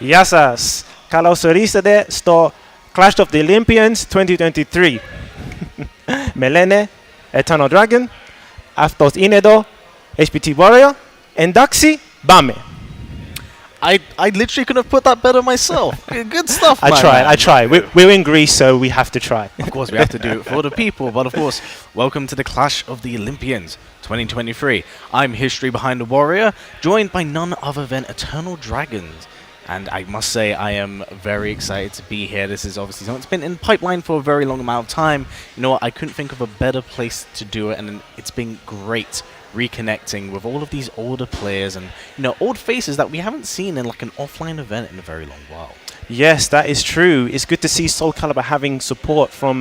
Γεια σας. Καλώς ορίσατε στο Clash of the Olympians 2023. Με λένε Eternal Dragon. Αυτός είναι εδώ HPT Warrior. Εντάξει, πάμε. I literally couldn't have put that better myself. Good stuff, man. I try. We're in Greece, so we have to try. Of course, we have to do it for the people. But of course, welcome to the Clash of the Olympians 2023. I'm History Behind the Warrior, joined by none other than Eternal Dragons. And I must say, I am very excited to be here. This is obviously something that's been in pipeline for a very long amount of time. You know what? I couldn't think of a better place to do it, and it's been great reconnecting with all of these older players and, you know, old faces that we haven't seen in like an offline event in a very long while. Yes, that is true. It's good to see Soulcalibur having support from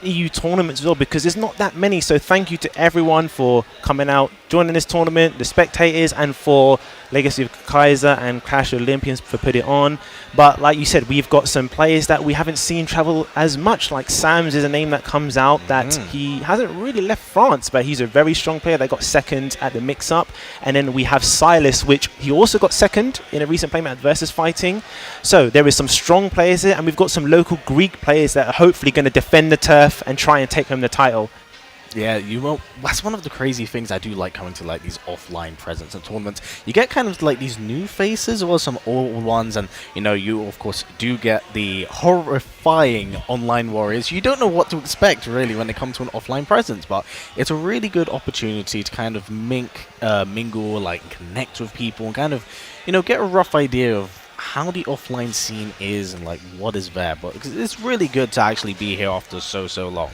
EU tournaments as well, because there's not that many. So thank you to everyone for coming out, joining this tournament, the spectators, and for Legacy of Kaiser and Clash of Olympians for putting it on. But like you said, we've got some players that we haven't seen travel as much. Like Sams is a name that comes out that he hasn't really left France, but he's a very strong player that got second at the mix-up. And then we have Silas, which he also got second in a recent playmat versus fighting. So there is some strong players here, and we've got some local Greek players that are hopefully going to defend the turf and try and take home the title. Yeah, you know, that's one of the crazy things I do like coming to like these offline presents and tournaments. You get kind of like these new faces or some old ones, and you know, you of course do get the horrifying online warriors. You don't know what to expect really when they come to an offline presence, but it's a really good opportunity to kind of mingle, like connect with people and kind of, you know, get a rough idea of how the offline scene is and like what is there. But it's really good to actually be here after so long.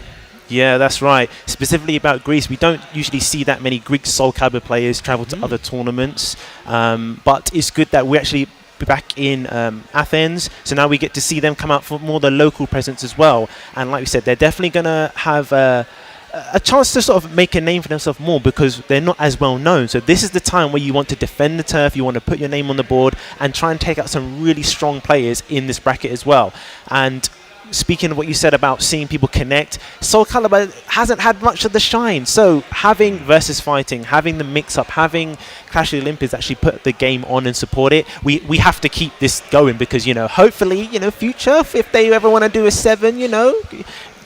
Yeah, that's right. Specifically about Greece, we don't usually see that many Greek Soulcalibur players travel to other tournaments, but it's good that we're actually back in Athens, so now we get to see them come out for more the local presence as well. And like we said, they're definitely going to have a chance to sort of make a name for themselves more because they're not as well known. So this is the time where you want to defend the turf, you want to put your name on the board and try and take out some really strong players in this bracket as well. And speaking of what you said about seeing people connect, Soulcalibur hasn't had much of the shine. So having versus fighting, having the mix-up, having Clash of the Olympians actually put the game on and support it, we have to keep this going because, you know, hopefully, you know, future, if they ever want to do a 7, you know,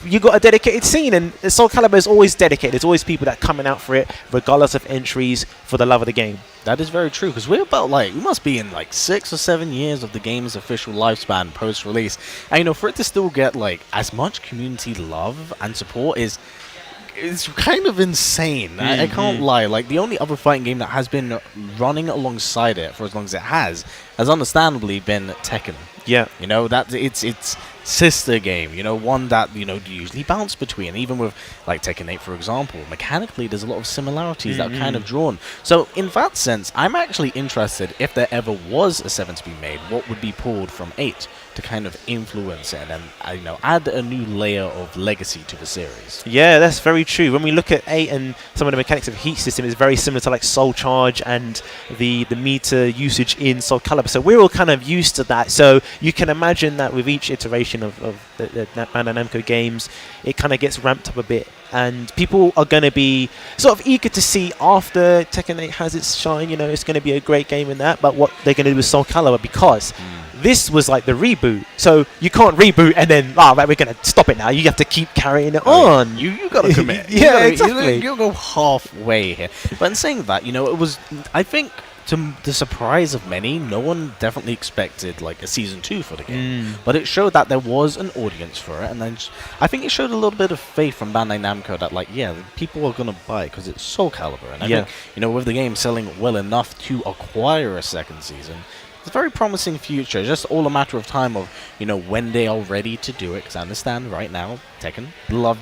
you got a dedicated scene, and Soulcalibur is always dedicated. There's always people that are coming out for it, regardless of entries, for the love of the game. That is very true, because we're about like, we must be in like 6 or 7 years of the game's official lifespan post-release. And you know, for it to still get like as much community love and support it's kind of insane. I can't lie. Like, the only other fighting game that has been running alongside it for as long as it has understandably been Tekken. Yeah. You know, that it's sister game, you know, one that, you know, you usually bounce between. Even with like Tekken 8, for example, mechanically there's a lot of similarities that are kind of drawn. So in that sense, I'm actually interested if there ever was a 7 to be made, what would be pulled from 8 to kind of influence it and then, you know, add a new layer of legacy to the series. Yeah, that's very true. When we look at 8 and some of the mechanics of heat system, is very similar to like Soul Charge and the meter usage in Soulcalibur. So we're all kind of used to that. So you can imagine that with each iteration of the Bandai Namco games, it kind of gets ramped up a bit. And people are going to be sort of eager to see after Tekken 8 has its shine, you know, it's going to be a great game in that, but what they're going to do with Soulcalibur, because this was like the reboot. So you can't reboot and then, right, we're going to stop it now. You have to keep carrying it on. You got to commit. Yeah, exactly. You go halfway here. But in saying that, you know, it was, I think, to the surprise of many, no one definitely expected like a season 2 for the game. But it showed that there was an audience for it, and then I think it showed a little bit of faith from Bandai Namco that, like, yeah, people are going to buy it because it's Soulcalibur. And I think, you know, with the game selling well enough to acquire a second season, it's a very promising future. Just all a matter of time of, you know, when they are ready to do it. Because I understand right now, Tekken,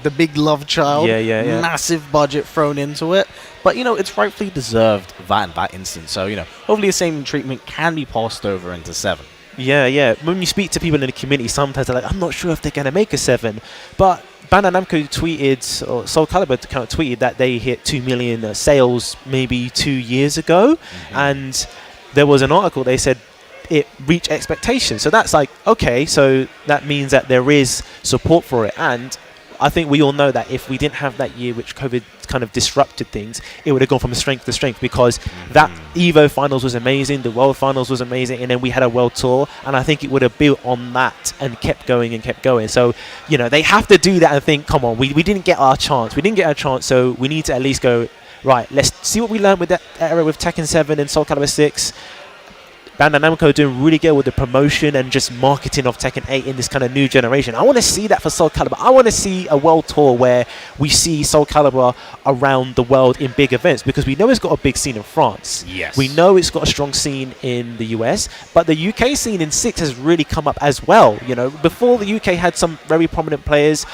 the big love child, massive budget thrown into it. But, you know, it's rightfully deserved that in that instance. So, you know, hopefully the same treatment can be passed over into 7. Yeah. When you speak to people in the community, sometimes they're like, I'm not sure if they're going to make a 7. But Bandai Namco tweeted, or Soulcalibur account tweeted that they hit 2 million sales maybe 2 years ago. And there was an article, they said, it reached expectations. So that's like, okay, so that means that there is support for it. And I think we all know that if we didn't have that year, which COVID kind of disrupted things, it would have gone from strength to strength, because that Evo Finals was amazing, the World Finals was amazing, and then we had a World Tour, and I think it would have built on that and kept going and kept going. So, you know, they have to do that and think, come on, we didn't get our chance. We didn't get our chance, so we need to at least go, right, let's see what we learned with that era with Tekken 7 and Soulcalibur 6. Bandai Namco doing really good with the promotion and just marketing of Tekken 8 in this kind of new generation. I want to see that for Soulcalibur. I want to see a world tour where we see Soulcalibur around the world in big events, because we know it's got a big scene in France. Yes. We know it's got a strong scene in the US, but the UK scene in 6 has really come up as well. You know, before the UK had some very prominent players,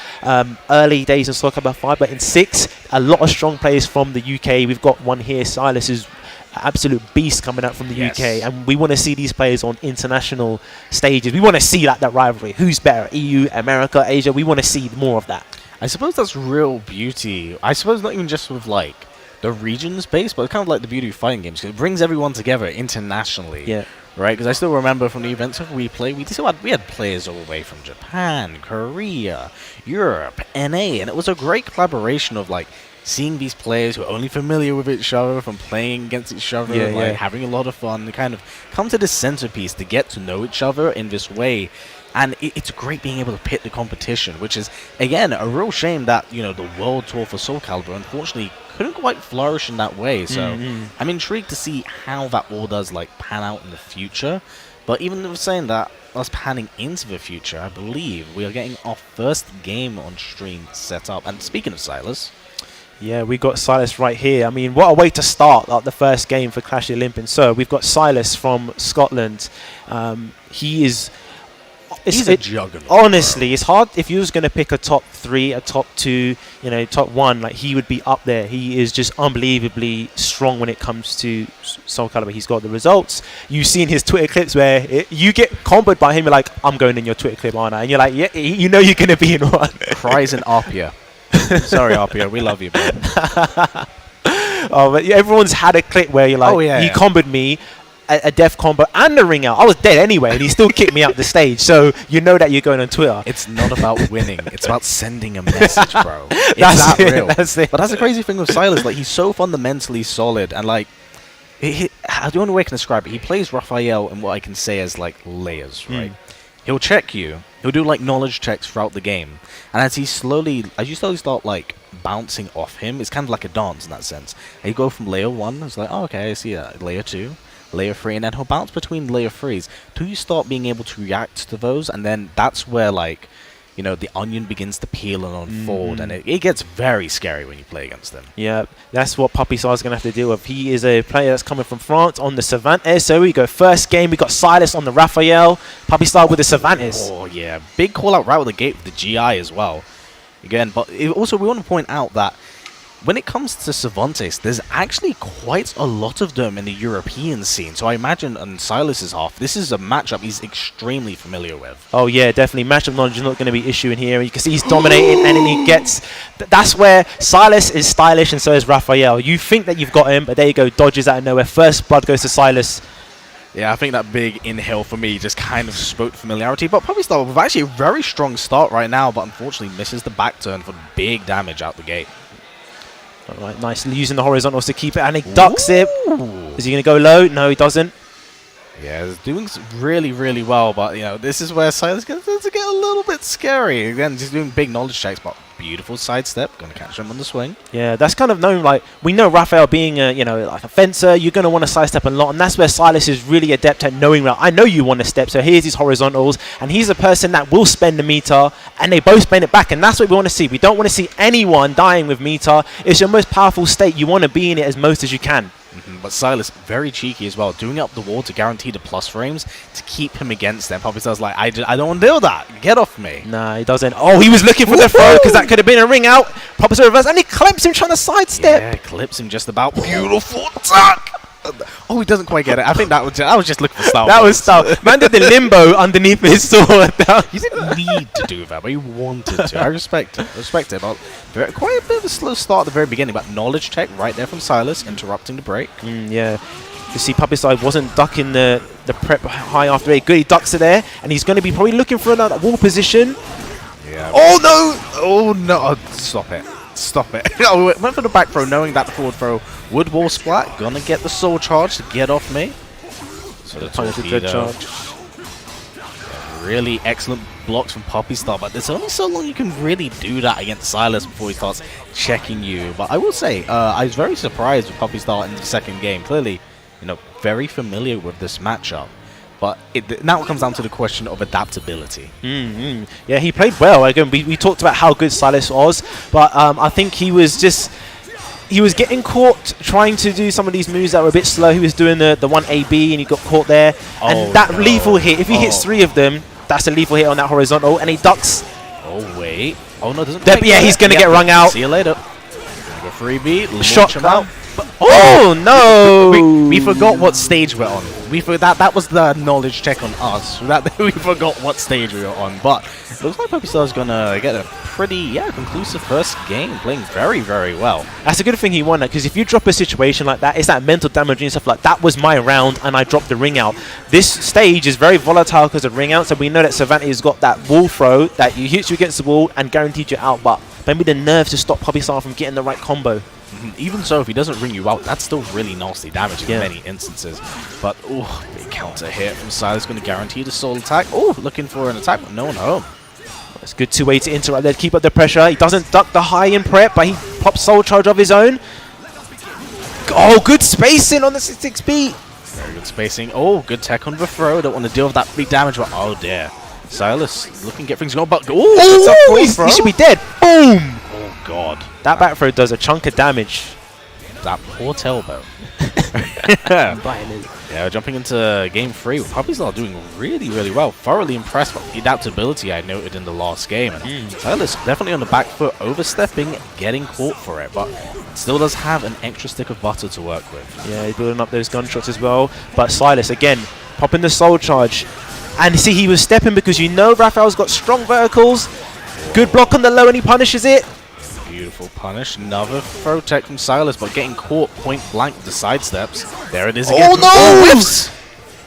early days in Soulcalibur 5, but in 6, a lot of strong players from the UK. We've got one here, Silas, who's absolute beast coming out from the UK, and we want to see these players on international stages. We want to see that rivalry. Who's better? EU, America, Asia? We want to see more of that. I suppose that's real beauty. I suppose not even just with like the regions based, but kind of like the beauty of fighting games, because it brings everyone together internationally. Yeah. Right, because I still remember from the events that we played, we had players all the way from Japan, Korea, Europe, NA, and it was a great collaboration of like seeing these players who are only familiar with each other from playing against each other, having a lot of fun, to kind of come to this centerpiece to get to know each other in this way. And it's great being able to pit the competition, which is, again, a real shame that, you know, the World Tour for Soulcalibur unfortunately couldn't quite flourish in that way. So I'm intrigued to see how that all does like pan out in the future. But even with saying that, us panning into the future, I believe we are getting our first game on stream set up. And speaking of Silas, yeah, we got Silas right here. I mean, what a way to start the first game for Clash of the Olympians. So we've got Silas from Scotland. He's a juggernaut. Honestly, it's hard if you was going to pick a top 3, a top 2, you know, top 1. Like, he would be up there. He is just unbelievably strong when it comes to Soulcalibur. He's got the results. You've seen his Twitter clips where you get comboed by him. You're like, I'm going in your Twitter clip, aren't I? And you're like, yeah, you know you're going to be in one. Cries in Arpeggiator. Sorry, Arpeggiator, we love you, man. Oh, but everyone's had a clip where you're like, he comboed me, a death combo and a ring out. I was dead anyway, and he still kicked me out the stage. So you know that you're going on Twitter. It's not about winning. It's about sending a message, bro. It's that real. That's it. But that's the crazy thing with Silas. Like, he's so fundamentally solid, and like, the only way I can describe it, he plays Raphael in what I can say as like layers, right? He'll check you. He'll do like knowledge checks throughout the game, and as you slowly start like bouncing off him, it's kind of like a dance in that sense. And you go from layer 1, it's like, oh, okay, I see that. Layer 2, layer 3, and then he'll bounce between layer 3s till you start being able to react to those, and then that's where, like, you know, the onion begins to peel and unfold, and it gets very scary when you play against him. Yeah, that's what Pappy is going to have to deal with. He is a player that's coming from France on the Cervantes. So we go first game. We got Silas on the Raphael. Pappy started with the Cervantes. Oh, yeah. Big call out right with the gate with the GI as well. Again, but also we want to point out that when it comes to Cervantes, there's actually quite a lot of them in the European scene. So I imagine on Silas's half, this is a matchup he's extremely familiar with. Oh yeah, definitely. Matchup knowledge is not going to be an issue in here. You can see he's dominating, and then he gets... That's where Silas is stylish, and so is Raphael. You think that you've got him, but there you go, dodges out of nowhere. First blood goes to Silas. Yeah, I think that big inhale for me just kind of spoke familiarity. But probably start with actually a very strong start right now, but unfortunately misses the back turn for big damage out the gate. All right, nice. Using the horizontals to keep it, and he ducks it. Is he going to go low? No, he doesn't. Yeah, he's doing really, really well, but, you know, this is where Silas gets to get a little bit scary. Again, just doing big knowledge checks, but beautiful sidestep. Going to catch him on the swing. Yeah, that's kind of known, like, we know Raphael being, you know, like a fencer, you're going to want to sidestep a lot, and that's where Silas is really adept at knowing, well, I know you want to step, so here's his horizontals, and he's a person that will spend the meter, and they both spend it back, and that's what we want to see. We don't want to see anyone dying with meter. It's your most powerful state. You want to be in it as most as you can. But Silas, very cheeky as well, doing up the wall to guarantee the plus frames to keep him against them. Pappy Star's like, I don't want to do that. Get off me. Nah, he doesn't. Oh, he was looking for the throw because that could have been a ring out. Pappy Star reverse, and he clips him trying to sidestep. Yeah, clips him just about. Beautiful attack. Oh, he doesn't quite get it. I think I was just looking for style. That was style. Man did the limbo underneath his sword. He didn't need to do that, but he wanted to. I respect it. But quite a bit of a slow start at the very beginning, but knowledge tech right there from Silas, interrupting the break. Yeah. You see, Pappy Star wasn't ducking the prep high after it. Good, he ducks it there, and he's going to be probably looking for another wall position. Yeah. Oh no! Oh no! Oh, stop it. Stop it. I went for the back throw knowing that the forward throw would wall splat. Gonna get the soul charge to get off me. So the torpedo. Really excellent blocks from Pappy Star, but there's only so long you can really do that against Silas before he starts checking you. But I will say, I was very surprised with Pappy Star in the second game. Clearly, you know, very familiar with this matchup. But now it comes down to the question of adaptability. Yeah, he played well. Again, we talked about how good Silas was, but I think he was getting caught trying to do some of these moves that were a bit slow. He was doing the 1AB and he got caught there. And that lethal hit, if he hits 3 of them, that's a lethal hit on that horizontal, and he ducks. Oh, wait. Oh, no, doesn't yeah, he's going to get wrung out. See you later. Go freebie. Shot him out. Oh, no! We forgot what stage we're on. That was the knowledge check on us. We forgot what stage we were on. But it looks like Pappy Star's going to get a pretty, conclusive first game. Playing very, very well. That's a good thing he won that, because if you drop a situation like that, it's that mental damage and stuff like that. Was my round, and I dropped the ring out. This stage is very volatile because of ring outs, and we know that Cervantes has got that wall throw that you hit you against the wall and guaranteed you out. But maybe the nerve to stop Pappy Star from getting the right combo. Even so, if he doesn't ring you out, that's still really nasty damage in many instances. But, big counter hit from Silas, going to guarantee the soul attack. Oh, looking for an attack, but no one home. That's a good two-way to interrupt there, keep up the pressure. He doesn't duck the high in prep, but he pops soul charge of his own. Oh, good spacing on the 6B. Very good spacing. Oh, good tech on the throw. Don't want to deal with that big damage, but oh dear. Silas looking to get things going, but he should be dead. Boom! Oh god. That back throw does a chunk of damage. That poor tailbone. Yeah, jumping into game 3. Pappy Star doing really, really well. Thoroughly impressed with the adaptability I noted in the last game. And Silas definitely on the back foot, overstepping, getting caught for it, but still does have an extra stick of butter to work with. Yeah, he's building up those gunshots as well. But Silas, again, popping the soul charge. And see, he was stepping because you know Raphael's got strong verticals. Good block on the low and he punishes it. Beautiful punish. Another throw tech from Silas, but getting caught point blank with the sidesteps. There it is again. Oh no! Whiffs!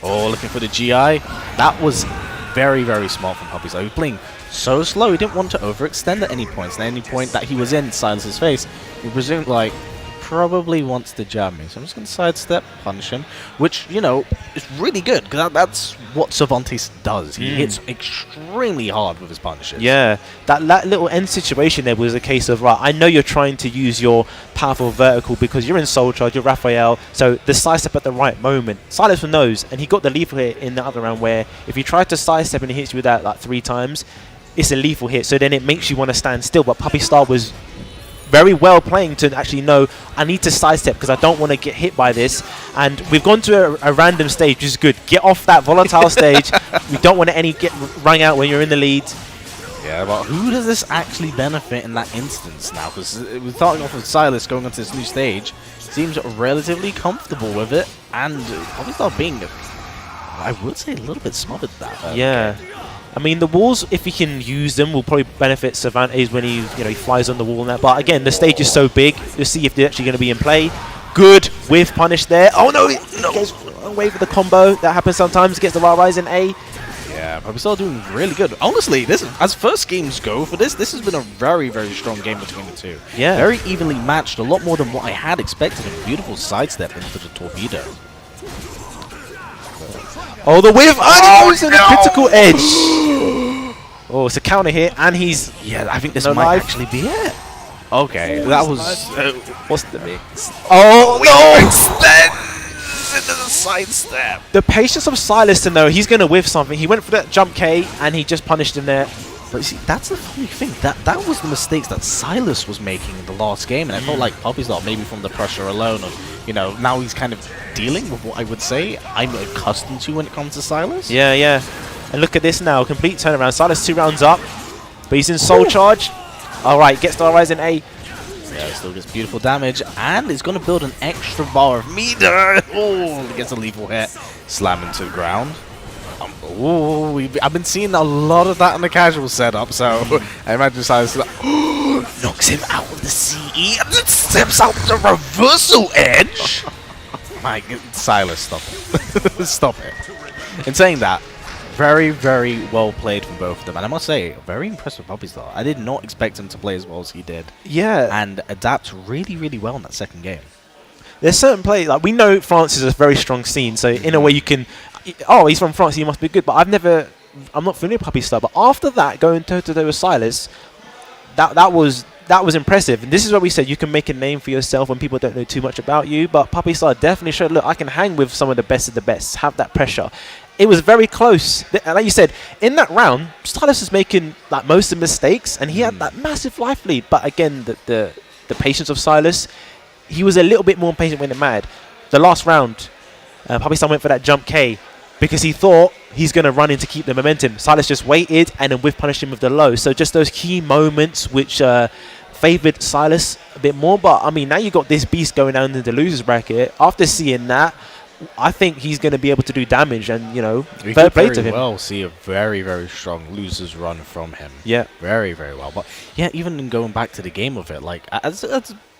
Oh, looking for the GI. That was very, very smart from Pappy Star. He was playing so slow. He didn't want to overextend at any points. At any point that he was in Silas's face, we presumed, like, probably wants to jab me. So I'm just going to sidestep, punish him, which, you know, is really good, because that's what Cervantes does. He hits extremely hard with his punishes. Yeah, that little end situation there was a case of, right, I know you're trying to use your powerful vertical because you're in soul charge, you're Raphael, so the sidestep at the right moment. Silas knows, and he got the lethal hit in the other round where if you try to sidestep and he hits you with that like 3 times, it's a lethal hit, so then it makes you want to stand still. But Pappy Star was very well playing to actually know I need to sidestep because I don't want to get hit by this. And we've gone to a random stage, which is good. Get off that volatile stage. We don't want to get rung out when you're in the lead. Yeah, but who does this actually benefit in that instance now? Because we're starting off with Silas going onto this new stage. Seems relatively comfortable with it, and probably start being, I would say, a little bit smothered that. Yeah. I mean, the walls, if he can use them, will probably benefit Cervantes when he flies on the wall and that. But again, the stage is so big. You'll see if they're actually going to be in play. Good whiff punish there. Oh no! He goes away with the combo. That happens sometimes. Gets the rise in A. Yeah, Pappy Star doing really good. Honestly, this as first games go for this has been a very, very strong game between the two. Yeah. Very evenly matched. A lot more than what I had expected. A beautiful sidestep into the torpedo. Oh, the whiff! Oh, he's in the critical edge. Oh, it's a counter hit, and he's... Yeah, I think this might actually be it. Okay, that was... what's the mix? Oh, no! Extends into the sidestep. The patience of Silas to know he's going to whiff something. He went for that jump K, and he just punished him there. But you see, that's the funny thing. That was the mistakes that Silas was making in the last game, and I felt like Pappy Star, maybe from the pressure alone, of, now he's kind of dealing with what I would say I'm accustomed to when it comes to Silas. Yeah, yeah. And look at this now, complete turnaround. Silas 2 rounds up, but he's in soul charge. All right, gets the rise in A. Yeah, still gets beautiful damage, and it's going to build an extra bar of meter. Oh, gets a lethal hit, slam into the ground. I've been seeing a lot of that in the casual setup, so I imagine Silas knocks him out of the CE and then steps out the reversal edge. My God, Silas, stop it. Stop it. In saying that, Very, very well played from both of them. And I must say, very impressive Pappy style. I did not expect him to play as well as he did. Yeah. And adapt really, really well in that second game. There's certain players, like we know France is a very strong scene, so in a way you can, oh, he's from France, he must be good, but I'm not familiar with Pappy style, but after that, going toe-to-toe with Silas, that was impressive. And this is what we said, you can make a name for yourself when people don't know too much about you, but Pappy style definitely showed, look, I can hang with some of the best of the best, have that pressure. It was very close. And like you said, in that round, Silas was making like most of the mistakes, and he had that massive life lead. But again, the patience of Silas, he was a little bit more patient when it mattered. The last round, Pappy style went for that jump K because he thought he's going to run in to keep the momentum. Silas just waited and then whiff punished him with the low. So just those key moments which favoured Silas a bit more. But I mean, now you got this beast going down into the losers bracket. After seeing that, I think he's going to be able to do damage, and we fair could play to very him. well see a very, very strong losers run from him. Yeah, very, very well. But yeah, even in going back to the game of it, like as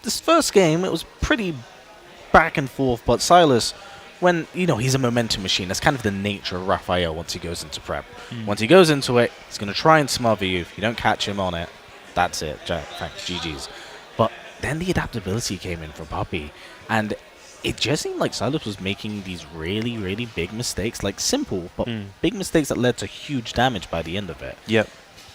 this first game, it was pretty back and forth. But Silas, when he's a momentum machine, that's kind of the nature of Raphael. Once he goes into prep, once he goes into it, he's going to try and smother you. If you don't catch him on it, that's it. Thanks, GG's. But then the adaptability came in for Pappy, and it just seemed like Silas was making these really, really big mistakes, like simple, but big mistakes that led to huge damage by the end of it. Yep.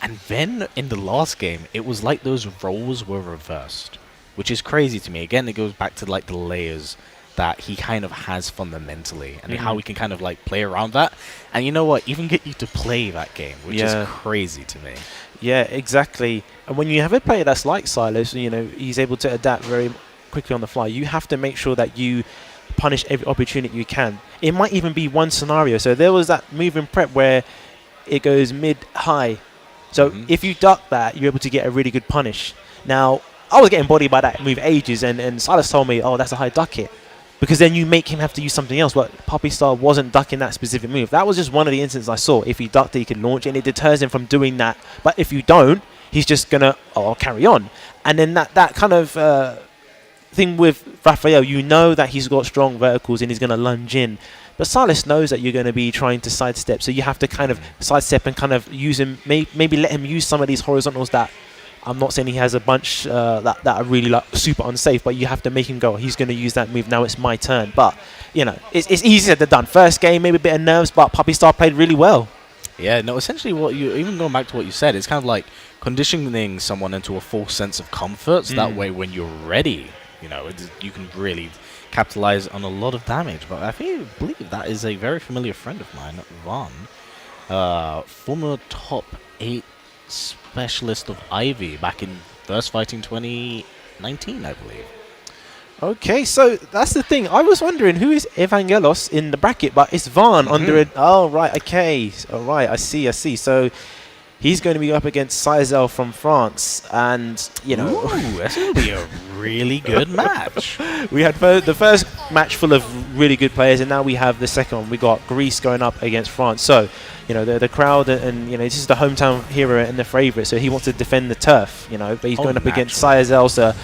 And then in the last game, it was like those roles were reversed, which is crazy to me. Again, it goes back to like the layers that he kind of has fundamentally, and how we can kind of like play around that. And you know what? Even get you to play that game, which is crazy to me. Yeah, exactly. And when you have a player that's like Silas, he's able to adapt very quickly on the fly. You have to make sure that you punish every opportunity you can. It might even be one scenario. So there was that move in prep where it goes mid-high. So if you duck that, you're able to get a really good punish. Now, I was getting bodied by that move ages, and Silas told me, oh, that's a high duck hit. Because then you make him have to use something else. But Pappy style wasn't ducking that specific move. That was just one of the instances I saw. If he ducked it, he could launch it, and it deters him from doing that. But if you don't, he's just going to carry on. And then that kind of thing with Raphael, that he's got strong verticals and he's going to lunge in. But Silas knows that you're going to be trying to sidestep. So you have to kind of sidestep and kind of use him, maybe let him use some of these horizontals that I'm not saying he has a bunch that are really like super unsafe, but you have to make him go, he's going to use that move, now it's my turn. But, it's easier than done. First game, maybe a bit of nerves, but Pappy style played really well. Yeah, no, essentially even going back to what you said, it's kind of like conditioning someone into a false sense of comfort. So that way when you're ready, you can really capitalize on a lot of damage. But I believe that is a very familiar friend of mine, Van, former top 8 specialist of Ivy back in First Fighting 2019, I believe. Okay, so that's the thing. I was wondering who is Evangelos in the bracket, but it's Van under it. Oh, right, okay. All right, I see. So he's going to be up against Cizel from France, and Ooh, that's going to be a really good match. We had the first match full of really good players, and now we have the second one. We got Greece going up against France. So, the crowd, and this is the hometown hero and the favourite. So he wants to defend the turf, but he's going up against Cizel,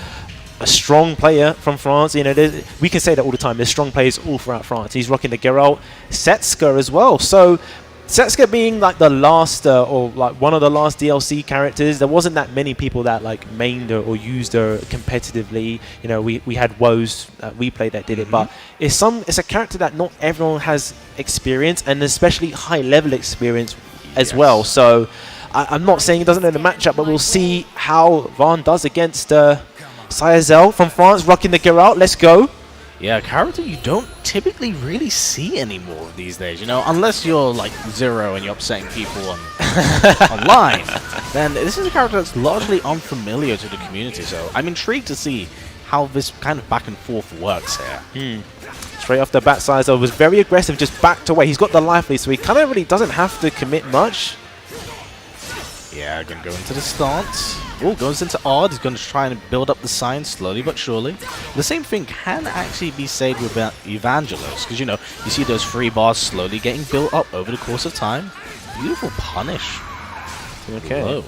a strong player from France. We can say that all the time. There's strong players all throughout France. He's rocking the Geralt, Setska as well. So Setska being like the last or like one of the last DLC characters, there wasn't that many people that like mained her or used her competitively. We had woes that we played that did it, but it's a character that not everyone has experience, and especially high level experience as well. So I'm not saying he doesn't know the matchup, but we'll see how Van does against Cizel from France, rocking the Geralt. Let's go. Yeah, a character you don't typically really see anymore these days, unless you're like Zero and you're upsetting people online. Then this is a character that's largely unfamiliar to the community, so I'm intrigued to see how this kind of back and forth works here. Straight off the bat, Cizel was very aggressive, just backed away. He's got the life lead, so he kind of really doesn't have to commit much. Yeah, gonna go into the stance. Oh, goes into odd. He's going to try and build up the sign slowly but surely. The same thing can actually be said with Evangelos, because you see those free bars slowly getting built up over the course of time. Beautiful punish. Okay. Whoa.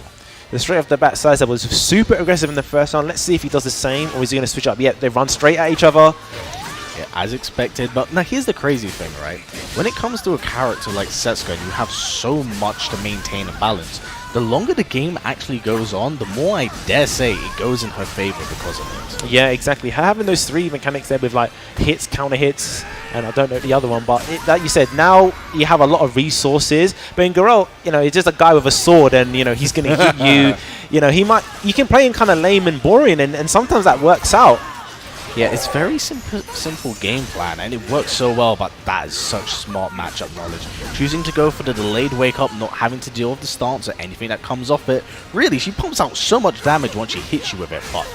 The straight off the bat, Silas was super aggressive in the first round. Let's see if he does the same, or is he going to switch up? Yep, they run straight at each other. Yeah, as expected. But now here's the crazy thing, right? When it comes to a character like Setsuka, and you have so much to maintain and balance, the longer the game actually goes on, the more I dare say it goes in her favor because of it. Yeah, exactly. Having those 3 mechanics there with like hits, counter hits, and I don't know the other one, but like you said, now you have a lot of resources. But in Garel, you know, he's just a guy with a sword, and you know he's going to hit you. You know, you can play him kind of lame and boring, and sometimes that works out. Yeah, it's very simple game plan, and it works so well, but that is such smart matchup knowledge. Choosing to go for the delayed wake up, not having to deal with the stance or anything that comes off it. Really, she pumps out so much damage once she hits you with it, but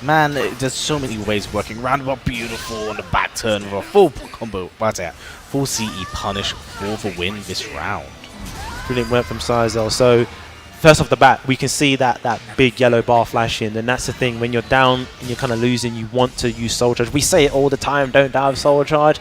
man, there's so many ways working around. But beautiful on the back turn with a full combo, full CE punish for the win this round. Brilliant work from Cizel. So first off the bat, we can see that big yellow bar flashing, and that's the thing. When you're down and you're kind of losing, you want to use Soul Charge. We say it all the time, don't die with Soul Charge.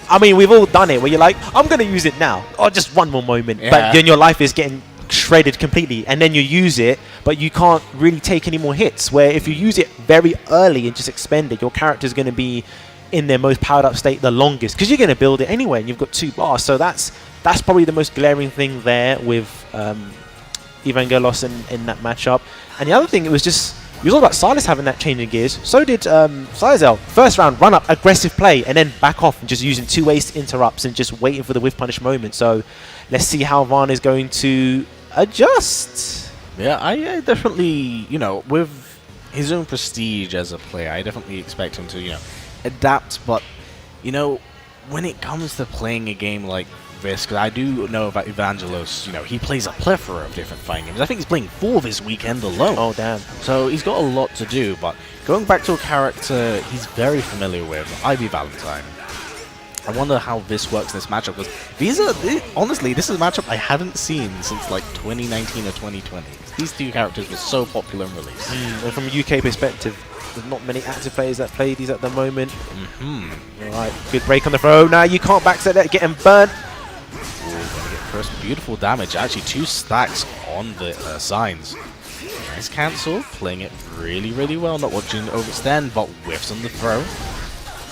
I mean, we've all done it where you're like, I'm going to use it now, or just one more moment. Yeah. But then your life is getting shredded completely, and then you use it, but you can't really take any more hits. Where if you use it very early and just expend it, your character's going to be in their most powered up state the longest, because you're going to build it anyway, and you've got 2 bars. So that's probably the most glaring thing there with Evangelos in that matchup. And the other thing, it was all about Silas having that change in gears. So did Cizel. First round, run up, aggressive play, and then back off and just using 2 ace interrupts and just waiting for the whiff punish moment. So let's see how Van is going to adjust. Yeah, I definitely, you know, with his own prestige as a player, I definitely expect him to, you know, adapt. But, you know, when it comes to playing a game like this, because I do know about Evangelos, you know, he plays a plethora of different fighting games. I think he's playing 4 this weekend alone. Oh, damn. So he's got a lot to do, but going back to a character he's very familiar with, Ivy Valentine. I wonder how this works in this matchup, because honestly, this is a matchup I haven't seen since like 2019 or 2020. These 2 characters were so popular in release. And from a UK perspective, there's not many active players that play these at the moment. Alright, good break on the throw. Now you can't backset that, getting burnt. Ooh, gonna get first beautiful damage. Actually, 2 stacks on the signs. Nice cancel, playing it really, really well. Not watching it overextend, but whiffs on the throw.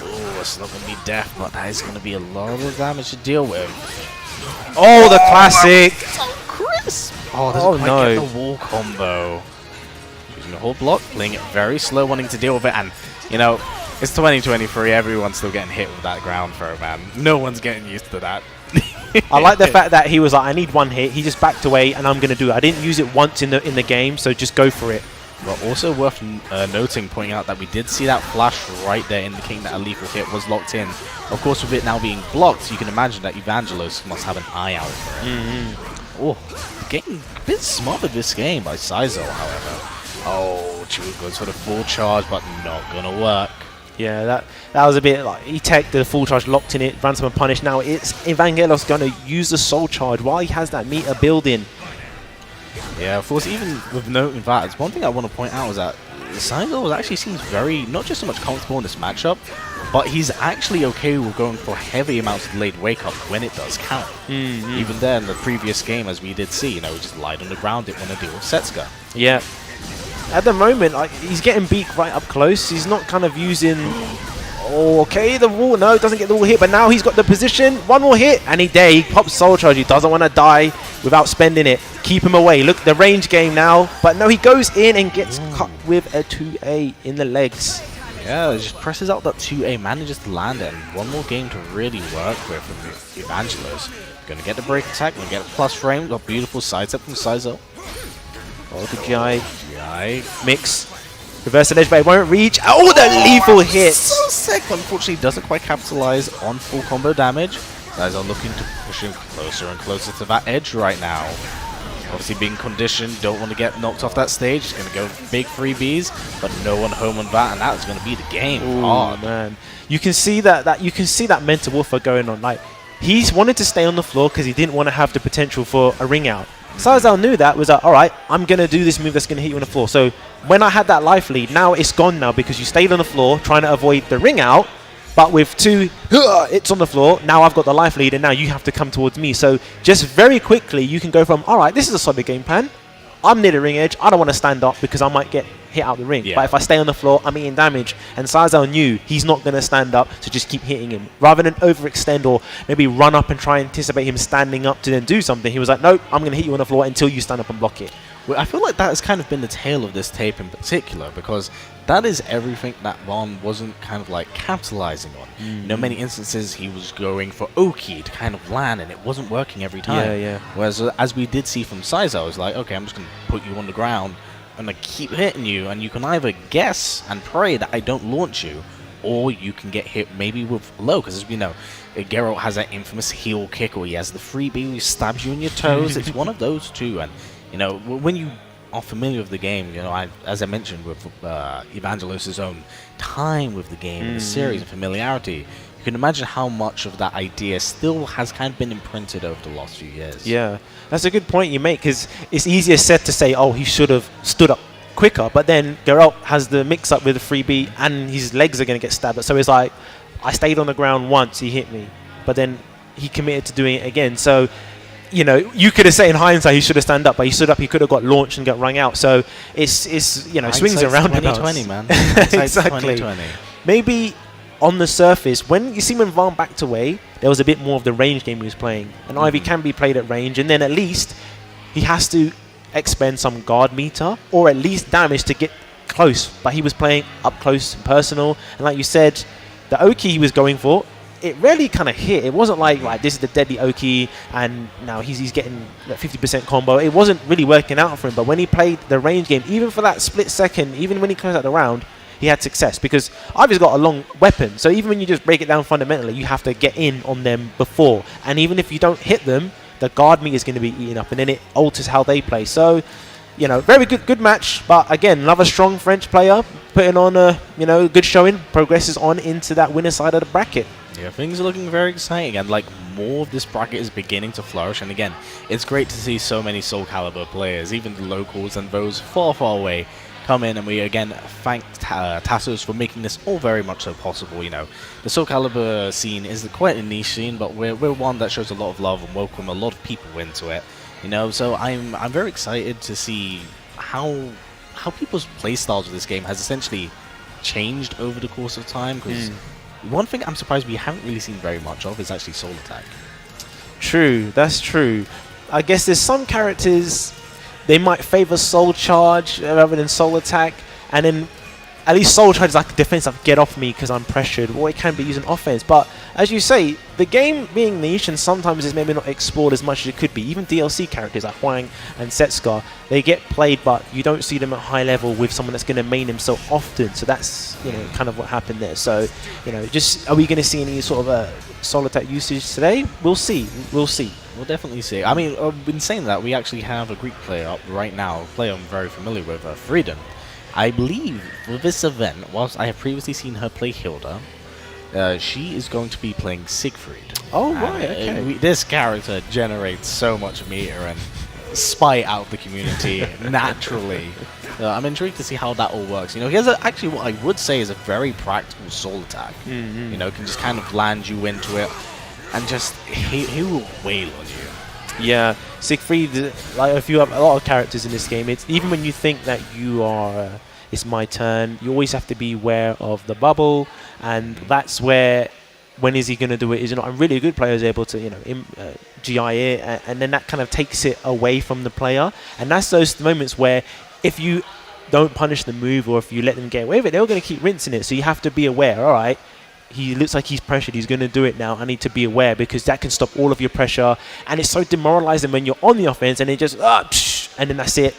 Oh, it's not going to be death, but that is going to be a lot of damage to deal with. Oh, the classic! So crisp! Oh, doesn't quite get the wall combo. Using the whole block, playing it very slow, wanting to deal with it, and, you know, it's 2023, everyone's still getting hit with that ground throw, man. No one's getting used to that. I like the fact that he was like, I need 1 hit, he just backed away, and I'm going to do it. I didn't use it once in the game, so just go for it. But also worth noting, pointing out that we did see that flash right there indicating that a lethal hit was locked in. Of course, with it now being blocked, you can imagine that Evangelos must have an eye out for it. Oh, getting a bit smart with this game by Cizel, however. Oh, Chu goes for the full charge, but not gonna work. Yeah, that was a bit like he teched the full charge, locked in it, ransom and punish. Now it's Evangelos gonna use the soul charge while he has that meter building. Yeah, of course, even with noting that, it's one thing I want to point out is that Silas actually seems very, not just so much comfortable in this matchup, but he's actually okay with going for heavy amounts of delayed wake-up when it does count. Even there in the previous game, as we did see, you know, he just lied on the ground, didn't want to deal with Setsuka. Yeah. At the moment, like, he's getting beat right up close. He's not kind of using... Oh, okay, the wall, no, doesn't get the wall hit, but now he's got the position. 1 more hit, and he pops Soul Charge. He doesn't want to die without spending it. Keep him away. Look, the range game now. But no, he goes in and gets cut with a 2A in the legs. Yeah, just presses out that 2A, manages to land it, and 1 more game to really work with Evangelos. Gonna get the break attack, gonna get a plus frame, a beautiful side step from Cizel. Oh, the GI mix. Reverse the edge, but it won't reach. Oh, the lethal hit! So sick, but unfortunately doesn't quite capitalize on full combo damage. Guys are looking to push him closer and closer to that edge right now. Obviously being conditioned, don't want to get knocked off that stage. He's going to go big freebies, but no one home on that, and that is going to be the game. Oh man, you can see that mental warfare going on. Like, he's wanted to stay on the floor because he didn't want to have the potential for a ring out. Cizel knew that, was like, alright, I'm going to do this move that's going to hit you on the floor. So when I had that life lead, now it's gone now because you stayed on the floor trying to avoid the ring out. But with 2 hits on the floor, now I've got the life lead and now you have to come towards me. So just very quickly, you can go from, alright, this is a solid game plan. I'm near the ring edge. I don't want to stand up because I might get hit out the ring. Yeah. But if I stay on the floor, I'm eating damage. And Cizel knew he's not going to stand up, so just keep hitting him. Rather than overextend or maybe run up and try and anticipate him standing up to then do something, he was like, nope, I'm going to hit you on the floor until you stand up and block it. Well, I feel like that has kind of been the tale of this tape in particular, because that is everything that Ron wasn't kind of like capitalizing on. You know, many instances he was going for Oki to kind of land, and it wasn't working every time. Yeah, yeah. Whereas, as we did see from Cizel, it's like, okay, I'm just going to put you on the ground and I keep hitting you, and you can either guess and pray that I don't launch you, or you can get hit maybe with low, because as we know, Geralt has that infamous heel kick, or he has the freebie, he stabs you in your toes. It's one of those two, and you know, when you are familiar with the game, you know, as I mentioned with Evangelos' own time with the game, the series, and familiarity, you can imagine how much of that idea still has kind of been imprinted over the last few years. Yeah, that's a good point you make, because it's easier said to say, oh, he should have stood up quicker, but then Geralt has the mix-up with the freebie, and his legs are going to get stabbed. So it's like, I stayed on the ground once, he hit me, but then he committed to doing it again. So, you know, you could have said in hindsight he should have stand up, but he stood up, he could have got launched and got rung out. So it's you know, swings and roundabouts. 2020, man. Exactly. 2020. Maybe on the surface, when you see when Varn backed away, there was a bit more of the range game he was playing. And Ivy can be played at range, and then at least he has to expend some guard meter or at least damage to get close. But he was playing up close and personal, and like you said, the Oki he was going for, it really kind of hit. It wasn't like, right, this is the deadly Oki and now he's getting that 50% combo. It wasn't really working out for him. But when he played the range game, even for that split second, even when he closed out the round, he had success, because Ivy's got a long weapon. So even when you just break it down fundamentally, you have to get in on them before. And even if you don't hit them, the guard meter is going to be eaten up, and then it alters how they play. So, you know, very good match. But again, another strong French player putting on a, you know, good showing, progresses on into that winner side of the bracket. Yeah, things are looking very exciting, and like more of this bracket is beginning to flourish. And again, it's great to see so many Soulcalibur players, even the locals and those far away, come in. And we again thank Tassos for making this all very much so possible. You know, the Soulcalibur scene is quite a niche scene, but we're one that shows a lot of love and welcome a lot of people into it. You know, so I'm very excited to see how people's playstyles with this game has essentially changed over the course of time, because one thing I'm surprised we haven't really seen very much of is actually Soul Attack. True, that's true. I guess there's some characters, they might favor Soul Charge rather than Soul Attack, and then at least Soul Charge is like a defense, like get off me because I'm pressured, or it can be using offense. But as you say, the game being niche and sometimes is maybe not explored as much as it could be. Even DLC characters like Huang and Setsuka, they get played, but you don't see them at high level with someone that's going to main them so often. So that's, you know, kind of what happened there. So, you know, just are we going to see any sort of Soul Attack usage today? We'll see. We'll see. We'll definitely see. I mean, in saying that, we actually have a Greek player up right now, a player I'm very familiar with, Freeden. I believe for this event, whilst I have previously seen her play Hilda, she is going to be playing Siegfried. Oh, right, okay. This character generates so much meter and spite out of the community naturally. I'm intrigued to see how that all works. You know, he has actually what I would say is a very practical soul attack. You know, can just kind of land you into it and just he will wail on you. Yeah, Siegfried, like if you have a lot of characters in this game, it's even when you think that you are, it's my turn, you always have to be aware of the bubble, and that's where, when is he going to do it? Is it not? And really good players able to, you know, GI it, and then that kind of takes it away from the player, and that's those moments where if you don't punish the move or if you let them get away with it, they're going to keep rinsing it. So you have to be aware. All right. He looks like he's pressured. He's going to do it now. I need to be aware because that can stop all of your pressure. And it's so demoralizing when you're on the offense and it just, and then that's it.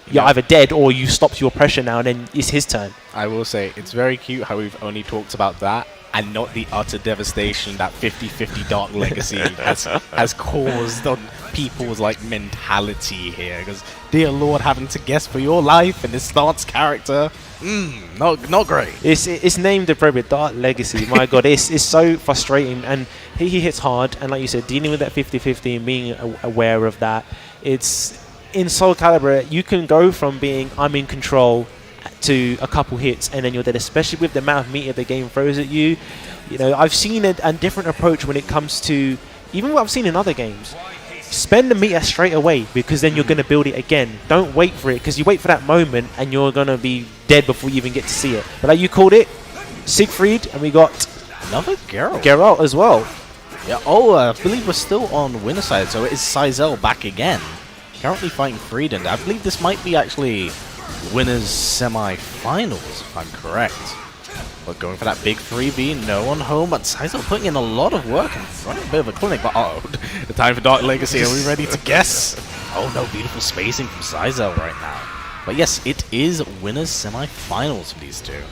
You're either dead or you stopped your pressure now and then it's his turn. I will say, it's very cute how we've only talked about that and not the utter devastation that 50-50 Dark Legacy has caused on people's like mentality here. Because, dear Lord, having to guess for your life and this stance character, not great. It's named appropriate, Dark Legacy. My God, it's so frustrating. And he hits hard. And like you said, dealing with that 50-50 and being aware of that. It's in Soulcalibur, you can go from being I'm in control to a couple hits and then you're dead, especially with the amount of meter the game throws at you. You know, I've seen a different approach when it comes to even what I've seen in other games. spend the meter straight away, because then you're going to build it again. Don't wait for it, because you wait for that moment and you're going to be dead before you even get to see it. But like you called it, Siegfried, and we got another Geralt. Geralt as well. Yeah. Oh, I believe we're still on winner side, so it is Cizel back again. Currently fighting Freeden. I believe this might be actually winners semi-finals, if I'm correct. But going for that big 3v, no one home, but Cizel putting in a lot of work and running a bit of a clinic. But the time for Dark Legacy. Are we ready to guess? Oh no, beautiful spacing from Cizel right now. But yes, it is winners semi-finals for these two.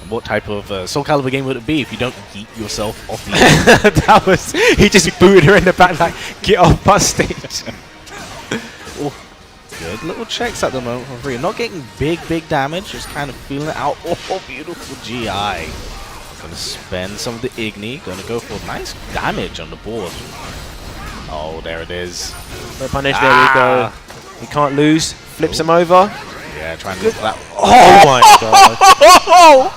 And what type of Soulcalibur game would it be if you don't yeet yourself off the That was, he just booted her in the back like, get off my stage. Oh, good little checks at the moment from Freeden. Not getting big damage, just kind of feeling it out. Oh, beautiful GI. Gonna spend some of the Igni. Gonna go for nice damage on the board. Oh, there it is. No punish, there we go. He can't lose. Flips him over. Yeah, trying to look for that. Oh my god.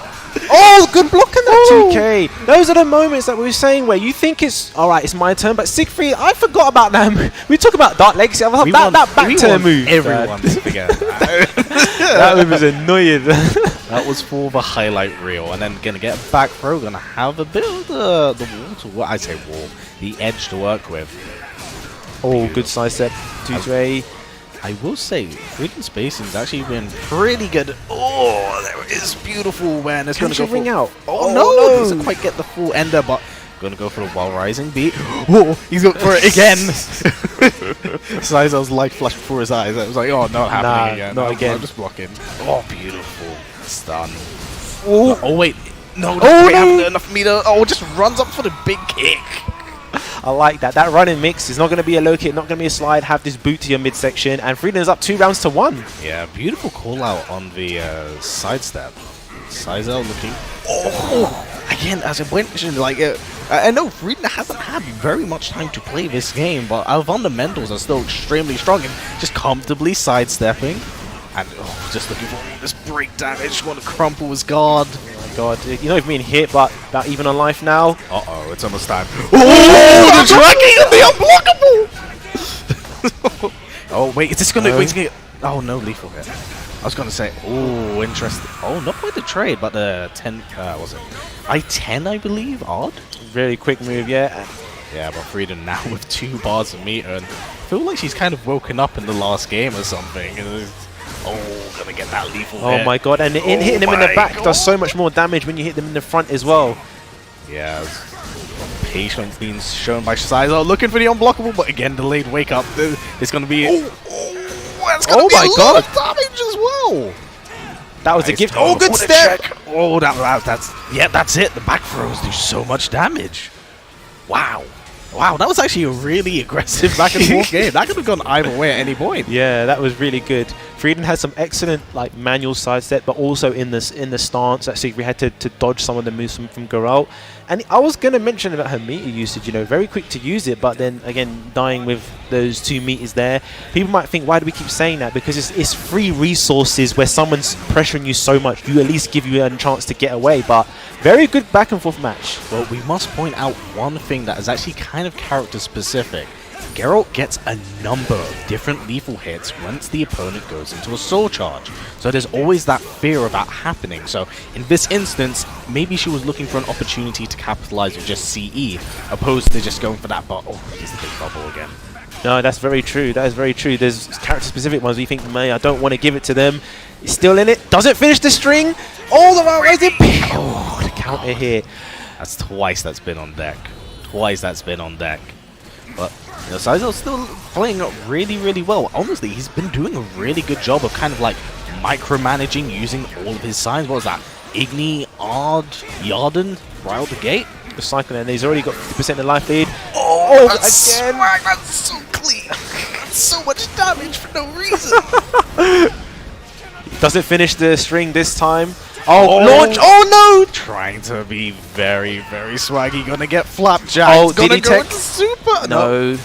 Oh, good block in that 2K. Those are the moments that we were saying where you think it's alright, it's my turn, but Siegfried, I forgot about them. We talk about Dark Legacy. I was that back turn move. Everyone to forget that. That move was annoying. That was for the highlight reel, and then gonna get back throw. Gonna have a bit of the wall to work. I say wall, the edge to work with. Oh, good side step. 2-2-A. I will say, Freeden spacing's actually been pretty good. Oh, there is beautiful awareness. Can you ring out? Oh, no! Doesn't quite get the full ender, but gonna go for the while rising beat. Oh, he's going for it again. Cizel's light flashed before his eyes. It was like, oh, not happening again. Not again. I'm just blocking. Oh, beautiful. Stun. Oh, oh wait. No, oh, no. Have enough meter. Oh, just runs up for the big kick. I like that. That running mix is not going to be a low kick, not going to be a slide. Have this boot to your midsection, and Freeden is up 2 rounds to 1. Yeah, beautiful call out on the sidestep. Cizel looking. Oh, again, as I mentioned, like I know Freeden hasn't had very much time to play this game, but our fundamentals are still extremely strong and just comfortably sidestepping. And just looking for this break damage. Want to crumple his guard. Oh my god, you're not even being hit, but about even on life now. Uh-oh, it's almost time. Oh, the tracking of the unblockable! Oh, wait, is this going to... Oh, no lethal hit. I was going to say, oh, interesting. Oh, not quite the trade, but the 10... was it? I-10, I believe? Odd? Really quick move, yeah. Yeah, but Freeden now with 2 bars of meter. And I feel like she's kind of woken up in the last game or something. Oh, gonna get that lethal hit. Oh my god, and hitting them in the back does so much more damage when you hit them in the front as well. Yeah, patience being shown by Cizel, looking for the unblockable, but again, delayed wake up. It's gonna be... that's gonna be a lot of damage as well. That was a gift. Oh, good step. Oh, that's it. The back throws do so much damage. Wow. Wow, that was actually a really aggressive back and forth game. That could have gone either way at any point. Yeah, that was really good. Freeden had some excellent manual sidestep, but also in the stance. Actually, we had to dodge some of the moves from Geralt. And I was going to mention about her meter usage, very quick to use it, but then again, dying with those 2 meters there. People might think, why do we keep saying that? Because it's free resources where someone's pressuring you so much, you at least give you a chance to get away. But very good back and forth match. Well, we must point out one thing that is actually kind of character specific. Geralt gets a number of different lethal hits once the opponent goes into a soul charge. So there's always that fear of that happening. So in this instance, maybe she was looking for an opportunity to capitalize with just CE, opposed to just going for that but here's the big bubble again. No, that's very true. That is very true. There's character-specific ones where you think, man, I don't want to give it to them. He's still in it. Doesn't finish the string. Oh, the right way. Oh, the counter here. That's twice that's been on deck. Twice that's been on deck. But Cizel's still playing really well. Honestly, he's been doing a really good job of kind of micromanaging using all of his signs. What was that? Igni, Yarden, right out the gate. The cycle, and he's already got 50% of the life lead. Oh, that's again! Swag, that's so clean. That's so much damage for no reason. Doesn't finish the string this time. Oh, launch! Oh no! Trying to be very swaggy. Gonna get flapjack. Oh, did he go into super? No.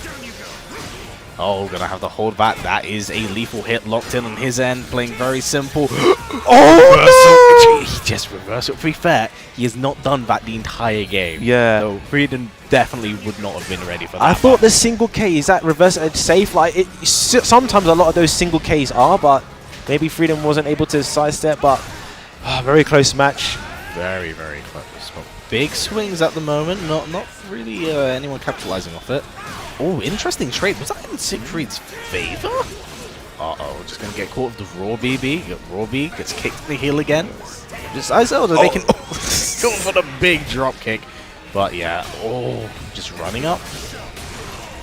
Oh, gonna have to hold back. That is a lethal hit locked in on his end, playing very simple. Oh, Reversal. He just reversed it. To be fair, he has not done that the entire game. Yeah. So Freeden definitely would not have been ready for that. I thought the single K, is that reverse edge safe? Like, sometimes a lot of those single Ks are, but maybe Freeden wasn't able to sidestep, but very close match. Very, very close. But big swings at the moment. Not really anyone capitalizing off it. Oh, interesting trade. Was that in Siegfried's favor? Uh-oh, just going to get caught with the raw BB. Raw B gets kicked in the heel again. Just Cizel, they can go for the big drop kick. But yeah, just running up.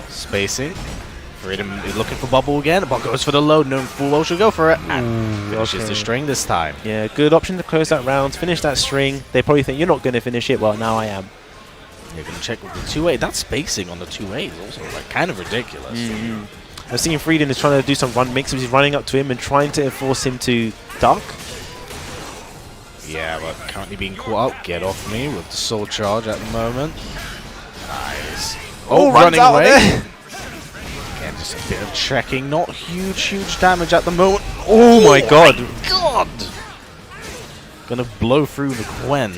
Spacing. Freeden is looking for bubble again, but goes for the load, knowing full well she'll go for it. And finishes the string this time. Yeah, good option to close that round, finish that string. They probably think, you're not going to finish it. Well, now I am. You're going to check with the 2-8. That spacing on the 2-8 is also like kind of ridiculous. I've seen Freeden is trying to do some run mix, he's running up to him and trying to force him to duck. Yeah, but currently being caught out. Get off me with the soul charge at the moment. Nice. Oh, running away. Again, just a bit of checking. Not huge damage at the moment. Oh my god. Gonna blow through the Quen.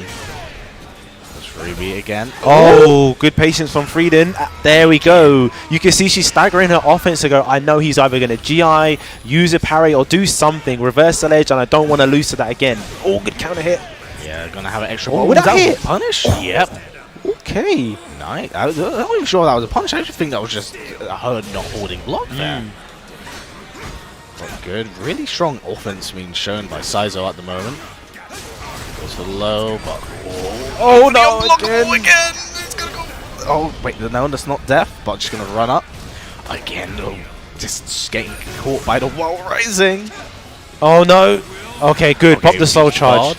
Freebie again. Oh, good patience from Freeden. There we go. You can see she's staggering her offense to go, I know he's either going to GI, use a parry, or do something. Reverse the ledge, and I don't want to lose to that again. Oh, good counter hit. Yeah, going to have an extra... Oh, that hit? Punish? Yep. Okay. Nice. I'm not even sure that was a punish. I actually think that was just her not holding block there. But good. Really strong offense being shown by Cizel at the moment. Goes for the low, but... Oh no, again. It's gonna go. Oh, wait, no, that's not death, but just gonna run up. Again, just getting caught by the wall rising. Oh no. Okay, good. Okay, pop the soul charge.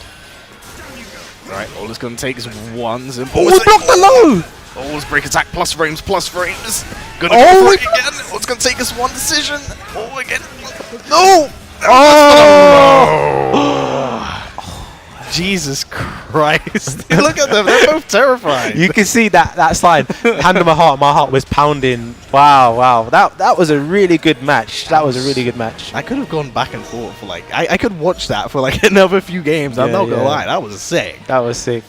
Right, all it's gonna take is one simple. Oh, block the low! Oh, it's break attack plus frames. Gonna go for it again. Oh, it's gonna take us one decision. Oh, again. No! Oh! Jesus Christ. Look at them, they're both terrifying. You can see that slide. Hand on my heart was pounding. Wow. That was a really good match. That was a really good match. I could have gone back and forth for like, I could watch that for like another few games. I'm not gonna lie, that was sick. That was sick.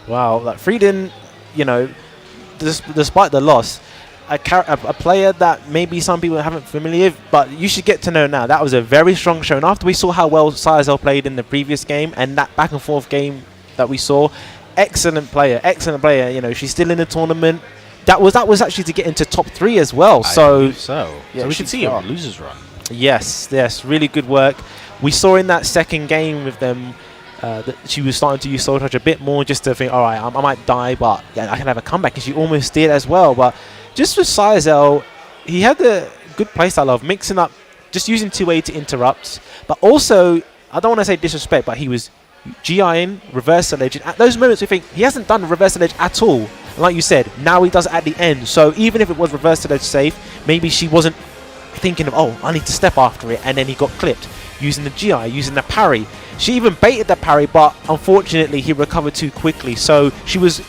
Wow, like Freeden, you know, despite the loss, a player that maybe some people haven't familiar with, but you should get to know now. That was a very strong show. And after we saw how well Cizel played in the previous game and that back and forth game that we saw, excellent player. You know, she's still in the tournament. That was actually to get into top 3 as well. So we should see a losers run. Yes, really good work. We saw in that second game with them that she was starting to use Soul Charge a bit more, just to think, all right, I might die, but yeah, I can have a comeback, and she almost did as well. But just with Cizel, he had the good playstyle of mixing up, just using 2A to interrupt, but also, I don't want to say disrespect, but he was GIing, reverse ledge. At those moments, we think he hasn't done reverse ledge at all. And like you said, now he does it at the end. So even if it was reverse ledge safe, maybe she wasn't thinking of, oh, I need to step after it, and then he got clipped using the GI, using the parry. She even baited the parry, but unfortunately, he recovered too quickly. So she was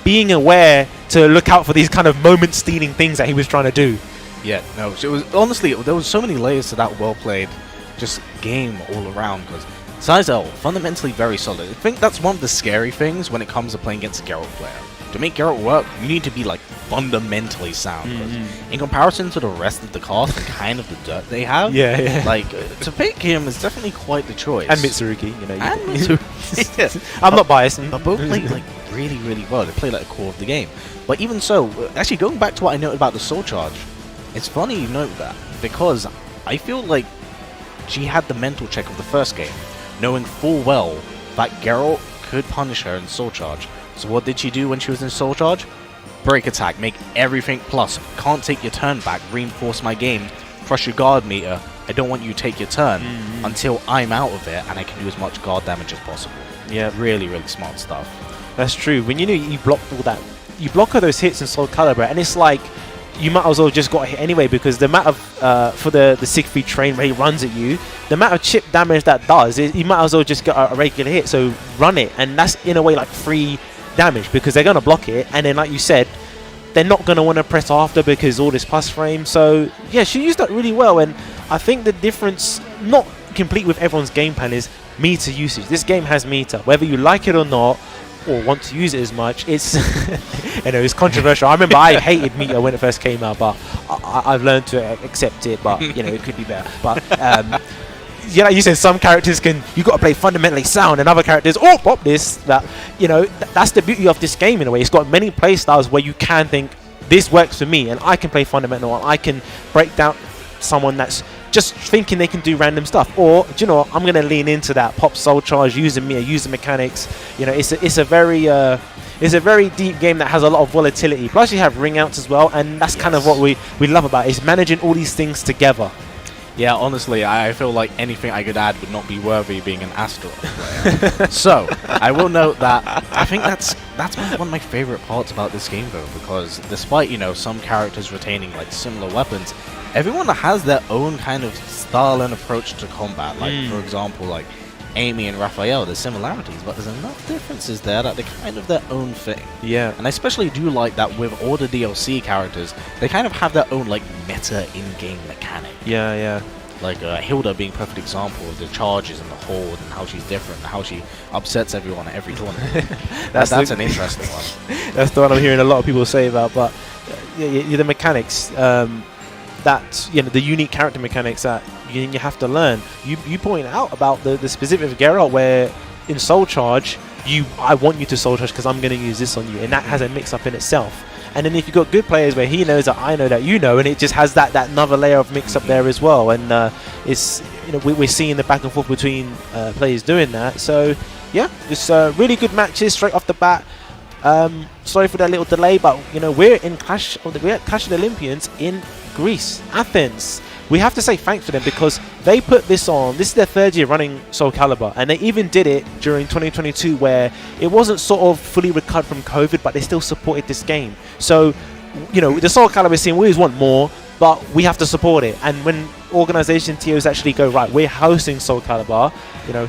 being aware to look out for these kind of moment-stealing things that he was trying to do. Yeah, no, it was honestly, there was so many layers to that well-played just game all around, because Cizel, fundamentally very solid. I think that's one of the scary things when it comes to playing against a Geralt player. To make Geralt work, you need to be like fundamentally sound. In comparison to the rest of the cast and kind of the dirt they have, like to pick him is definitely quite the choice. And Mitsurugi, you know. And Mitsurugi. I'm not biased. But both play like really well. They play like the core of the game. But even so, actually going back to what I noted about the Soul Charge, it's funny you note that, because I feel like she had the mental check of the first game, knowing full well that Geralt could punish her in Soul Charge. So what did she do when she was in Soul Charge? Break attack, make everything plus. Can't take your turn back, reinforce my game, crush your guard meter. I don't want you to take your turn until I'm out of it and I can do as much guard damage as possible. Yeah, really smart stuff. That's true. When you know you blocked all that, you block all those hits in Soulcalibur, and it's like you might as well just got a hit anyway, because the amount of for the Siegfried train where he runs at you, the amount of chip damage that does, you might as well just get a regular hit. So run it, and that's in a way like free damage, because they're going to block it, and then like you said, they're not going to want to press after because all this plus frame. So yeah, she used that really well, and I think the difference, not complete with everyone's game plan, is meter usage. This game has meter, whether you like it or not, or want to use it as much. It's it's controversial. I remember I hated meter when it first came out, but I've learned to accept it. But it could be better. But like you said, some characters you got to play fundamentally sound, and other characters pop this. That's the beauty of this game in a way. It's got many play styles where you can think this works for me, and I can play fundamental, and I can break down someone that's just thinking they can do random stuff, or do you know what, I'm going to lean into that, pop soul charge, using mechanics. It's a very deep game that has a lot of volatility. Plus you have ring outs as well, and that's kind of what we love about it, is managing all these things together. Yeah, honestly, I feel like anything I could add would not be worthy being an Asteroid player. So, I will note that I think that's one of my favorite parts about this game, though, because despite, some characters retaining, like, similar weapons, everyone has their own kind of style and approach to combat. Like, for example, like, Amy and Raphael, there's similarities, but there's enough differences there that they're kind of their own thing. Yeah. And I especially do like that with all the DLC characters, they kind of have their own, like, meta in-game mechanic. Yeah. Like Hilda being a perfect example of the charges and the horde and how she's different and how she upsets everyone at every tournament. that's an interesting one. That's the one I'm hearing a lot of people say about, but the mechanics, the unique character mechanics that you have to learn. You point out about the specific Geralt where in Soul Charge, I want you to Soul Charge because I'm going to use this on you, and that has a mix up in itself. And then if you've got good players where he knows that I know that you know, and it just has that another layer of mix up there as well. And it's we're seeing the back and forth between players doing that. So yeah, just really good matches straight off the bat. Sorry for that little delay, but we're at Clash of the Olympians in Greece, Athens. We have to say thanks to them because they put this on. This is their third year running Soulcalibur, and they even did it during 2022 where it wasn't sort of fully recovered from COVID, but they still supported this game. So, the Soulcalibur scene, we always want more, but we have to support it. And when organization TOs actually go, right, we're hosting Soulcalibur,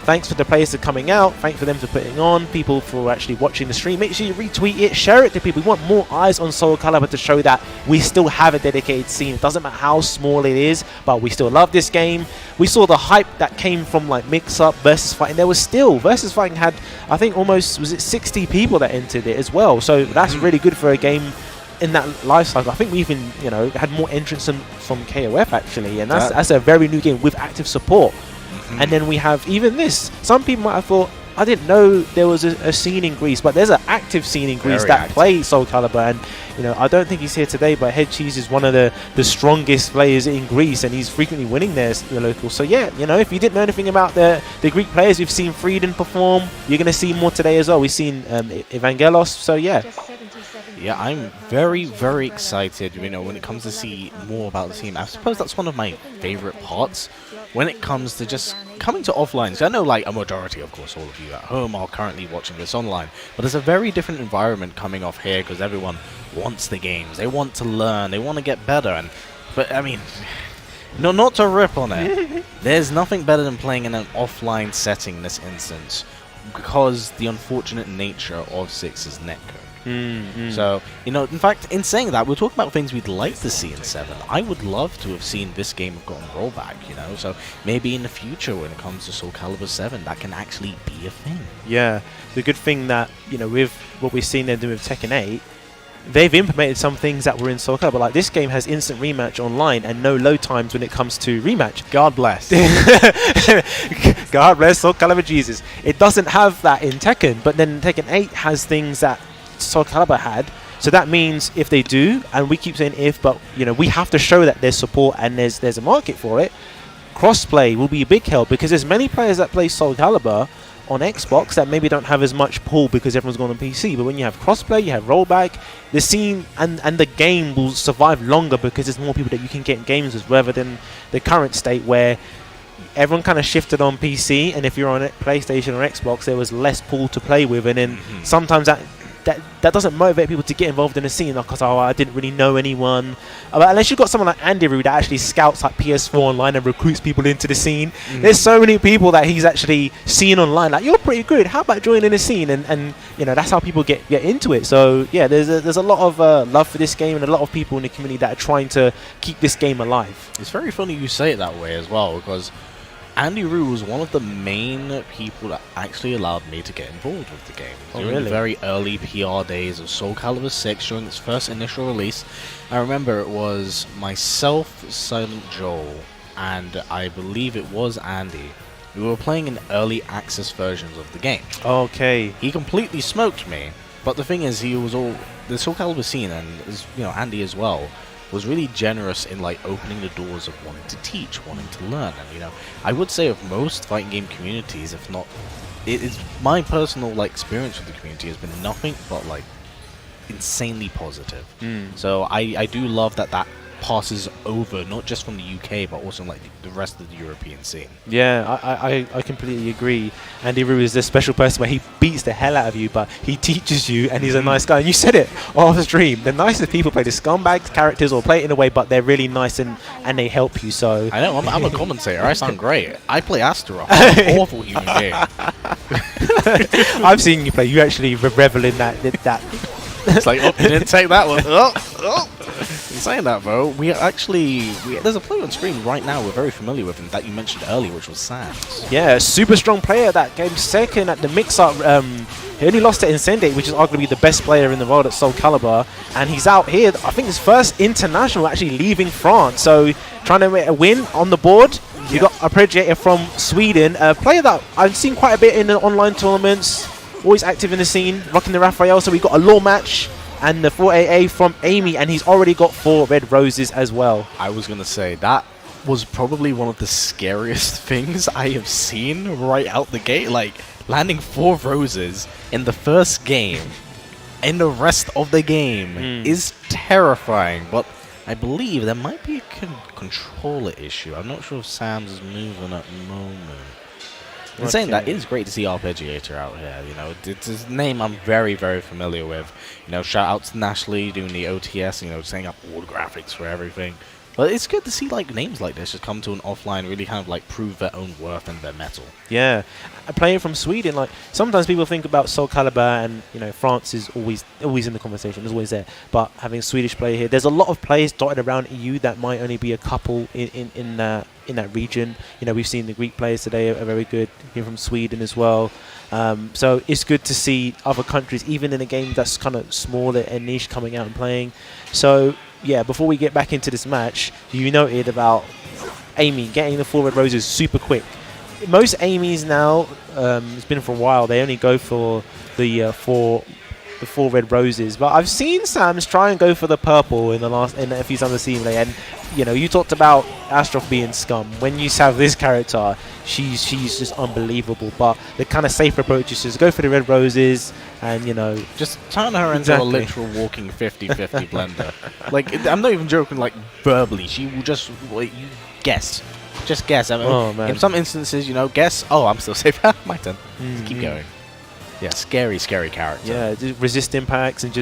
thanks for the players for coming out, thanks for them for putting on, people for actually watching the stream. Make sure you retweet it, share it to people. We want more eyes on Soulcalibur to show that we still have a dedicated scene. It doesn't matter how small it is, but we still love this game. We saw the hype that came from like mix-up, versus fighting. There was still, versus fighting had, I think almost, 60 people that entered it as well. So that's really good for a game in that life cycle. I think we even, had more entrants from KOF actually, and that's a very new game with active support. And then we have even this. Some people might have thought, I didn't know there was a scene in Greece, but there's an active scene in Greece that plays Soulcalibur. And I don't think he's here today, but Head Cheese is one of the strongest players in Greece, and he's frequently winning the local. So yeah, if you didn't know anything about the Greek players, we've seen Freeden perform. You're going to see more today as well. We've seen Evangelos. So yeah. Yeah, I'm very, very excited, when it comes to see more about the team. I suppose that's one of my favorite parts when it comes to just coming to offline. So I know, like, a majority, of course, all of you at home are currently watching this online, but there's a very different environment coming off here because everyone wants the games. They want to learn. They want to get better. But, I mean, not to rip on it. There's nothing better than playing in an offline setting in this instance because the unfortunate nature of 6's netcode. So, in fact, in saying that, we're talking about things we'd like to see in 7. I would love to have seen this game have gotten rollback, so maybe in the future when it comes to Soulcalibur 7, that can actually be a thing. Yeah, the good thing that, with what we've seen them do with Tekken 8, they've implemented some things that were in Soulcalibur. Like, this game has instant rematch online and no load times when it comes to rematch. God bless. God bless Soulcalibur Jesus. It doesn't have that in Tekken, but then Tekken 8 has things that Soulcalibur had. So that means if they do, and we keep saying if, but we have to show that there's support and there's a market for it. Crossplay will be a big help because there's many players that play Soulcalibur on Xbox that maybe don't have as much pull because everyone's going on PC. But when you have crossplay, you have rollback, the scene and the game will survive longer because there's more people that you can get in games with, rather than the current state where everyone kind of shifted on PC, and if you're on PlayStation or Xbox, there was less pool to play with, and then sometimes that that doesn't motivate people to get involved in the scene because I didn't really know anyone. Unless you've got someone like Enryu that actually scouts like PS4 online and recruits people into the scene. There's so many people that he's actually seen online. Like, you're pretty good. How about joining the scene? And that's how people get into it. So yeah, there's a lot of love for this game and a lot of people in the community that are trying to keep this game alive. It's very funny you say it that way as well, because Enryu was one of the main people that actually allowed me to get involved with the game. During the very early PR days of Soulcalibur 6, during its first initial release, I remember it was myself, Silent Joel, and I believe it was Andy. We were playing in early access versions of the game. Okay. He completely smoked me, but the thing is, he was all the Soulcalibur scene, and Andy as well, was really generous in like opening the doors of wanting to teach, wanting to learn. And I would say of most fighting game communities, if not, it is my personal like experience with the community has been nothing but like insanely positive. So I do love that passes over not just from the UK but also like the rest of the European scene. Yeah, I completely agree. Enryu is this special person where he beats the hell out of you, but he teaches you, and he's a nice guy. And you said it off stream. The nicest people play the scumbag characters or play it in a way, but they're really nice and they help you. So I know I'm a commentator. I sound great. I play Astaroth. I'm an awful human being. I've seen you play. You actually revel in that. It's like, oh, you didn't take that one. Oh. In saying that, though, there's a player on screen right now we're very familiar with, and that you mentioned earlier, which was Sans. Yeah, super strong player that came second at the mix-up. He only lost to Incendiate, which is arguably the best player in the world at Soulcalibur, and he's out here. I think his first international actually leaving France, so trying to make a win on the board. You got Arpeggiator from Sweden, a player that I've seen quite a bit in the online tournaments, always active in the scene, rocking the Raphael. So we got a law match and the 4AA from Amy, and he's already got 4 red roses as well. I was going to say, that was probably one of the scariest things I have seen right out the gate. Like, landing 4 roses in the first game, and the rest of the game is terrifying. But I believe there might be a controller issue. I'm not sure if Sam's is moving at the moment. In saying that, it is great to see Arpeggiator out here. It's his name I'm very, very familiar with. Shout out to Nashley doing the OTS, setting up all the graphics for everything. But it's good to see like names like this just come to an offline, really kind of like prove their own worth and their mettle. Yeah, playing from Sweden, like sometimes people think about Soulcalibur and France is always in the conversation, is always there. But having a Swedish player here, there's a lot of players dotted around EU that might only be a couple in that region. We've seen the Greek players today are very good here from Sweden as well. So it's good to see other countries, even in a game that's kind of smaller and niche, coming out and playing. So yeah, before we get back into this match, you noted about Amy getting the 4 red roses super quick. Most Amy's now, it's been for a while, they only go for the 4 red roses. But I've seen Sam's try and go for the purple in a few times I've seen play. And you talked about Astaroth being scum. When you have this character, she's just unbelievable. But the kind of safe approach is just go for the red roses and just turn her into a literal walking 50-50 blender. Like, I'm not even joking. Like, verbally, she will just you guess. Just guess. I mean, in some instances, guess. Oh, I'm still safe. My turn. Keep going. Yeah, scary character. Yeah, resist impacts and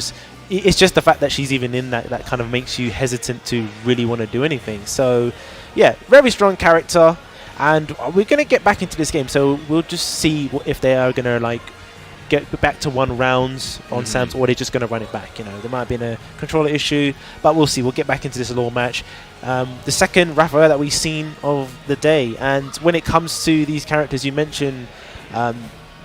it's just the fact that she's even in that kind of makes you hesitant to really want to do anything. So, yeah, very strong character, and we're gonna get back into this game. So we'll just see if they are gonna get back to 1 rounds on Sam's, or they're just gonna run it back. There might have been a controller issue, but we'll see. We'll get back into this law match. The second Raphael that we've seen of the day, and when it comes to these characters you mentioned.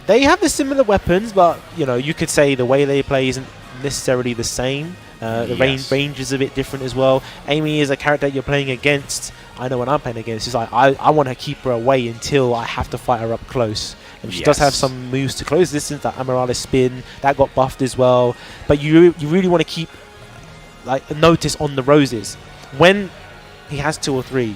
They have the similar weapons, but you could say the way they play isn't necessarily the same. The range is a bit different as well. Amy is a character you're playing against. I know when I'm playing against, it's like I want to keep her away until I have to fight her up close. And she does have some moves to close distance. That Admiral spin that got buffed as well. But you really want to keep a notice on the roses. When he has 2 or 3,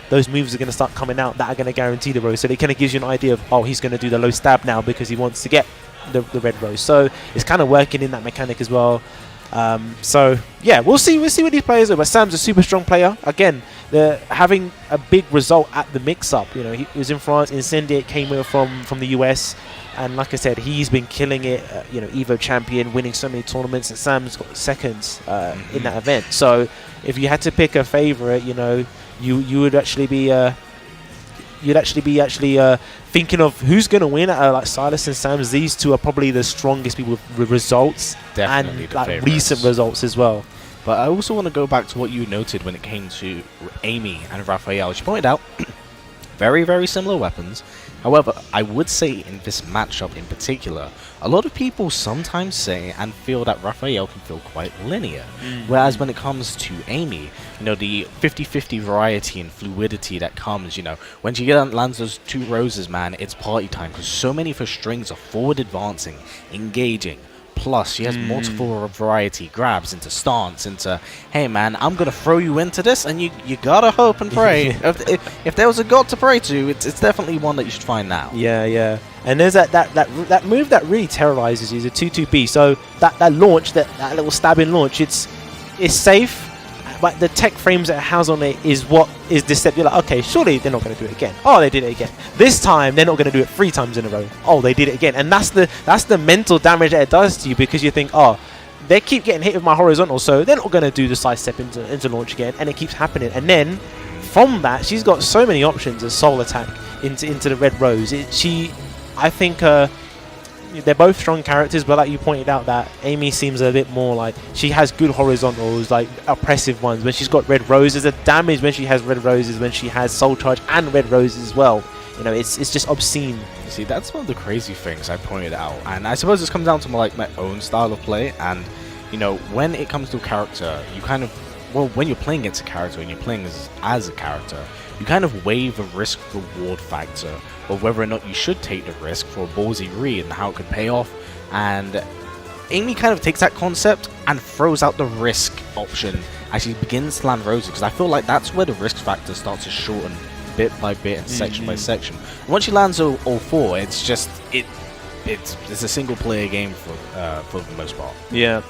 those moves are going to start coming out that are going to guarantee the rose. So it kind of gives you an idea of, oh, he's going to do the low stab now because he wants to get the red rose. So it's kind of working in that mechanic as well. So yeah, we'll see what these players do. But Sam's a super strong player. Again, they're having a big result at the mix-up. You know, he was in France. Incendiate came over from the US, and like I said, he's been killing it. You know, Evo champion, winning so many tournaments, and Sam's got seconds in that event. So if you had to pick a favorite, you know, you would actually be thinking of who's going to win like Silas and Sam's. These two are probably the strongest people with results. Definitely and the like favorites. recent results as well. But I also want to go back to what you noted when it came to Amy and Raphael. She pointed out very, very similar weapons. However, I would say in this matchup in particular, a lot of people sometimes say and feel that Raphael can feel quite linear. Whereas when it comes to Amy, you know, the 50-50 variety and fluidity that comes, you know, when she lands those 2 roses, man, it's party time, because so many of her strings are forward advancing, engaging. Plus, she has multiple variety grabs into stance, into, hey man, I'm gonna throw you into this, and you gotta hope and pray. if there was a god to pray to, it's definitely one that you should find now. Yeah. And there's that move that really terrorizes you, the 2-2-B. So that launch, that little stabbing launch, it's safe, but the tech frames that it has on it is what is deceptive. You're like, okay, surely they're not going to do it again. Oh, they did it again. This time they're not going to do it 3 times in a row. Oh, they did it again. And that's the mental damage that it does to you, because you think, oh, they keep getting hit with my horizontal, so they're not going to do the side step into launch again, and it keeps happening. And then from that, she's got so many options as soul attack into the red rose. I think they're both strong characters, but like you pointed out, that Amy seems a bit more like she has good horizontals, like oppressive ones. When she's got red roses, the damage when she has red roses, when she has soul charge and red roses as well, you know, it's just obscene. You see, that's one of the crazy things I pointed out, and I suppose this comes down to my own style of play. And you know, when it comes to a character, you kind of, well, when you're playing against a character and you're playing as a character, you kind of weigh the risk-reward factor of whether or not you should take the risk for a ballsy read and how it could pay off. And Amy kind of takes that concept and throws out the risk option as she begins to land roses, because I feel like that's where the risk factor starts to shorten bit by bit and section by section. Once she lands all 4, it's just it's a single player game for the most part. Yeah,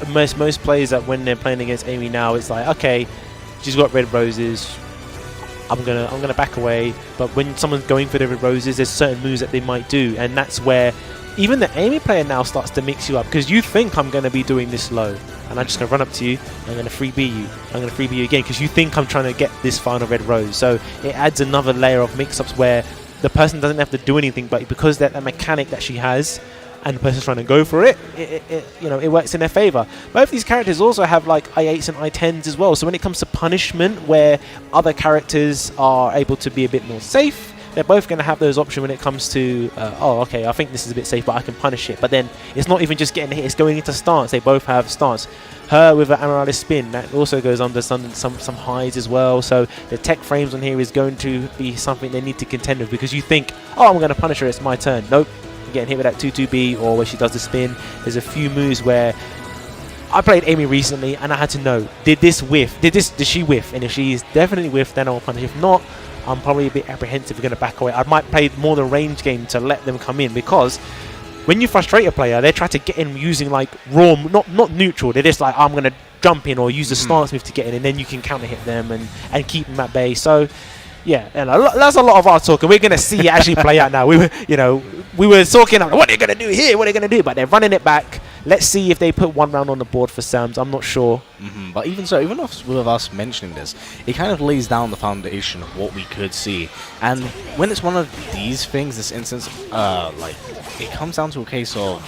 most players that when they're playing against Amy now, it's like, okay, she's got red roses, I'm gonna back away. But when someone's going for the red roses, there's certain moves that they might do, and that's where even the Amy player now starts to mix you up, because you think I'm gonna be doing this low, and I'm just gonna run up to you, I'm gonna freebie you, I'm gonna freebie you again, because you think I'm trying to get this final red rose. So it adds another layer of mix-ups where the person doesn't have to do anything, but because that mechanic that she has, and the person's trying to go for it, you know, it works in their favor. Both these characters also have like I8s and I10s as well. So when it comes to punishment, where other characters are able to be a bit more safe, they're both going to have those options when it comes to, oh, okay, I think this is a bit safe, but I can punish it. But then it's not even just getting hit; it's going into stance. They both have stance. Her with an Admiral spin, that also goes under some highs as well. So the tech frames on here is going to be something they need to contend with, because you think, oh, I'm going to punish her, it's my turn. Nope. Getting hit with that 2-2-B, or where she does the spin. There's a few moves where I played Amy recently and I had to know, did she whiff? And if she's definitely whiffed, then I'll punish. If not, I'm probably a bit apprehensive. We're going to back away. I might play more the range game to let them come in, because when you frustrate a player, they try to get in using like raw, not neutral. They're just like, I'm going to jump in or use the stance move to get in, and then you can counter hit them and keep them at bay. So yeah, and that's a lot of our talk, and we're going to see it actually play out now. We were talking about what they're going to do here, what they're going to do, but they're running it back. Let's see if they put one round on the board for Sam's. I'm not sure. But even so, even with us mentioning this, it kind of lays down the foundation of what we could see. And when it's one of these things, this instance, like, it comes down to a case of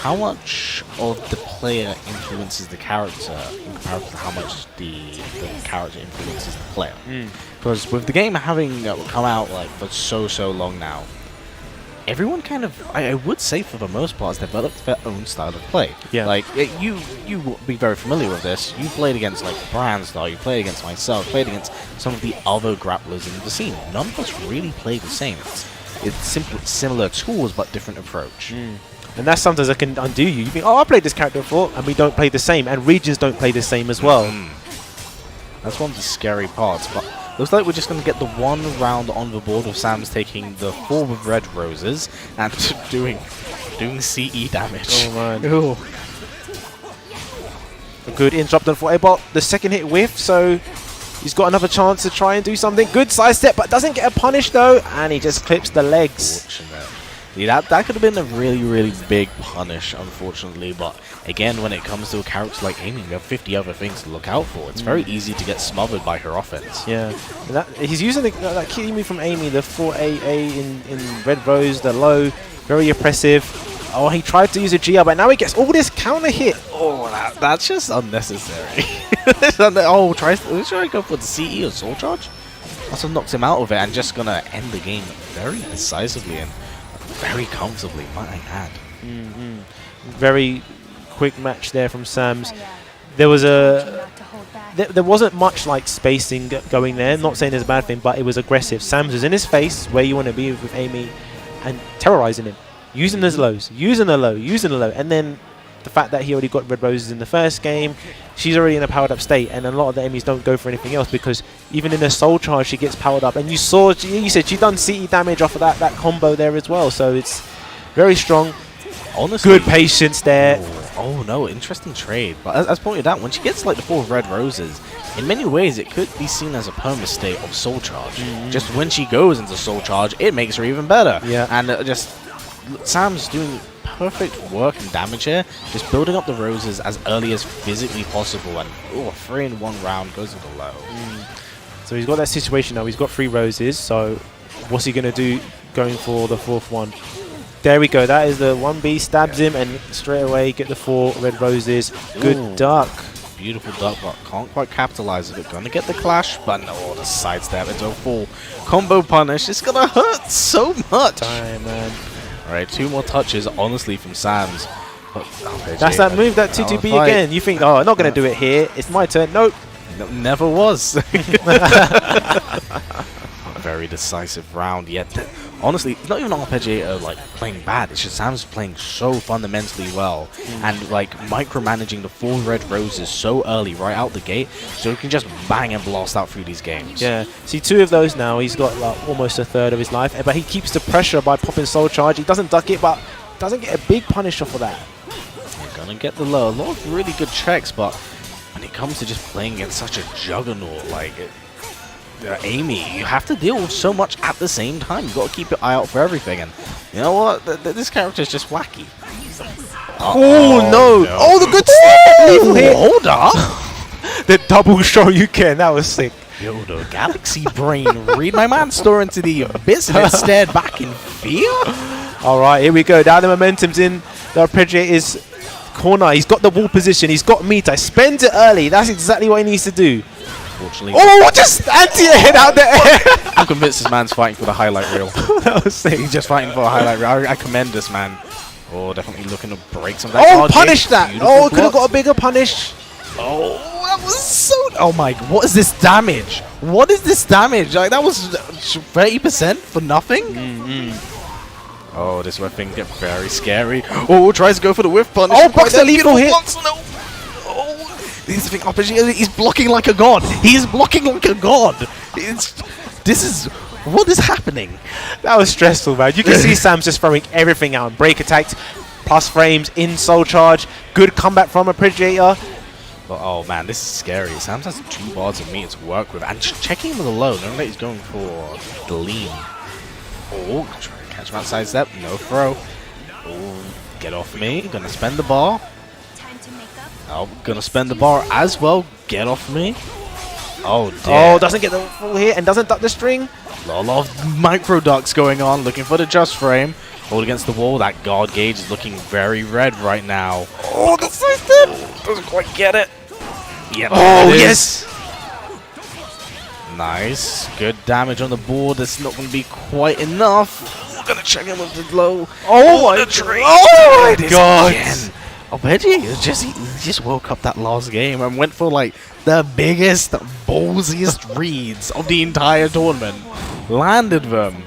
how much of the player influences the character in comparison to how much the character influences the player. Because with the game having come out like for so long now, everyone kind of, I would say for the most part, has developed their own style of play. Yeah. Like, you will be very familiar with this. You played against, like, Brandstar, you played against myself, played against some of the other grapplers in the scene. None of us really play the same. It's simply similar tools, but different approach. And that's sometimes that can undo you. You think, oh, I played this character before, and we don't play the same. And regions don't play the same as well. That's one of the scary parts, but looks like we're just going to get the one round on the board of Sam's taking the 4 with red roses and doing CE damage. Oh man. Ooh. Good interrupt on Fortebot. The second hit whiff, so he's got another chance to try and do something. Good side step, but doesn't get a punish though, and he just clips the legs. Yeah, that could have been a really, really big punish, unfortunately. But again, when it comes to a character like Amy, you have 50 other things to look out for. It's very easy to get smothered by her offense. Yeah, he's using that kitty move from Amy, the 4AA in Red Rose, the low, very oppressive. Oh, he tried to use a GR, but now he gets all this counter hit. Oh, that's just unnecessary. Oh, try to go for the CE or Soul Charge? That's what knocks him out of it and just gonna end the game very decisively and very comfortably, might I add. Very quick match there from Sams. There was there wasn't much like spacing going there. Not saying it's a bad thing, but it was aggressive. Sams was in his face, where you want to be with Amy, and terrorizing him, using his lows, using the low, and then the fact that he already got Red Roses in the first game, she's already in a powered up state, and a lot of the enemies don't go for anything else because even in a Soul Charge she gets powered up, and you said she done CE damage off of that combo there as well, so it's very strong. Honestly, good patience there. Oh no, interesting trade. But as pointed out, when she gets like the 4 Red Roses, in many ways it could be seen as a perma state of Soul Charge. Just when she goes into Soul Charge, it makes her even better. Yeah. And just Sam's doing perfect work and damage here, just building up the roses as early as physically possible, and a 3-in-1 round goes into low. So he's got that situation now. He's got 3 roses, so what's he going to do going for the 4th one? There we go. That is the 1B, stabs him, and straight away get the 4 Red Roses. Good duck. Beautiful duck, but can't quite capitalize of it. Gonna get the clash, but no, the sidestep into a full combo punish. It's gonna hurt so much. Damn, man. Alright, 2 more touches, honestly, from Sams. But, that's that move, that 2-2B again. You think, oh, I'm not going to do it here. It's my turn. Nope. No, never was. Very decisive round, yet honestly, it's not even Arpeggiator like playing bad. It's just Sam's playing so fundamentally well and like micromanaging the 4 Red Roses so early right out the gate, so he can just bang and blast out through these games. Yeah, see 2 of those now. He's got like almost a third of his life, but he keeps the pressure by popping Soul Charge. He doesn't duck it, but doesn't get a big punish off of that. You're gonna get the low. A lot of really good checks, but when it comes to just playing against such a juggernaut like Amy, you have to deal with so much at the same time. You've got to keep your eye out for everything, and you know what? This character is just wacky. Oh no! Oh, the good lethal hit! Hold up! The double Shoryuken, that was sick. Yo, the Galaxy Brain, read my man store into the abyss and stared back in fear. Alright, here we go. Now the momentum's in the Arpeggiator's corner. He's got the wall position. He's got meter. Spends it early. That's exactly what he needs to do. Oh, just anti-air out there! I'm convinced this man's fighting for the highlight reel. That was sick. He's just fighting for a highlight reel. I commend this man. Oh, definitely looking to break something. Oh, punish that! Oh, could have got a bigger punish. Oh, that was so... Oh my... What is this damage? What is this damage? Like, that was 30% for nothing? Oh, this is where things get very scary. Oh, tries to go for the whiff punish. Oh, blocks the lethal hit. He's the thing, Arpeggiator, he's blocking like a god. He's blocking like a god. What is happening? That was stressful, man. You can see Sam's just throwing everything out. Break attacks, plus frames, in Soul Charge. Good comeback from Arpeggiator. But, oh man, this is scary. Sam has 2 bars of meter to work with. And checking him with a low, knowing that he's going for the lean. Oh, trying to catch him outside step. No throw. Oh, get off me. Gonna spend the bar. Oh, gonna spend the bar as well. Get off me. Oh, dear. Oh, doesn't get the full hit and doesn't duck the string. A lot of micro ducks going on, looking for the just frame. Hold against the wall. That guard gauge is looking very red right now. Oh, the system doesn't quite get it. Yep. Oh, yes. Nice. Good damage on the board. It's not going to be quite enough. We're going to check him with the low. Oh, my tree. Oh, my God. Again. Arpeggiator he just woke up that last game and went for like the biggest, ballsiest reads of the entire tournament. Landed them.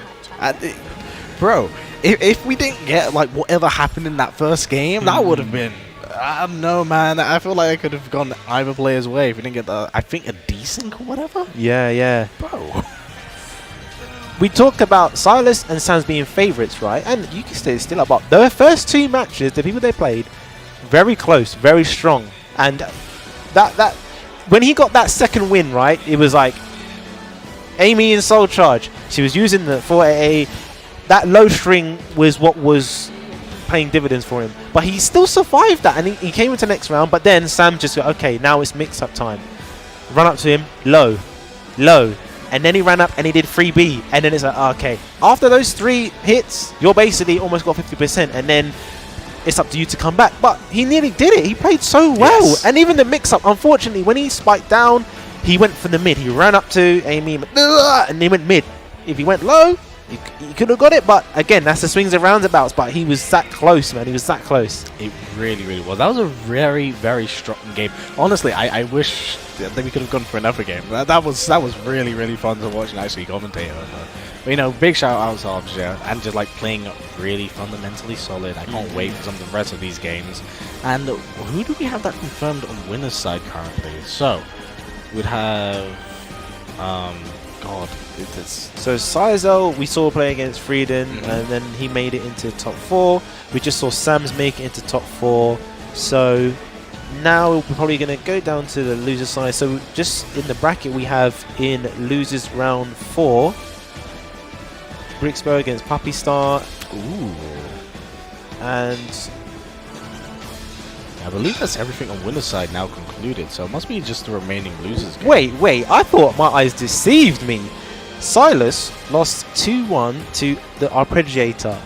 Bro, if we didn't get like whatever happened in that first game, that would have been... I don't know, man. I feel like I could have gone either player's way if we didn't get the... I think a desync or whatever? Yeah. Bro. We talk about Silas and Sam's being favourites, right? And you can say it's still up. The first 2 matches, the people they played, very close, very strong. And that when he got that second win, right, it was like Amy in Soul Charge. She was using the 4AA. That low string was what was paying dividends for him. But he still survived that, and he came into the next round. But then Sam just got, okay, now it's mix-up time. Run up to him, low, low. And then he ran up and he did 3B. And then it's like, okay, after those 3 hits, you're basically almost got 50%. And then it's up to you to come back. But he nearly did it. He played so well. Yes. And even the mix-up, unfortunately, when he spiked down, he went for the mid. He ran up to Amy and he went mid. If he went low, he could have got it. But again, that's the swings and roundabouts. But he was that close, man. He was that close. It really, really was. That was a very, very strong game. Honestly, I wish that we could have gone for another game. That was really, really fun to watch and actually commentate on. But, you know, big shout out to Arpeggiator and just like playing really fundamentally solid. I can't wait for some of the rest of these games. And who do we have that confirmed on winner's side currently? So we'd have So Cizel we saw play against Freeden, and then he made it into top 4. We just saw Sam's make it into top 4. So now we're probably going to go down to the loser side. So just in the bracket we have in losers round 4, Brixbo against Pappy Star. Ooh. And I believe that's everything on winner's side now concluded, so it must be just the remaining losers game. wait, I thought my eyes deceived me. Silas lost 2-1 to the Arpeggiator.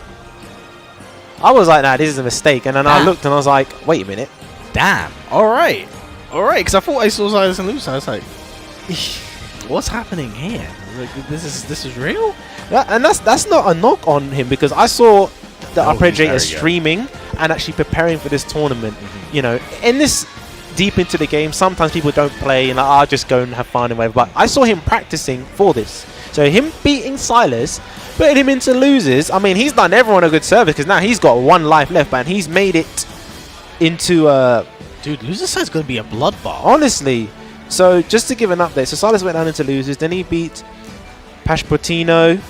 I was like, nah, this is a mistake. And then I looked and I was like, wait a minute. Damn. Alright, because I thought I saw Silas and lose. I was like, what's happening here? Like, this is real? Yeah, and that's not a knock on him, because I saw the Arpeggiator he's very streaming and actually preparing for this tournament. You know, in this deep into the game, sometimes people don't play and I'll just go and have fun and whatever. But I saw him practicing for this. So him beating Silas, putting him into losers. I mean, he's done everyone a good service, because now he's got 1 life left, and he's made it into a... Dude, loser side's going to be a bloodbath. Honestly. So just to give an update, so Silas went down into losers, then he beat Pashpotino,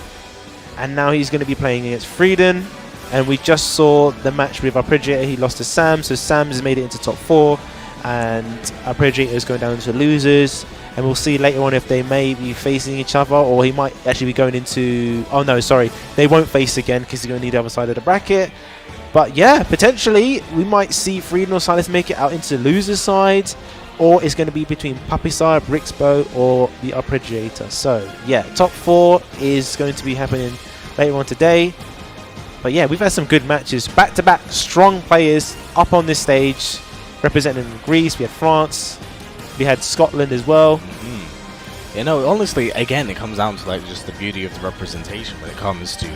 and now he's going to be playing against Freeden. And we just saw the match with Arpeggiator. He lost to Sam, so Sam's made it into top 4, and Arpeggiator is going down into losers. And we'll see later on if they may be facing each other, or he might actually be going into... Oh no, sorry, they won't face again because they're going to need the other side of the bracket. But yeah, potentially we might see Freeden or Silas make it out into losers side, or it's going to be between Pappy Star, Brixbo, or the Arpeggiator. So yeah, top 4 is going to be happening later on today. But yeah, we've had some good matches. Back-to-back strong players up on this stage, representing Greece. We had France. We had Scotland as well. You know, honestly, again, it comes down to like just the beauty of the representation when it comes to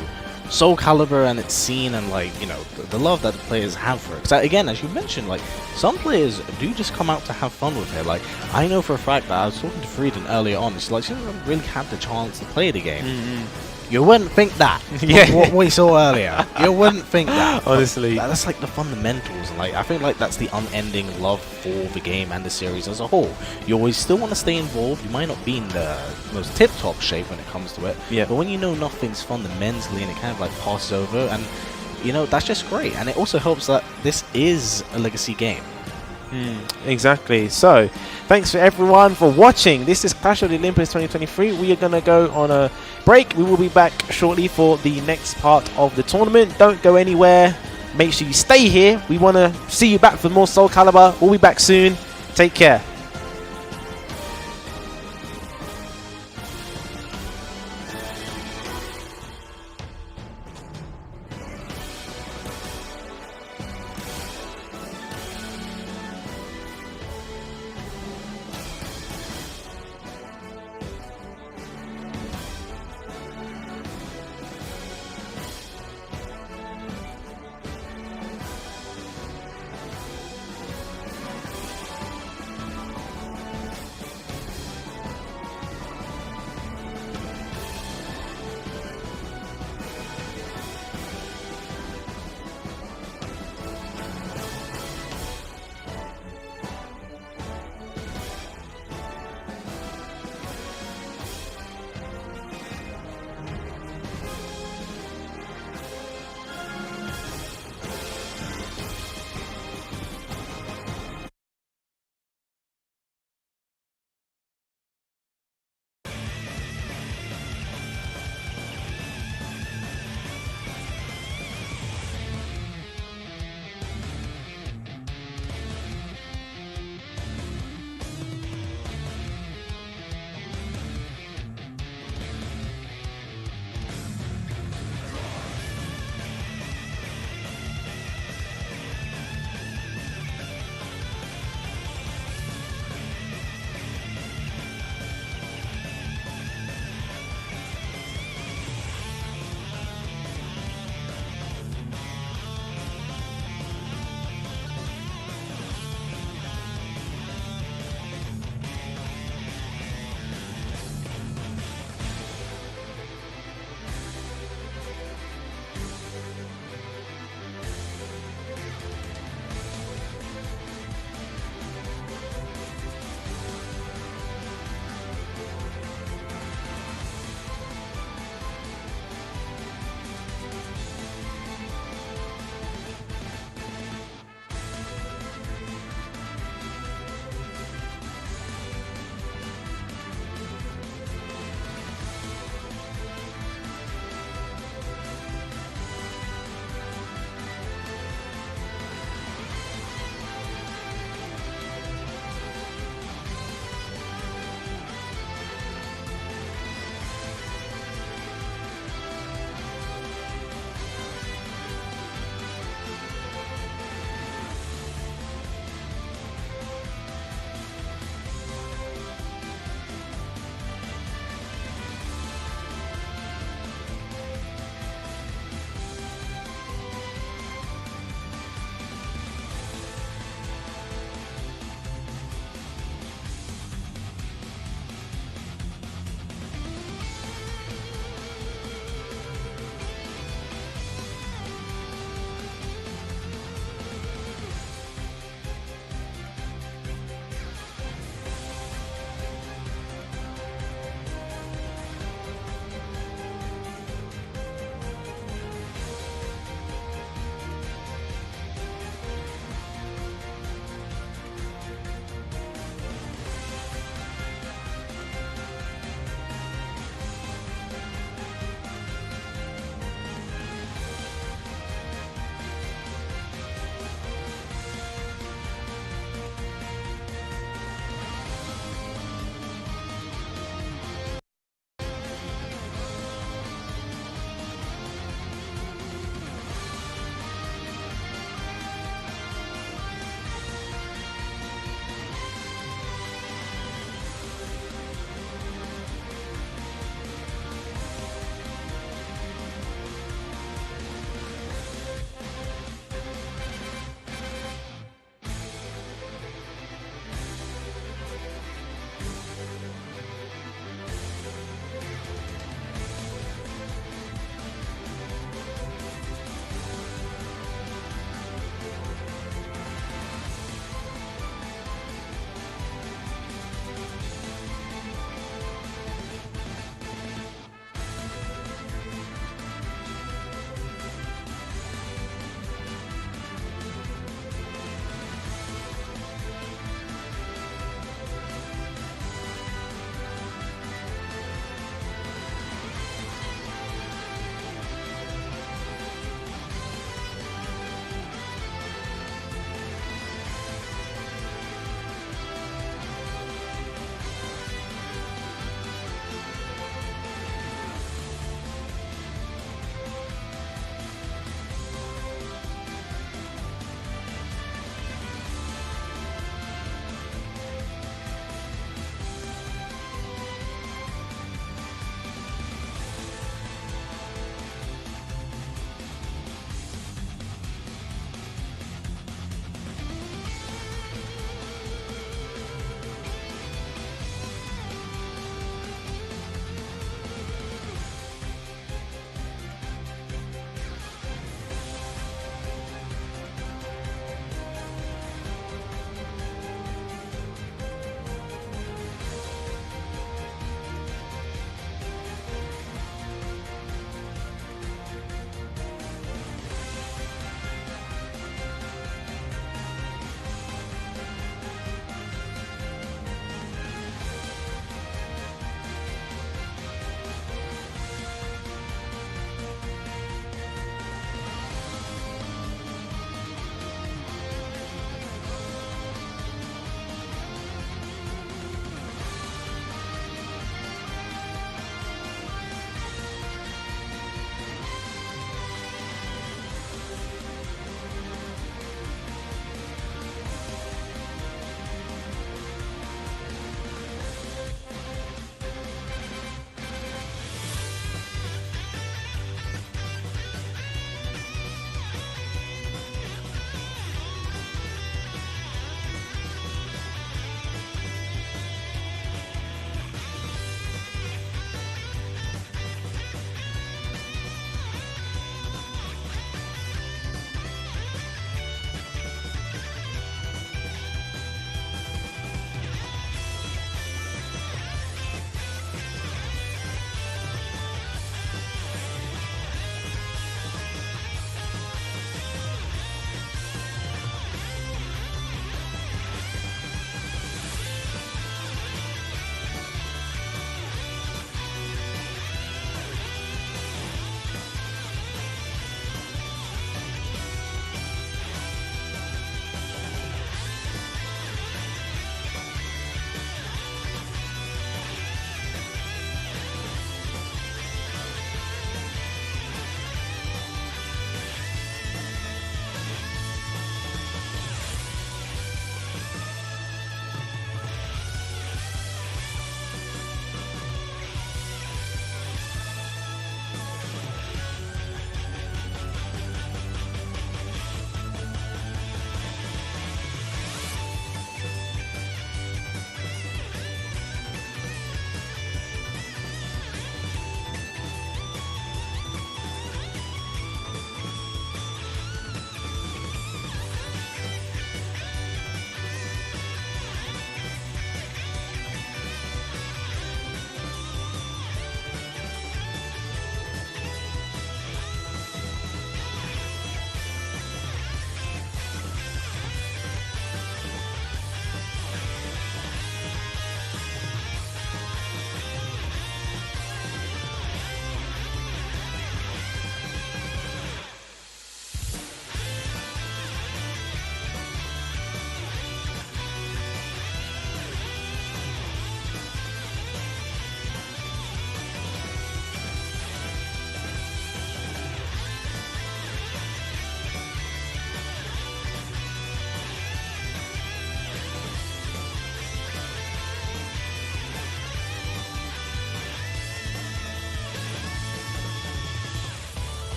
Soulcalibur and its scene, and like, you know, the love that the players have for it. Because again, as you mentioned, like some players do just come out to have fun with it. Like I know for a fact that I was talking to Freeden earlier on. She's like, she doesn't really have the chance to play the game. You wouldn't think that. Yeah. What we saw earlier. You wouldn't think that. Honestly. That's like the fundamentals. And like I think like that's the unending love for the game and the series as a whole. You always still want to stay involved. You might not be in the most tip-top shape when it comes to it. Yeah. But when you know nothing's fundamentally and it kind of like passes over, and you know, that's just great. And it also helps that this is a legacy game. Exactly. So thanks for everyone for watching. This is Clash of the Olympians 2023. We are going to go on a break. We will be back shortly for the next part of the tournament. Don't go anywhere. Make sure you stay here. We want to see you back for more Soulcalibur. We'll be back soon. Take care.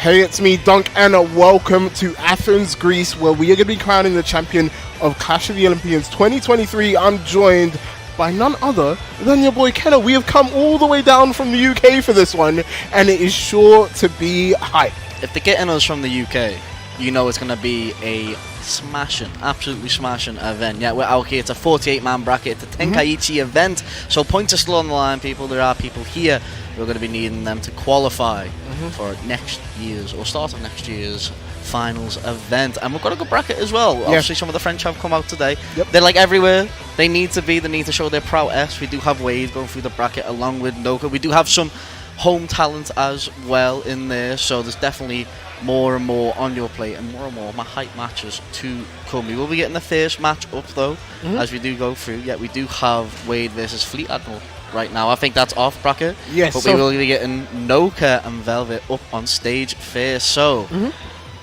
Hey, it's me, Dunk, and welcome to Athens, Greece, where we are going to be crowning the champion of Clash of the Olympians 2023. I'm joined by none other than your boy Kenna. We have come all the way down from the UK for this one, and it is sure to be hype. If they're getting us from the UK, you know it's going to be a smashing, absolutely smashing event. Yeah, we're out here. It's a 48-man bracket. It's a Tenkaichi event, so points are still on the line, people. There are people here who are going to be needing them to qualify for next year's, or start of next year's, finals event. And we've got a good bracket as well. Obviously, some of the French have come out today. They're like everywhere. They need to be. They need to show their prowess. We do have Wade going through the bracket along with Noka. We do have some home talent as well in there, so there's definitely more and more on your plate and more hype matches to come. We will be getting the first match up though, as we do go through. Yeah, we do have Wade versus Fleet Admiral right now. I think that's off bracket. Yes, but we will be getting Noka and Velvet up on stage first. So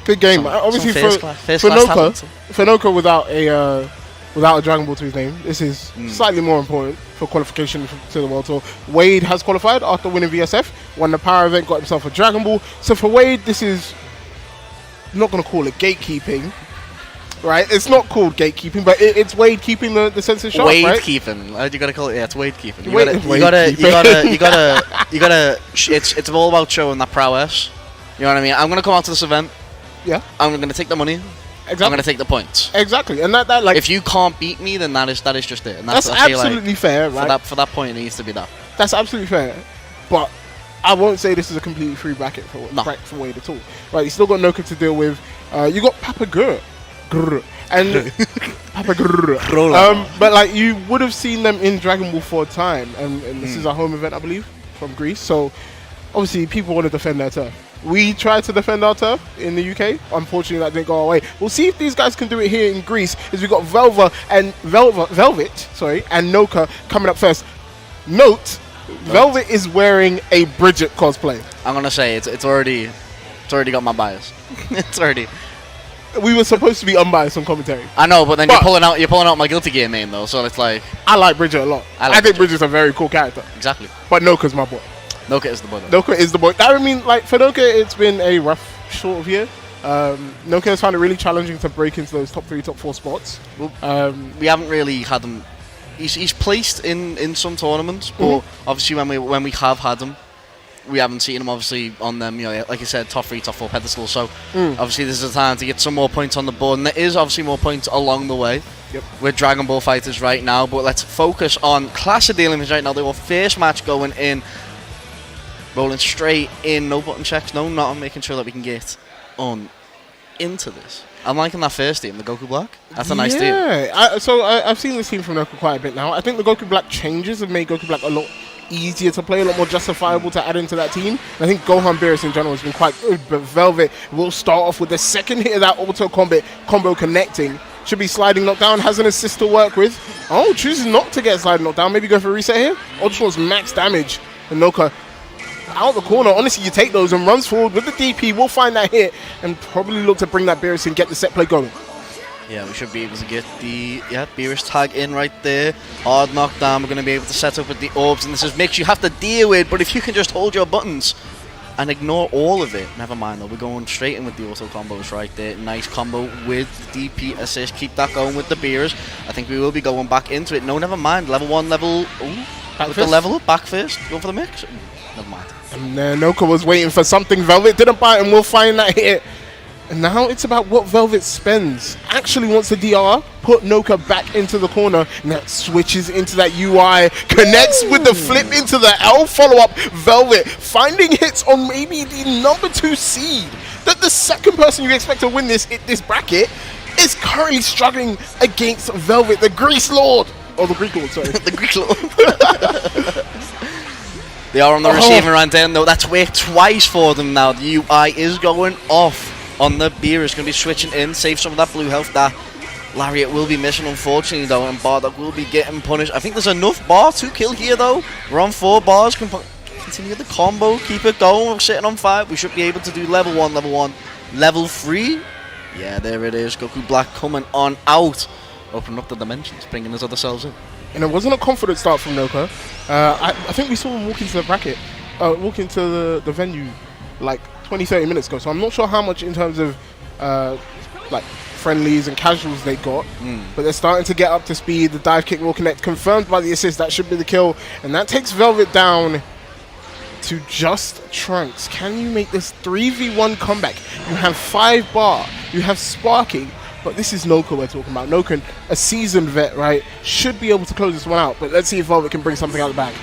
good game. Obviously for Noka without a Dragon Ball to his name, this is slightly more important for qualification to the World Tour. Wade has qualified after winning VSF, won the Power event, got himself a Dragon Ball. So for Wade, this is, I'm not going to call it gatekeeping, right? It's not called gatekeeping, but it's Wade keeping the sense of sharp, Wade right? keeping. You got to call it. Yeah, it's Wade keeping. It's all about showing that prowess. You know what I mean? I'm going to come out to this event. Yeah. I'm going to take the money. Exactly. I'm going to take the points. Exactly, and that like, if you can't beat me, then that is just it. And that's absolutely fair, right? For that point, it needs to be that. That's absolutely fair, but I won't say this is a completely free bracket for Wade at all. Right, you still got Noka to deal with. You got Pappy and Pappy but like you would have seen them in Dragon Ball for a time, and this is a home event, I believe, from Greece. So obviously, people want to defend their turf. We tried to defend our turf in the UK. Unfortunately, that didn't go our way. We'll see if these guys can do it here in Greece. As we got Velvet and Noka coming up first. Note, Velvet is wearing a Bridget cosplay. I'm gonna say it's already got my bias. It's already. We were supposed to be unbiased on commentary. I know, but then you're pulling out my Guilty Gear name though. So it's like, I like Bridget a lot. I think Bridget's a very cool character. Exactly. But Noka's my boy. Noka is the boy. Though. Noka is the boy. I mean, like, for Noka, it's been a rough sort of year. Noka has found it really challenging to break into those top 3, top 4 spots. We haven't really had him. He's placed in some tournaments, but obviously when we have had him, we haven't seen him obviously on them. You know, like I said, top 3, top 4 pedestals. So obviously this is a time to get some more points on the board, and there is obviously more points along the way. We're Dragon Ball fighters right now, but let's focus on Clash of the Olympians right now. They were first match going in. Rolling straight in, no button checks, no not making sure that we can get on into this. I'm liking that first team, the Goku Black. That's a nice team. Yeah, I've seen this team from Noka quite a bit now. I think the Goku Black changes have made Goku Black a lot easier to play, a lot more justifiable to add into that team. I think Gohan Beerus in general has been quite good, but Velvet will start off with the second hit of that auto combo connecting. Should be sliding knockdown, has an assist to work with. Oh, chooses not to get sliding knockdown. Maybe go for a reset here. Ultra's max damage. And Noka out the corner. Honestly, you take those and runs forward with the DP. We'll find that hit and probably look to bring that Beerus and get the set play going. Yeah, we should be able to get the Beerus tag in right there. Hard knockdown. We're going to be able to set up with the orbs, and this is mix you have to deal with. But if you can just hold your buttons and ignore all of it, never mind though. We're going straight in with the auto combos right there. Nice combo with the DP assist. Keep that going with the Beerus. I think we will be going back into it. No, never mind. Level 1, level. Ooh, with the level up, back first. Go for the mix. Never mind. And Noka was waiting for something. Velvet didn't bite, and we'll find that hit. And now it's about what Velvet spends. Actually wants the DR, put Noka back into the corner, and that switches into that UI, connects with the flip into the L follow-up. Velvet finding hits on maybe the number 2 seed. That the second person you expect to win this bracket is currently struggling against Velvet, the Greece Lord. Oh, the Greek Lord, sorry. The Greek Lord. They are on the receiving end then, though. That's worked twice for them now. The UI is going off on the Beerus. Going to be switching in, save some of that blue health. That Lariat will be missing, unfortunately, though, and Bardock will be getting punished. I think there's enough bar to kill here, though. We're on 4 bars. Continue the combo, keep it going. We're sitting on 5. We should be able to do level 1, level 3. Yeah, there it is. Goku Black coming on out. Opening up the dimensions, bringing his other selves in. And it wasn't a confident start from Noka. I think we saw him walk into the bracket, walk into the venue like 20-30 minutes ago, so I'm not sure how much in terms of like friendlies and casuals they got, but they're starting to get up to speed. The dive kick will connect, confirmed by the assist. That should be the kill, and that takes Velvet down to just Trunks. Can you make this 3v1 comeback? You have 5 bar, you have Sparky, but this is Noka we're talking about. Noka, a seasoned vet, right, should be able to close this one out, but let's see if Velvet can bring something out the back.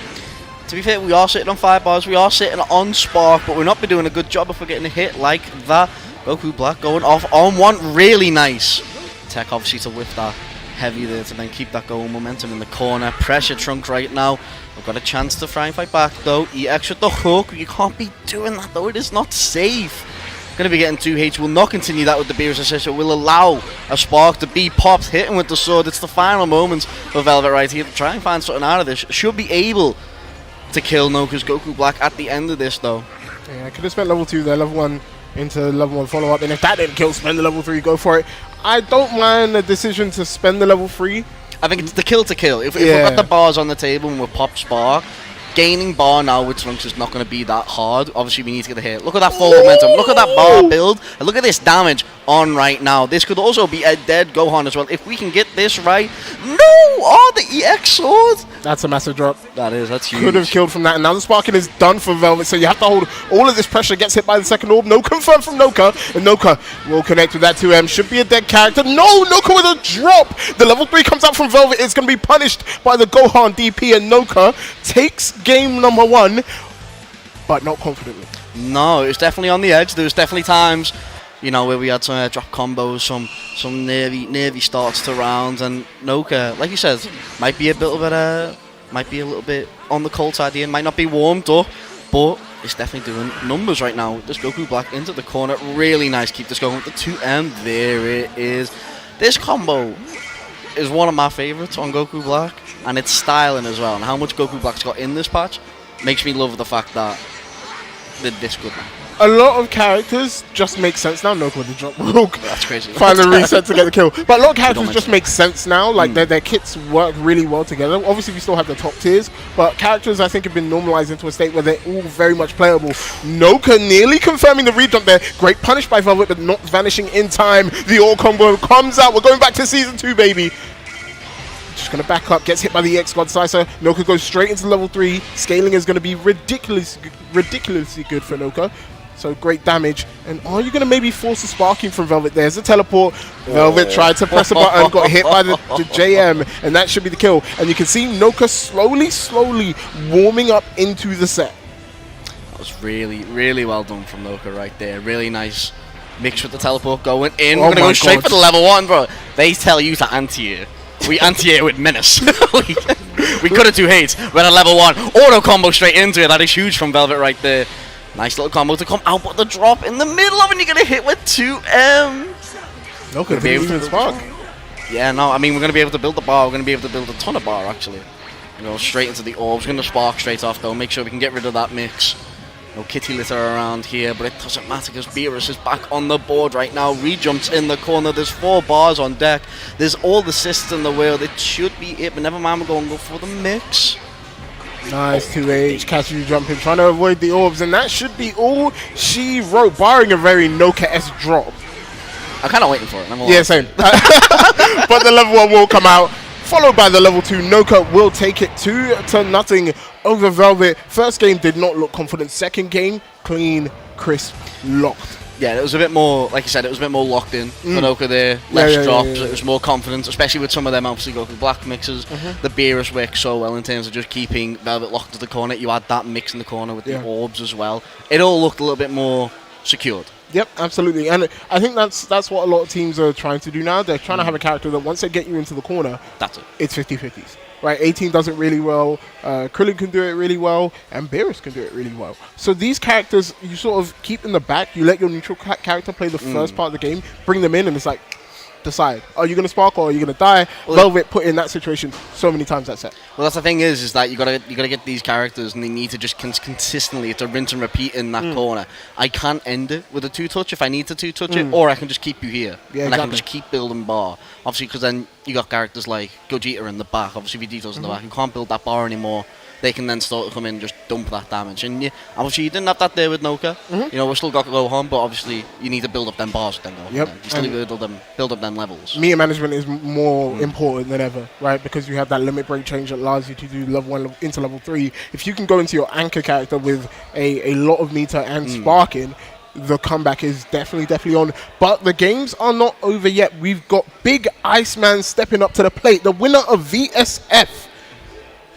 To be fair, we are sitting on 5 bars, we are sitting on Spark, but we're not been doing a good job if we're getting a hit like that. Goku Black going off on one, really nice. Tech obviously to whip that heavy there to then keep that going momentum in the corner. Pressure Trunks right now. We've got a chance to try and fight back though. EX with the hook. You can't be doing that though, it is not safe. Going to be getting 2H. Will not continue that with the Beerus assist. It will allow a Spark to be popped, hitting with the sword. It's the final moments for Velvet right here to try and find something out of this. Should be able to kill Noka's Goku Black at the end of this though. Yeah, I could have spent level 2 there, level 1 into level 1 follow-up, and if that didn't kill, spend the level 3, go for it. I don't mind the decision to spend the level 3. I think it's the kill to kill. If we've got the bars on the table and we're pop Spark, gaining bar now with Trunks is not going to be that hard. Obviously, we need to get a hit. Look at that full momentum. Look at that bar build. And look at this damage on right now. This could also be a dead Gohan as well. If we can get this right. No! Oh, the EX sword! That's a massive drop. That's huge. Could have killed from that, and now the sparking is done for Velvet, so you have to hold all of this pressure. Gets hit by the second orb. No confirm from Noka, and Noka will connect with that 2M. Should be a dead character. No! Noka with a drop! The level 3 comes out from Velvet. It's going to be punished by the Gohan DP, and Noka takes game number 1, but not confidently. No, it was definitely on the edge. There was definitely times, you know, where we had some drop combos, some nervy starts to rounds, and Noka, like you said, might be a little bit on the cold side here, might not be warmed up, but it's definitely doing numbers right now. This Goku Black into the corner, really nice. Keep this going with the 2M. There it is. This combo is one of my favorites on Goku Black, and its styling as well, and how much Goku Black's got in this patch makes me love the fact that they're this good now. A lot of characters just make sense now. Noka with the drop rook. That's crazy. Find the reset to get the kill. But a lot of characters just make sense now. Like their kits work really well together. Obviously, we still have the top tiers, but characters I think have been normalized into a state where they're all very much playable. Noka nearly confirming the re-jump there. Great punish by Velvet, but not vanishing in time. The all combo comes out. We're going back to season 2, baby. Just going to back up, gets hit by the EX God Slicer. Noka goes straight into level 3. Scaling is going to be ridiculously good for Noka. So great damage. And are you going to maybe force a sparking from Velvet? There's a teleport. Velvet tried to press a button, got hit by the JM, and that should be the kill. And you can see Noka slowly warming up into the set. That was really well done from Noka right there. Really nice mix with the teleport going in. We're going to go straight for the level 1, bro. They tell you to anti-air. We anti-air with menace. we could have 2 hits. We're at level 1. Auto combo straight into it. That is huge from Velvet right there. Nice little combo to come out, but the drop in the middle of it, and you're going to hit with 2M. Noka didn't even spark. Yeah, no, I mean, we're going to be able to build the bar. We're going to be able to build a ton of bar, actually. You know, straight into the orbs. We're going to spark straight off, though. Make sure we can get rid of that mix. No kitty litter around here, but it doesn't matter because Beerus is back on the board right now. Re-jumps in the corner. There's 4 bars on deck. There's all the assists in the wheel. It should be it, but never mind. We're going to go for the mix. Nice 2H, casually jumping, trying to avoid the orbs, and that should be all she wrote, barring a very Noka-esque drop. I'm kind of waiting for it. Yeah, same. But the level 1 will come out, followed by the level 2. Noka will take it 2-0 over Velvet. First game did not look confident. Second game, clean, crisp, locked. Yeah, it was a bit more, like you said, it was a bit more locked in for Noka there. Less drops, it was more confidence, especially with some of them obviously Goku Black mixes. The Beerus worked so well in terms of just keeping Velvet locked to the corner. You had that mix in the corner with the orbs as well. It all looked a little bit more secured. Yep, absolutely. And I think that's what a lot of teams are trying to do now. They're trying to have a character that once they get you into the corner, that's it. It's 50-50s. Right, 18 does it really well, Krillin can do it really well, and Beerus can do it really well. So these characters, you sort of keep in the back, you let your neutral character play the first part of the game, bring them in, and it's like, decide. Are you going to spark or are you going to die? Well, Velvet put in that situation so many times that set. Well, that's the thing is that you gotta get these characters and they need to just consistently, it's a rinse and repeat in that corner. I can't end it with a 2-touch if I need to 2-touch it, or I can just keep you here. And I can just keep building bar. Obviously, because then you got characters like Gogeta in the back, obviously Vegeto's in the back. You can't build that bar anymore they can then start to come in and just dump that damage. And obviously you didn't have that there with Noka. You know, we still got Gohan, but obviously you need to build up them bars with them Gohan. Yep. You still need to build up them levels. Meter management is more important than ever, right? Because you have that limit break change that allows you to do level 1 into level 3. If you can go into your anchor character with a lot of meter and sparking, the comeback is definitely on. But the games are not over yet. We've got Big Iceman stepping up to the plate. The winner of VSF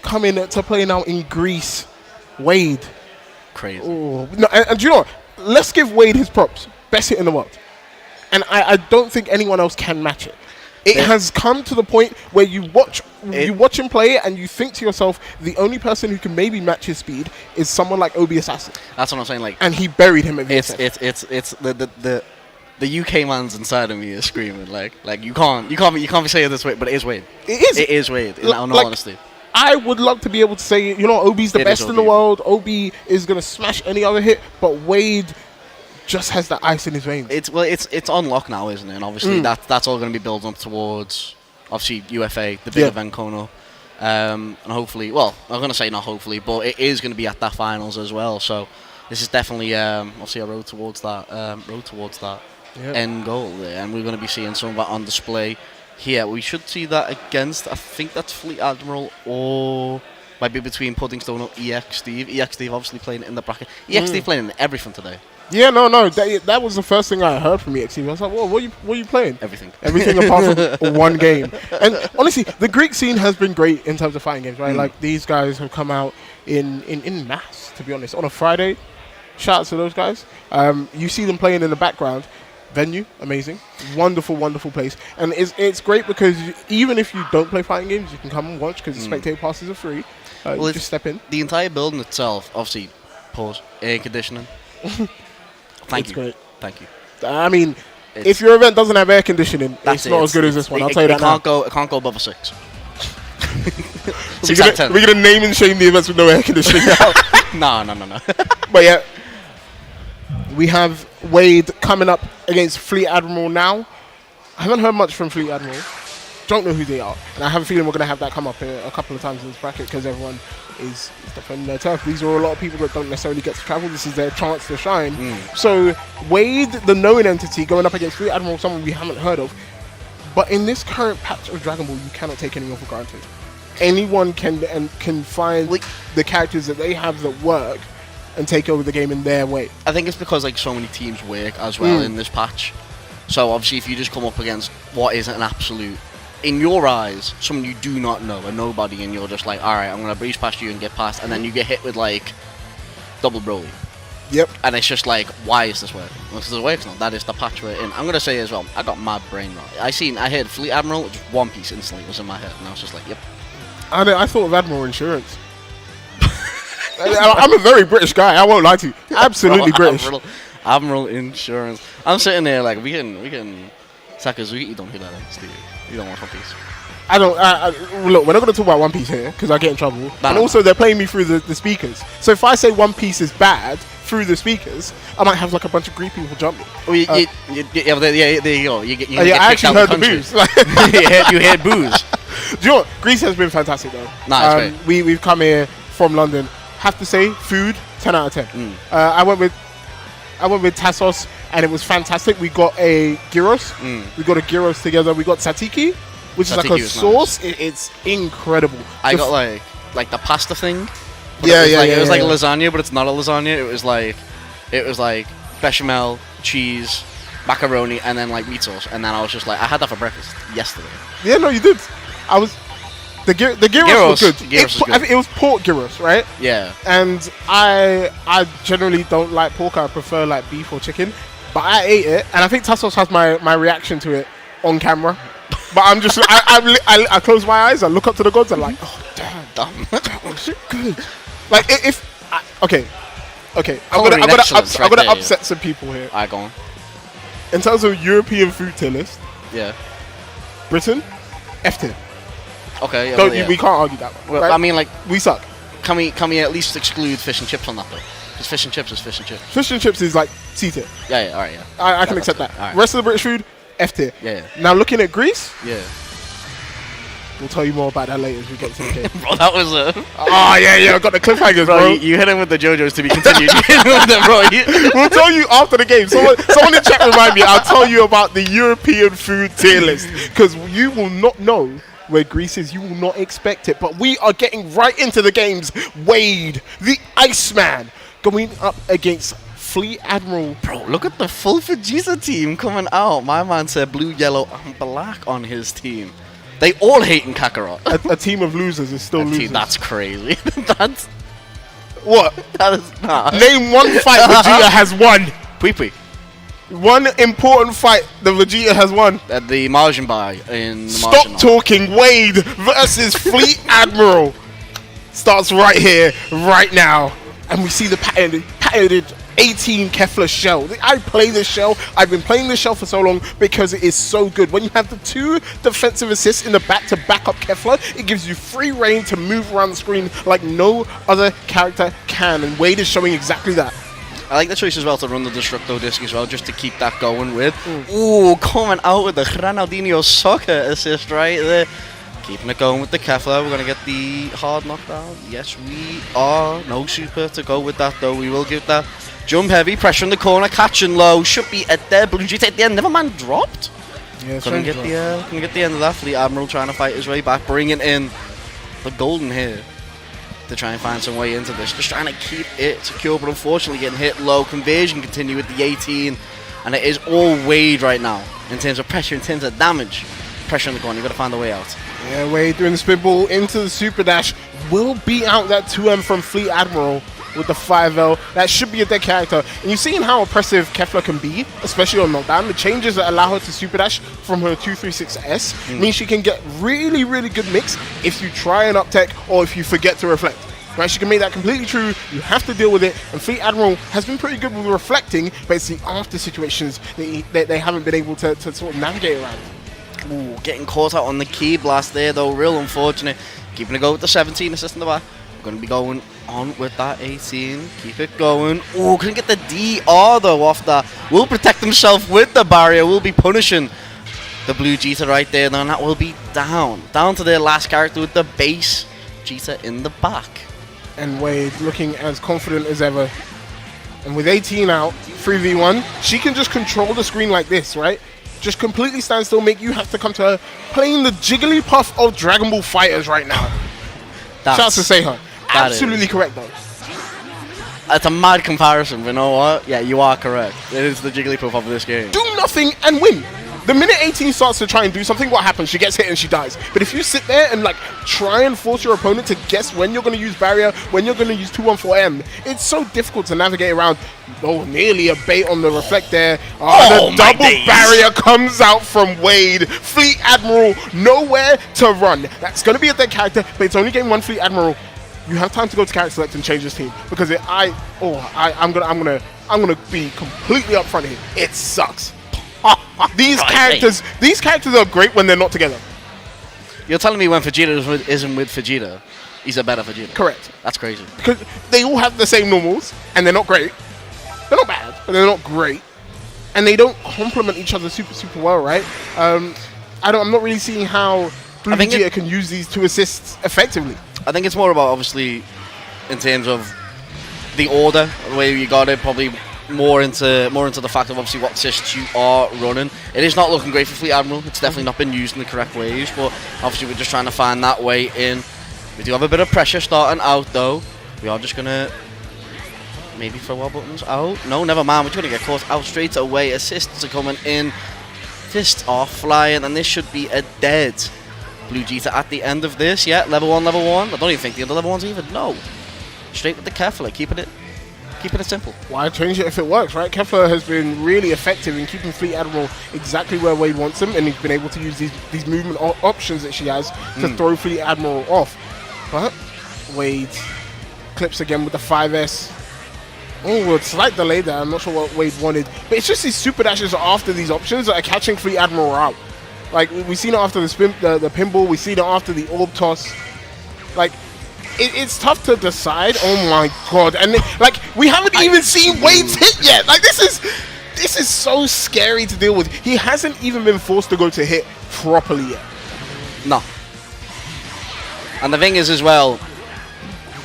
coming to play now in Greece. Wade. Crazy. Oh, no, and do you know what? Let's give Wade his props. Best hit in the world. And I don't think anyone else can match it. It has come to the point where you watch him play and you think to yourself, the only person who can maybe match his speed is someone like Obi Assassin. That's what I'm saying. Like, and he buried him at VSF. It's the UK man's inside of me is screaming like you can't be saying it this way, but it is Wade. It is Wade. In all honesty. I would love to be able to say, you know, Obi's the best in the world. Obi is gonna smash any other hit, but Wade just has the ice in his veins. It's on lock now, isn't it? And obviously that's all going to be built up towards obviously UFA, the big event Kono, and hopefully, well, I'm going to say not hopefully, but it is going to be at that finals as well. So this is definitely obviously a road towards that end goal there, and we're going to be seeing some of that on display here. We should see that against, I think that's Fleet Admiral or might be between Puddingstone or EX Steve. EX Steve obviously playing in the bracket. EX Steve playing in everything today. Yeah, no, that was the first thing I heard from EXE. I was like, "Whoa, what are you playing?" Everything apart from one game. And honestly, the Greek scene has been great in terms of fighting games, right? Like these guys have come out in mass, to be honest, on a Friday. Shout out to those guys. You see them playing in the background. Venue, amazing, wonderful place, and it's great because even if you don't play fighting games, you can come and watch because the spectator passes are free. You just step in. The entire building itself, obviously, air conditioning. Thank you. Great. Thank you. I mean, if your event doesn't have air conditioning, it's not as good as this one. I'll tell you that now. It can't go above a 6. We're gonna name and shame the events with no air conditioning now. No. But yeah, we have Wade coming up against Fleet Admiral now. I haven't heard much from Fleet Admiral. Don't know who they are, and I have a feeling we're gonna have that come up a couple of times in this bracket because everyone is defending their turf. These are a lot of people that don't necessarily get to travel. This is their chance to shine. So Wade, the known entity, going up against Fleet Admiral, someone we haven't heard of. But in this current patch of Dragon Ball, you cannot take anyone for granted. Anyone can find the characters that they have that work and take over the game in their way. I think it's because like so many teams work as well in this patch. So obviously, if you just come up against what is an absolute, in your eyes, someone you do not know, a nobody, and you're just like, all right, I'm gonna breeze past you and get past, and then you get hit with like double Broly. Yep. And it's just like, why is this working? Well, this is working. That is the patch we're in. I'm gonna say as well, I got mad brain rot. I heard Fleet Admiral, just One Piece instantly was in my head, and I was just like, yep. I thought of Admiral Insurance. I'm a very British guy. I won't lie to you. Absolutely British. Admiral Insurance. I'm sitting there like we can. Sakazuki, you don't hear that, Steve. You don't want One Piece. I don't. Look, we're not going to talk about One Piece here because I get in trouble. And also, they're playing me through the speakers. So if I say One Piece is bad through the speakers, I might have like a bunch of Greek people jump me. Well, there you go. I actually heard the boos. you heard boos. Do you know what? Greece has been fantastic though. Nah, it's great. We've come here from London. Have to say, food 10 out of 10. I went with Tassos, and it was fantastic. We got a gyros. We got a gyros together. We got satiki, which is like a sauce. Nice. It's incredible. I got like the pasta thing. It was like a lasagna, but it's not a lasagna. It was like bechamel, cheese, macaroni, and then like meat sauce. And then I was just like, I had that for breakfast yesterday. Yeah, no, you did. The gyros was good. It was pork gyros, right? Yeah. And I generally don't like pork. I prefer like beef or chicken. But I ate it, and I think Tassos has my reaction to it on camera. But I'm just I close my eyes, I look up to the gods, I'm like, oh damn, that was good. Like I'm gonna upset some people here. Alright, go on. In terms of European food tier list, Britain, F tier. Okay. We can't argue that one. Well, right? I mean, like, we suck. Can we at least exclude fish and chips on that though? Because fish and chips is fish and chips. Fish and chips is like C tier. Yeah. All right. Yeah. I can accept that. Right. Rest of the British food, F tier. Yeah. Now looking at Greece. Yeah. We'll tell you more about that later as we get to the game. Bro, that was a... Oh, yeah, I got the cliffhangers, bro. You hit him with the JoJo's to be continued. You hit him with them, bro. We'll tell you after the game. Someone in chat remind me. I'll tell you about the European food tier list because you will not know where Greece is. You will not expect it. But we are getting right into the games. Wade, the Iceman, going up against Fleet Admiral. Bro, look at the full Vegeta team coming out. My man said blue, yellow, and black on his team. They all hating Kakarot. A team of losers is still losers. That's crazy. That's... What? That is not... Name one fight Vegeta has won. Pui. One important fight that Vegeta has won. The Margin Bai in the Stop Margin talking. Wade versus Fleet Admiral starts right here, right now. And we see the patented 18 Kefla shell. I play this shell. I've been playing this shell for so long because it is so good. When you have the 2 defensive assists in the back to back up Kefla, it gives you free reign to move around the screen like no other character can. And Wade is showing exactly that. I like the choice as well to run the Destructo Disc as well, just to keep that going with. Ooh, coming out with the Ronaldinho soccer assist right there. Keeping it going with the Kefla. We're going to get the hard knockdown. Yes, we are. No super to go with that, though. We will give that jump heavy. Pressure in the corner. Catching low. Should be at there. Blue G at the end. Never mind. Dropped. Yeah, couldn't get the end of that. Fleet Admiral trying to fight his way back. Bringing in the golden here to try and find some way into this. Just trying to keep it secure, but unfortunately getting hit low. Conversion continue with the 18. And it is all Wade right now in terms of pressure, in terms of damage. Pressure in the corner. You've got to find a way out. Yeah, Wade doing the spin ball into the super dash. Will beat out that 2M from Fleet Admiral with the 5L. That should be a dead character. And you've seen how oppressive Kefla can be, especially on knockdown. The changes that allow her to super dash from her 236S means she can get really, really good mix if you try an up tech or if you forget to reflect. Right, she can make that completely true. You have to deal with it. And Fleet Admiral has been pretty good with reflecting, but it's the after situations that they haven't been able to sort of navigate around. Ooh, getting caught out on the key blast there though, real unfortunate. Keeping it going with the 17 assist in the back. We're going to be going on with that 18. Keep it going. Ooh, couldn't get the DR though off that. Will protect himself with the barrier. Will be punishing the blue Jita right there. Then that will be down. Down to their last character with the base Jita in the back. And Wade looking as confident as ever. And with 18 out, 3v1, she can just control the screen like this, right? Just completely stand still, make you have to come to her, playing the Jigglypuff of Dragon Ball Fighters right now. Shouts to Seihan. Absolutely correct, though. That's a mad comparison, but you know what? Yeah, you are correct. It is the Jigglypuff of this game. Do nothing and win. The minute 18 starts to try and do something, what happens? She gets hit and she dies. But if you sit there and like try and force your opponent to guess when you're going to use barrier, when you're going to use 214M, it's so difficult to navigate around. Oh, nearly a bait on the reflect there. Oh, the double barrier comes out from Wade. Fleet Admiral nowhere to run. That's going to be a dead character, but it's only game 1 Fleet Admiral. You have time to go to character select and change this team because I'm gonna be completely upfront here. It sucks. These characters are great when they're not together. You're telling me when Vegeta isn't with Vegeta, he's a better Vegeta? Correct. That's crazy. Because they all have the same normals, and they're not great. They're not bad, but they're not great. And they don't complement each other super well, right? I'm not really seeing how Blue Vegeta can use these 2 assists effectively. I think it's more about, obviously, in terms of the order, the way you got it, probably more into the fact of obviously what assists you are running. It is not looking great for Fleet Admiral. It's definitely not been used in the correct ways, but obviously we're just trying to find that way in. We do have a bit of pressure starting out though. We are just gonna maybe throw our buttons out. No, never mind. We're just gonna get caught out straight away. Assists are coming in. Fists are flying, and this should be a dead Blue Jita at the end of this. Yeah, level 1. I don't even think the other level 1's even. No. Straight with the Kefla, keeping it simple. Why change it if it works, right? Kefla has been really effective in keeping Fleet Admiral exactly where Wade wants him, and he's been able to use these movement options that she has to throw Fleet Admiral off. But Wade clips again with the 5S. Oh, a slight delay there. I'm not sure what Wade wanted. But it's just these super dashes after these options that are catching Fleet Admiral out. Like, we've seen it after the pinball. We've seen it after the orb toss. Like, it's tough to decide. Oh my god! And like, we haven't even seen Wade's hit yet. Like, this is so scary to deal with. He hasn't even been forced to go to hit properly yet. No. And the thing is as well,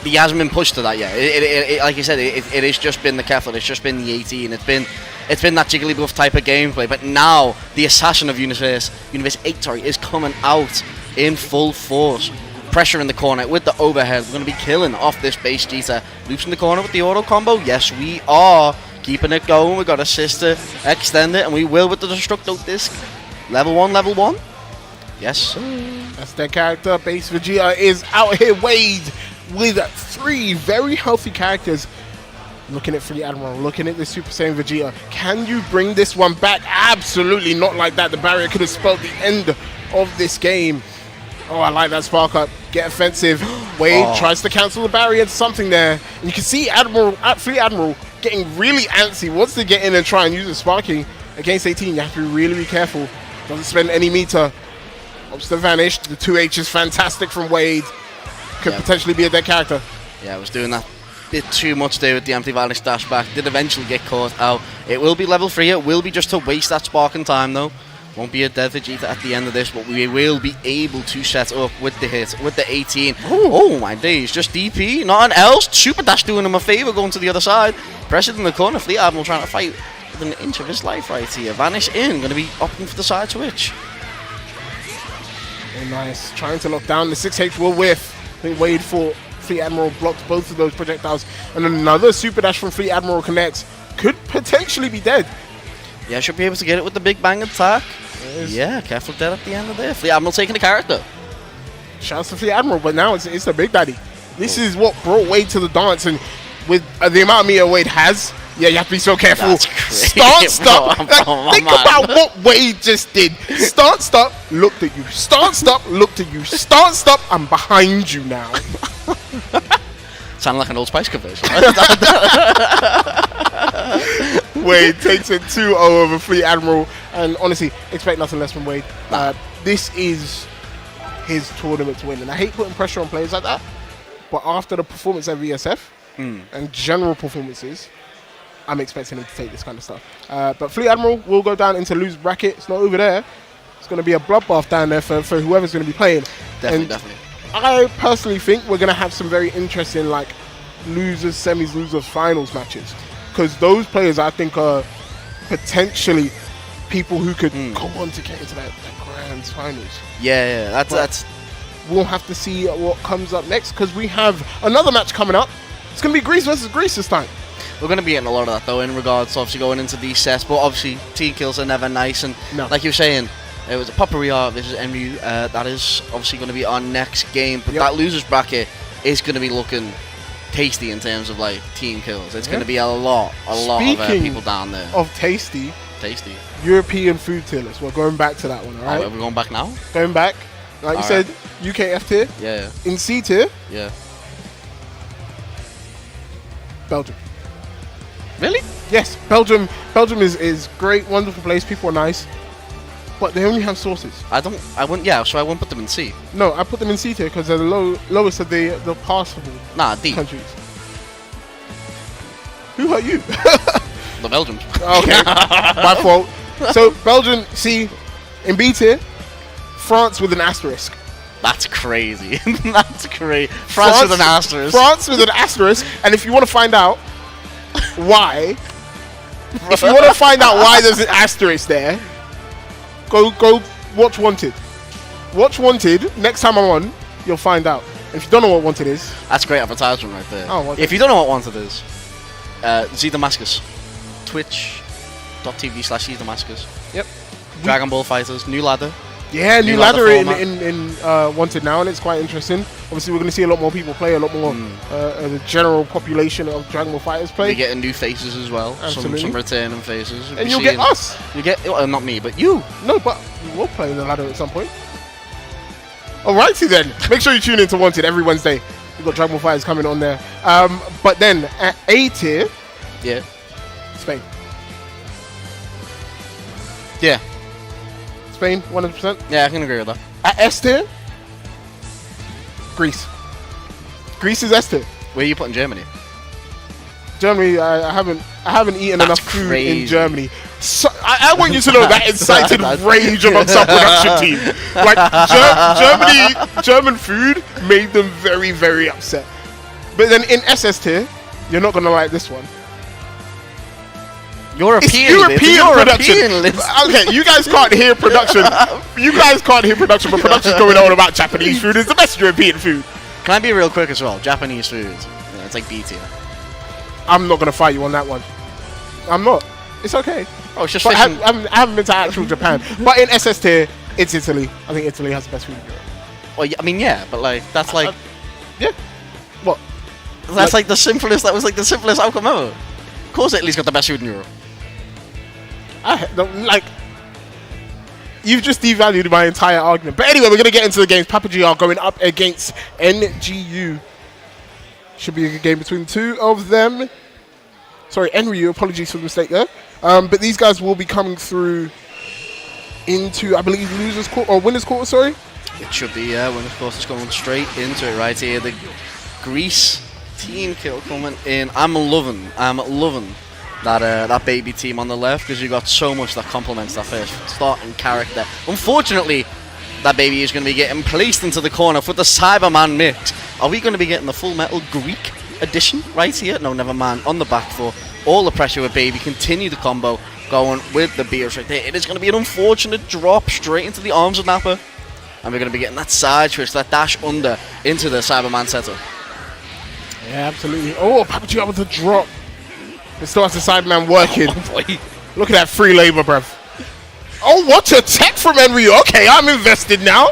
he hasn't been pushed to that yet. Like you said, it has just been the Kefla, it's just been the 18, it's been that Jigglypuff type of gameplay. But now the assassin of Universe 8 is coming out in full force. Pressure in the corner with the overhead. We're going to be killing off this base Jita. Loops in the corner with the auto combo. Yes, we are keeping it going. We've got a sister extend it, and we will with the Destructo Disc. Level 1. Yes, sir. That's their character. Base Vegeta is out here, Wade, with 3 very healthy characters. Looking at Fleet Admiral, looking at the Super Saiyan Vegeta. Can you bring this one back? Absolutely not like that. The barrier could have spelled the end of this game. Oh, I like that spark up. Get offensive. Wade tries to cancel the barrier. Something there. And you can see Fleet Admiral getting really antsy. Wants to get in and try and use the sparking against 18. You have to be really careful. Doesn't spend any meter. Opts to vanish. The 2H is fantastic from Wade. Could potentially be a dead character. Yeah, I was doing that bit too much there with the empty vanish dash back. Did eventually get caught out. It will be level 3. It will be just to waste that spark in time though. Won't be a dead Vegeta at the end of this, but we will be able to set up with the hit, with the 18. Ooh. Oh my days, just DP, nothing else. Super Dash doing him a favour, going to the other side. Pressured in the corner, Fleet Admiral trying to fight with an inch of his life right here. Vanish in, going to be opting for the side switch. Oh, nice, trying to lock down. The 6H will whiff. I think Wade for Fleet Admiral blocked both of those projectiles. And another Super Dash from Fleet Admiral connects. Could potentially be dead. Yeah, should be able to get it with the big bang attack. Yeah, careful dead at the end of there. Fleet Admiral taking the character. Shouts to Fleet Admiral, but now it's the Big Daddy. This is what brought Wade to the dance, and with the amount of meter Wade has, yeah, you have to be so careful. Start, stop. Think about what Wade just did. Start, stop, looked at you. Start, stop, looked at you. Start, stop, I'm behind you now. Sounded like an Old Spice conversion. Wade takes it 2-0 over Fleet Admiral, and honestly, expect nothing less from Wade. This is his tournament to win, and I hate putting pressure on players like that, but after the performance at VSF and general performances, I'm expecting him to take this kind of stuff. But Fleet Admiral will go down into loser bracket. It's not over there. It's going to be a bloodbath down there for whoever's going to be playing. Definitely. I personally think we're going to have some very interesting losers, semis, losers, finals matches. Because those players, I think, are potentially people who could go on to get into that grand finals. Yeah, that's. We'll have to see what comes up next, because we have another match coming up. It's going to be Greece versus Greece this time. We're going to be getting a lot of that, though, in regards to obviously going into these sets. But obviously, team kills are never nice. And like you were saying, it was a Pappy versus Enryu. That is obviously going to be our next game. But that losers bracket is going to be looking tasty in terms of team kills. It's going to be a lot of people down there. Of tasty, European food tier list. We're going back to that one, alright? Are we going back now? Going back. Like you said, UK F tier. Yeah. In C tier. Yeah. Belgium. Really? Yes, Belgium is great, wonderful place. People are nice, but they only have sources. I wouldn't. Yeah, so I won't put them in C. No, I put them in C tier because they're the lowest of the passable D countries. Who hurt you? The Belgians. Okay, my fault. So Belgium C, in B tier. France with an asterisk. That's crazy. That's crazy. France with an asterisk. France with an asterisk. And if you want to find out why, there's an asterisk there, go watch Wanted. Watch Wanted. Next time I'm on, you'll find out. If you don't know what Wanted is, that's great advertisement right there. Oh, if you don't know what Wanted is, Z Damascus, Twitch.tv/Z Damascus. Yep. Dragon Ball Fighters, new ladder. Yeah, new ladder in Wanted now, and it's quite interesting. Obviously, we're going to see a lot more people play, a lot more the general population of Dragon Ball Fighters play. You're getting new faces as well. Some returning faces. And you'll get us. You get not me, but you. No, but we will play the ladder at some point. Alrighty then. Make sure you tune in to Wanted every Wednesday. We've got Dragon Ball Fighters coming on there. But then at A tier, Spain. Yeah. Spain, 100%. Yeah, I can agree with that. At S tier, Greece. Greece is S tier. Where are you putting Germany? Germany, I haven't I haven't eaten That's enough food crazy. in Germany. So, I want you to know that incited rage amongst our production team. Like, German food made them very, very upset. But then in SS tier, you're not going to like this one. European production. list. Okay, you guys can't hear production. But production's going on about Japanese food. It's the best European food. Can I be real quick as well? Japanese food. Yeah, it's like B tier. I'm not going to fight you on that one. I'm not. It's okay. Oh, it's just But fishing. I haven't been to actual Japan. But in SS tier, it's Italy. I think Italy has the best food in Europe. Well, yeah, I mean, yeah, but like that's like Yeah. What? that's like the simplest. That was like the simplest outcome ever. Of course, Italy's got the best food in Europe. I don't like. You've just devalued my entire argument. But anyway, we're going to get into the games. Pappy going up against NGU. Should be a good game between two of them. Sorry, Enryu. Apologies for the mistake there. But these guys will be coming through into, I believe, losers quarter or winners quarter. Sorry. It should be, yeah. When of course it's going straight into it right here. The Greece team kill coming in. I'm loving that baby team on the left because you got so much that complements that first starting character. Unfortunately, that baby is going to be getting placed into the corner for the Cyberman mix. Are we going to be getting the Full Metal Greek edition right here? No, never mind. On the back foot, all the pressure with baby. Continue the combo going with the Beers right there. It is going to be an unfortunate drop straight into the arms of Nappa. And we're going to be getting that side twitch, that dash under into the Cyberman setup. Yeah, absolutely. Oh, Pappy with the drop. It still has the Cyberman working. Oh boy. Look at that free labor, bruv. Oh, what a tech from Enryu. Okay, I'm invested now.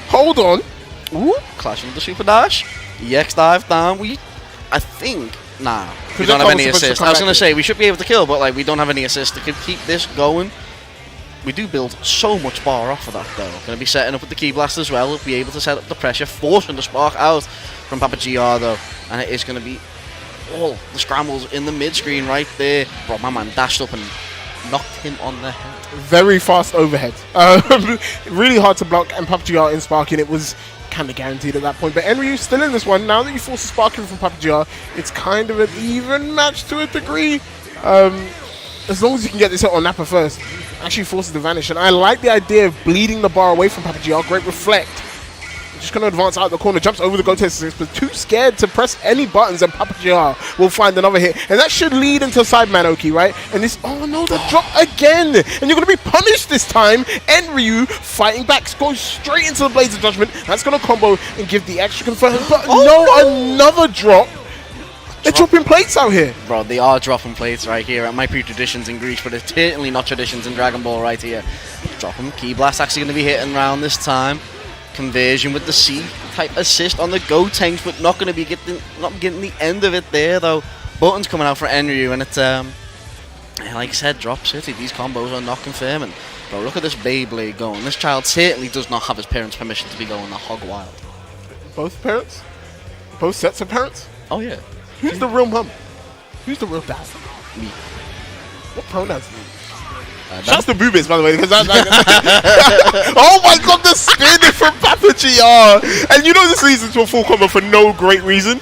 Hold on. Ooh, clashing with the super dash. EX dive down. I think, nah. We don't have any assist. I was going to say, we should be able to kill, but like we don't have any assist to keep this going. We do build so much bar off of that, though. Going to be setting up with the Key Blast as well. We'll be able to set up the pressure, forcing the spark out from Pappy, though. And it is going to be all the scrambles in the mid-screen right there. Bro, my man dashed up and knocked him on the head. Very fast overhead. Really hard to block, and Pappy in sparking. It was kind of guaranteed at that point. But Enryu still in this one. Now that you force the sparking from Pappy, it's kind of an even match to a degree. As long as you can get this hit on Nappa first, actually forces the vanish. And I like the idea of bleeding the bar away from Pappy. Great reflect. Just going to advance out the corner, jumps over the go test, but too scared to press any buttons, and Pappy will find another hit. And that should lead into Sideman Oki, right? And this, oh no, the drop again! And you're going to be punished this time. Enryu fighting back, goes straight into the Blaze of Judgment. That's going to combo and give the extra confirm. But another drop. They're dropping plates out here. Bro, they are dropping plates right here. It might be traditions in Greece, but it's certainly not traditions in Dragon Ball right here. Drop them. Key Blast actually going to be hitting round this time. Conversion with the C-type assist on the Go tanks, but not going to be getting the end of it there, though. Buttons coming out for Enryu, and it's, like I said, Drop City. These combos are not confirming. Bro, look at this Beyblade going. This child certainly does not have his parents' permission to be going the hog wild. Both parents? Both sets of parents? Oh, yeah. Who's the real mum? Who's the real dad? Me. What pronouns do you use? Shouts to Boobies, by the way, because that's like oh my god, the spin from Pappy. And you know this leads into a full combo for no great reason.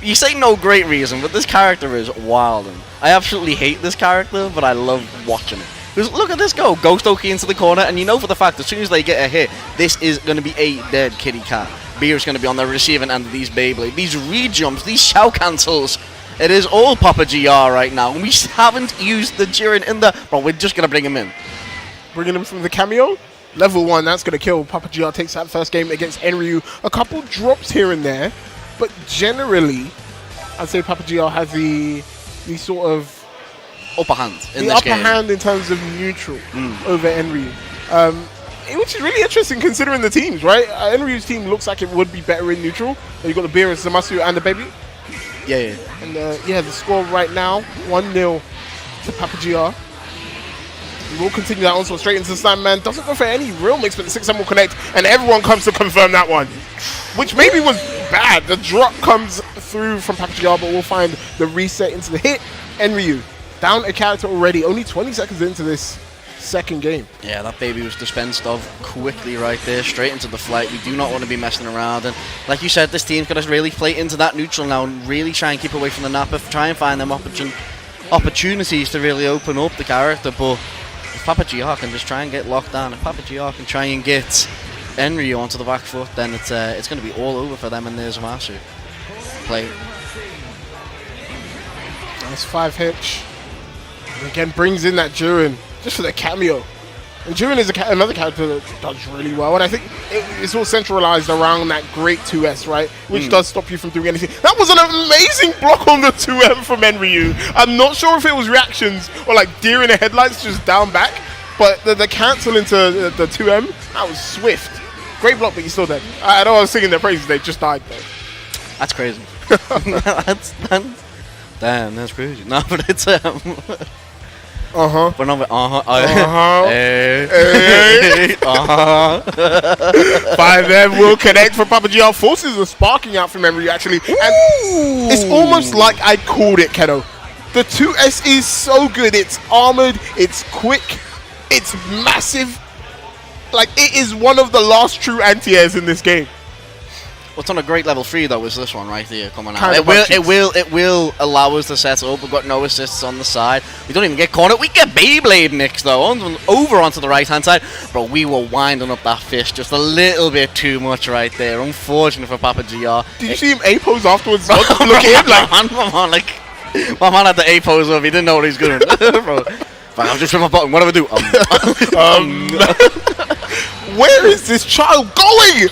You say no great reason, but this character is wild. And I absolutely hate this character, but I love watching it. Because look at this go. Ghost Oki into the corner, and you know for the fact as soon as they get a hit, this is going to be a dead kitty cat. Beer is going to be on the receiving end of these Beyblade. These re-jumps, these shout cancels. It is all Pappy right now. We haven't used the Jiren in the... Bro, we're just going to bring him in. Bringing him from the cameo? Level 1, that's going to kill. Pappy takes that first game against Enryu. A couple drops here and there. But generally, I'd say Pappy has the sort of... upper hand in the this upper game. hand in terms of neutral over Enryu. Which is really interesting considering the teams, right? Enryu's team looks like it would be better in neutral. You've got the Beer, Zamasu, and the Baby. Yeah. And the score right now, 1-0 to Pappy. We will continue that onslaught straight into the Sandman. Doesn't go for any real mix, but the 6-7 will connect, and everyone comes to confirm that one. Which maybe was bad. The drop comes through from Pappy, but we'll find the reset into the hit. Enryu, down a character already, only 20 seconds into this second game. Yeah, that baby was dispensed of quickly right there, straight into the flight. We do not want to be messing around, and like you said, this team's going to really play into that neutral now and really try and keep away from the Nappa, try and find them opportunities to really open up the character, but if Pappy can just try and get locked down, if Pappy can try and get Enryu onto the back foot, then it's going to be all over for them in the Zamasu play. Nice 5 hitch. And again, brings in that Jiren just for the cameo. And Jiren is another character that does really well, and I think it's all centralized around that great 2S, right? Which does stop you from doing anything. That was an amazing block on the 2M from Enryu. I'm not sure if it was reactions or like deer in the headlights just down back, but the cancel into the 2M, that was swift. Great block, but he's still dead. I know I was singing their praises, they just died though. That's crazy. Damn, that's crazy. No, but it's But no, Hey. 5M will connect for Pappy. Forces are sparking out from Enryu actually. And it's almost like I called it, Keno. The 2S is so good. It's armored, it's quick, it's massive. Like, it is one of the last true anti-airs in this game. What's on a great level 3 though is this one right here coming out. It will allow us to set up. We've got no assists on the side. We don't even get cornered. We get Beyblade mix though over onto the right hand side. Bro, we were winding up that fish just a little bit too much right there. Unfortunate for Pappy. Did you see him A-pose afterwards? Look at him like my man had the A-pose up. He didn't know what he was doing. Bro, I've just hit my button. What do I do? Where is this child going?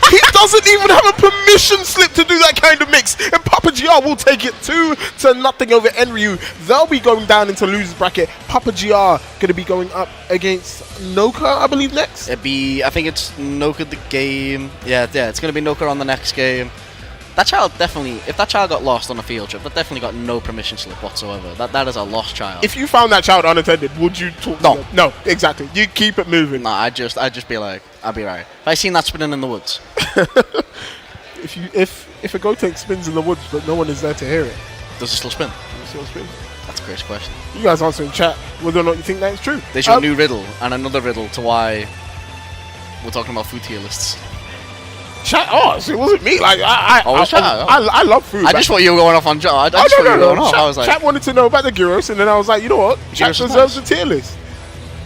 He doesn't even have a permission slip to do that kind of mix. And Pappy will take it 2-0 over Enryu. They'll be going down into losers bracket. Pappy going to be going up against Noka, I believe, next. I think it's Noka the game. Yeah, it's going to be Noka on the next game. That child definitely, if that child got lost on a field trip, that definitely got no permission slip whatsoever. That is a lost child. If you found that child unattended, would you talk to them? No, exactly. You keep it moving. No, I'd just be like, I'd be right. If I seen that spinning in the woods. if a Gotenk spins in the woods but no one is there to hear it, does it still spin? Spin? That's a great question. You guys answer in chat whether or not you think that is true. They show a new riddle and another riddle to why we're talking about food tier lists. Chat, so it wasn't me. Like I love food. I just thought you were going off on chat. I was like, chat wanted to know about the gyros, and then I was like, you know what? Chat deserves a tier list.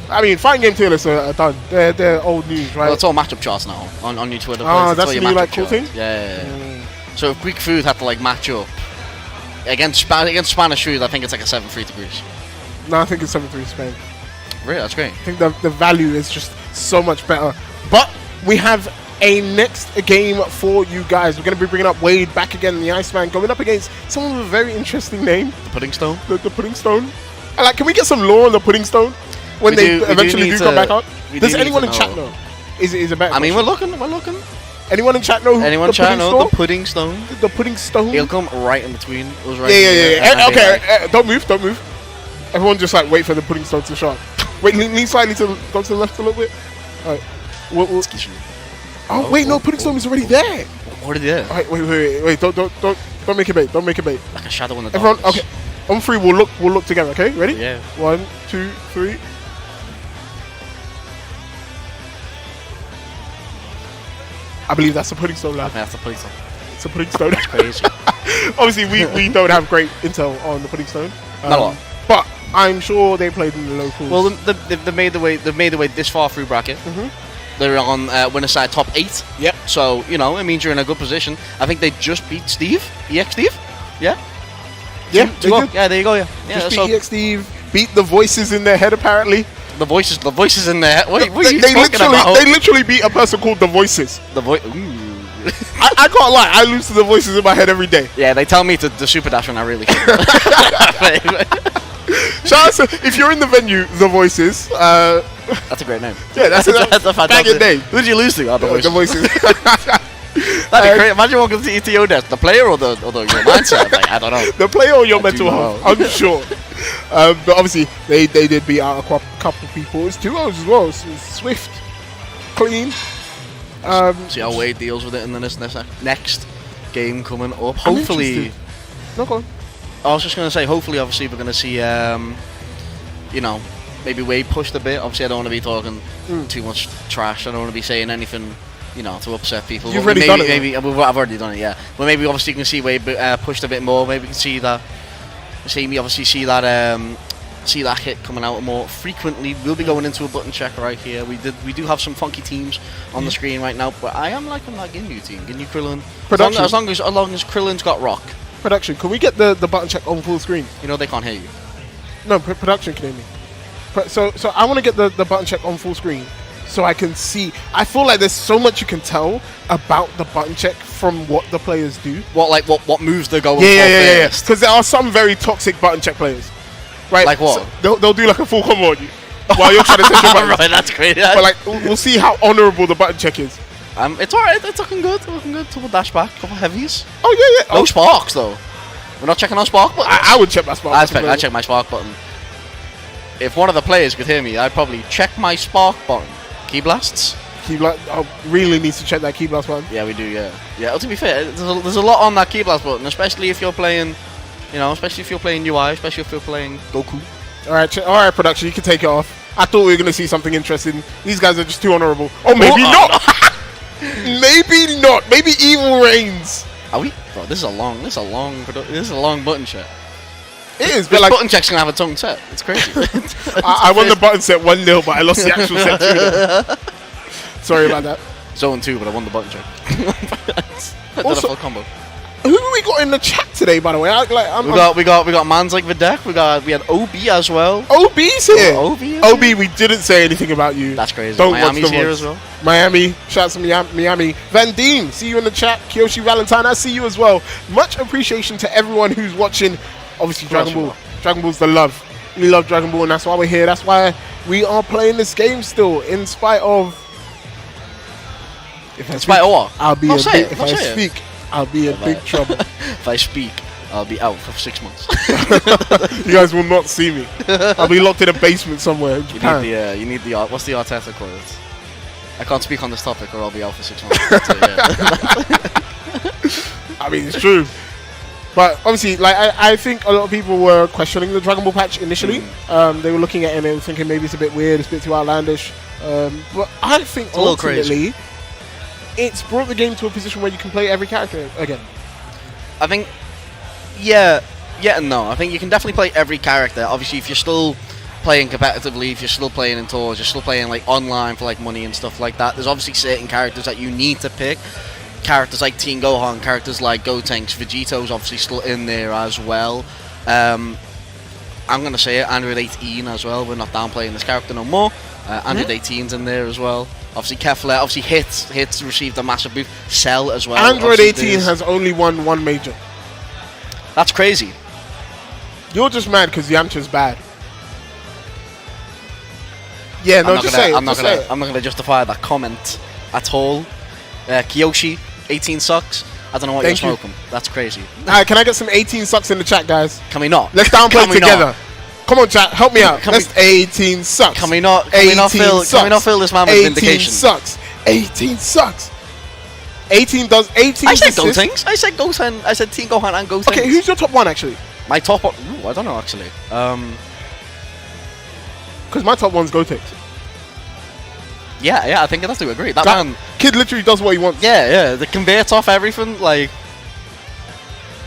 I mean, fighting game tier lists are done. They're old news, right? Well, it's all matchup charts now on your Twitter. That's the new like cool thing. Yeah. So if Greek food had to like match up against Spanish food, I think it's like a 7-3 to Greece. No, I think it's 7-3 Spain. Really, that's great. I think the value is just so much better. But we have a next game for you guys. We're going to be bringing up Wade back again in the Iceman, going up against someone with a very interesting name. The Pudding Stone? The Pudding Stone. Can we get some lore on the Pudding Stone when they eventually do come back out? Does anyone in chat know? Is it better? I mean, we're looking. Anyone in chat know who the Pudding Stone? The Pudding Stone? He'll come right in between. Yeah. Okay, don't move. Everyone just like wait for the Pudding Stone to show up. Wait, lean slightly to go to the left a little bit. Alright. Wait, no, Pudding Stone is already there. Already there? Alright, wait, don't make it bait, Like a shadow in the dark. Everyone, okay. On 3, we'll look together, okay? Ready? Yeah. 1, 2, 3. I believe that's a Pudding Stone, lad. That's a Pudding Stone. It's a Pudding Stone. That's crazy. Obviously, we don't have great intel on the Pudding Stone. Not a lot. But I'm sure they played in the locals. Well, they've made the way this far through bracket. They're on winner side top 8. Yep. So, it means you're in a good position. I think they just beat Steve. EX Steve? Yeah? Yeah, yeah, there you go, yeah. Just beat EX Steve, beat the voices in their head, apparently. The voices in their head? What are you they talking about? They literally beat a person called the Voices. The voice. I can't lie, I lose to the voices in my head every day. Yeah, they tell me to the super dash when I really can. Shout out to, if you're in the venue, the Voices. That's a great name. Yeah, that's a fantastic name. Who did you lose to? The Voices. That'd be great. Imagine walking to the ETO desk. The player or your mindset? Like, I don't know. The player or your mental health? I'm sure. But obviously, they did beat out a couple people. It's 2-0 as well. It's swift, clean. See how Wade deals with it in the next game coming up. Hopefully. No, go on. I was just going to say, hopefully, obviously, we're going to see, maybe Wade pushed a bit. Obviously, I don't want to be talking too much trash. I don't want to be saying anything, to upset people. You've already done it. I've already done it, yeah. But maybe, obviously, you can see Wade pushed a bit more. Maybe we can see that, see that hit coming out more frequently. We'll be going into a button check right here. We do have some funky teams on the screen right now, but I am liking that Ginyu team. Ginyu Krillin. As long as Krillin's got rock. Production, can we get the button check on full screen? You know they can't hear you. No, production can hear me. So I want to get the button check on full screen so I can see. I feel like there's so much you can tell about the button check from what the players do. What moves they're going Yeah. Because there are some very toxic button check players. Right? Like what? So they'll do like a full combo on you while you're trying to set your buttons. Right, that's great. But like, we'll see how honourable the button check is. It's alright. It's looking good. Couple dash back, couple heavies. Oh yeah. No sparks though. We're not checking our spark button. I would check my spark. I check my spark button. If one of the players could hear me, I'd probably check my spark button. Key blasts. I really need to check that key blast button. Yeah, we do. Yeah. Well, to be fair, there's a lot on that key blast button, especially if you're playing, especially if you're playing UI, especially if you're playing Goku. All right, production, you can take it off. I thought we were gonna see something interesting. These guys are just too honourable. Oh, maybe not. Maybe not. Maybe evil reigns. Are we? Bro, this is a long button check. It is, This but like button check's gonna have its own set. It's crazy. I won the button set 1-0, but I lost the actual set 2-0. Sorry about that. Zone 2, but I won the button check. I did a full combo. Who have we got in the chat today, by the way? We got mans like the deck. We had OB as well. OB's here. OB, we didn't say anything about you. That's crazy. Don't Miami's watch the here VODs. as well. Miami, shout out to Miami. Van Deen, see you in the chat. Kyoshi Valentine, I see you as well. Much appreciation to everyone who's watching. Obviously, Dragon Ball. Dragon Ball's the love. We love Dragon Ball, and that's why we're here. That's why we are playing this game still, in spite of. In spite of what? I'll be If I speak, I'll be in big trouble. If I speak, I'll be out for 6 months. You guys will not see me. I'll be locked in a basement somewhere in Japan. You need the what's the Arteta quote? I can't speak on this topic, or I'll be out for 6 months. I mean, it's true. But obviously, like I think a lot of people were questioning the Dragon Ball patch initially. They were looking at it and they were thinking maybe it's a bit weird, it's a bit too outlandish. But I think ultimately, it's brought the game to a position where you can play every character again. I think, yeah and no. I think you can definitely play every character. Obviously, if you're still playing competitively, if you're still playing in tours, you're still playing like online for like money and stuff like that. There's obviously certain characters that you need to pick. Characters like Teen Gohan, characters like Gotenks, Vegeto's obviously still in there as well. I'm gonna say it, Android 18 as well. We're not downplaying this character no more. Android 18's in there as well. Obviously Kefla, obviously Hits received a massive boost. Cell as well. Android 18 has only won one major. That's crazy. You're just mad because Yamcha's bad. Yeah, no, I'm not gonna justify that comment at all. Kiyoshi, 18 sucks. I don't know what you're smoking. That's crazy. Alright, can I get some 18 sucks in the chat, guys? Can we not? Let's downplay it together. Come on, chat, help me out. Let's 18 sucks. Can we not fill this man with 18 vindication? 18 sucks. 18 sucks. 18 does 18. I said Gotenks. I said Goten. I said Teen Gohan and Gotenks. Okay, who's your top one actually? My top one? Ooh, I don't know actually. Because my top one's Gotenks. Yeah, I think I have to agree. That man, kid literally does what he wants. Yeah, the converts off everything. Like,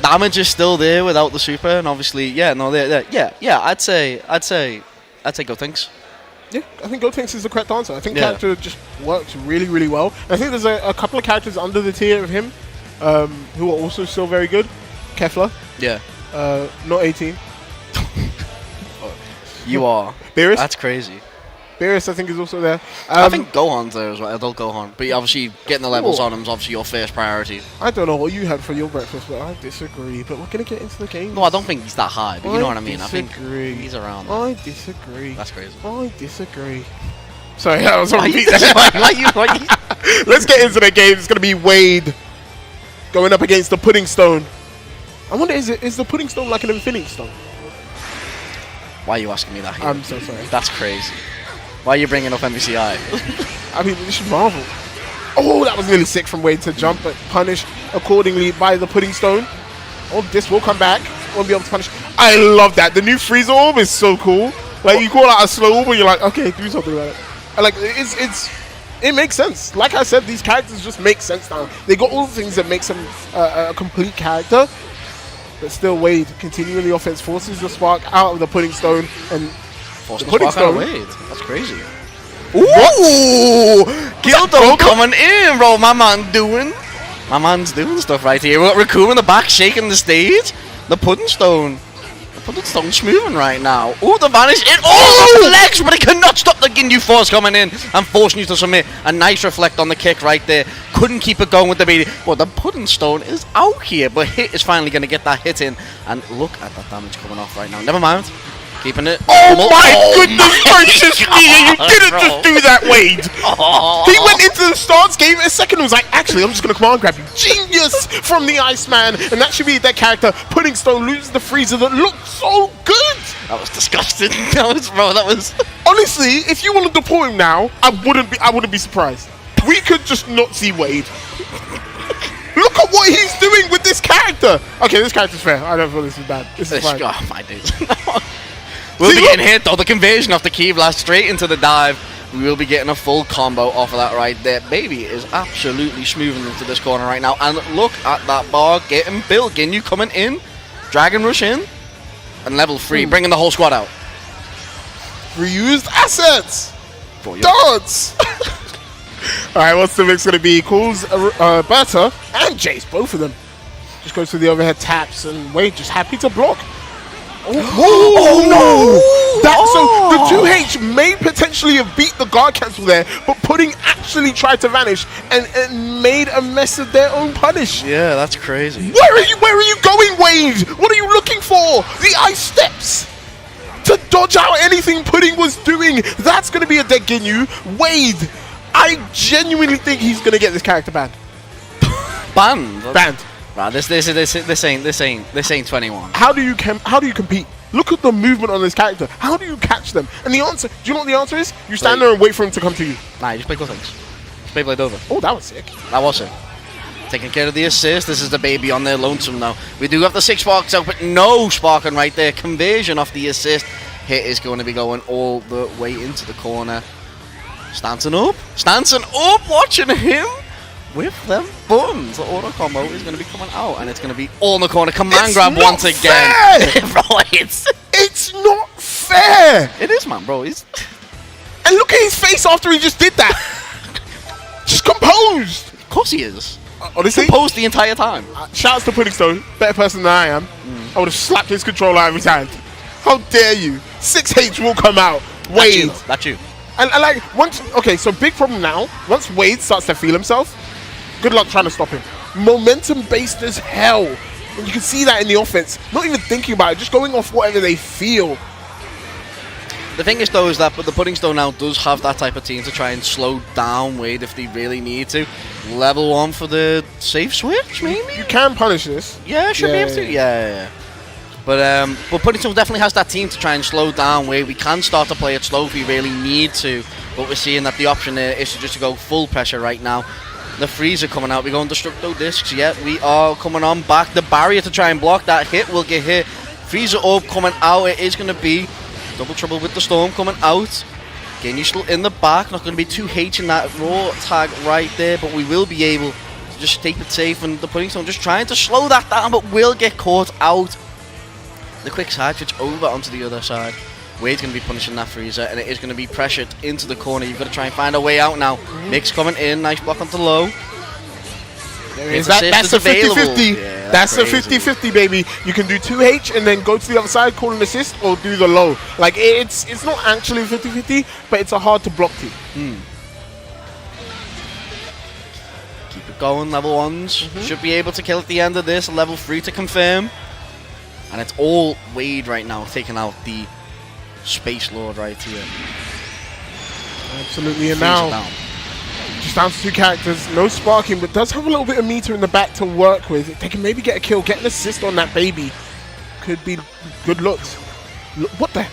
damage is still there without the super, and obviously, yeah, I'd say Gotenks. Yeah, I think Gotenks is the correct answer. I think character just works really, really well. And I think there's a couple of characters under the tier of him who are also still very good. Kefla. Yeah. Not 18. You are. Beerus. That's crazy. Beerus, I think, is also there. I think Gohan's there as well, adult Gohan. But obviously, getting the levels on him is obviously your first priority. I don't know what you had for your breakfast, but I disagree. But we're going to get into the game. No, I don't think he's that high, but you know what I mean. Disagree. I think he's around there. I disagree. That's crazy. I disagree. Sorry, I was on repeat. Let's get into the game. It's going to be Wade going up against the Pudding Stone. I wonder, is the Pudding Stone like an Infinity Stone? Why are you asking me that here? I'm so sorry. That's crazy. Why are you bringing up MVCI? I mean, this is Marvel. Oh, that was nearly sick from Wade to jump, but punished accordingly by the Pudding Stone. Oh, this will come back. Won't be able to punish. I love that. The new Freezer orb is so cool. Like, you call out a slow orb, and you're like, okay, do something about it. And like, it makes sense. Like I said, these characters just make sense now. They got all the things that makes them a complete character. But still, Wade continuing the offense, forces the spark out of the pudding stone, and Forcing the the pudding spark out of stone. Wade. That's crazy. Ooh! Gildo coming in, bro. My man's doing stuff right here. We got Raccoon in the back shaking the stage. The pudding stone's moving right now. Ooh, the vanish in. Oh, the legs, but it cannot stop the Ginyu Force coming in and forcing you to submit. A nice reflect on the kick right there. Couldn't keep it going with the baby. Well, the pudding stone is out here, but Hit is finally going to get that hit in. And look at that damage coming off right now. Never mind. Keeping it. Oh my goodness gracious me! You didn't just do that, Wade! He went into the starts, gave it a second, and was like, actually, I'm just going to command grab you. Genius from the Iceman! And that should be that character. Pudding Stone loses the freezer that looked so good! That was disgusting. That was. Honestly, if you want to deploy him now, I wouldn't be surprised. We could just not see Wade. Look at what he's doing with this character! Okay, this character's fair. I don't feel this is bad. This is fine. Oh, my dude. We'll be getting hit though. The conversion off the key blast straight into the dive. We will be getting a full combo off of that right there. Baby is absolutely smoothing into this corner right now. And look at that bar getting built. Ginyu coming in. Dragon Rush in. And level 3, bringing the whole squad out. Reused assets! For you. Dance! Alright, what's the mix going to be? Calls Berta and Jace, both of them. Just goes for the overhead taps, and Wade just happy to block. Oh no! So the 2H may potentially have beat the guard cancel there, but Pudding actually tried to vanish and made a mess of their own punish. Yeah, that's crazy. Where are you going, Wade? What are you looking for? The ice steps to dodge out anything Pudding was doing. That's going to be a dead Ginyu. Wade, I genuinely think he's going to get this character banned. Banned. Right, this ain't 21. How do you compete? Look at the movement on this character. How do you catch them? And the answer, do you know what the answer is? You stand there and wait for him to come to you. Nah, you just play good things. Just play Blade over. Oh, that was sick. That was it. Taking care of the assist. This is the baby on their lonesome now. We do have the 6 sparks out, but no sparking right there. Conversion off the assist. Hit is going to be going all the way into the corner. Stancing up, watching him. With them buttons, the auto combo is going to be coming out, and it's going to be all in the corner. Command grab once again. Bro, it's not fair. It is, man, bro. And look at his face after he just did that. Just composed. Of course he is. Honestly, composed the entire time. Shouts to Pudding Stone, better person than I am. I would have slapped his controller out of his hand. How dare you? 6H will come out. Wade. That's you. And like so big problem now. Once Wade starts to feel himself. Good luck trying to stop him. Momentum based as hell. And you can see that in the offense. Not even thinking about it, just going off whatever they feel. The thing is, though, is that the Pudding Stone now does have that type of team to try and slow down Wade if they really need to. Level 1 for the safe switch, maybe? You can punish this. Yeah, should be able to. Yeah. But Pudding Stone definitely has that team to try and slow down Wade. We can start to play it slow if we really need to. But we're seeing that the option there is to go full pressure right now. The freezer coming out. We're going Destructo Discs. Yeah, we are coming on back. The barrier to try and block that hit will get hit. Freezer up coming out. It is going to be double trouble with the storm coming out. Ginyu still in the back. Not going to be 2H in that raw tag right there, but we will be able to just keep it safe. And the Pudding Stone just trying to slow that down, but will get caught out. The quick side switch over onto the other side. Wade's going to be punishing that freezer, and it is going to be pressured into the corner. You've got to try and find a way out now. Mix coming in, nice block onto low. That's a 50-50. Yeah, that's a 50-50, baby. You can do 2H and then go to the other side, call an assist, or do the low. Like, it's not actually 50-50, but it's a hard to block team. Keep it going, level 1s. Should be able to kill at the end of this. Level 3 to confirm. And it's all Wade right now, taking out the Space Lord right here. Absolutely, and now just down to 2 characters, no sparking, but does have a little bit of meter in the back to work with. They can maybe get a kill, get an assist on that baby. Could be good looks. What the?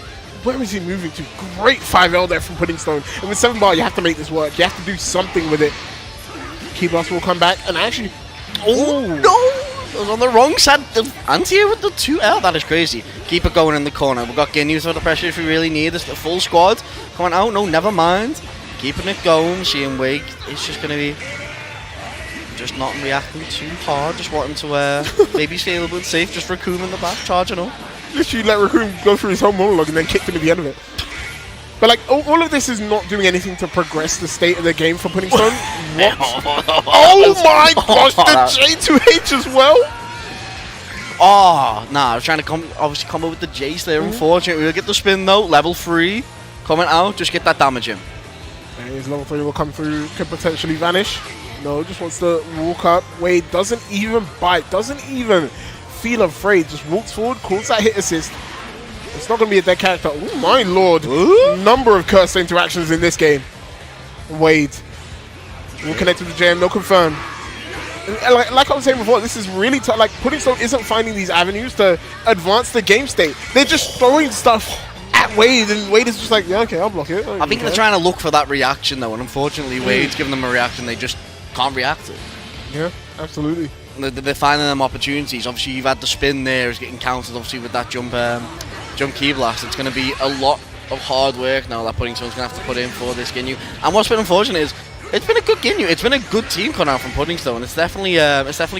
Where is he moving to? Great 5L there from Pudding Stone. And with 7 bar, you have to make this work. You have to do something with it. Key Blast will come back, and actually, oh no! It was on the wrong side. The anti-air with the 2L. That is crazy. Keep it going in the corner. We've got Ginyu for the pressure if we really need. It's the full squad coming out. No, never mind. Keeping it going. Seeing Wade. It's just going to be just not reacting too hard, just wanting to maybe stay a little bit safe, just Raccoon in the back, charging up. Literally let Raccoon go through his whole monologue and then kicked him at the end of it. But like, all of this is not doing anything to progress the state of the game for Pudding Stone. What? Oh my gosh, the J2H as well? Oh, nah, I was trying to obviously come up with the Jace there, unfortunately. We'll get the spin though, level 3, coming out, just get that damage in. And his level 3 will come through, could potentially vanish. No, just wants to walk up. Wade doesn't even bite, doesn't even feel afraid, just walks forward, calls that hit assist. It's not going to be a dead character. Oh my lord. Number of cursed interactions in this game. Wade will connect with the JM, no confirm. Like I was saying before, this is really tough. Like, Pudding Stone isn't finding these avenues to advance the game state. They're just throwing stuff at Wade, and Wade is just like, yeah, okay, I'll block it. I think they're trying to look for that reaction though, and unfortunately Wade's giving them a reaction they just can't react to. Yeah, absolutely. They're finding them opportunities. Obviously, you've had the spin there, is getting countered obviously with that jump key blast. It's going to be a lot of hard work now that Pudding Stone's going to have to put in for this Ginyu. And what's been unfortunate is it's been a good Ginyu. It's been a good team coming out from Pudding Stone. It's definitely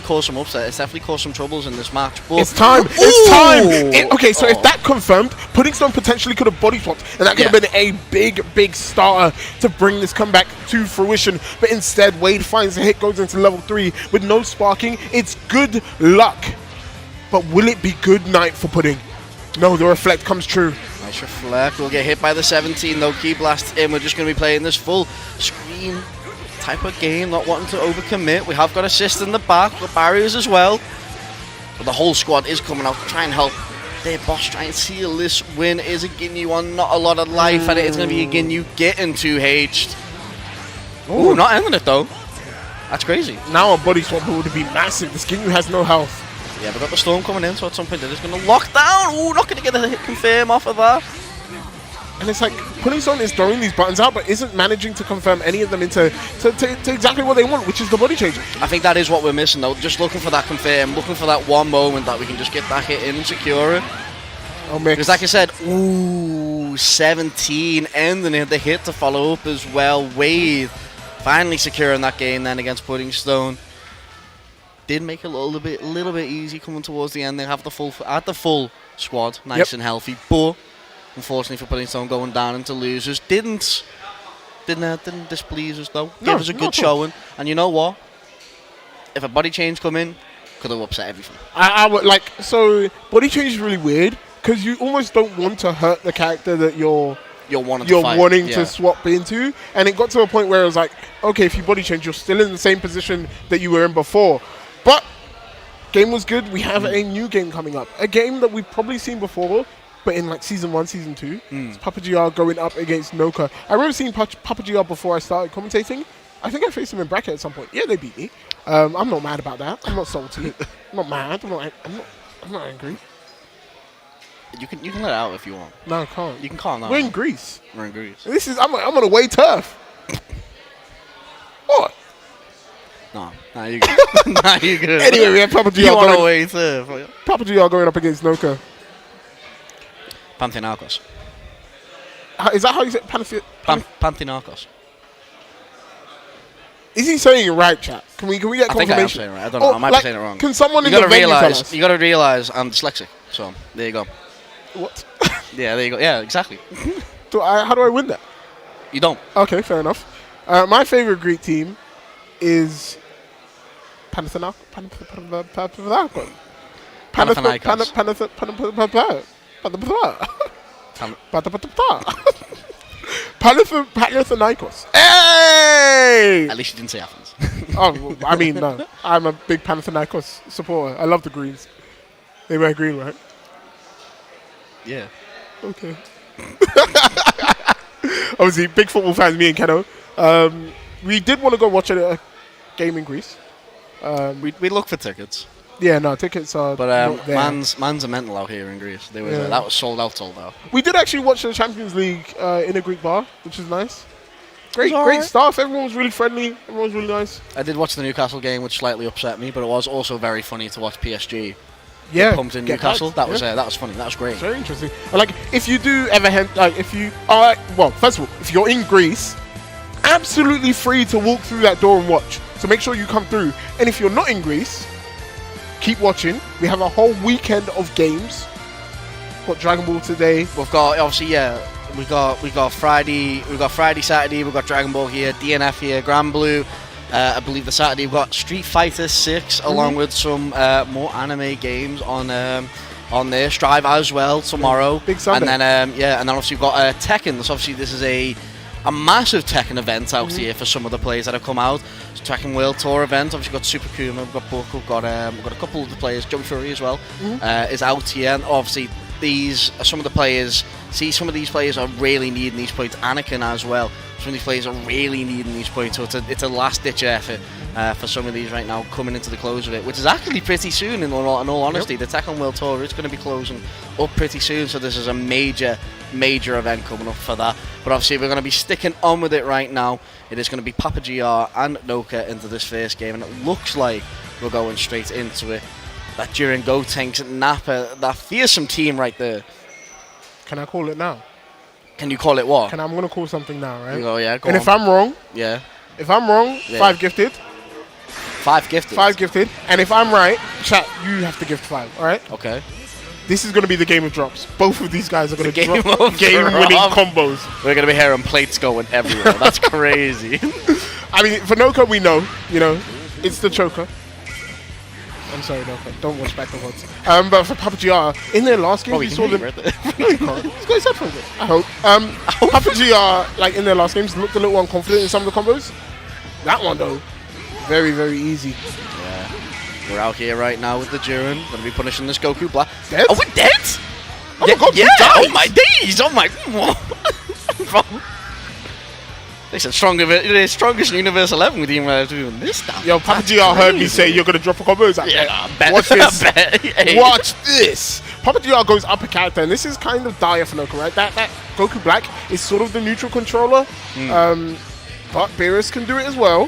caused some upset. It's definitely caused some troubles in this match. But it's time. It's time. Okay, so if that confirmed, Pudding Stone potentially could have body swapped, and that could have been a big starter to bring this comeback to fruition. But instead, Wade finds a hit, goes into level 3 with no sparking. It's good luck. But will it be good night for Pudding? No, the reflect comes true. Nice reflect. We'll get hit by the 17 though. Key blast in. We're just going to be playing this full screen type of game, not wanting to overcommit. We have got assist in the back, got barriers as well. But the whole squad is coming out to try and help their boss try and seal this win. Is a Ginyu on not a lot of life, and it's going to be a Ginyu getting 2H'd. Ooh, not ending it though. That's crazy. Now a body swap would be massive. This Ginyu has no health. Yeah, we've got the storm coming in, so at some point they're just going to lock down. Ooh, not going to get a hit confirm off of that. And it's like, Pudding Stone is throwing these buttons out, but isn't managing to confirm any of them into to exactly what they want, which is the body change. I think that is what we're missing, though. Just looking for that confirm, looking for that one moment that we can just get that hit in and secure it. Oh, mix. Because like I said, ooh, 17, ending it, the hit to follow up as well. Wade finally securing that game then against Pudding Stone. Did make it a little bit easy coming towards the end. They have the full squad, nice and healthy, but unfortunately for Pudding Stone going down into losers, didn't displease us though. Gave us a good showing, and you know what? If a body change come in, could have upset everything. I would like, so body change is really weird because you almost don't want to hurt the character that you're wanting to swap into, and it got to a point where it was like, okay, if you body change, you're still in the same position that you were in before. But game was good. We have a new game coming up, a game that we've probably seen before, but in like season 1, season 2. It's Pappy going up against Noka. I remember seeing Pappy before I started commentating. I think I faced him in bracket at some point. Yeah, they beat me. I'm not mad about that. I'm not salty. I'm not mad. I'm not angry. You can let it out if you want. No, I can't. You can calm down. We're in Greece. We're in Greece. I'm on away turf. What? No, you're good. Nah, you're good. Anyway, we have Pappy you on away turf. Pappy going up against Noka. Panthenarkos. Is that how you say Panthenarkos. Is he saying it right, chat? Can we get confirmation? I think I am saying it right. I don't know. I might be saying it wrong. Can someone in the venue tell us? You got to realize I'm dyslexic. So there you go. What? Yeah, there you go. Yeah, exactly. How do I win that? You don't. Okay, fair enough. My favorite Greek team is Panathinaikos. Hey! At least you didn't say Athens. Oh, I mean, no. I'm a big Panathinaikos supporter. I love the Greens. They wear green, right? Yeah. Okay. Obviously, big football fans, me and Keno. We did want to go watch a game in Greece. We look for tickets. Yeah, no, tickets are but man's a mental out here in Greece. That was sold out. We did actually watch the Champions League in a Greek bar, which is nice. Great stuff. Everyone was really friendly. Everyone was really nice. I did watch the Newcastle game, which slightly upset me, but it was also very funny to watch PSG. Yeah, pumped in Newcastle. That was funny. That was great. Very interesting. Like, if you do ever first of all, if you're in Greece, absolutely free to walk through that door and watch. So make sure you come through. And if you're not in Greece, keep watching. We have a whole weekend of games. Got Dragon Ball today. We've got obviously we got Friday, Saturday. We've got Dragon Ball here, DNF here, Grand Blue. I believe the Saturday we've got Street Fighter 6 along with some more anime games on there. Strive as well tomorrow. Big Sunday. And then and then obviously we've got Tekken. So obviously this is a massive Tekken event out here for some of the players that have come out. It's Tekken World Tour event. Obviously we've got Super Kuma, we've got Book, we've got a couple of the players. Joe Fury as well is out here, and obviously these are some of the players. See, some of these players are really needing these points. Anakin as well. Some of these players are really needing these points. So it's a last ditch effort for some of these right now coming into the close of it, which is actually pretty soon. In all honesty, the Tekken World Tour is going to be closing up pretty soon. So this is a major event coming up for that. But obviously we're going to be sticking on with it right now. It is going to be Pappy and Noka into this first game, and it looks like we're going straight into it. That Jiren Gotenks Nappa, that fearsome team right there. Can I call it now? Can you call it what? I'm going to call something now, right? Oh yeah, go and on. if I'm wrong, yeah. 5 gifted. 5 gifted. 5 gifted. And if I'm right, chat, you have to gift 5, all right? Okay. This is going to be the game of drops. Both of these guys are going to game drop of game-winning drop. combos. We're going to be hearing plates going everywhere. That's crazy. I mean, for Noka, we know, it's the choker. I'm sorry, Noka. Don't watch back the words. But for Pappy, in their last game, we saw them. No, you can't. He's got his headphones in. I hope. Pappy, like in their last games, looked a little unconfident in some of the combos. That one though, very, very easy. Yeah. We're out here right now with the Jiren. Going to be punishing this Goku Black. Dead? Oh, we're dead? Oh my God, yeah. he died. Oh my days. Oh my. They said strongest in Universe 11 with you doing this stuff. Yo, Pappy heard me say you're gonna drop a combo. He's like, I bet. Watch this. Hey. Watch this. Pappy goes up a character, and this is kind of dire for Noka, right? That Goku Black is sort of the neutral controller, but Beerus can do it as well.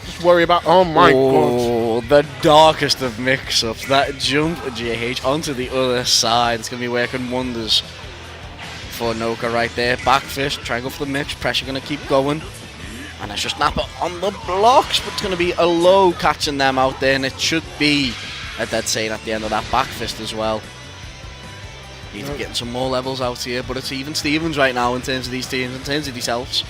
Just worry about. Oh my God. The darkest of mix-ups. That jump GH onto the other side. It's gonna be working wonders for Noka right there. Back fist, trying to go for the mix. Pressure going to keep going. And it's just Nappa on the blocks, but it's going to be a low catching them out there, and it should be a dead sane at the end of that back fist as well. Need to be getting some more levels out here, but it's even Stevens right now in terms of these teams, in terms of these elves.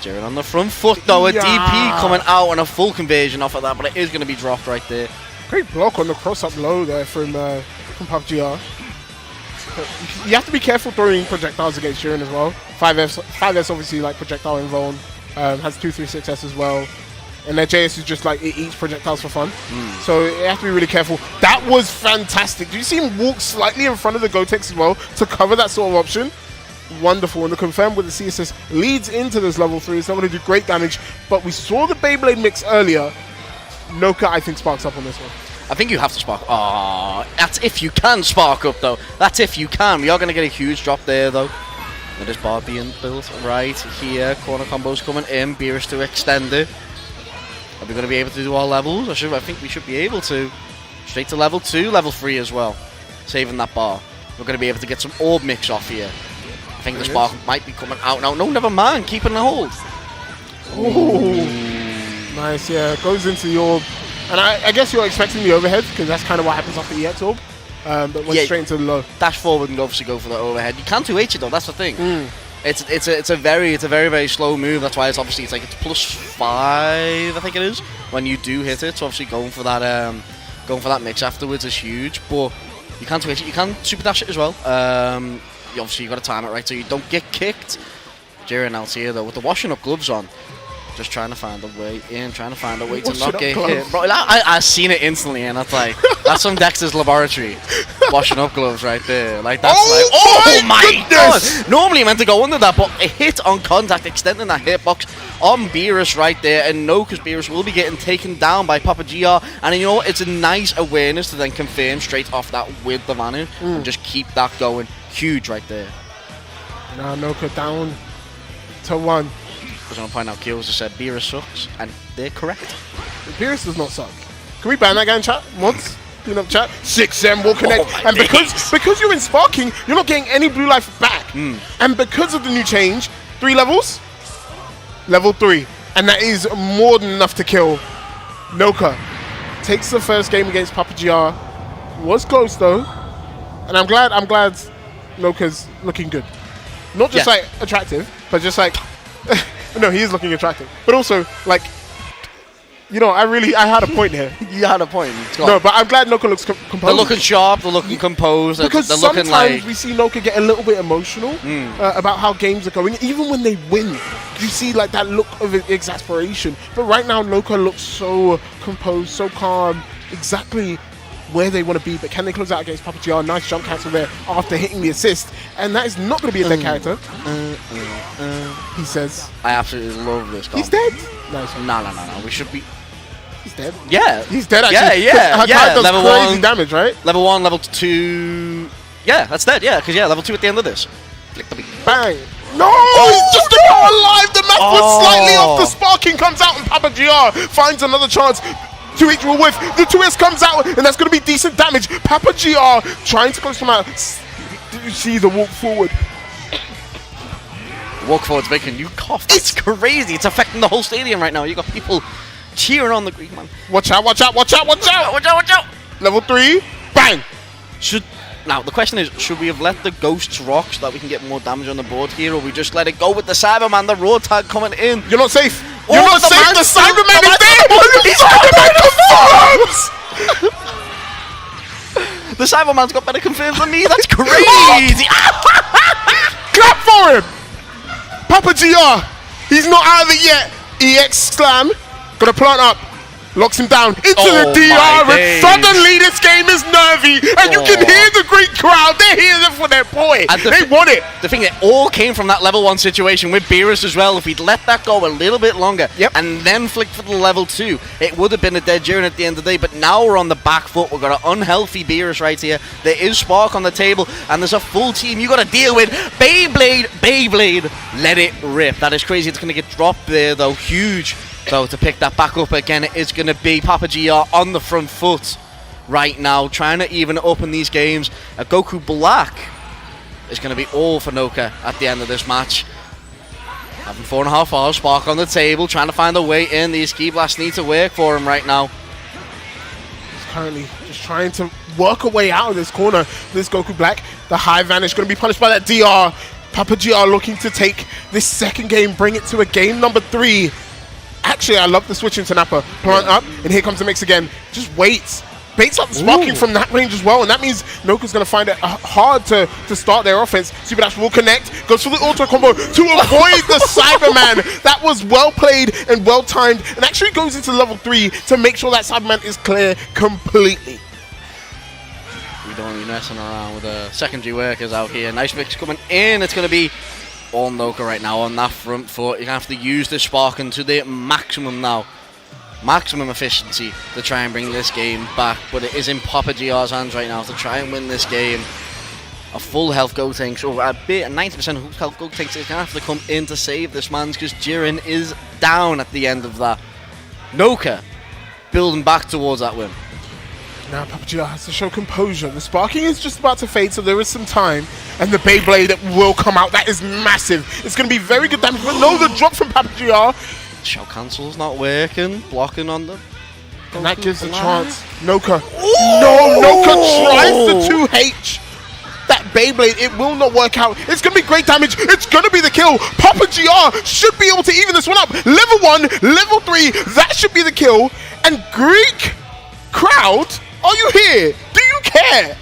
Jiren on the front foot though, a DP coming out and a full conversion off of that, but it is going to be dropped right there. Great block on the cross-up low there from Pappy. You have to be careful throwing projectiles against Jiren as well. 5S obviously like projectile invuln, has 236S as well. And their JS is just like, it eats projectiles for fun. So you have to be really careful. That was fantastic. Do you see him walk slightly in front of the Gotenks as well to cover that sort of option? Wonderful. And the confirm with the CSS leads into this level 3. It's not going to do great damage. But we saw the Beyblade mix earlier. Noka, I think, sparks up on this one. I think you have to spark. That's if you can spark up, though. That's if you can. We are going to get a huge drop there, though. There is bar being built right here. Corner combos coming in. Beerus to extend it. Are we going to be able to do all levels? I think we should be able to. Straight to level 2, level 3 as well. Saving that bar. We're going to be able to get some orb mix off here. I think the spark might be coming out now. No, never mind. Keeping the hold. Ooh. Nice, yeah. Goes into the orb. And I guess you're expecting the overhead, because that's kind of what happens after the EX orb. But went straight into the low. Dash forward and obviously go for the overhead. You can't 2H it though, that's the thing. It's a very, very slow move. That's why it's like it's +5, I think it is, when you do hit it. So obviously going for that mix afterwards is huge. But you can't 2H it. You can super dash it as well. Obviously you got to time it right so you don't get kicked. Jiren out here though with the washing up gloves on. Just trying to find a way in, trying to find a way to not get hit. Bro, I seen it instantly, and that's like, that's from Dexter's laboratory. Washing up gloves right there. Like, that's oh my God! Normally meant to go under that, but a hit on contact, extending that hitbox on Beerus right there. And no, because Beerus will be getting taken down by Pappy. And you know what? It's a nice awareness to then confirm straight off that with the Manu and just keep that going. Huge right there. Now Noka down to 1. I was going to point out, Kills just said Beerus sucks, and they're correct. Beerus does not suck. Can we ban that guy in chat once? Clean up chat. 6M will connect. And because you're in sparking, you're not getting any blue life back. And because of the new change, 3 levels, level 3. And that is more than enough to kill Noka takes the first game against Pappy. Was close though, and I'm glad Noka's looking good. Not just like attractive, but just like no, he is looking attractive, but also like. I had a point here. You had a point. No, but I'm glad Noka looks composed. They're looking sharp, they're looking composed. Because they're sometimes looking like we see Noka get a little bit emotional about how games are going. Even when they win, you see like that look of exasperation. But right now, Noka looks so composed, so calm, exactly where they want to be. But can they close out against Pappy? Nice jump cancel there after hitting the assist. And that is not going to be a dead character. He says. I absolutely love this guy. He's dead? Nice. No. We should be... He's dead? Yeah. He's dead actually. Yeah. Does Level crazy 1. damage, right? Level 1, level 2... Yeah, that's dead, yeah. Because, level 2 at the end of this. Click the beat. Bang. No! He's just about alive! The math was slightly off. The sparking comes out and Pappy finds another chance. 2H will whiff. The 2S comes out and that's going to be decent damage. Pappy trying to close him out. You see the walk forward. Walk forward's making you cough. It's crazy. It's affecting the whole stadium right now. You got people cheering on the Greek man. Watch out. Level 3. Bang. Now, the question is, should we have let the ghosts rock so that we can get more damage on the board here, or we just let it go with the Cyberman, the road tag coming in? You're not safe. You're not safe. The Cyberman is there. The Cyberman confirms. The Cyberman's got better confirms than me. That's crazy. Clap for him. Pappy, he's not out of it yet. EX slam. Gonna plant up. Locks him down into the DR, and suddenly this game is nervy, and you can hear the Greek crowd. They're here for their boy. They want it. The thing, it all came from that level 1 situation with Beerus as well. If we'd let that go a little bit longer and then flick for the level 2, it would have been a dead Jiren at the end of the day. But now we're on the back foot. We've got an unhealthy Beerus right here. There is Spark on the table, and there's a full team you got to deal with. Beyblade, let it rip. That is crazy. It's going to get dropped there, though. Huge. So to pick that back up again, it is going to be Pappy on the front foot right now, trying to even up in these games. A Goku Black is going to be all for Noka at the end of this match. Having 4.5 hours, Spark on the table, trying to find a way in. These Ki Blasts need to work for him right now. He's currently just trying to work a way out of this corner. This Goku Black, the high vanish, going to be punished by that DR. Pappy looking to take this second game, bring it to a game number 3. Actually, I love the switch into Nappa. Plant up, and here comes the mix again. Just waits. Baits up the sparking from that range as well, and that means Noka's going to find it hard to start their offense. Super Dash will connect, goes for the auto combo to avoid the Cyberman. That was well played and well timed, and actually goes into level 3 to make sure that Cyberman is clear completely. We don't want to be messing around with the secondary workers out here. Nice mix coming in. It's going to be all Noka right now on that front foot. You're going to have to use the Sparking to the maximum now. Maximum efficiency to try and bring this game back. But it is in Pappy's hands right now to try and win this game. A full health Gotenks, so a bit, 90% health Gotenks is going to have to come in to save this man because Jiren is down at the end of that. Noka building back towards that win. Now Pappy has to show composure. The sparking is just about to fade, so there is some time. And the Beyblade will come out. That is massive. It's going to be very good damage. But no, the drop from Pappy. Shell cancel's not working. Blocking on them. And that gives a chance. Noka. No, Noka tries the 2H. That Beyblade, it will not work out. It's going to be great damage. It's going to be the kill. Pappy should be able to even this one up. Level 1, level 3. That should be the kill. And Greek crowd, are you here? Do you care?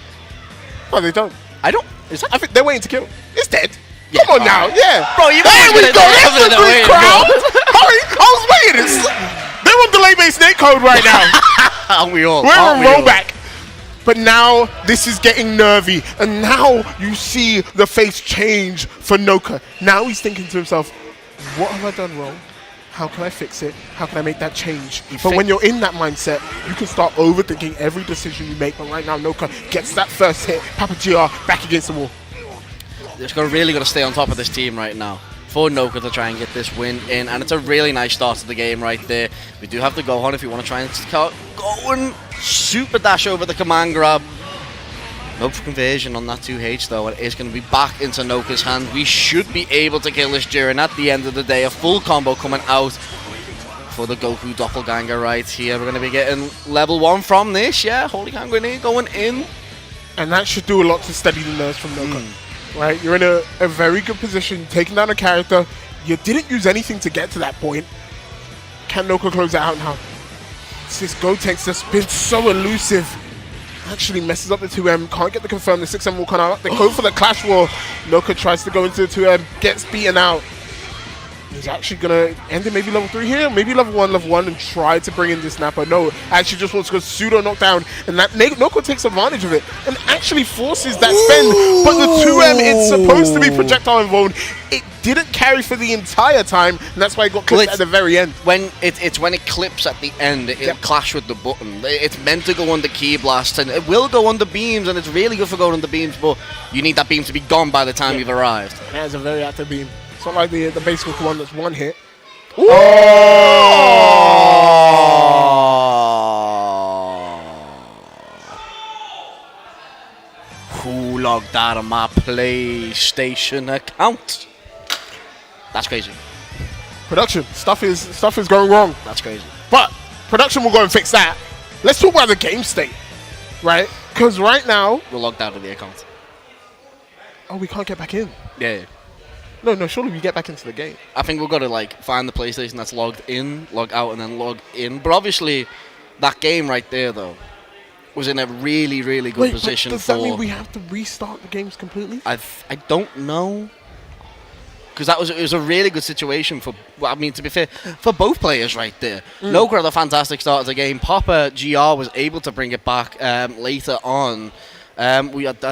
No, they don't. I don't. Is that? I think they're waiting to kill. It's dead. Yeah, come on now. Right. Yeah. Bro, you there we go. That's the Greek crowd. Hurry. I was waiting. They're on delay-based netcode right now. Aren't we all? We're on rollback. But now this is getting nervy. And now you see the face change for Noka. Now he's thinking to himself, what have I done wrong? How can I fix it? How can I make that change? But when you're in that mindset, you can start overthinking every decision you make. But right now, Noka gets that first hit. Pappy back against the wall. Just really got to stay on top of this team right now for Noka to try and get this win in. And it's a really nice start to the game right there. We do have to go on if you want to try and go and super dash over the command grab. No conversion on that 2H though. It is going to be back into Noka's hand. We should be able to kill this Jiren at the end of the day. A full combo coming out for the Goku Doppelganger right here. We're going to be getting level 1 from this, yeah. Holy Hand Grenade going in. And that should do a lot to steady the nerves from Noka. Right? You're in a very good position, taking down a character. You didn't use anything to get to that point. Can Noka close it out now? This Gotenks that's been so elusive. Actually messes up the 2M, can't get the confirm, the 6M will come out. They go for the Clash War. Noka tries to go into the 2M, gets beaten out. He's actually going to end it maybe level 3 here, maybe level 1, and try to bring in this Nappa. No, actually just wants to go pseudo knockdown, and that Noka takes advantage of it and actually forces that spend. But the 2M, it's supposed to be projectile involved. It didn't carry for the entire time, and that's why it got clipped at the very end. When it's when it clips at the end, it'll clash with the button. It's meant to go under Ki Blast, and it will go under beams, and it's really good for going under beams, but you need that beam to be gone by the time you've arrived. That is a very active beam. It's not like the basic one that's one hit. Ooh. Oh! Who logged out of my PlayStation account? That's crazy. Production stuff is going wrong. That's crazy. But production will go and fix that. Let's talk about the game state, right? Because right now we're logged out of the account. Oh, we can't get back in. Yeah. No, surely we get back into the game. I think we've got to like find the PlayStation that's logged in, log out, and then log in. But obviously, that game right there, though, was in a really, really good position. Does that mean we have to restart the games completely? I don't know. Because it was a really good situation for, well, I mean, to be fair, for both players right there. Noka had a fantastic start of the game. Papa GR was able to bring it back later on. I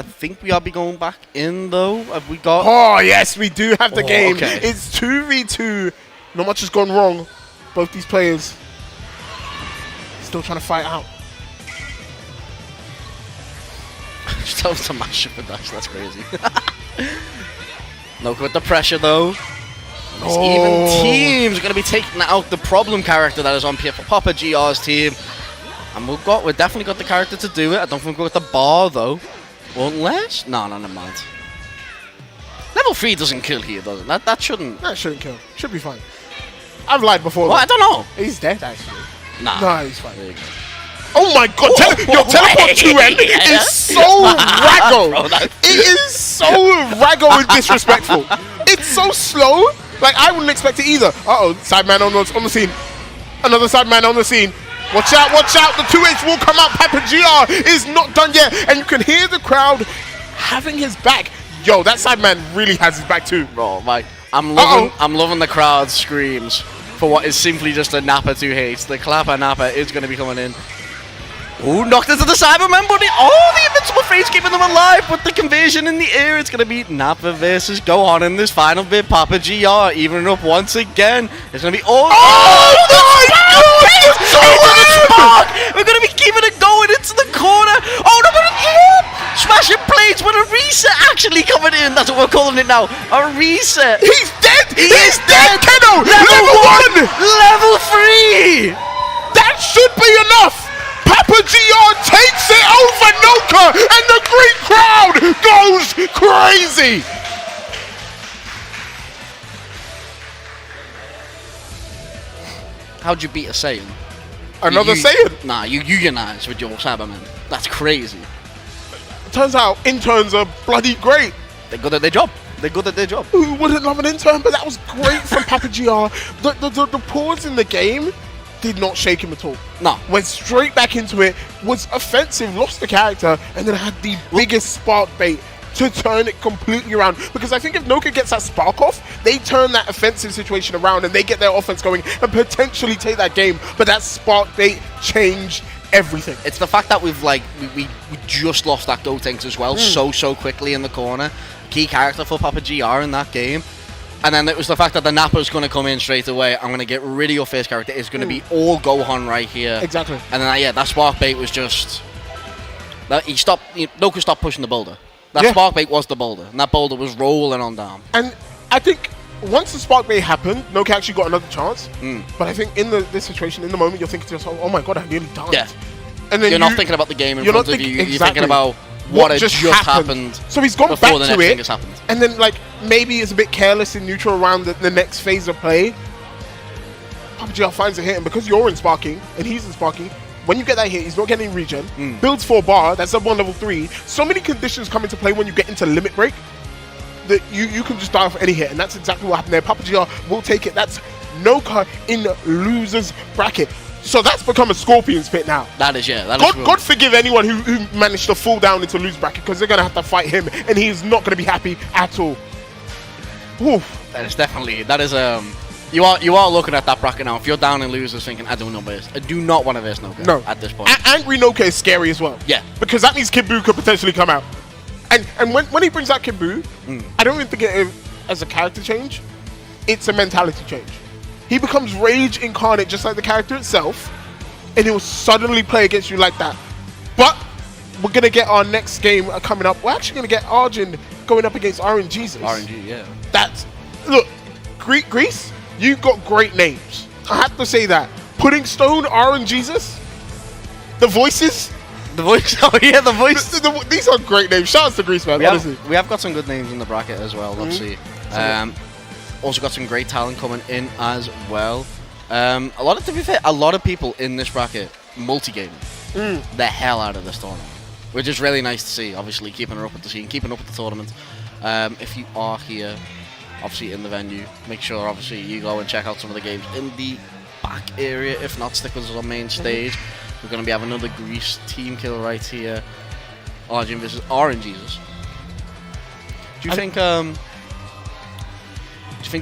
think we are be going back in though. Have we got? Oh yes, we do have the game. Okay. It's 2v2. Not much has gone wrong. Both these players still trying to fight out. Just tell us to mash up with that. That's crazy. Noka with the pressure though. These even teams are going to be taking out the problem character that is on Papa GR's team. And we've definitely got the character to do it. I don't think we've got the bar though. Unless, no, never mind. Level 3 doesn't kill here, does it? That shouldn't. That shouldn't kill. Should be fine. I've lied before. Well, I don't know. He's dead actually. Nah. No, he's fine. There you go. Oh my god! Your teleport 2N is so raggo. It is so raggo and disrespectful. It's so slow. Like I wouldn't expect it either. Side man on the scene. Another side man on the scene. Watch out, watch out, the 2H will come out. Papa GR is not done yet. And you can hear the crowd having his back. Yo, that side man really has his back too. Bro, Mike, I'm loving the crowd screams for what is simply just a Nappa 2H. The Clapper Nappa is going to be coming in. Ooh, knocked into the Cyberman, buddy. Oh, the invincible face keeping them alive. But the conversion in the air, it's going to be Nappa versus Gohan in this final bit. Papa GR evening up once again. It's going to be all... Oh, my God! Spark! We're going to be keeping it going into the corner. Oh, no, but smashing plates, but a reset actually coming in. That's what we're calling it now. A reset. He's dead! He's dead! Keno! Level 1! Level 3! That should be enough! Papa GR takes it over Noka, and the Greek crowd goes crazy! How'd you beat a Saiyan? Another Saiyan? Nah, you unionize with your Cyberman. That's crazy. Turns out interns are bloody great. They're good at their job. They're good at their job. Who wouldn't love an intern? But that was great from Papa GR. The pause in the game did not shake him at all. No. Went straight back into it, was offensive, lost the character, and then had the biggest spark bait to turn it completely around. Because I think if Noka gets that spark off, they turn that offensive situation around and they get their offense going and potentially take that game. But that spark bait changed everything. It's the fact that we just lost that Gotenks as well so quickly in the corner. Key character for Papa GR in that game. And then it was the fact that the Nappa's going to come in straight away. I'm going to get rid of your first character. It's going to be all Gohan right here. Exactly. And then, that spark bait was just... Noka stopped pushing the boulder. That spark bait was the boulder. And that boulder was rolling on down. And I think once the spark bait happened, Noka actually got another chance. But I think in this situation, in the moment, you're thinking to yourself, oh my god, I nearly died. Yeah. And then you're not thinking about the game in front of you. You're thinking about what had just happened. So he's gone back to it. Happened. And then, maybe it's a bit careless and neutral around the next phase of play. Pappy finds a hit, and because you're in sparking and he's in sparking, when you get that hit, he's not getting regen. Builds for a bar, that's sub 1 level 3. So many conditions come into play when you get into limit break that you can just die off any hit, and that's exactly what happened there. Pappy will take it. That's Noka in loser's bracket. So that's become a Scorpion's pit now. That is, yeah. That is God forgive anyone who managed to fall down into loser's bracket, because they're going to have to fight him, and he's not going to be happy at all. Oof. That is definitely, you are looking at that bracket now. If you're down in losers thinking, I do not want to verse Noka at this point. Angry Noka is scary as well. Yeah. Because that means Kid Buu could potentially come out. And when he brings out Kid Buu, I don't even think it as a character change. It's a mentality change. He becomes rage incarnate just like the character itself, and he will suddenly play against you like that. But we're going to get our next game coming up. We're actually going to get Arjin going up against RNGesus. RNG, yeah. Look, Greece, you've got great names. I have to say that. Pudding Stone, RNGesus, the voices. The voice, oh yeah, the voice. These are great names. Shout out to Greece, man. Honestly. We have got some good names in the bracket as well. Let's see. Also got some great talent coming in as well. To be fair, a lot of people in this bracket multi-game the hell out of this tournament, which is really nice to see. Obviously, keeping her up with the scene, keeping up with the tournament. If you are here, obviously in the venue, make sure obviously you go and check out some of the games in the back area. If not, stick with us on main stage. We're going to have another Greece team kill right here. Arjin versus RNGesus. Do you think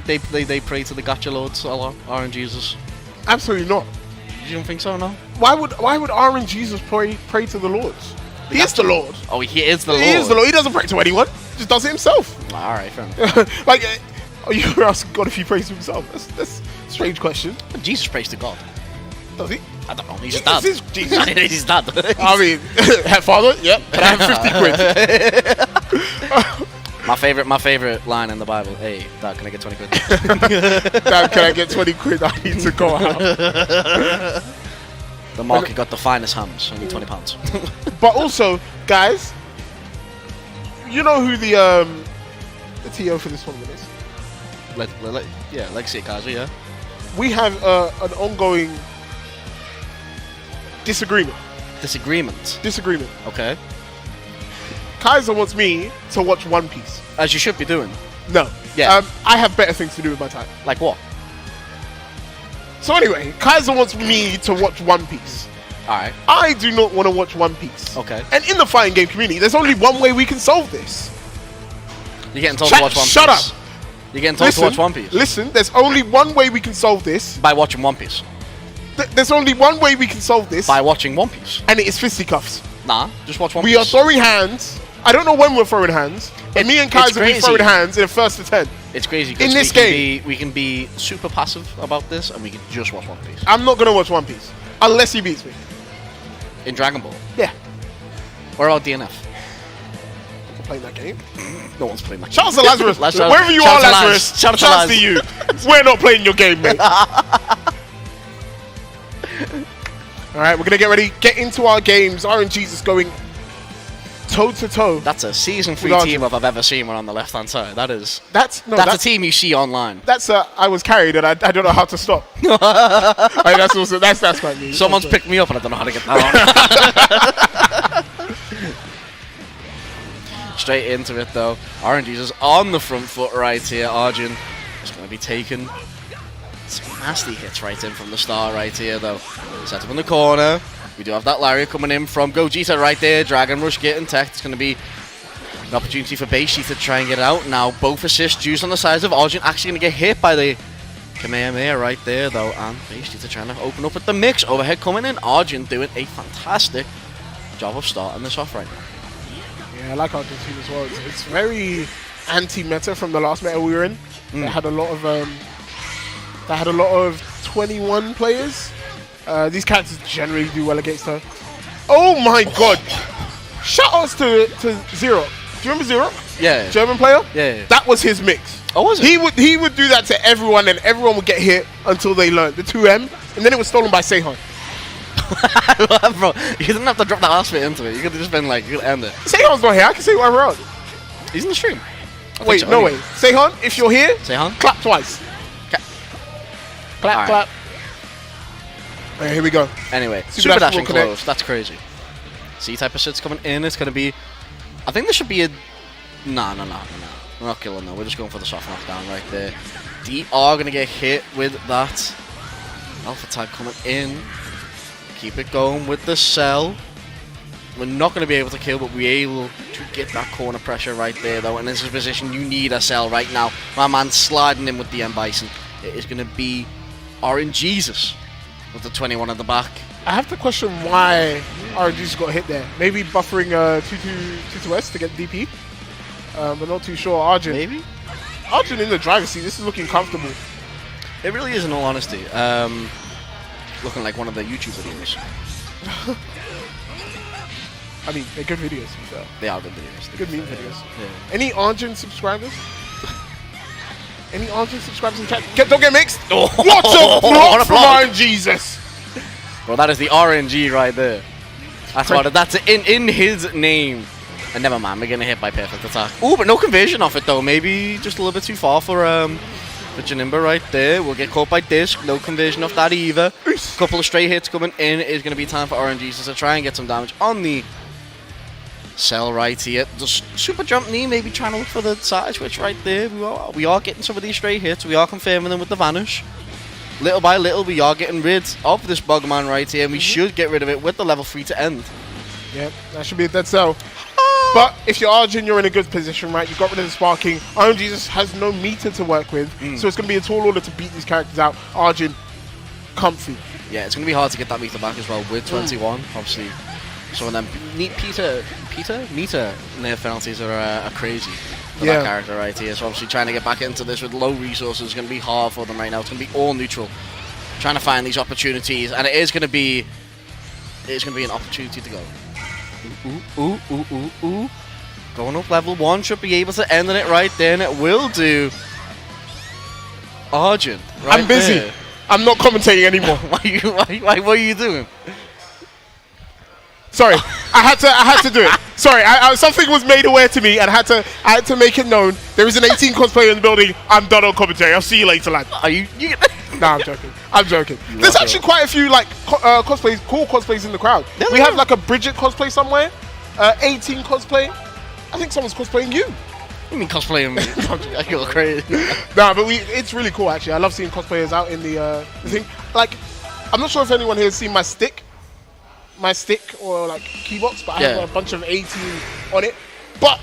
they pray to the gacha lords a lot, RNGesus? Absolutely not. You don't think so, no? Why would RNGesus pray to the lords? He is the Lord. Oh, he is the Lord. He is the Lord. He doesn't pray to anyone. He just does it himself. Alright, fair enough. Like, you're asking God if he prays to himself. That's a strange question. But Jesus prays to God. Does he? I don't know. He's his dad. Jesus. He's his dad. I mean, Father, yep. Can I have 50 quid? My favorite line in the Bible. Hey, Dad, can I get 20 quid? Dad, can I get 20 quid? I need to go out. The market got the finest hams. I need £20. But also, guys, you know who the TO for this tournament is? Legacy Kazu, yeah. We have an ongoing disagreement. Disagreement. Okay. Kaiser wants me to watch One Piece. As you should be doing. No. Yeah. I have better things to do with my time. Like what? So anyway, Kaiser wants me to watch One Piece. Alright. I do not want to watch One Piece. Okay. And in the fighting game community, there's only one way we can solve this. You're getting told to watch One Piece. Shut up. You're getting told to watch One Piece. Listen, there's only one way we can solve this. By watching One Piece. There's only one way we can solve this. By watching One Piece. And it is fisticuffs. Nah, just watch One Piece. We are throwing hands. I don't know when we're throwing hands. But me and Kaiser will be throwing hands in a first to 10. It's crazy. In this game. We can be super passive about this, and we can just watch One Piece. I'm not going to watch One Piece. Unless he beats me. In Dragon Ball? Yeah. What about DNF? I'm playing that game. No one's playing that game. Shout out to Lazarus. Wherever you are, Lazarus. Shout out to you. We're not playing your game, mate. Alright, we're going to get ready. Get into our games. RNGesus going toe-to-toe. That's a Season 3 team if I've ever seen one on the left-hand side. That's a team you see online. That's I was carried and I don't know how to stop. That's quite me. Someone's picked me up and I don't know how to get that on. Straight into it though. RNGesus on the front foot right here. Arjin is going to be taken. Some nasty hits right in from the start right here though. Set up in the corner. We do have that Lariat coming in from Gogeta right there. Dragon Rush getting tech. It's going to be an opportunity for Beishi to try and get it out. Now both assists used on the sides of Arjin. Actually going to get hit by the Kamehameha right there though. And Beishi trying to open up with the mix. Overhead coming in. Arjin doing a fantastic job of starting this off right now. Yeah, I like Arjin's team as well. It's very anti-meta from the last meta we were in. They had a lot of 21 players. These characters generally do well against her. Oh my god! Shout outs to Zero. Do you remember Zero? Yeah. German player? Yeah. That was his mix. Oh, was it? He would do that to everyone, and everyone would get hit until they learned the 2M, and then it was stolen by Seihan. Bro, you didn't have to drop that last bit into it. You could have just been like, you could end it. Seihan's not here. I can say whatever else. He's in the stream. Wait, no way. Seihan, if you're here, Seihan? clap twice. Clap, right. clap. Right, here we go. Anyway, Super super dash dashing will connect. close. That's crazy. C-type of shit's coming in. It's going to be... I think this should be a... No. We're not killing though. We're just going for the soft knockdown right there. D are going to get hit with that. Alpha tag coming in. Keep it going with the cell. We're not going to be able to kill, but we're able to get that corner pressure right there, though. And in this position, you need a cell right now. My man's sliding in with the M Bison. It is going to be RNGesus with the 21 at the back. I have to question why RNG's got hit there. Maybe buffering 2-2-S to get DP, but not too sure. Arjin. Maybe? Arjin in the driver's seat. This is looking comfortable. It really is, in all honesty. Looking like one of the YouTube videos. I mean, they're good videos, to be fair. They are good videos. Good meme videos. Yeah. Any Arjin subscribers? Any Arjin subscribers in chat? Don't get mixed! Oh, What a what a block from block. RNGesus! Well, that is the RNG right there. That's what. That's in his name. And never mind, we're getting hit by perfect attack. Ooh, but no conversion off it though. Maybe just a little bit too far for Janimba right there. We'll get caught by disc. No conversion off that either. Couple of straight hits coming in. It is going to be time for RNG to try and get some damage on the cell right here. Just super jump knee, maybe trying to look for the side switch right there. We are getting some of these straight hits. We are confirming them with the vanish. Little by little, we are getting rid of this Bugman right here, and we should get rid of it with the level 3 to end. Yep, that should be a dead cell. But if you're Arjin, you're in a good position, right? You got rid of the sparking. RNGesus has no meter to work with, so it's going to be a tall order to beat these characters out. Arjin, comfy. Yeah, it's going to be hard to get that meter back as well with 21. Obviously, some of them meter nerf penalties are crazy for that character right here. So obviously trying to get back into this with low resources is going to be hard for them right now. It's going to be all neutral, trying to find these opportunities, and it is going to be an opportunity to go. Ooh. Going up level 1, should be able to end it right there, and it will do. Arjin, right I'm busy. there. I'm not commentating anymore. Why, what are you doing? Sorry, I had to do it. Sorry, something was made aware to me, and I had to make it known. There is an 18 cosplayer in the building. I'm done on commentary. I'll see you later, lad. Are you Nah, I'm joking. There's actually quite a few like cosplays, cool cosplays in the crowd. We have like a Bridget cosplay somewhere, 18 cosplay. I think someone's cosplaying you. You mean cosplaying me? I feel crazy. Nah, but it's really cool actually. I love seeing cosplayers out in the thing. Like, I'm not sure if anyone here has seen my stick or like keybox, but I have a bunch of 18 on it. But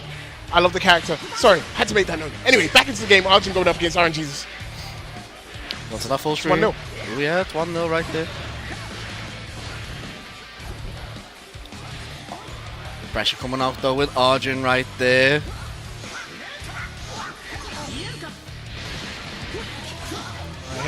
I love the character. Sorry, had to make that note. Anyway, back into the game. Arjin going up against RNGesus. What's that full stream? 1-0. Oh yeah, it's 1-0 right there. Pressure coming out though with Arjin right there.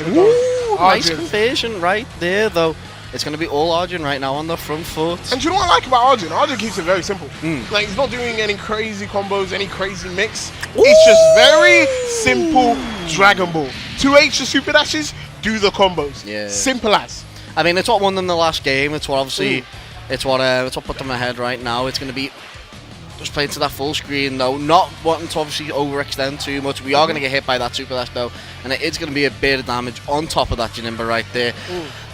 Ooh, nice conversion right there though. It's going to be all Arjin right now on the front foot. And do you know what I like about Arjin? Arjin keeps it very simple. Like, he's not doing any crazy combos, any crazy mix. It's just very simple Dragon Ball. 2H to super dashes, do the combos. Yeah. Simple as. I mean, it's what won them the last game. It's what obviously, it's what put them ahead right now. It's going to be just playing to that full screen though, not wanting to obviously overextend too much. We are going to get hit by that super dash though, and it is going to be a bit of damage on top of that Janimba right there.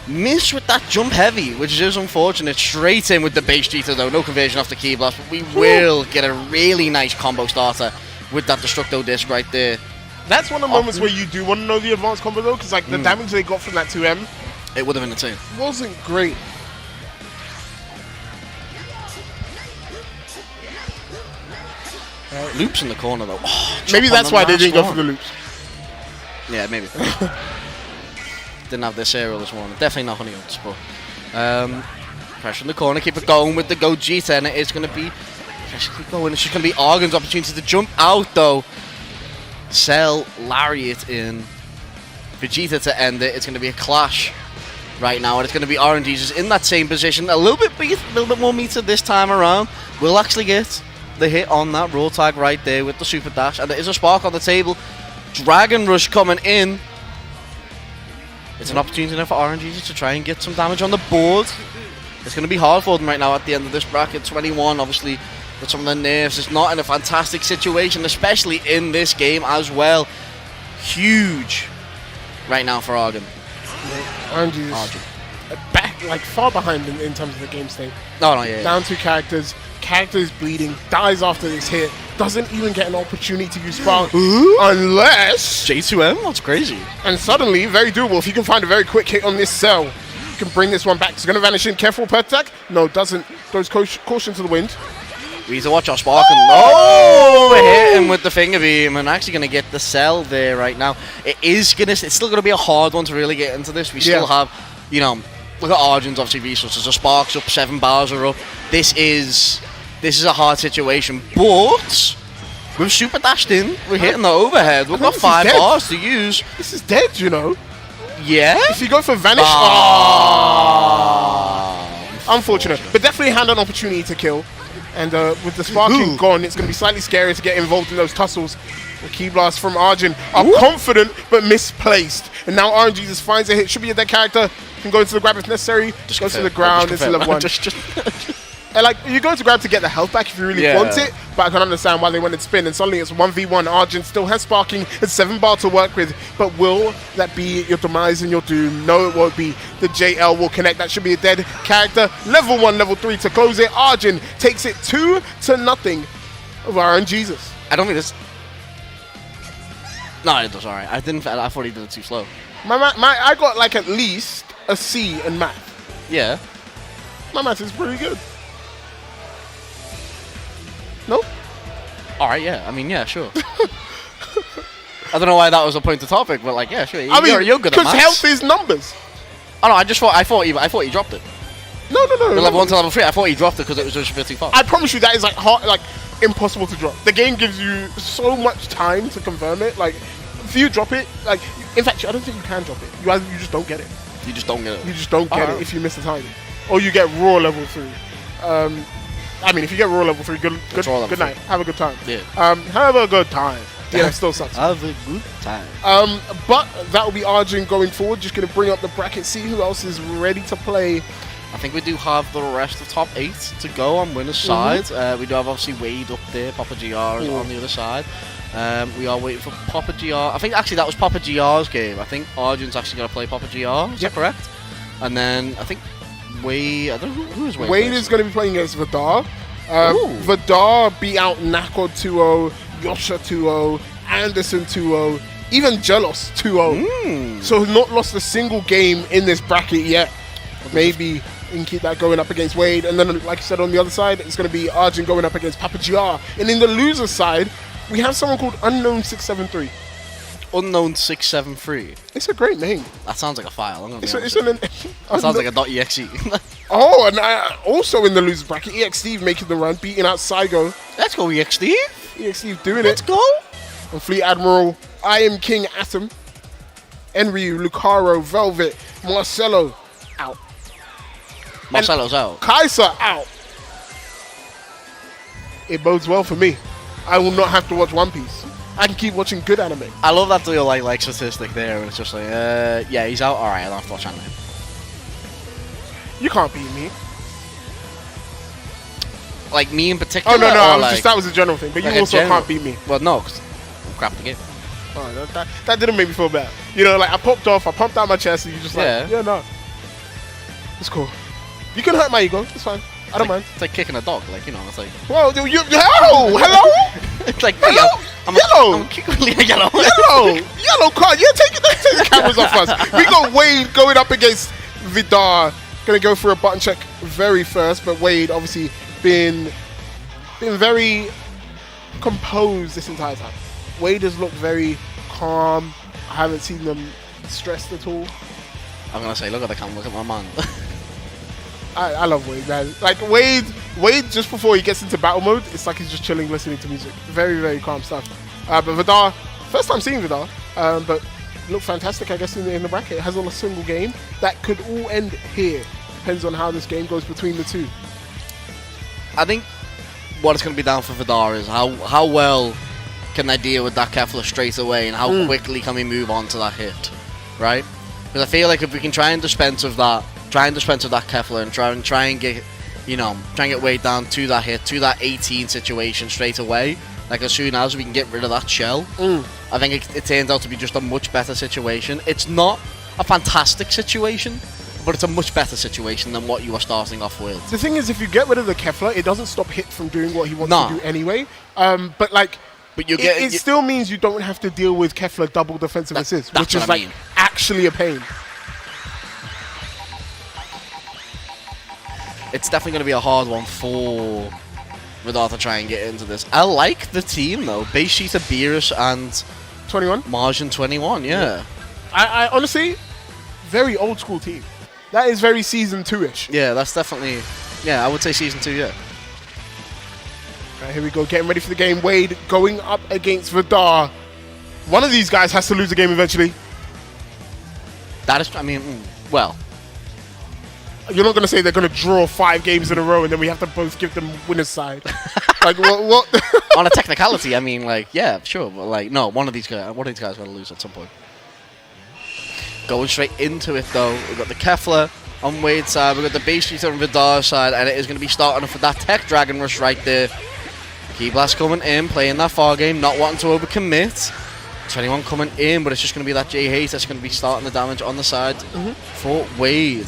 Miss with that jump heavy, which is unfortunate. Straight in with the base cheater though, no conversion off the key blast, but we will get a really nice combo starter with that Destructo disc right there. That's one of the moments where you do want to know the advanced combo though, because like the damage they got from that 2M, it would have been insane. Wasn't great. Loops in the corner though. Oh, maybe that's why they didn't go for the loops. Yeah, maybe. Didn't have this aerial this morning. Definitely not Honey Oats, but pressure in the corner, keep it going with the Gogeta, and it is going to be keep going. It's just going to be Argon's opportunity to jump out though. Cell Lariat in Vegeta to end it. It's going to be a clash right now, and it's going to be RNGesus in that same position. A little bit more meter this time around. We'll actually get the hit on that roll tag right there with the super dash, and there is a spark on the table. Dragon Rush coming in. It's an opportunity now for RNGesus to try and get some damage on the board. It's going to be hard for them right now at the end of this bracket. 21, obviously, with some of the nerfs. It's not in a fantastic situation, especially in this game as well. Huge right now for Argon. RNGesus. like far behind in terms of the game state. No, no, yeah. Down 2 characters. Character is bleeding. Dies after this hit. Doesn't even get an opportunity to use Spark unless. J2M? That's crazy. And suddenly, very doable. If he can find a very quick hit on this cell, he can bring this one back. It's going to vanish in. Careful per attack. No, doesn't. Throws caution to the wind. We need to watch our Spark. Oh, hit him with the finger beam, and actually going to get the cell there right now. It's still going to be a hard one to really get into this. We still have, you know, look at Arjin's obviously resources. The Spark's up, 7 bars are up. This is a hard situation, but we've super dashed in. We're hitting the overhead. We've got 5 bars to use. This is dead, you know. Yeah. If you go for vanish, unfortunate, but definitely had an opportunity to kill. And with the sparking gone, it's going to be slightly scary to get involved in those tussles. The key blast from Arjin are confident but misplaced. And now RNG just finds a hit. Should be a dead character. Can go into the grab if necessary. Just goes to the ground. It's level 1. And like, you go to grab to get the health back if you really want it, but I can understand why they went and spin, and suddenly it's 1v1. Arjin still has sparking and 7 bar to work with, but will that be your demise and your doom? No, it won't be. The JL will connect. That should be a dead character. Level 1, level 3 to close it. Arjin takes it 2-0 over RNGesus. I don't think this. No, it was alright. I thought he did it too slow. I got like at least a C in math. Yeah. My math is pretty good. No? Alright, yeah. I mean, yeah, sure. I don't know why that was a point of topic, but like, yeah, sure. You're good at maths. Because health is numbers. Oh no, I thought he dropped it. No. Level 1 to level 3, I thought he dropped it because it was just a bit too fast. I promise you that is like hard, like impossible to drop. The game gives you so much time to confirm it. Like, if you drop it, like, in fact, I don't think you can drop it. You just don't get it. You just don't get it. You just don't get it if you miss the time. Or you get raw level 3. I mean, if you get raw level 3, good night. Have a good time. Yeah. Have a good time. Yeah, it still sucks. Have a good time. But that will be Arjin going forward. Just going to bring up the bracket, see who else is ready to play. I think we do have the rest of top 8 to go on winner's side. We do have obviously Wade up there, Papa GR is on the other side. We are waiting for Papa GR. I think actually that was Papa GR's game. I think Arjun's actually going to play Papa GR. Is that correct? And then I think Wade, I don't know who is Wade. Wade is going to be playing against Vidar. Vidar beat out Nako 2-0, Yosha 2-0, Anderson 2-0, Evangelos 2-0. So he's not lost a single game in this bracket yet. Maybe you can keep that going up against Wade. And then, like I said, on the other side, it's going to be Arjin going up against Papa GR. And in the loser side, we have someone called Unknown 673. Unknown 673. It's a great name. That sounds like a file. That sounds like a .exe. Oh, and also in the losers bracket, EXSteve making the run, beating out Saigo. Let's go, EXSteve. EXSteve doing Let's go. And Fleet Admiral, I Am King Atom, Enryu, Lucaro, Velvet, Marcelo out. Marcelo's out. Kaiser out. It bodes well for me. I will not have to watch One Piece. I can keep watching good anime. I love that little like statistic there, and it's just like, yeah, he's out. All right, I don't have to watch anime. You can't beat me. Like me in particular. Oh no, that was a general thing. But like you also can't beat me. Well, no, because I'm crap the game. Oh, that didn't make me feel bad. You know, like I popped off, I pumped out my chest, and you just like, yeah, no, it's cool. You can hurt my ego. It's fine. I don't mind. It's like kicking a dog. Like, you know, it's like. Well, hello. It's like hello. Yellow card. Yeah, take the cameras off us. We got Wade going up against Vidar. Gonna go for a button check very first, but Wade obviously been very composed this entire time. Wade has looked very calm. I haven't seen them stressed at all. I'm gonna say, look at the camera, look at my man. I love Wade, man. Like Wade just before he gets into battle mode, it's like he's just chilling, listening to music. Very, very calm stuff. But Vidar, first time seeing Vidar, but looked fantastic, I guess, in the bracket. It has on a single game. That could all end here. Depends on how this game goes between the two. I think what it's going to be down for Vidar is how well can they deal with that Kefla straight away, and how quickly can we move on to that hit, right? Because I feel like if we can try and dispense of that Kefla and try and get, you know, Wade down to that hit, to that 18 situation straight away, like as soon as we can get rid of that shell, I think it turns out to be just a much better situation. It's not a fantastic situation, but it's a much better situation than what you are starting off with. The thing is, if you get rid of the Kefla, it doesn't stop Hit from doing what he wants to do anyway. But like, it still means you don't have to deal with Kefla double defensive assist, which is like actually a pain. It's definitely going to be a hard one for Vidar to try and get into this. I like the team though. Base Sheeta, Beerus, and 21. Margin 21. Yeah. I honestly, very old school team. That is very season 2-ish. Yeah, that's definitely. Yeah, I would say season 2. Yeah. Right, here we go, getting ready for the game. Wade going up against Vidar. One of these guys has to lose the game eventually. That is, I mean, well. You're not going to say they're going to draw 5 games in a row and then we have to both give them winner's side. Like, what? On a technicality, I mean, like, yeah, sure. But, like, no, one of these guys is going to lose at some point. Going straight into it, though. We've got the Kefla on Wade's side. We've got the Base Shooter on Vidar's side. And it is going to be starting off with that Tech Dragon Rush right there. Key Blast coming in, playing that far game, not wanting to overcommit. 21 coming in, but it's just going to be that J-Hate that's going to be starting the damage on the side for Wade.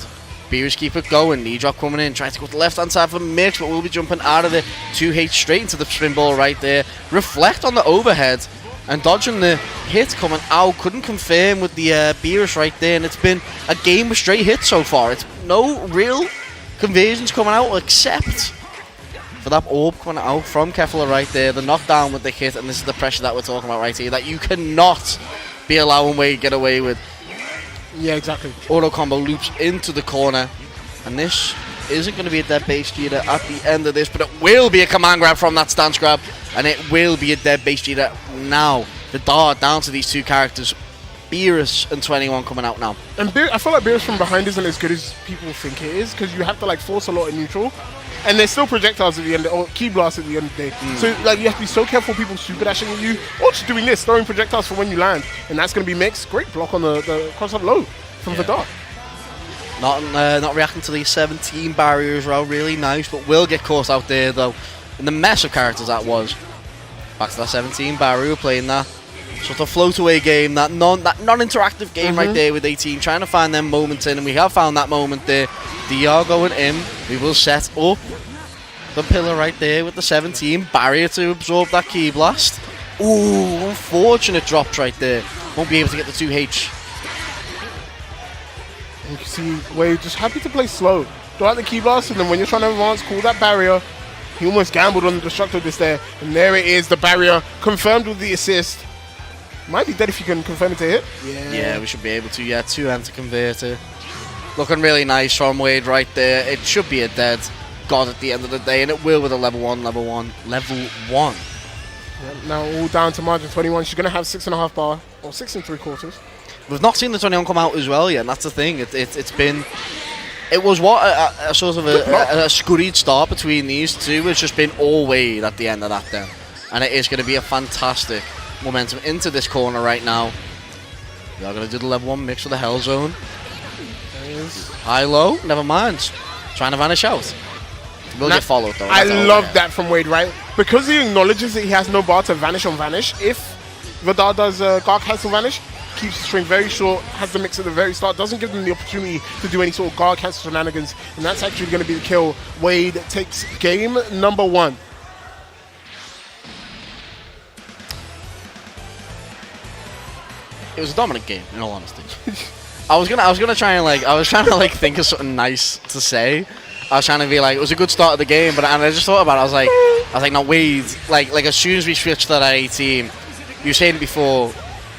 Beerus keep it going. Knee drop coming in, trying to go to the left-hand side for Mix, but we'll be jumping out of it. 2H straight into the spin ball right there. Reflect on the overhead and dodging the hit coming out. Couldn't confirm with the Beerus right there, and it's been a game with straight hits so far. It's no real conversions coming out except for that orb coming out from Kefla right there. The knockdown with the hit, and this is the pressure that we're talking about right here, that you cannot be allowing Wade get away with. Yeah, exactly. Auto combo loops into the corner, and this isn't going to be a dead base cheater at the end of this, but it will be a command grab from that stance grab, and it will be a dead base cheater now. The dart down to these two characters, Beerus and 21 coming out now. And I feel like Beerus from behind isn't as good as people think it is, because you have to like force a lot in neutral, and there's still projectiles at the end, or key blasts at the end of the day. So like you have to be so careful people super dashing at you, or just doing this, throwing projectiles for when you land, and that's going to be mixed. Great block on the cross-up low from Vidar. Not reacting to the 17 barrier as well, really nice, but will get caught out there though. In the mess of characters that was. Back to that 17 barrier, playing that sort of float away game, that non-interactive game right there with 18, trying to find them moments in, and we have found that moment there. DR going in, we will set up the pillar right there with the 17 barrier to absorb that key blast. Ooh, unfortunate drops right there. Won't be able to get the 2H. You can see Wade just happy to play slow. Throw out the key blast, and then when you're trying to advance, call that barrier. He almost gambled on the destructo disc there, and there it is, the barrier confirmed with the assist. Might be dead if you can confirm it to hit. Yeah, we should be able to. Yeah, 2M to convert it. Looking really nice from Wade right there. It should be a dead god at the end of the day, and it will with a level 1. Yeah, now all down to margin 21. She's going to have 6.5 bar, or 6 3/4. We've not seen the 21 come out as well yet, and that's the thing. It's been... It was a sort of a scurried start between these two. It's just been all Wade at the end of that then. And it is going to be a fantastic momentum into this corner right now. We are going to do the level 1 mix with the Hell Zone. High-low, never mind. Trying to vanish out. We'll get followed though. I love that from Wade, right? Because he acknowledges that he has no bar to vanish on vanish. If Vidar does Guard Cancel Vanish, keeps the string very short, has the mix at the very start, doesn't give them the opportunity to do any sort of Guard Cancel shenanigans, and that's actually going to be the kill. Wade takes game number 1. It was a dominant game, in all honesty. I was gonna try and think of something nice to say. I was trying to be like, it was a good start of the game, and I just thought about it. I was like, no, Wade. Like as soon as we switched to that A team, you were saying before,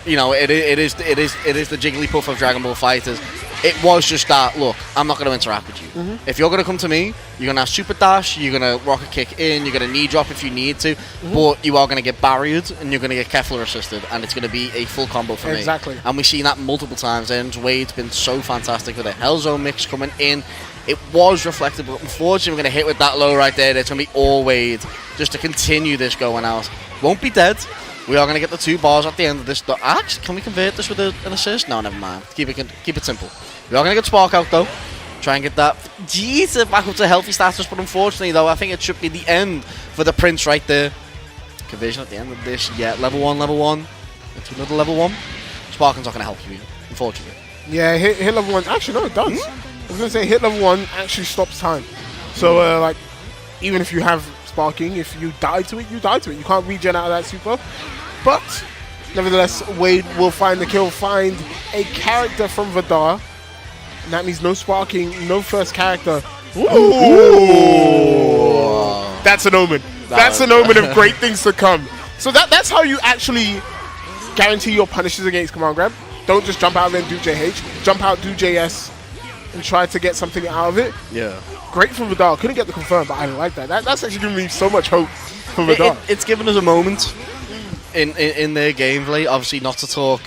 you know, it is the Jigglypuff of Dragon Ball Fighters. It was just that. Look, I'm not going to interact with you. If you're going to come to me, you're going to have super dash, you're going to rocket kick in, you're going to knee drop if you need to, but you are going to get barriered and you're going to get Kefla assisted, and it's going to be a full combo for me. Exactly. And we've seen that multiple times, and Wade's been so fantastic with a Hell Zone mix coming in. It was reflected, but unfortunately we're going to hit with that low right there. It's going to be all Wade just to continue this going out. Won't be dead. We are going to get the 2 bars at the end of this. Actually, can we convert this with an assist? No, never mind. Keep it simple. We are going to get Spark out though. Try and get that back up to healthy status, but unfortunately though, I think it should be the end for the Prince right there. Conversion at the end of this. Yeah, level 1. Into another level 1. Sparking's not going to help you, unfortunately. Yeah, hit level 1. Actually, no, it does. I was gonna say hit level 1 actually stops time. So like, even if you have sparking, if you die to it, you die to it. You can't regen out of that super. But nevertheless, Wade will find the kill, find a character from Vidar. And that means no sparking, no first character. Ooh. That's an omen. That's an omen of great things to come. So that's how you actually guarantee your punishes against command grab. Don't just jump out there and do JH. Jump out, do JS, and try to get something out of it. Yeah. Great from Vidal. Couldn't get the confirm, but I like that. That's actually giving me so much hope for Vidal. It's given us a moment in their gameplay. Obviously, not to talk.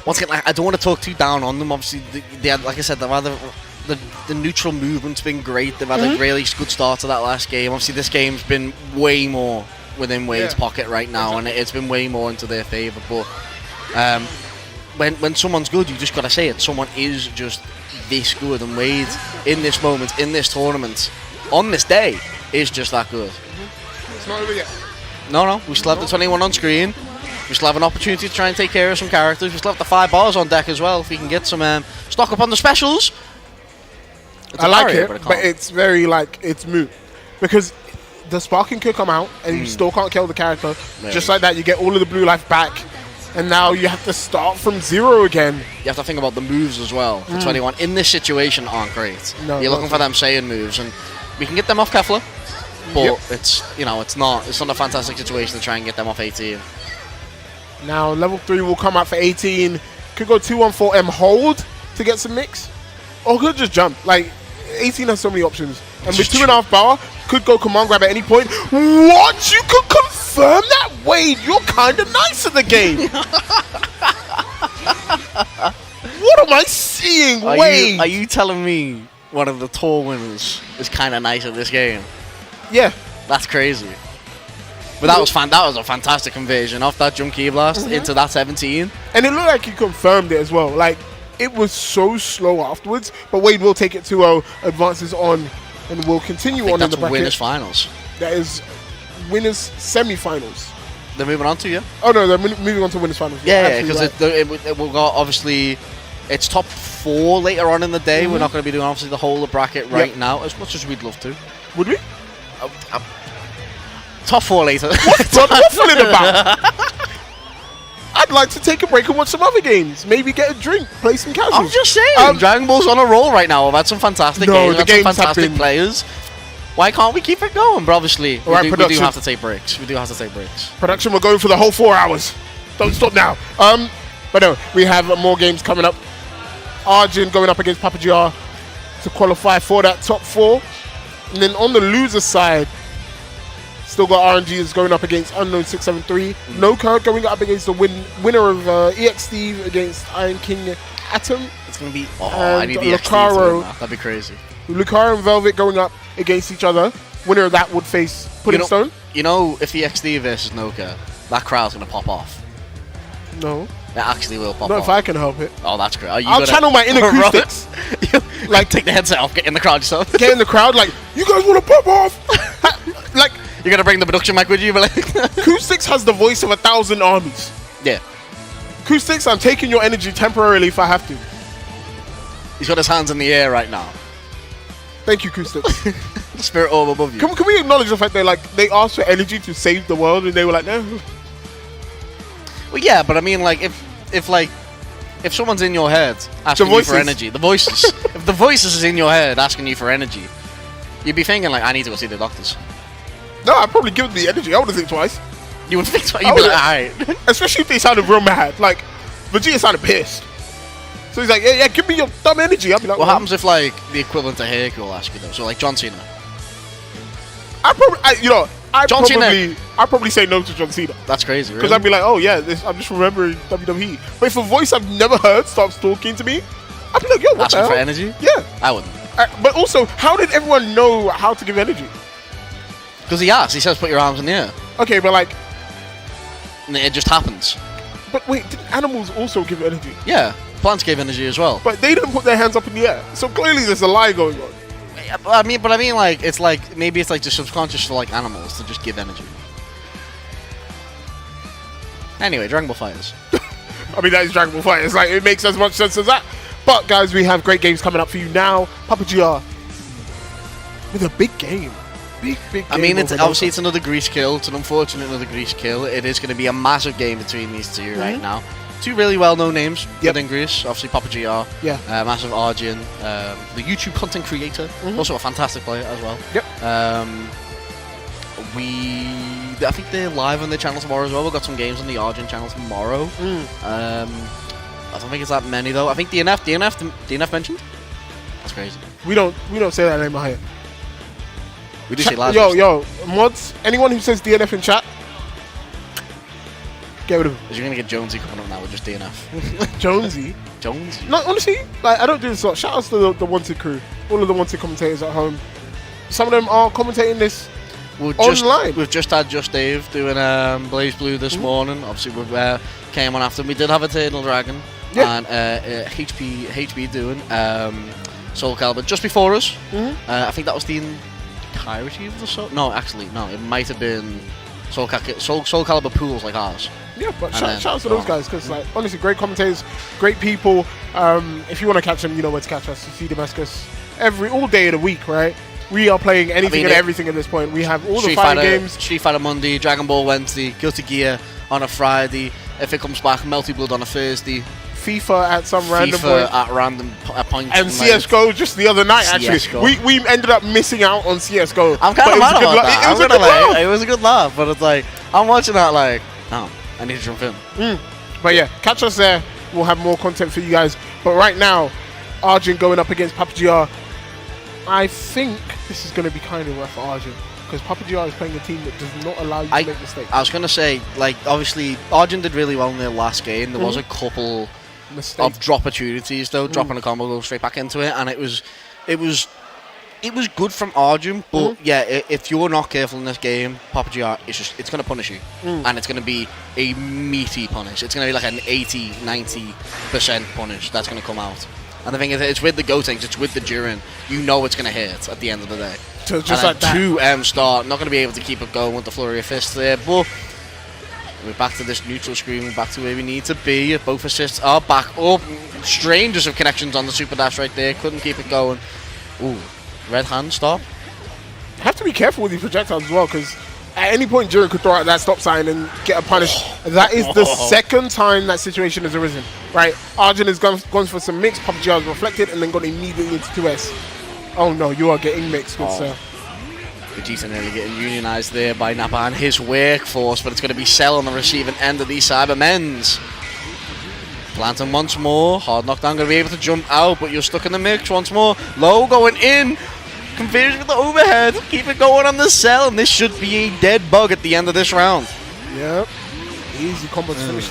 Once again, I don't want to talk too down on them. Obviously, they had, like I said, the neutral movement's been great. They've had a really good start to that last game. Obviously, this game's been way more within Wade's pocket right now, and it's been way more into their favour. But when someone's good, you just got to say it. Someone is just this good, and Wade, in this moment, in this tournament, on this day, is just that good. It's not over yet. No, we still have the 21 on screen. We still have an opportunity to try and take care of some characters. We still have the 5 bars on deck as well. If we can get some stock up on the specials. I like it, but it's very like, it's moot. Because the sparking could come out and you still can't kill the character. Maybe. Just like that, you get all of the blue life back. And now you have to start from 0 again. You have to think about the moves as well. The 21 in this situation aren't great. No, you're looking for them Saiyan moves, and we can get them off Kefla. But it's not a fantastic situation to try and get them off 18. Now level 3 will come out for 18. Could go 2-1-4M hold to get some mix. Or could just jump. Like, 18 has so many options. And with 2.5 bar, could go command grab at any point. What? You could confirm that? Wade, you're kind of nice at the game. What am I seeing, Wade? Are you telling me one of the tour winners is kind of nice at this game? Yeah. That's crazy. But that was a fantastic conversion off that jump key blast into that 17. And it looked like he confirmed it as well. Like, it was so slow afterwards, but Wade will take it 2-0, advances on, and will continue on in the bracket. Winners finals. That is winners semi-finals. They're moving on to, yeah? Oh no, they're moving on to winners finals. Yeah, because it will go, obviously, it's top 4 later on in the day. We're not going to be doing obviously the whole bracket right now, as much as we'd love to. Would we? Top 4 later. What's waffling about? I'd like to take a break and watch some other games. Maybe get a drink, play some casuals. I'm just saying, Dragon Ball's on a roll right now. We've had some fantastic games, the games some fantastic players. Why can't we keep it going? But obviously, we do have to take breaks. Production, we're going for the whole 4 hours. Don't stop now. But no, we have more games coming up. Arjin going up against Pappy to qualify for that top 4. And then on the loser side, still got RNG is going up against Unknown 673. Noka going up against the winner of EX Steve against Iron King Atom. It's going to be... I need the Lucaro. That'd be crazy. Lucaro and Velvet going up against each other. Winner of that would face Pudding Stone. You know, if EXD versus Noka, that crowd's going to pop off. No. It actually will pop off. Not if I can help it. Oh, that's great. I'll channel my inner acoustics. Like, take the headset off, get in the crowd yourself. Get in the crowd, like, you guys want to pop off? Like, you're going to bring the production mic with you, but like... Acoustics has the voice of 1,000 armies. Yeah. Acoustics, I'm taking your energy temporarily if I have to. He's got his hands in the air right now. Thank you, Acoustics. Spirit orb above you. Can we acknowledge the fact that they asked for energy to save the world and they were like, no. Well, yeah, but I mean, like, if someone's in your head asking you for energy, the voices, if the voices is in your head asking you for energy, you'd be thinking like, I need to go see the doctors. No, I'd probably give them the energy. I wouldn't think twice. You would think twice. You'd be like, alright. Especially if they sounded real mad. Like, Vegeta sounded pissed. So he's like, yeah, give me your dumb energy. I'd be like, what happens if like the equivalent to Hercule ask you though? So like John Cena. I'd probably say no to John Cena. That's crazy, because I'd be like, oh yeah, I'm just remembering WWE. But if a voice I've never heard starts talking to me, I'd be like, yo, what the hell? Asking for energy? Yeah. I wouldn't. But also, how did everyone know how to give energy? Because he asked. He says, put your arms in the air. Okay, but like... And it just happens. But wait, did animals also give energy? Yeah. Plants gave energy as well. But they didn't put their hands up in the air. So clearly there's a lie going on. I mean, like, it's like, maybe it's like just subconscious for like animals to just give energy. Anyway, Dragon Ball Fighters. I mean, that is Dragon Ball Fighters. Like, it makes as much sense as that. But guys, we have great games coming up for you now. Pappy with a big game. Big game. I mean, it's over obviously Noka. it's another Greece kill. It's an unfortunate another Greece kill. It is going to be a massive game between these two right now. Two really well-known names within Greece. Obviously, Pappy, massive Arjin, the YouTube content creator, also a fantastic player as well. Yep. I think they're live on their channel tomorrow as well. We've got some games on the Arjin channel tomorrow. I don't think it's that many though. I think DNF mentioned. That's crazy. We don't say that name out here. We do say live. Yo, mods. Anyone who says DNF in chat, get rid of him. You're gonna get Jonesy coming up now with just DNF. Jonesy. Jonesy. No, honestly, like I don't do this a lot. Shout outs to the Wanted crew, all of the Wanted commentators at home. Some of them are commentating this online. We've just had Just Dave doing BlazBlue this morning. Obviously, we came on after. We did have Eternal Dragon and HB doing Soulcalibur just before us. I think that was the entirety of the Soul. No, actually, no. It might have been Soulcalibur pools like ours. Yeah, but shout out to those guys because, like, honestly, great commentators, great people. If you want to catch them, you know where to catch us. You see Damascus all day of the week, right? We are playing anything and everything at this point. We have all the fighting games. Street Fighter Monday, Dragon Ball Wednesday, Guilty Gear on a Friday. If it comes back, Melty Blood on a Thursday. FIFA at some random point. At random points. And CSGO just the other night, actually. We ended up missing out on CSGO. I'm kind of mad about that. It was a good laugh, but it's like, I'm watching that like, oh, I need to jump in. But yeah, catch us there. We'll have more content for you guys. But right now, Arjin going up against Pappy. I think this is going to be kind of rough for Arjin because Pappy is playing a team that does not allow you to make mistakes. I was going to say, like, obviously, Arjin did really well in their last game. There was a couple of drop opportunities, though, dropping a combo, go straight back into it, and it was good from Arjin. But yeah, if you're not careful in this game, Pappy, it's going to punish you, and it's going to be a meaty punish. It's going to be like an 80-90% punish that's going to come out. And the thing is, it's with the go things, it's with the Durin. You know it's going to hit at the end of the day. So just like that. 2M start, not going to be able to keep it going with the flurry of fists there, but we're back to this neutral screen, we're back to where we need to be. Both assists are back up. Strangers of connections on the super dash right there, couldn't keep it going. Ooh, red hand stop. You have to be careful with these projectiles as well, because at any point Durin could throw out that stop sign and get a punish. That is the second time that situation has arisen. Right, Arjin has gone for some mix, Pappy has reflected and then gone immediately into 2S. Oh no, you are getting mixed, good sir. Vegeta nearly getting unionized there by Nappa and his workforce, but it's going to be Cell on the receiving end of these Cybermen's. Planting once more, hard knockdown, going to be able to jump out, but you're stuck in the mix once more. Low going in, conversion with the overhead, keep it going on the Cell, and this should be a dead bug at the end of this round. Yep, easy combo to finish.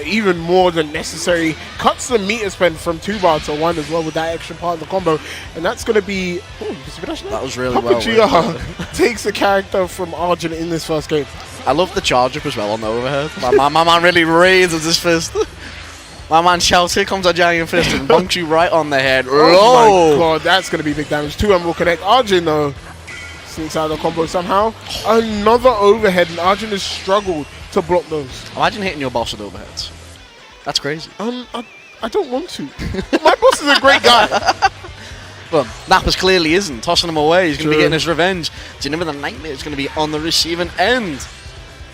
Even more than necessary. Cuts the meter spend from 2 bar to 1 as well with that extra part of the combo. And that's going to be... that was really well. Takes the character from Arjin in this first game. I love the charge up as well on the overhead. my man really raises his fist. My man shouts, here comes a giant fist and bonks you right on the head. Oh my god, that's going to be big damage. 2M will connect. Arjin though sneaks out of the combo somehow. Another overhead and Arjin has struggled to block those. Imagine hitting your boss with overheads. That's crazy. I don't want to. My boss is a great guy. Well, Nappa's clearly isn't. Tossing him away. He's going to be getting his revenge. Do you remember the nightmare is going to be on the receiving end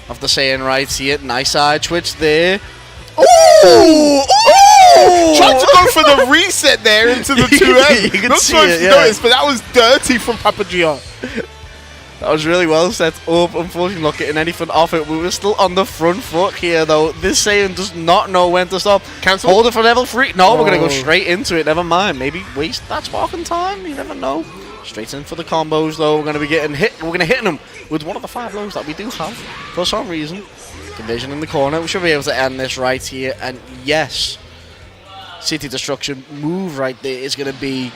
of the saying right here. Nice side twitch there. Ooh! Tried to go for the reset there into the 2M. You can Not see sure it, if you noticed, but that was dirty from Pappy. That was really well set up. Unfortunately, not getting anything off it. We were still on the front foot here, though. This Saiyan does not know when to stop. Cancel. Hold it for level 3. No, we're going to go straight into it. Never mind. Maybe waste that sparking time. You never know. Straight in for the combos, though. We're going to be getting hit. We're going to hit them with one of the 5 lows that we do have for some reason. Conversion in the corner. We should be able to end this right here. And yes, City Destruction move right there is going to be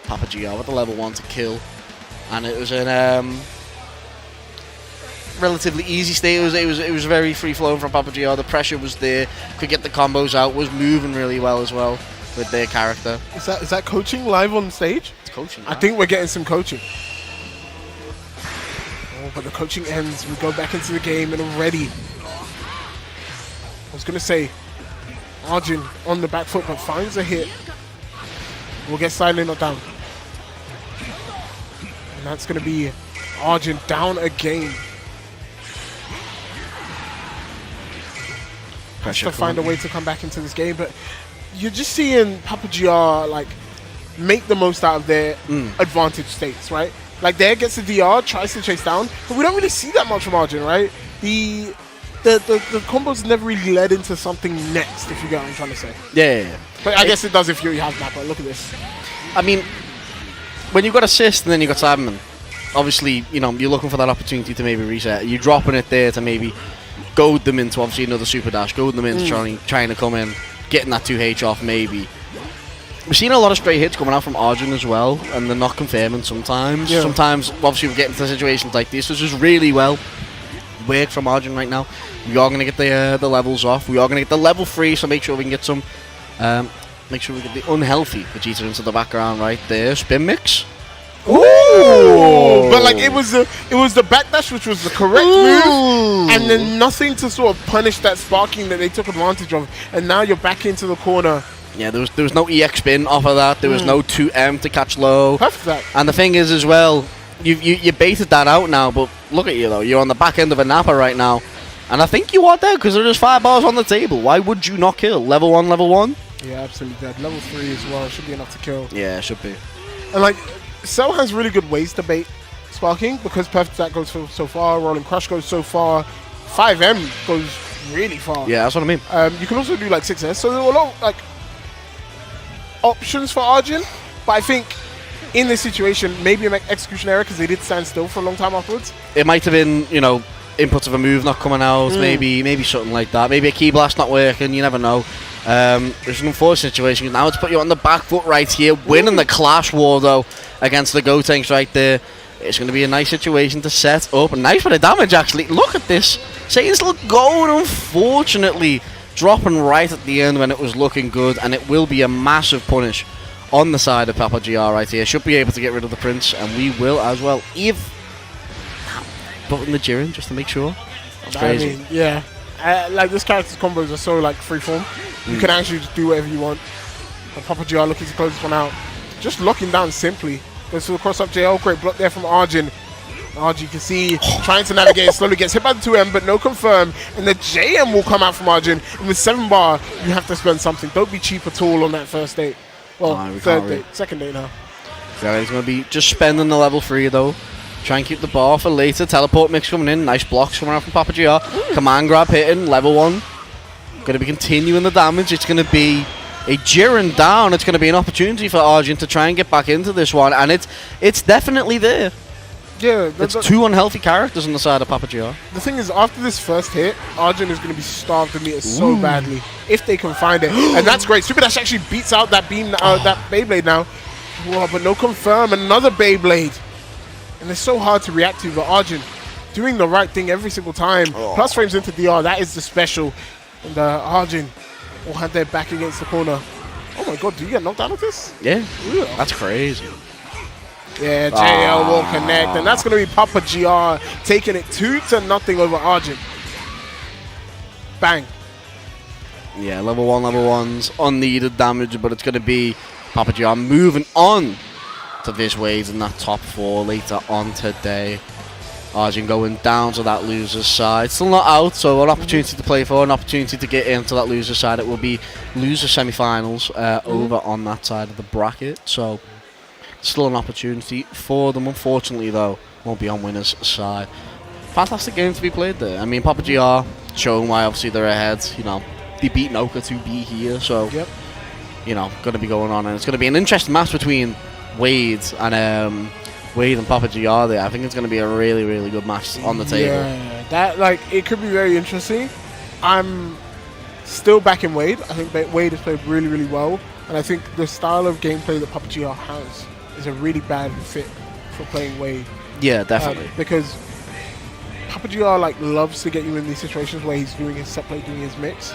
Pappy with the level 1 to kill. And it was an relatively easy state. It was very free flowing from Pappy. The pressure was there. Could get the combos out. Was moving really well as well with their character. Is that coaching live on stage? It's coaching. I think we're getting some coaching. Oh, but the coaching ends. We go back into the game and already. I was gonna say, Arjin on the back foot, but finds a hit. Will get silently knocked down. And that's going to be Arjin down again. Has to find a way to come back into this game, but you're just seeing Pappy like make the most out of their advantage states, right? Like there gets the DR, tries to chase down, but we don't really see that much from Arjin, right? The combos never really led into something next, if you get what I'm trying to say. Yeah. But I guess it does if you have Nappa. Look at this. I mean, when you've got assist and then you've got Cyberman, obviously, you know, you're looking for that opportunity to maybe reset. You're dropping it there to maybe goad them into obviously another super dash, goad them into trying to come in, getting that 2H off maybe. We've seen a lot of straight hits coming out from Arjin as well, and they're not confirming sometimes. Yeah. Sometimes, obviously, we get into situations like this, which is really well worked from Arjin right now. We are going to get the levels off. We are going to get the level 3, so make sure we can get some... make sure we get the unhealthy Vegeta into the background right there. Spin mix. Ooh! But like it was the backdash which was the correct move, and then nothing to sort of punish that sparking that they took advantage of, and now you're back into the corner. Yeah, there was no EX spin off of that. There was no 2M to catch low. Perfect. And the thing is as well, you baited that out now, but look at you though. You're on the back end of a Nappa right now, and I think you are dead because there's 5 bars on the table. Why would you not kill? Level 1, level 1? Yeah, absolutely dead. Level 3 as well should be enough to kill. Yeah, it should be. And like, Cell has really good ways to bait sparking because Perfect Attack goes so far, Rolling Crush goes so far, 5M goes really far. Yeah, that's what I mean. You can also do like 6S, so there were a lot of like options for Arjin, but I think in this situation, maybe an execution error because they did stand still for a long time afterwards. It might have been, you know, inputs of a move not coming out, maybe something like that. Maybe a key blast not working, you never know. It's an unfortunate situation. Now it's put you on the back foot right here, winning the clash war though against the Gotenks right there. It's going to be a nice situation to set up. Nice bit of damage actually. Look at this. Cizel going, unfortunately dropping right at the end when it was looking good, and it will be a massive punish on the side of Pappy right here. Should be able to get rid of the Prince, and we will as well. Button the Jiren just to make sure. That's crazy. I mean, yeah. Like this character's combos are so like freeform. You can actually just do whatever you want. And Pappy looking to close this one out. Just locking down simply. Goes to the cross up JL, great block there from Arjin. Arjin, you can see, trying to navigate, slowly gets hit by the 2M, but no confirm. And the JM will come out from Arjin. And with 7 bar, you have to spend something. Don't be cheap at all on that first date. Well, third date. Second date now. So he's going to be just spending the level 3 though. Try and keep the bar for later. Teleport mix coming in. Nice blocks coming out from Pappy. Command grab hitting. Level 1. Going to be continuing the damage. It's going to be a Jiren down. It's going to be an opportunity for Arjin to try and get back into this one. And it's definitely there. Yeah. It's 2 unhealthy characters on the side of Pappy. The thing is, after this first hit, Arjin is going to be starved to meet it so badly. If they can find it. And that's great. Super Dash actually beats out that beam, that Beyblade now. Whoa, but no confirm. Another Beyblade. And it's so hard to react to, but Arjin doing the right thing every single time. Plus frames into DR, that is the special. And Arjin will have their back against the corner. Oh my god, do you get knocked out of this? Yeah, that's crazy. Yeah, JL will connect, and that's going to be Pappy taking it 2-0 over Arjin. Bang. Yeah, level 1s, unneeded damage, but it's going to be Pappy moving on to this wave in that top 4 later on today. Arjin going down to that loser's side. Still not out, so an opportunity to play for, an opportunity to get into that loser's side. It will be loser semi-finals over on that side of the bracket. So still an opportunity for them. Unfortunately, though, won't be on winner's side. Fantastic game to be played there. I mean, Pappy showing why obviously they're ahead. You know, they beat Noka to be here, so you know, going to be going on, and it's going to be an interesting match between Wade and Pappy there. I think it's going to be a really, really good match on the table. Yeah, that like it could be very interesting. I'm still backing Wade. I think Wade has played really, really well, and I think the style of gameplay that Pappy has is a really bad fit for playing Wade. Yeah, definitely. Because Pappy like loves to get you in these situations where he's doing his set play, doing his mix.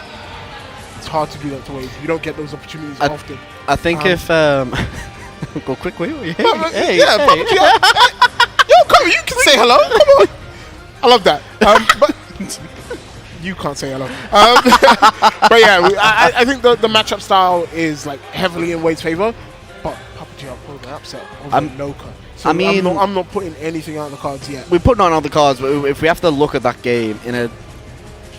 It's hard to do that to Wade. You don't get those opportunities often. I think if go quick, wait. Hey, Pappy. Yo, come on, you can say hello. Come on. I love that. But You can't say hello. But yeah, I think the matchup style is like heavily in Wade's favor, but Pappy are pulling the upset over Noka. So I'm not putting anything out on the cards yet. We're putting on the cards, but if we have to look at that game in a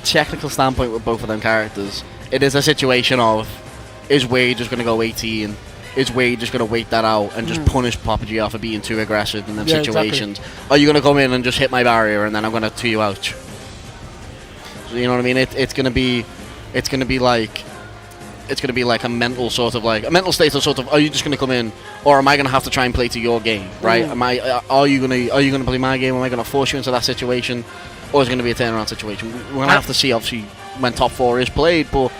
technical standpoint with both of them characters, it is a situation of, is Wade just going to go 18? Is Wade just going to wait that out and just punish Pappy for being too aggressive in them situations? Exactly. Are you going to come in and just hit my barrier and then I'm going to 2 you out? So, you know what I mean? It's going to be like a mental sort of like a mental state of sort of, are you just going to come in, or am I going to have to try and play to your game, right? Are you going to play my game? Am I going to force you into that situation, or is it going to be a turnaround situation? We're going to have to see obviously when top 4 is played, but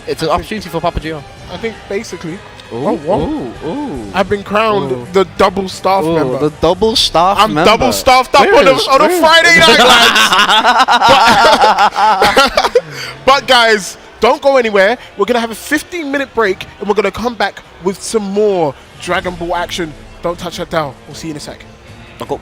it's an opportunity for Pappy. I think basically. I've been crowned the double staff member. The double staff member. I'm double staffed up on a Friday night, lads. But guys, don't go anywhere. We're going to have a 15-minute break, and we're going to come back with some more Dragon Ball action. Don't touch that dial. We'll see you in a sec. Okay.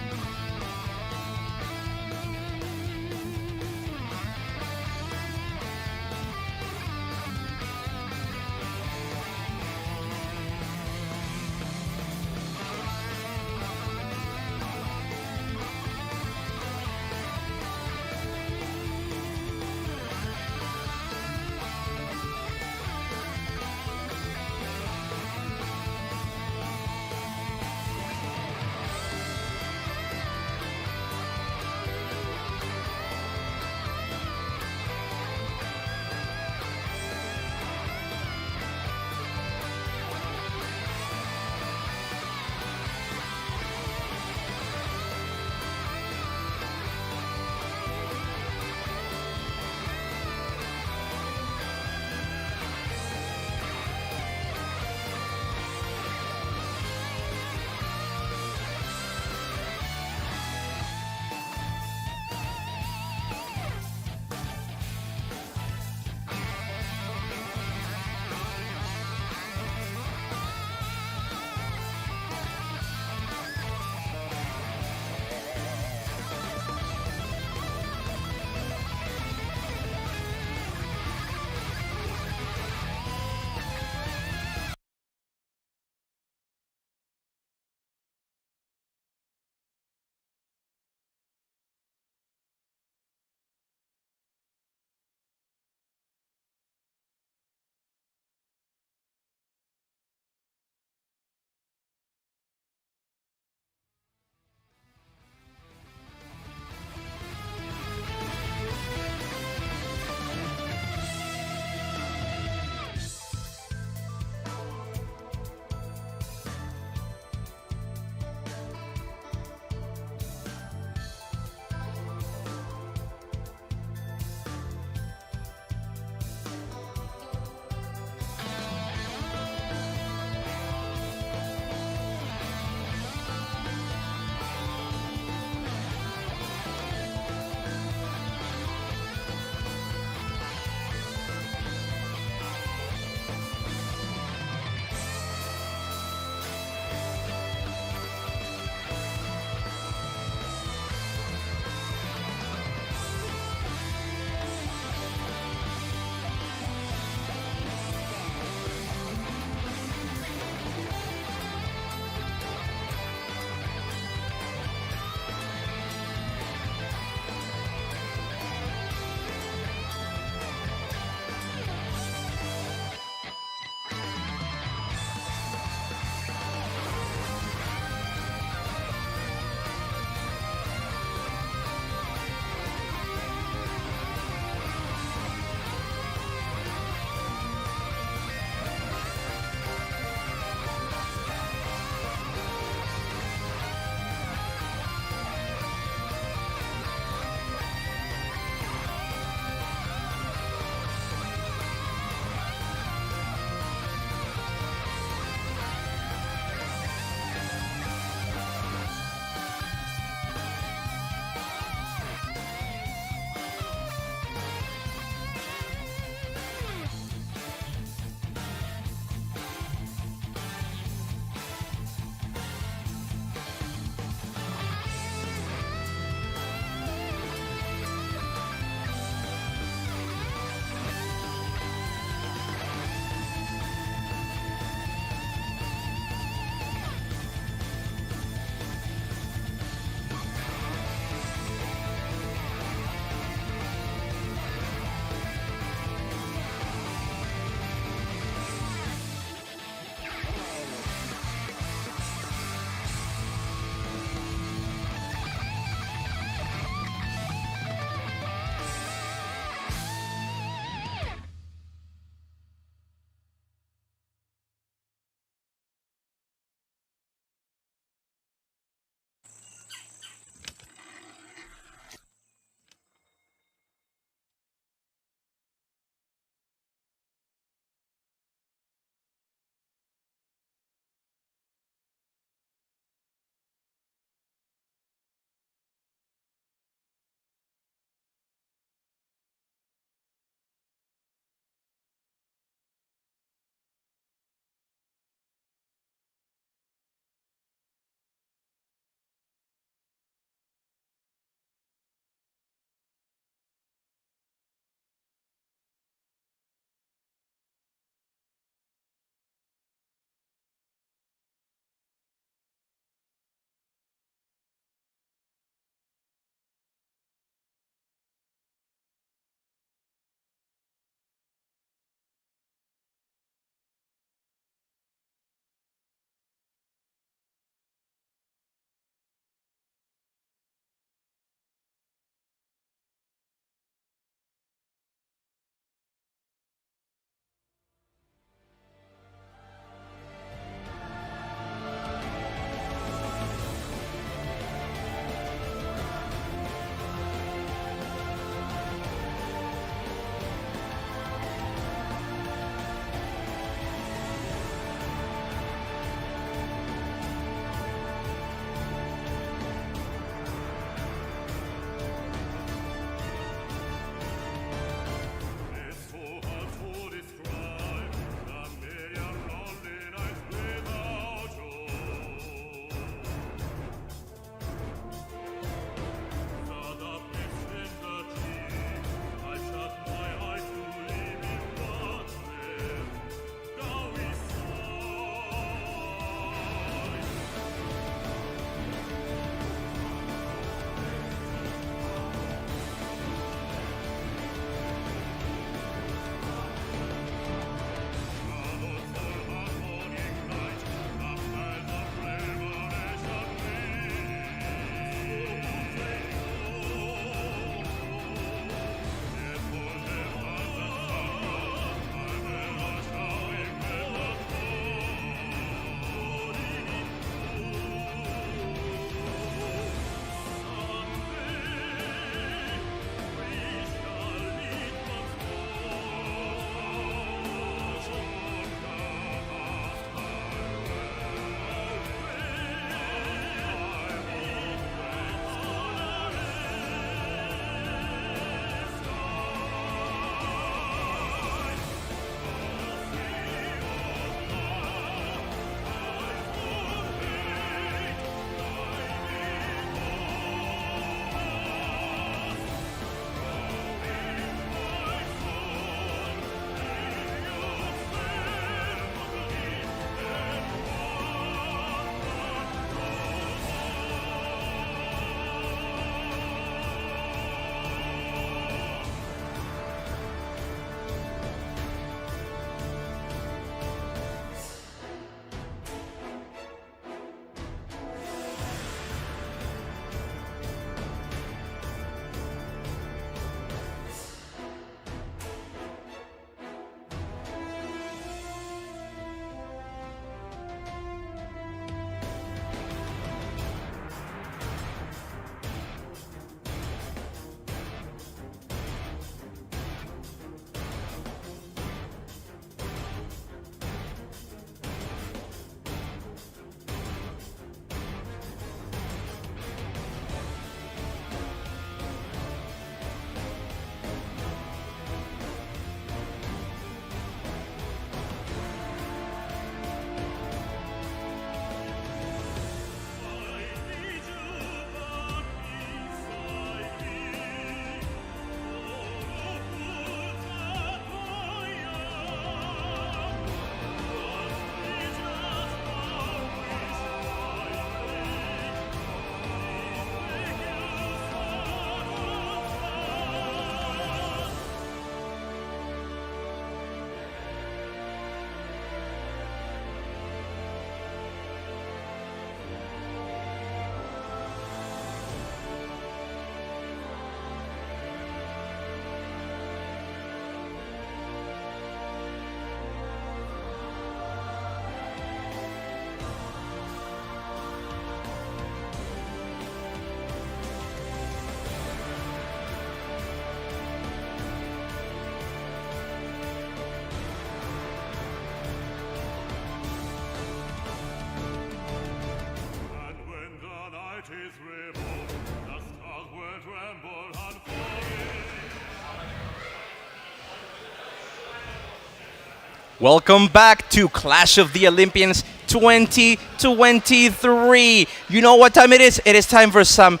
Welcome back to Clash of the Olympians 2023. You know what time it is? It is time for some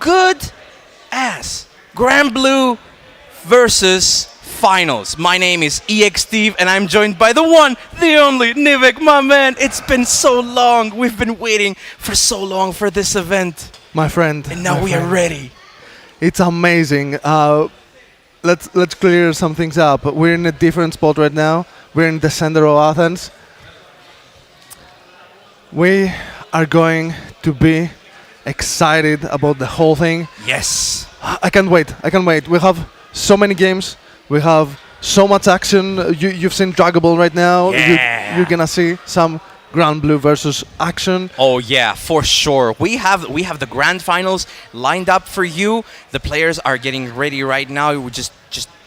good-ass BlazBlue versus Finals. My name is EX Steve, and I'm joined by the one, the only, Nivek, my man. It's been so long. We've been waiting for so long for this event. My friend. And now we are ready. It's amazing. Let's clear some things up. We're in a different spot right now. We're in the center of Athens. We are going to be excited about the whole thing. Yes. I can't wait. We have so many games. We have so much action. You've seen Dragon Ball right now. Yeah. You're gonna see some BlazBlue versus Action. Oh yeah, for sure. We have the grand finals lined up for you. The players are getting ready right now. It would just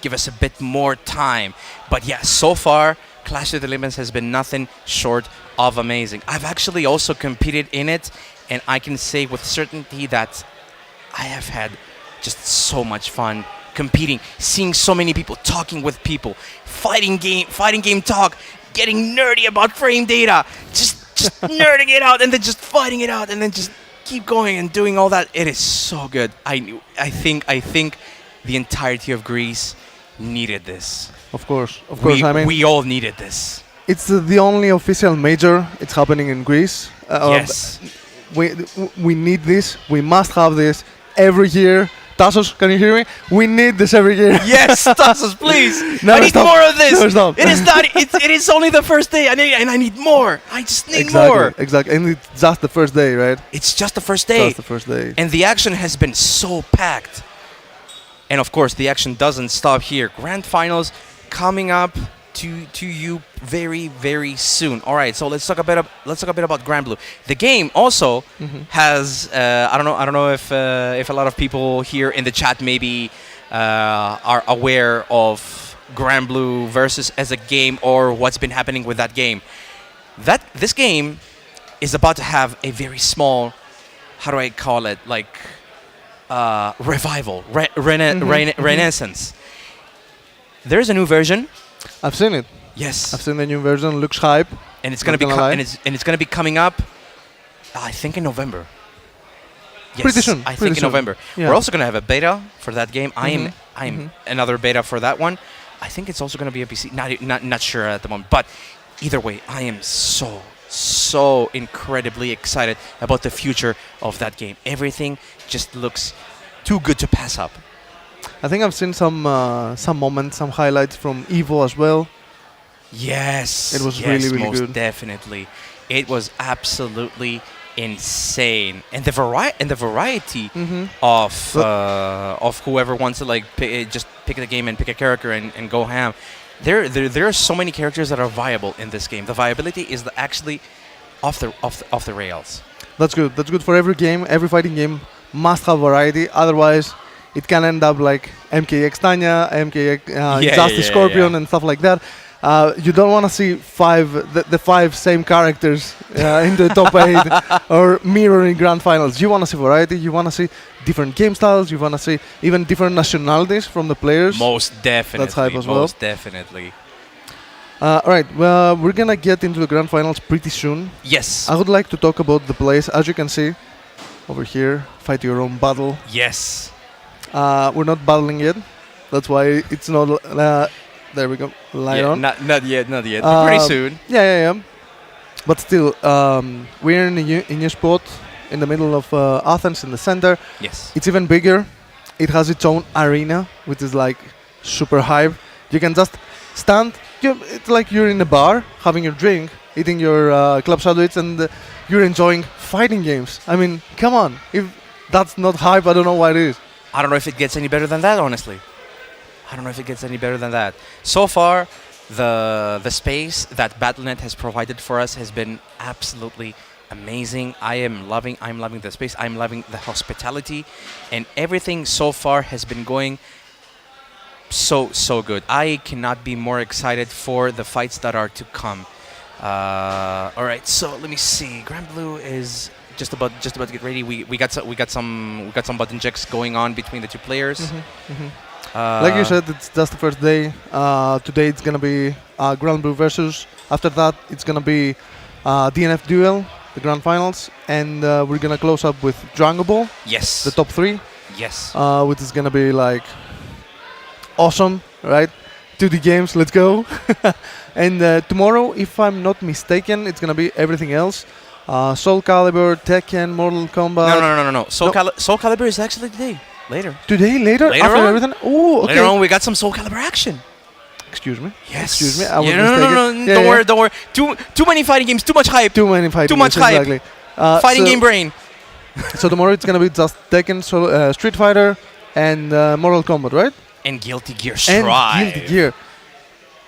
give us a bit more time. But yeah, so far Clash of the Olympians has been nothing short of amazing. I've actually also competed in it, and I can say with certainty that I have had just so much fun competing, seeing so many people, talking with people, fighting game talk, getting nerdy about frame data, just nerding it out, and then just fighting it out, and then just keep going and doing all that. It is so good. I think the entirety of Greece needed this. Of course. I mean, we all needed this. It's the only official major. It's happening in Greece. Yes. We need this. We must have this every year. Tassos, can you hear me? We need this every year. Yes, Tassos, please. Never I need stop. more of this. Never stop. It is not. It is only the first day, and I need more. I just need more. Exactly. And it's just the first day, right? It's just the first day. Just the first day. And the action has been so packed. And of course, the action doesn't stop here. Grand finals coming up to you very, very soon. All right, so let's talk a bit about BlazBlue. The game also has I don't know if a lot of people here in the chat maybe are aware of BlazBlue versus as a game or what's been happening with that game. This game is about to have a very small, how do I call it, like revival, renaissance. There's a new version. I've seen it. Yes. I've seen the new version. Looks hype. And it's gonna be it's gonna be coming up. I think in November. Yes, Pretty soon. I think in November. Yeah. We're also gonna have a beta for that game. I am another beta for that one. I think it's also gonna be a PC. Not sure at the moment. But either way, I am so incredibly excited about the future of that game. Everything just looks too good to pass up. I think I've seen some moments, some highlights from Evo as well. Yes. It was really most good. Definitely. It was absolutely insane. And the variety of whoever wants to like just pick the game and pick a character and go ham. There are so many characters that are viable in this game. The viability is actually off the rails. That's good. That's good for every game. Every fighting game must have variety. Otherwise, it can end up like MKX Tanya, MKX Justice Scorpion, and stuff like that. You don't want to see the five same characters in the top 8 or mirroring grand finals. You want to see variety. You want to see different game styles. You want to see even different nationalities from the players. Most definitely. That's hype as well. Most definitely. All right. Well, we're gonna get into the grand finals pretty soon. Yes. I would like to talk about the plays. As you can see over here, fight your own battle. Yes. We're not battling yet. That's why it's not. There we go. Light on. Not yet. But pretty soon. Yeah. But still, we're in a new spot in the middle of Athens, in the center. Yes. It's even bigger. It has its own arena, which is like super hype. You can just stand. It's like you're in a bar, having your drink, eating your club sandwich, and you're enjoying fighting games. I mean, come on. If that's not hype, I don't know what it is. I don't know if it gets any better than that, honestly. I don't know if it gets any better than that. So far, the space that Battle.net has provided for us has been absolutely amazing. I'm loving the space. I'm loving the hospitality, and everything so far has been going so good. I cannot be more excited for the fights that are to come. All right, so let me see. BlazBlue is just about to get ready. We got some button checks going on between the two players. Like you said, it's just the first day. Today it's gonna be Grand Blue versus. After that, it's gonna be DNF duel, the grand finals, and we're gonna close up with Dragon Ball, Yes. the top 3, Yes. which is gonna be like awesome, right? 2D games, let's go. And tomorrow, if I'm not mistaken, it's gonna be everything else. Soulcalibur, Tekken, Mortal Kombat. No. Soulcalibur is actually today. Later. Today, later, Later after on? everything. Oh, okay. Later on, we got some Soulcalibur action. Excuse me. Yes. Excuse me. I was Yeah, mistaken. no. Yeah, Don't yeah. worry. Don't worry. Too many fighting games. Too much hype. Too many fighting Too much games, hype. exactly. Fighting so, game brain. So tomorrow it's gonna be just Tekken, Street Fighter, and Mortal Kombat, right? And Guilty Gear And Strive. Guilty Gear.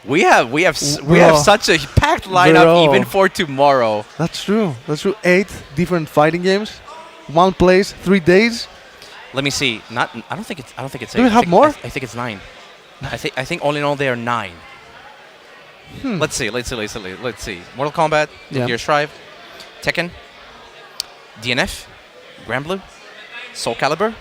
We have Bro. such a packed lineup Bro. even for tomorrow. That's true. That's true. 8 different fighting games, 1 place, 3 days. Let me see. I don't think it's. Do we eight. have more? I think it's 9. I think all in all they are 9. Let's see. Mortal Kombat, Yeah. Gear Strive, Tekken, DNF, Grand Blue, Soulcalibur.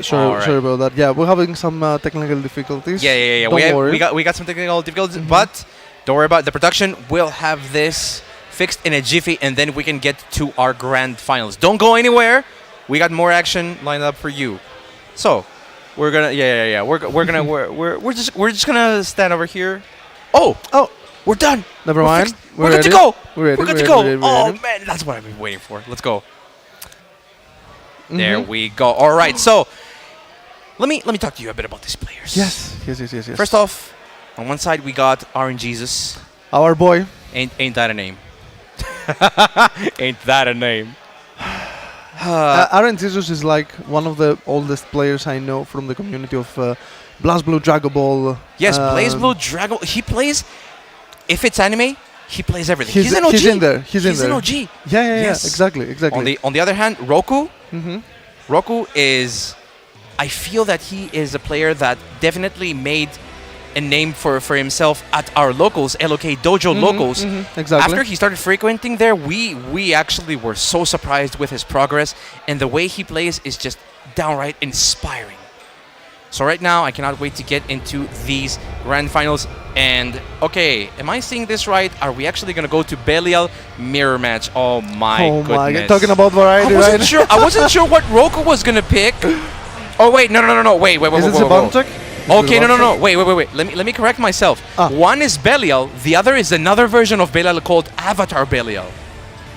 Sorry about that. Yeah, we're having some technical difficulties. Yeah. Don't worry. We got some technical difficulties, but don't worry about it. The production. We'll have this fixed in a jiffy, and then we can get to our grand finals. Don't go anywhere. We got more action lined up for you. So we're gonna we're just gonna stand over here. Oh, we're done. Never We're mind. fixed. We're good to ready. go. We're ready. We're good to go. Oh man, that's what I've been waiting for. Let's go. There we go. All right, so let me talk to you a bit about these players. Yes. First off, on one side we got Arjin Jesus. Our boy. Ain't that a name? Ain't that a name? Aaron Jesus is like one of the oldest players I know from the community of BlazBlue Dragon Ball. Yes, BlazBlue Dragon. He plays. If it's anime, he plays everything. He's an OG. He's in there. He's in there. an OG. Yeah. Yes. Exactly. On the other hand, Roku. Mm-hmm. Roku is. I feel that he is a player that definitely made a name for himself at our locals, LOK Dojo locals. Exactly. After he started frequenting there, we actually were so surprised with his progress, and the way he plays is just downright inspiring. So right now, I cannot wait to get into these grand finals. And okay, am I seeing this right? Are we actually gonna go to Belial mirror match? Oh my goodness! My God. Talking about variety, right? I wasn't sure what Roku was gonna pick. Oh wait, no! Wait! Is this a bomb check? Okay, no. Wait. Let me correct myself. One is Belial, the other is another version of Belial called Avatar Belial.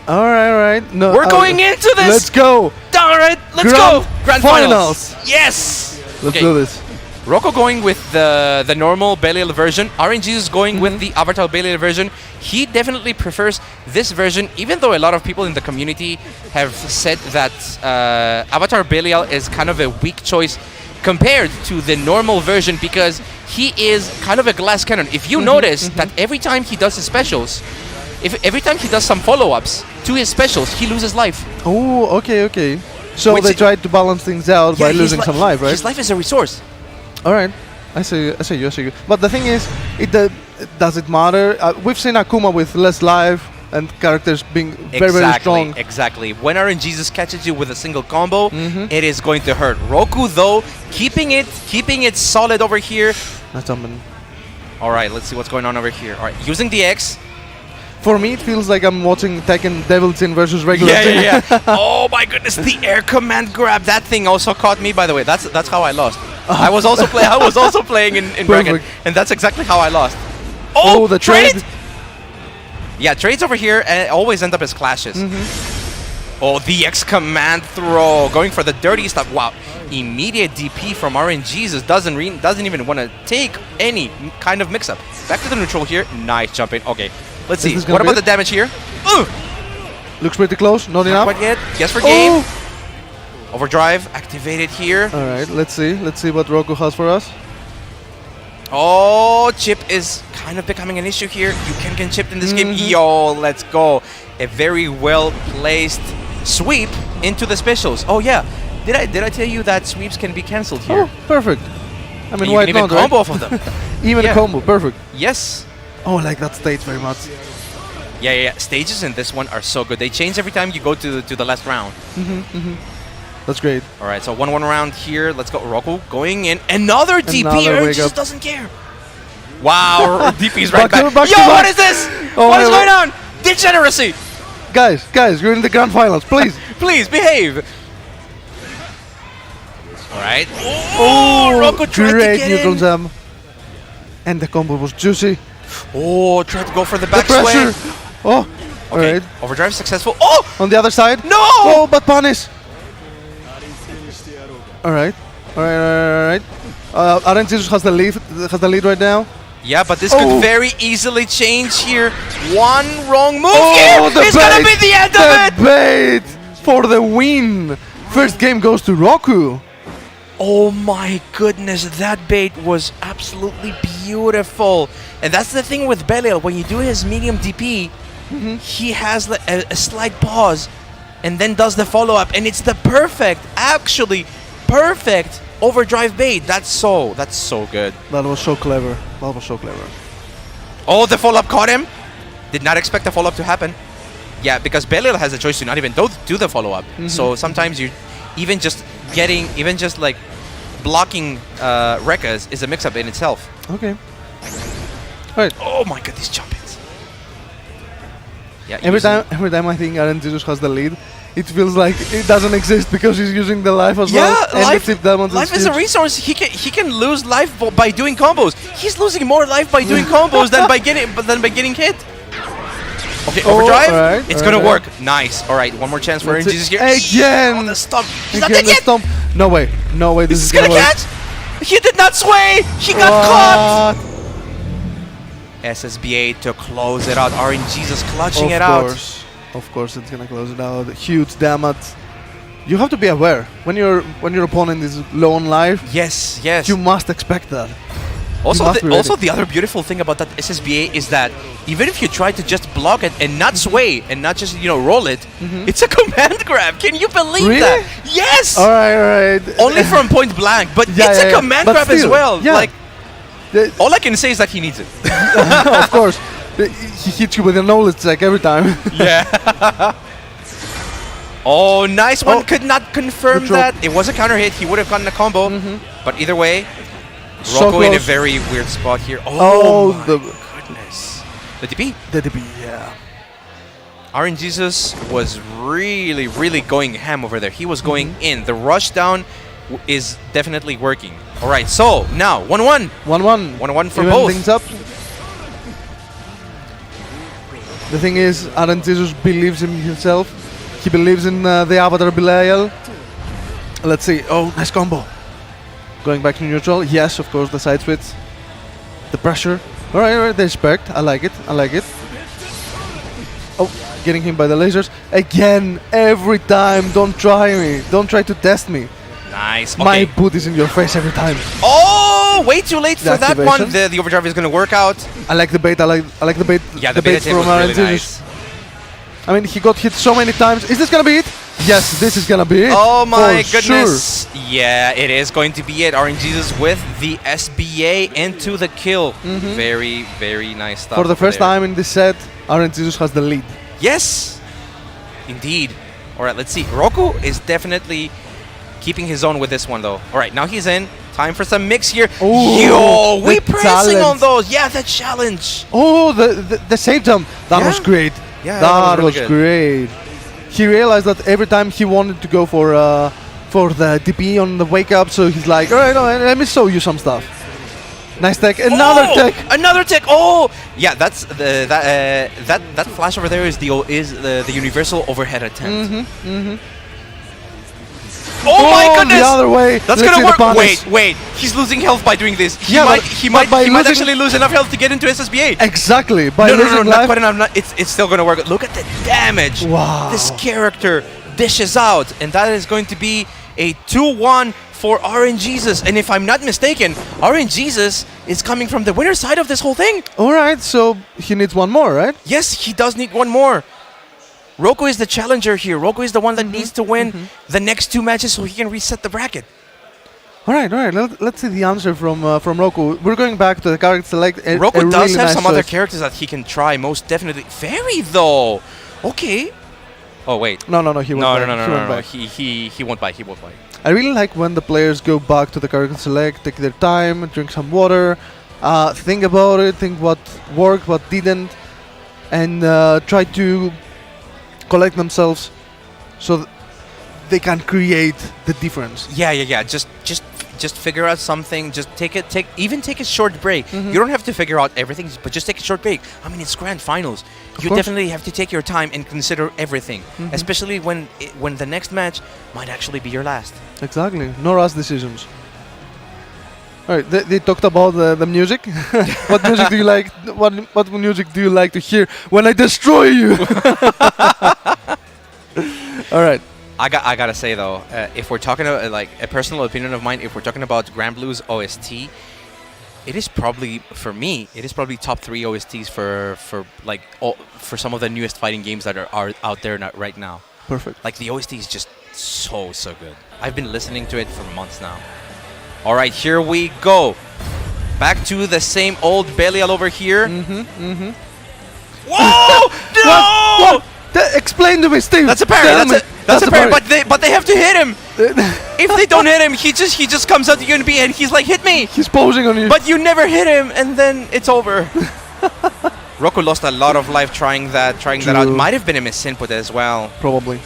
All right. No, We're going into this. Let's go. All right, let's Grand go. Grand finals. Yes. Let's do this. Rocco going with the normal Belial version. RNG is going with the Avatar Belial version. He definitely prefers this version, even though a lot of people in the community have said that Avatar Belial is kind of a weak choice compared to the normal version because he is kind of a glass cannon. If you notice that every time he does his specials, every time he does some follow-ups to his specials, he loses life. Oh, okay. So Which they tried to balance things out by his losing some life, right? His life is a resource. All right. I see you. But the thing is, does it matter? We've seen Akuma with less life and characters being very strong. Exactly. When RNGesus catches you with a single combo, it is going to hurt. Roku, though, keeping it solid over here. That's something. All right, let's see what's going on over here. All right, using the X. For me, it feels like I'm watching Tekken Devil Tin versus regular Tin. Yeah. Oh my goodness, the air command grab. That thing also caught me, by the way. That's how I lost. I was also playing in bracket, and that's exactly how I lost. Oh, the trade. Yeah, trades over here always end up as clashes. Oh, the X command throw, going for the dirty stuff. Wow, immediate DP from RNGesus doesn't even want to take any kind of mix-up. Back to the neutral here. Nice jumping. Okay, let's see. What about the damage here? Looks pretty close. Not enough. Quite yet. Guess for game. Overdrive activated here. All right, let's see what Roku has for us. Oh, chip is kind of becoming an issue here. You can get chipped in this game. Yo, let's go. A very well placed sweep into the specials. Oh yeah, did I tell you that sweeps can be cancelled here? Oh, perfect. I mean, you why can even not? combo Right? off of them. Even a combo, perfect. Yes. Oh, I like that stage very much. Yeah. Stages in this one are so good. They change every time you go to the last round. That's great. All right, so 1-1 round here. Let's go. Roku going in. Another DP. Another Aaron wake just up. doesn't care. Wow, DP's right Back to back. back Yo, to what back. is this? Oh, What is wait, going on? Degeneracy. Guys, you're in the grand finals, please. Please behave. All right. Oh, Roku tried to Great get neutral in. jam. And the combo was juicy. Oh, tried to go for the The back pressure. swing. Oh, Okay, alright. overdrive successful. Oh, On the other side. no! Oh, but punish. Alright. Alright. RNG has the lead right now. Yeah, but this Oh. could very easily change here. One wrong move Oh, here. It's gonna be the end of it. bait for the win. First game goes to Roku. Oh my goodness, that bait was absolutely beautiful. And that's the thing with Belial. When you do his medium DP, he has a slight pause and then does the follow-up. And it's the perfect overdrive bait. That's so good. That was so clever. Oh, the follow-up caught him. Did not expect the follow-up to happen. Yeah, because Belial has a choice to not even do the follow-up. So sometimes you even just like blocking Rekkas is a mix-up in itself. Okay. Alright. Oh my god, these jump-ins. Yeah, Every time I think RNG has the lead, it feels like it doesn't exist because he's using the life as well. Yeah, And life, the tip diamonds life is a huge. resource. He can lose life by doing combos. He's losing more life by doing combos than by getting hit. Okay, Oh, overdrive. alright, It's gonna alright. work. Nice. All right, one more chance for That's Jesus it. here. Again. Oh, the stomp. He's not Again, dead the yet. stomp. No way. This is Gonna work. catch. He did not sway. He got caught. SSBA to close it out. RNGesus clutching it out. Of course, it's gonna close it out. Huge damage. You have to be aware when your opponent is low on life. Yes, yes. You must expect that. Also, must be ready. the other beautiful thing about that SSBA is that even if you try to just block it and not sway and not just roll it, it's a command grab. Can you believe Really? that? Yes. All right. Only from point blank, but Yeah, it's yeah, a yeah. command But grab as still, well. yeah. Like The- all I can say is that he needs it. of course, he hits you with a knowledge check every time. Yeah. Oh, nice one. Oh. Could not confirm Good drop. that. It was a counter hit. He would have gotten a combo. But either way, So Rocco in a close. very weird spot here. Oh, Oh, my the- goodness. The DP. The DB, yeah. RNGesus was really, really going ham over there. He was going in. The rush down is definitely working. All right, so now 1-1. 1-1. 1-1 for Even both. things up. The thing is, Aaron Jesus believes in himself. He believes in the avatar Belial. Let's see. Oh, nice combo. Going back to neutral. Yes, of course, the side switch. The pressure. All right, the respect. I like it. Oh, getting him by the lasers. Again, every time. Don't try me. Don't try to test me. Nice. My Okay. boot is in your face every time. Oh, way too late The for that one. activation. The overdrive is going to work out. I like the bait. I like the bait. Yeah, the beta tape was Aaron really Jesus. nice. I mean, he got hit so many times. Is this gonna be it? Yes, this is gonna be it. Oh my for goodness. Yeah, it is going to be it. RNGesus with the SBA into the kill. Very, very nice stuff. Sure. For the first there. time in this set, Aaron Jesus has the lead. Yes, indeed. All right, let's see. Roku is definitely keeping his own with this one, though. All right, now he's in. Time for some mix here. Ooh, Yo, we the pressing on challenge. those. Yeah, the challenge. Oh, the save jump. That Yeah. was great. Yeah, that that was was really great. He realized that every time he wanted to go for the DP on the wake up, so he's like, all right, let me show you some stuff. Nice tech. Another Oh, tech. Another tech. Oh, yeah. That's that flash over there is the universal overhead attempt. Oh my goodness! The other way. That's Let's gonna see the work. punish. Wait. He's losing health by doing this. He Yeah, might but by losing- actually lose enough health to get into SSBA. Exactly. By No, losing not life. quite enough. It's still gonna work. Look at the damage. Wow. This character dishes out, and that is going to be a 2-1 for RNGesus. And if I'm not mistaken, RNGesus is coming from the winner's side of this whole thing. All right, so he needs one more, right? Yes, he does need one more. Roku is the challenger here. Roku is the one that needs to win the next two matches so he can reset the bracket. All right. Let's see the answer from Roku. We're going back to the character select. Roku does really have nice some other choice. characters that he can try, most definitely. Fairy, though. Okay. Oh wait. No, he went back. He went No. back. He won't buy. He won't buy. I really like when the players go back to the character select, take their time, drink some water, think about it, think what worked, what didn't, and try to collect themselves so they can create the difference. Yeah. Just figure out something. Just take a short break. You don't have to figure out everything, but just take a short break. I mean, it's grand finals. You course. definitely have to take your time and consider everything, especially when the next match might actually be your last. Exactly. No rush decisions. Alright, they talked about the music. What music do you like? What music do you like to hear when I destroy you? Alright. I gotta say though, if we're talking about like a personal opinion of mine, if we're talking about BlazBlue's OST, it is probably for me. It is probably top 3 OSTs for some of the newest fighting games that are out there right now. Perfect. Like the OST is just so good. I've been listening to it for months now. All right, here we go. Back to the same old Belial over here. Whoa! No! What? Explain to me, Steve. That's a parry. That's a parry. But they have to hit him. If they don't hit him, he just comes out to you and he's like, hit me. He's posing on you. But you never hit him, and then it's over. Roku lost a lot of life trying that out. Might have been a misinput as well. Probably.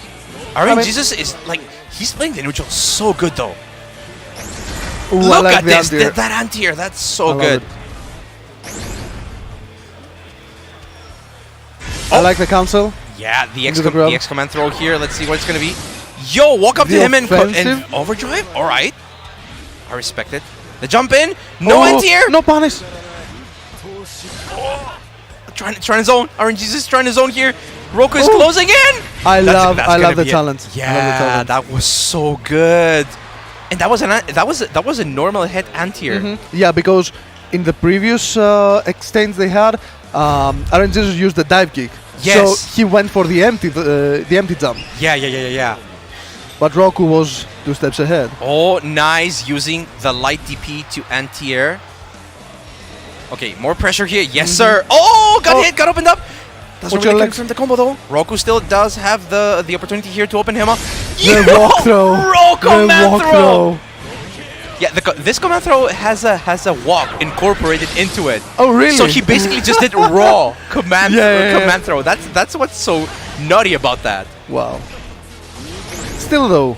Jesus is like, he's playing the neutral so good though. Ooh, Look like at this, that anti-air, that's so good. I like the cancel. Yeah, the X command throw here. Let's see what it's gonna be. Yo, walk up to him and overdrive. All right, I respect it. The jump in, no anti-air, no punish. Trying to zone. RNG's is trying to zone here. Roku is closing in. I love the talent. Yeah, that was so good. And that was a normal hit anti-air. Yeah, because in the previous exchange they had, RNG used the dive kick. Yes. So he went for the empty jump. Yeah. But Roku was 2 steps ahead. Oh, nice, using the light DP to anti-air. Okay, more pressure here. Yes, sir. Oh, got opened up. Doesn't really confirm the combo though. Roku still does have the opportunity here to open him up. The walk throw. Command throw. Yeah, this command throw has a walk incorporated into it. Oh, really? So he basically just did raw command throw. That's what's so nutty about that. Wow. Still though,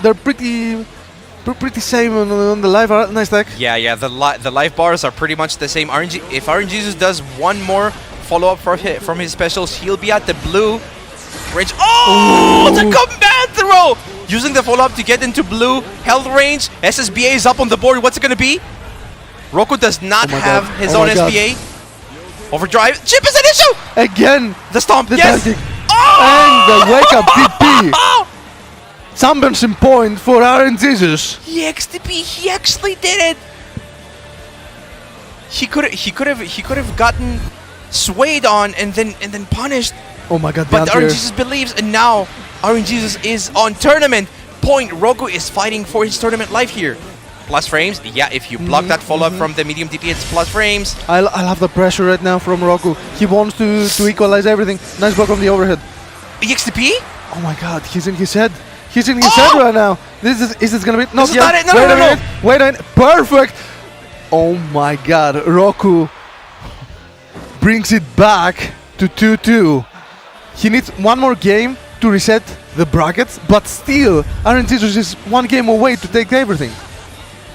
they're pretty same on the live art. Nice tech. Yeah. The life bars are pretty much the same. If RNGesus does one more follow-up from his specials, he'll be at the blue range. Oh, the command throw! Using the follow-up to get into blue health range. SSBA is up on the board. What's it gonna be? Roku does not have his own SBA. Overdrive. Chip is an issue! Again! The stomp, the yes! And the wake-up DP! Championship point for RNGesus. EXTP, he actually did it! He could have gotten swayed on and then punished. Oh my god, but RNGesus believes, and now RNGesus is on tournament point. Roku is fighting for his tournament life here. Plus frames, yeah, if you block that follow-up from the medium DP, it's plus frames. I love the pressure right now from Roku. He wants to equalize everything. Nice block on the overhead. EXTP? Oh my god, he's in his head. He's in his head right now. Is this gonna be? No, this is not it. No. Wait a minute. Perfect. Oh my god, Roku brings it back to 2-2. He needs one more game to reset the brackets, but still, RNGesus is one game away to take everything.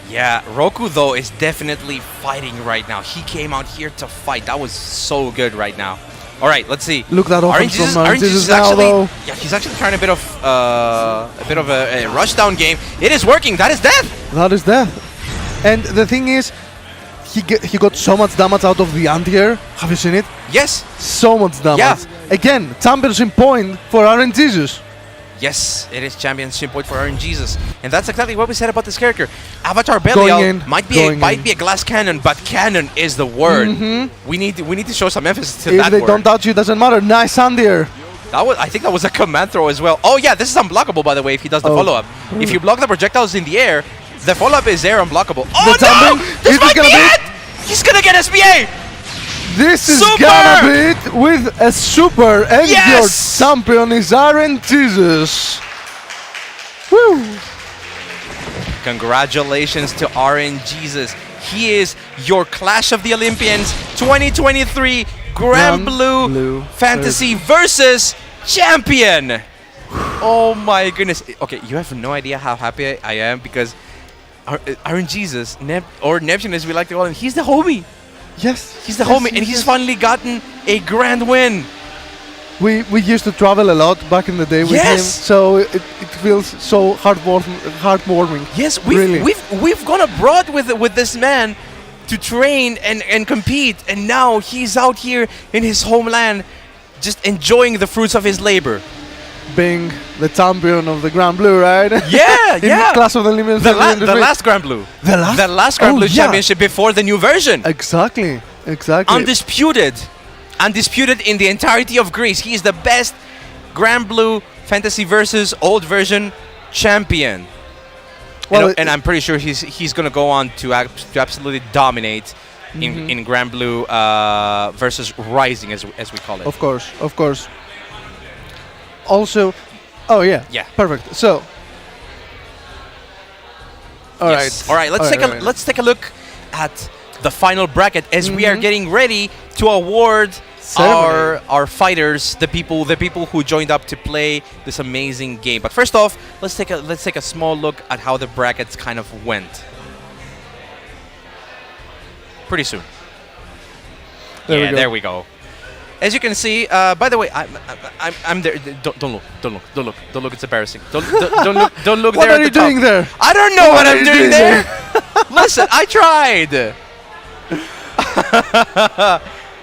Yeah, Roku though is definitely fighting right now. He came out here to fight. That was so good right now. All right, let's see. Look that offense from RNGesus now, though. Yeah, he's actually trying a bit of a rush down game. It is working. That is death. That is death. And the thing is, he got so much damage out of the anti-air. Have you seen it? Yes. So much damage. Yeah. Again, championship point for RNGesus. Yes, it is championship point for RNGesus. And that's exactly what we said about this character. Avatar Belial might be a glass cannon, but cannon is the word. We need to show some emphasis to that word. If they don't touch you, doesn't matter. Nice anti-air. I think that was a command throw as well. Oh yeah, this is unblockable by the way if he does the follow-up. If you block the projectiles in the air, the follow-up is there unblockable. Oh no! This might be it! He's gonna get SBA! This is Super! gonna be it with a super, and Yes! your champion is Arjin Jesus. Woo! Congratulations to Arjin Jesus. He is your Clash of the Olympians 2023 Grand Blue Fantasy versus champion. Oh my goodness. Okay, you have no idea how happy I am because Arjin Jesus, or Neptune as we like to call him, he's the homie. Yes. He's the homie, and he's finally gotten a grand win. We used to travel a lot back in the day with him, so it feels so heartwarming. Yes, Really. we've gone abroad with this man to train and compete, and now he's out here in his homeland, just enjoying the fruits of his labor. Being the champion of the Grand Blue, right? Yeah, in yeah. Class of the Olympians. The last Grand Blue. The last? The last Grand Oh, Blue yeah. championship before the new version. Exactly. Undisputed in the entirety of Greece. He is the best Grand Blue Fantasy versus old version champion. Well, And I'm pretty sure he's gonna go on to absolutely dominate in Grand Blue versus Rising as we call it. Of course. Also, oh yeah. Yeah. Perfect. So, all Yes. right. All right. Let's take a look at the final bracket as we are getting ready to award Ceremony. our fighters, the people who joined up to play this amazing game. But first off, let's take a small look at how the brackets kind of went. Pretty soon. There we go. As you can see, by the way, I'm there. Don't look. It's embarrassing. Don't look What there. are you doing there? I don't know what are I'm you doing doing there. Listen, I tried.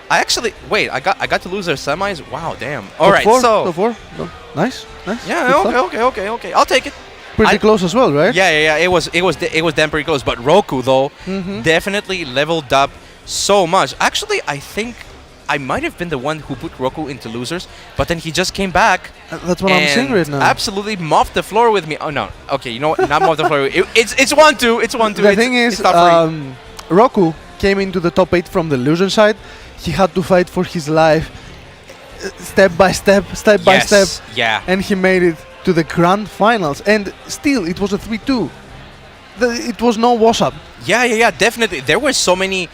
I actually I got to lose their semis. Wow, damn. All right, so Top four. No. Nice. yeah, Good stuff. okay. I'll take it. Pretty close as well, right? Yeah. It was damn pretty close. But Roku though definitely leveled up so much. Actually, I think I might have been the one who put Roku into losers, but then he just came back. That's what I'm saying right now. Absolutely mopped the floor with me. Oh no. Okay, you know what? Not mopped the floor. It's 1-2. It's 1-2. The thing is, it's not free. Roku came into the top 8 from the loser side. He had to fight for his life, step by step, Yeah. and he made it to the grand finals. And still, it was a 3-2. It was no wash-up. Yeah, definitely. There were so many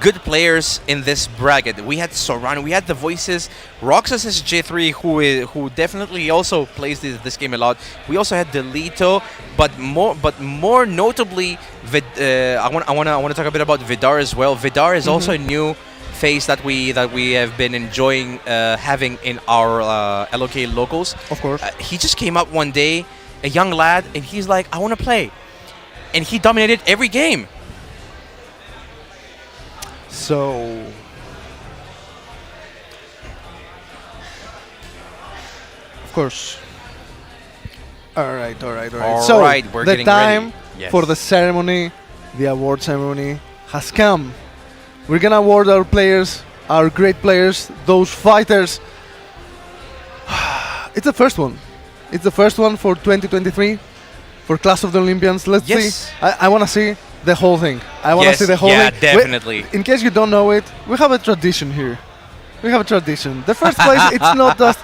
good players in this bracket. We had Soran, we had the Voices, Roxas is J3, who definitely also plays this game a lot. We also had Delito, but more notably, I want to talk a bit about Vidar as well. Vidar is also a new face that we have been enjoying having in our LOK locals. Of course. He just came up one day, a young lad, and he's like, I want to play, and he dominated every game. So, of course. All right. So, right, we're the getting time ready. Yes. for the ceremony, the award ceremony, has come. We're gonna award our players, our great players, those fighters. It's the first one. It's the first one for 2023 for Class of the Olympians. Let's Yes. see. I want to see the whole thing. I want to see the whole yeah, thing. definitely. In case you don't know it, we have a tradition here. We have a tradition. The first place, it's not just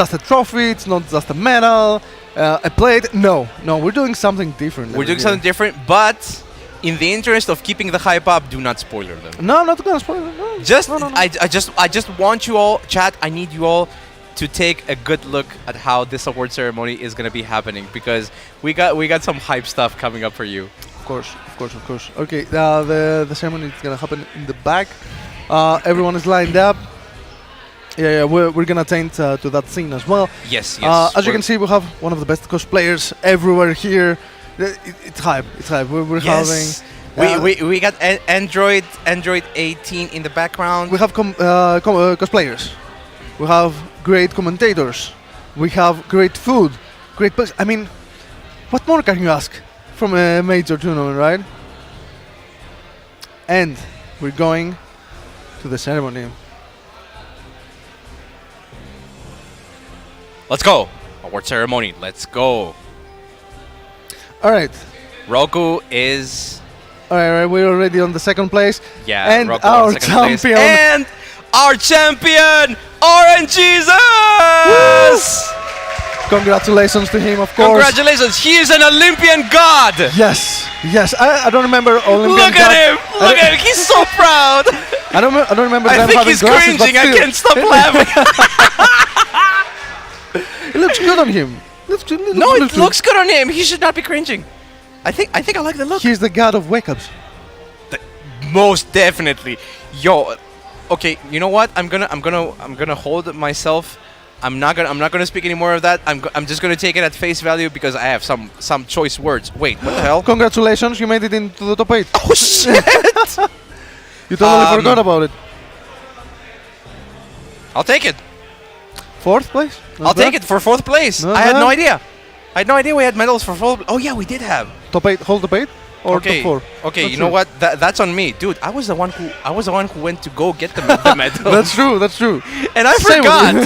just a trophy. It's not just a medal, a plate. No, we're doing something different. We're doing something different, but in the interest of keeping the hype up, do not spoiler them. No, I'm not gonna spoil it. No. Just, No. I just want you all, chat. I need you all to take a good look at how this award ceremony is gonna be happening, because we got some hype stuff coming up for you. Of course. Okay, the ceremony is gonna happen in the back. Everyone is lined up. Yeah, we're gonna attend to that scene as well. Yes. As you can see, we have one of the best cosplayers everywhere here. It's hype. We're having. We got Android 18 in the background. We have cosplayers. We have great commentators. We have great food. Great place. I mean, what more can you ask from a major tournament, right? And we're going to the ceremony. Let's go. Award ceremony. Let's go. All right. Roku is Alright, we're already on the second place. Yeah, And Rocco our on second place. champion. And our champion, Orange Jesus! Congratulations to him, of course. Congratulations, he is an Olympian god! Yes, yes. I don't remember Olympian. Look at him! Look at him! He's so proud! I don't remember I them think having he's glasses, but cringing. I still. can't stop laughing. It looks good on him. No, it looks good on him. He should not be cringing. I think I like the look. He's the god of wake-ups. Most definitely. Yo, okay, you know what? I'm gonna hold myself. I'm not gonna speak any more of that. I'm just gonna take it at face value because I have some choice words. Wait, what the hell? Congratulations, you made it into the top 8. Oh shit! You totally forgot about it. I'll take it. 4th place? I'll take it for 4th place. Not I had bad. no idea. I had no idea we had medals for 4th. Oh yeah, we did have. Top 8, hold top 8? Or Okay. top 4? Okay, Not you sure. know what? That's on me, dude. I was the one who went to go get the medal. That's true, that's true. And I Same with forgot. you.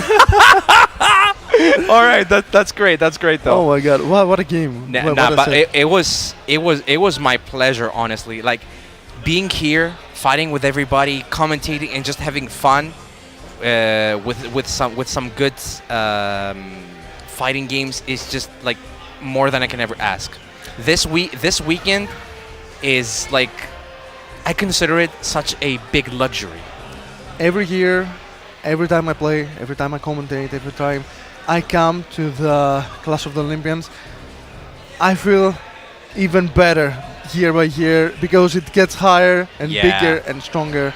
All right, that's great. That's great though. Oh my god, what a game. Nah, What nah, a but set. it was my pleasure, honestly. Like being here, fighting with everybody, commentating, and just having fun with some good fighting games is just like more than I can ever ask. This weekend is like I consider it such a big luxury. Every year, every time I play, every time I commentate, every time I come to the Clash of the Olympians, I feel even better year by year because it gets higher and Yeah. bigger and stronger.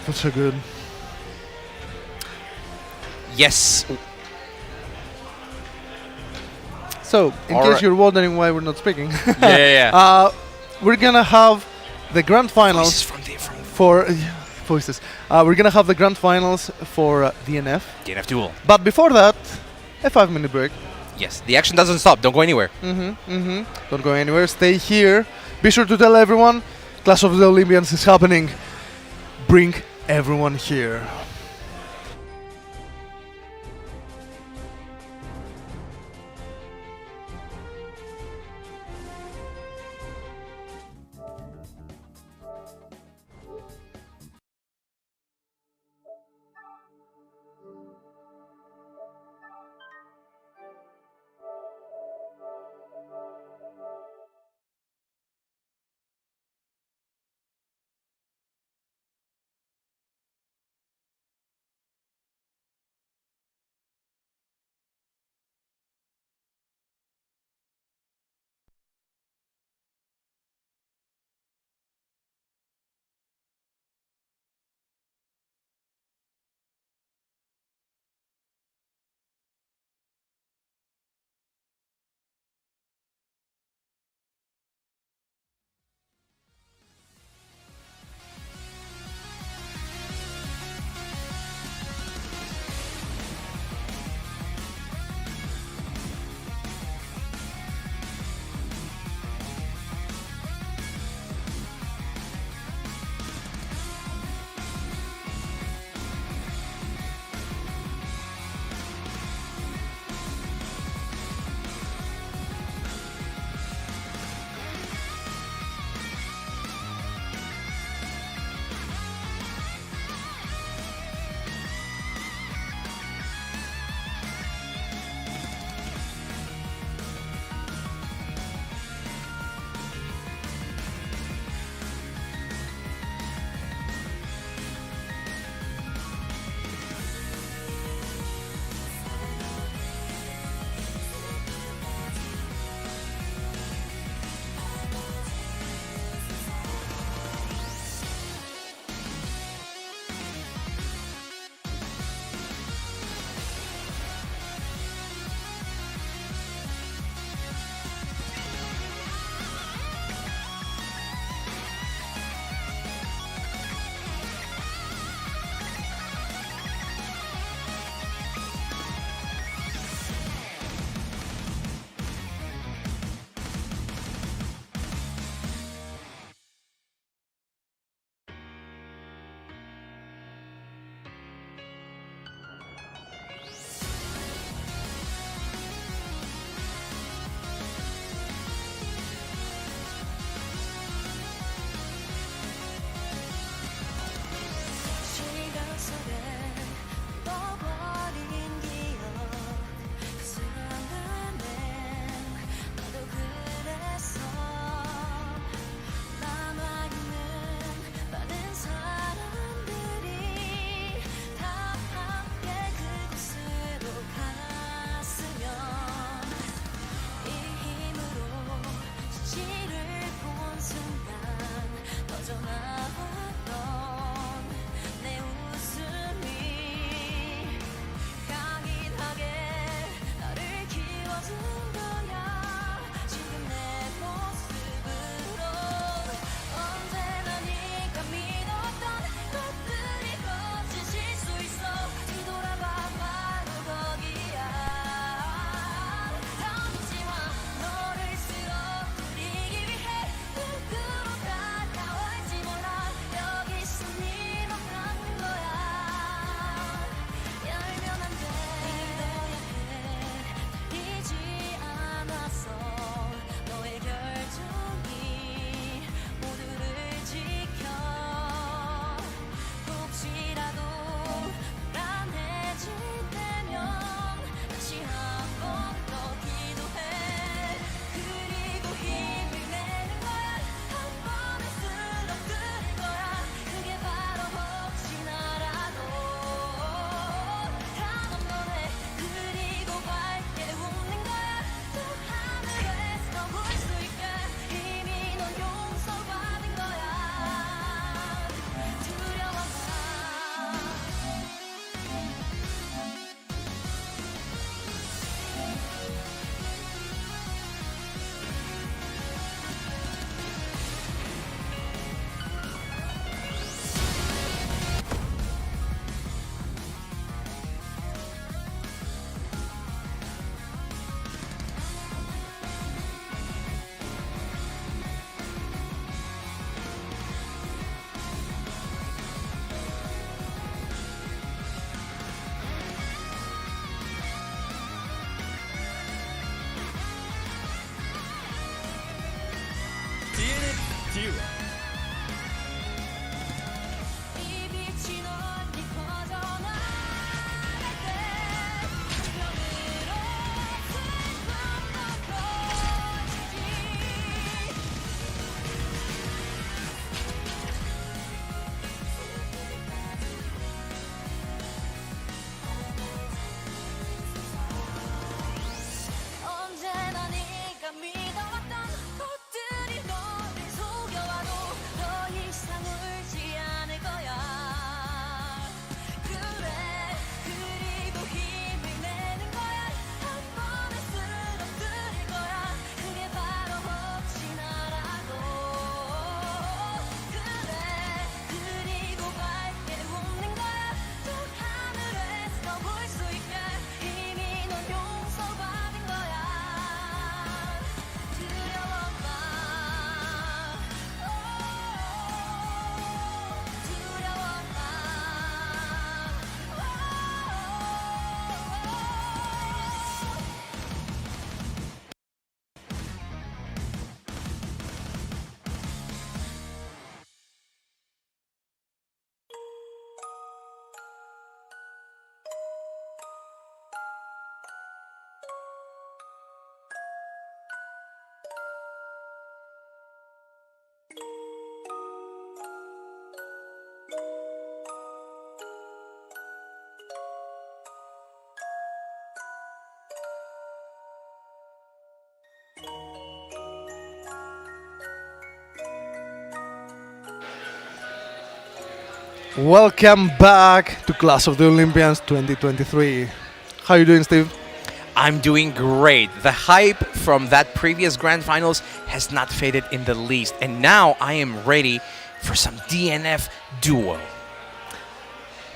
That's so good. Yes. So, in Alright. case you're wondering why we're not speaking, Yeah. we're gonna have the grand finals Voices from for voices. We're gonna have the grand finals for DNF. DNF Duel. But before that, a 5-minute break. Yes, the action doesn't stop. Don't go anywhere. Don't go anywhere. Stay here. Be sure to tell everyone Clash of the Olympians is happening. Bring everyone here. 언제나 네가 믿어왔던 것들이 너를 속여와도 더 이상 울지 않을 거야. 그래, 그리고 힘을 내는 거야. 한 번에 쓰러뜨릴 거야. 그게 바로 혹시 나라고. 그래, 그리고 밝게 웃는 거야. 저 하늘에서 볼 수 있게 이미 넌 용서받은 거야. 두려워 마. 두려워 마. Welcome back to Clash of the Olympians 2023. How are you doing, Steve? I'm doing great. The hype from that previous grand finals has not faded in the least, and now I am ready for some DNF duo.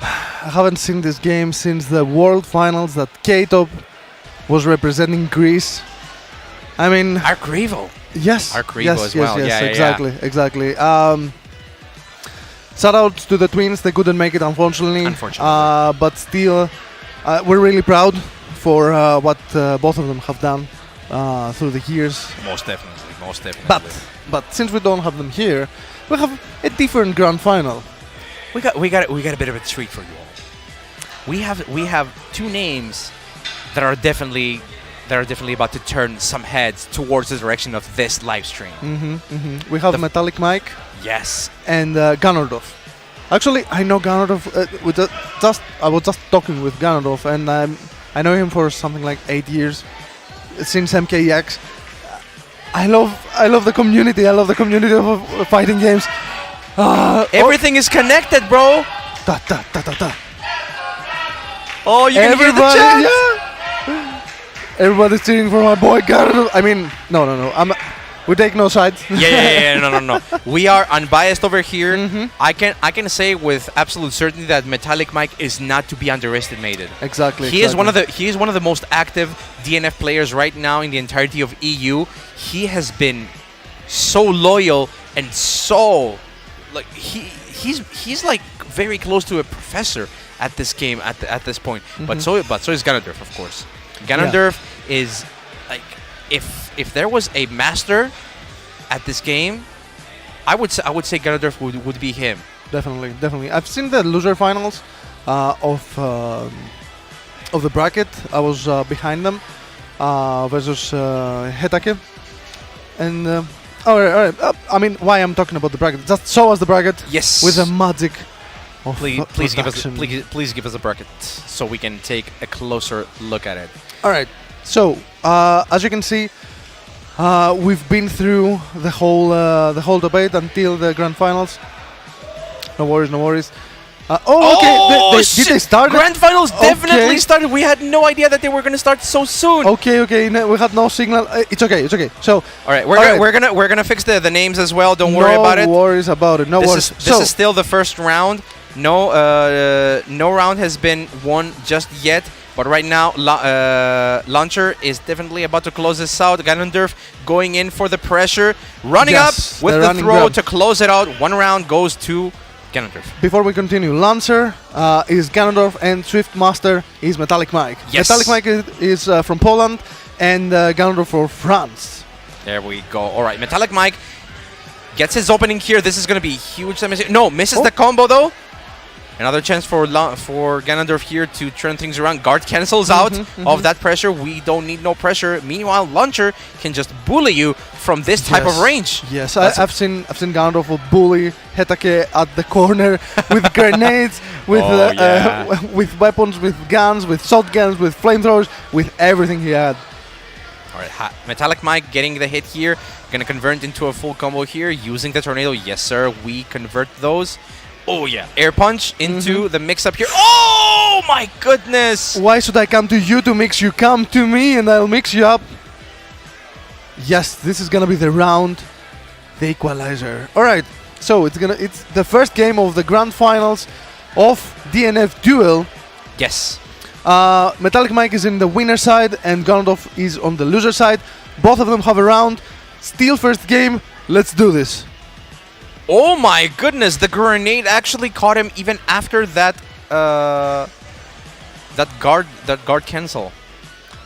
I haven't seen this game since the World Finals that K-Top was representing Greece. I mean, Arpeggiator. yes, Arpeggiator yes, as yes, well. yes, Yeah, yeah, exactly, exactly. Shout out to the twins; they couldn't make it, unfortunately. But still, we're really proud for what both of them have done through the years. Most definitely. But since we don't have them here, we have a different grand final. We got a bit of a treat for you all. We have two names that are definitely about to turn some heads towards the direction of this live stream. We have The Metallic Mike Yes. and Ganondorf. Actually, I know Ganondorf. I was just talking with Ganondorf, and I know him for something like 8 years since MKX. I love the community. I love the community of fighting games. Everything is connected, bro. Ta ta ta ta ta. Oh, you can hear the chat. Yeah. Everybody's cheering for my boy Ganondorf. I mean, no. We take no sides. Yeah. No. We are unbiased over here. I can say with absolute certainty that Metallic Mike is not to be underestimated. Exactly. He is one of the most active DNF players right now in the entirety of EU. He has been so loyal and so like he's like very close to a professor at this game at this point. But so is Ganondorf, of course. Ganondorf is like if there was a master at this game, I would say Ganondorf would be him. Definitely. I've seen the loser finals of the bracket. I was behind them versus Hetake. And all right. I mean, why I'm talking about the bracket? Just show us the bracket. Yes. With the magic of Please give us production. please give us a bracket so we can take a closer look at it. All right. So as you can see, we've been through the whole debate until the grand finals. No worries. Okay. Did they start? Grand finals definitely started. We had no idea that they were going to start so soon. Okay. No, we had no signal. It's okay. So all right, we're gonna fix the names as well. Don't worry about it. No worries about it. No worries. This is still the first round. No round has been won just yet. But right now, Launcher is definitely about to close this out. Ganondorf going in for the pressure, running up with the throw grab to close it out. One round goes to Ganondorf. Before we continue, Lancer is Ganondorf and Swiftmaster is Metallic Mike. Yes. Metallic Mike is from Poland and Ganondorf for France. There we go. All right, Metallic Mike Gets his opening here. This is going to be huge damage. No, misses the combo though. Another chance for Ganondorf here to turn things around. Guard cancels out of that pressure. We don't need no pressure. Meanwhile, Launcher can just bully you from this type of range. Yes, I've seen Ganondorf bully Hetake at the corner with grenades, with with weapons, with guns, with shotguns, with flamethrowers, with everything he had. All right, Metallic Mike getting the hit here. Gonna convert into a full combo here using the tornado. Yes, sir. We convert those. Oh yeah, air punch into the mix-up here. Oh my goodness! Why should I come to you to mix you? Come to me and I'll mix you up. Yes, this is gonna be the round, the equalizer. All right, so it's the first game of the grand finals of DNF Duel. Yes. Metallic Mike is in the winner side and Ganondorf is on the loser side. Both of them have a round. Still first game. Let's do this. Oh my goodness! The grenade actually caught him even after that that guard cancel.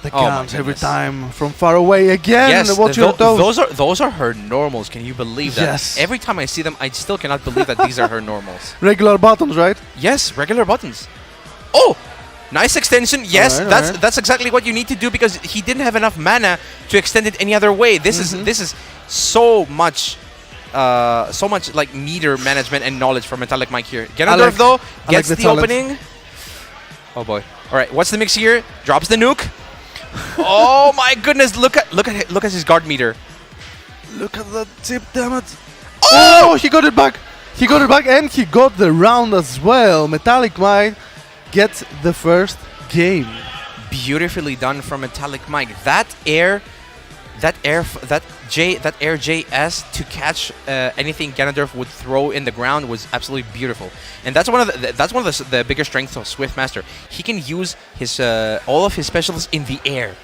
The guns every time from far away again. Yes, What's your those are her normals. Can you believe that? Yes. Every time I see them, I still cannot believe that these are her normals. Regular buttons, right? Yes, regular buttons. Oh, nice extension. Yes, Alright. that's exactly what you need to do because he didn't have enough mana to extend it any other way. This is so much like meter management and knowledge from Metallic Mike here. Ganondorf though gets the opening. Oh boy! All right, what's the mix here? Drops the nuke. Oh my goodness! Look at his guard meter. Look at that tip, damn it! Oh, he got it back. He got it back, and he got the round as well. Metallic Mike gets the first game. Beautifully done from Metallic Mike. That air JS to catch anything Ganondorf would throw in the ground was absolutely beautiful, and that's one of the bigger strengths of Swiftmaster. He can use his all of his specials in the air,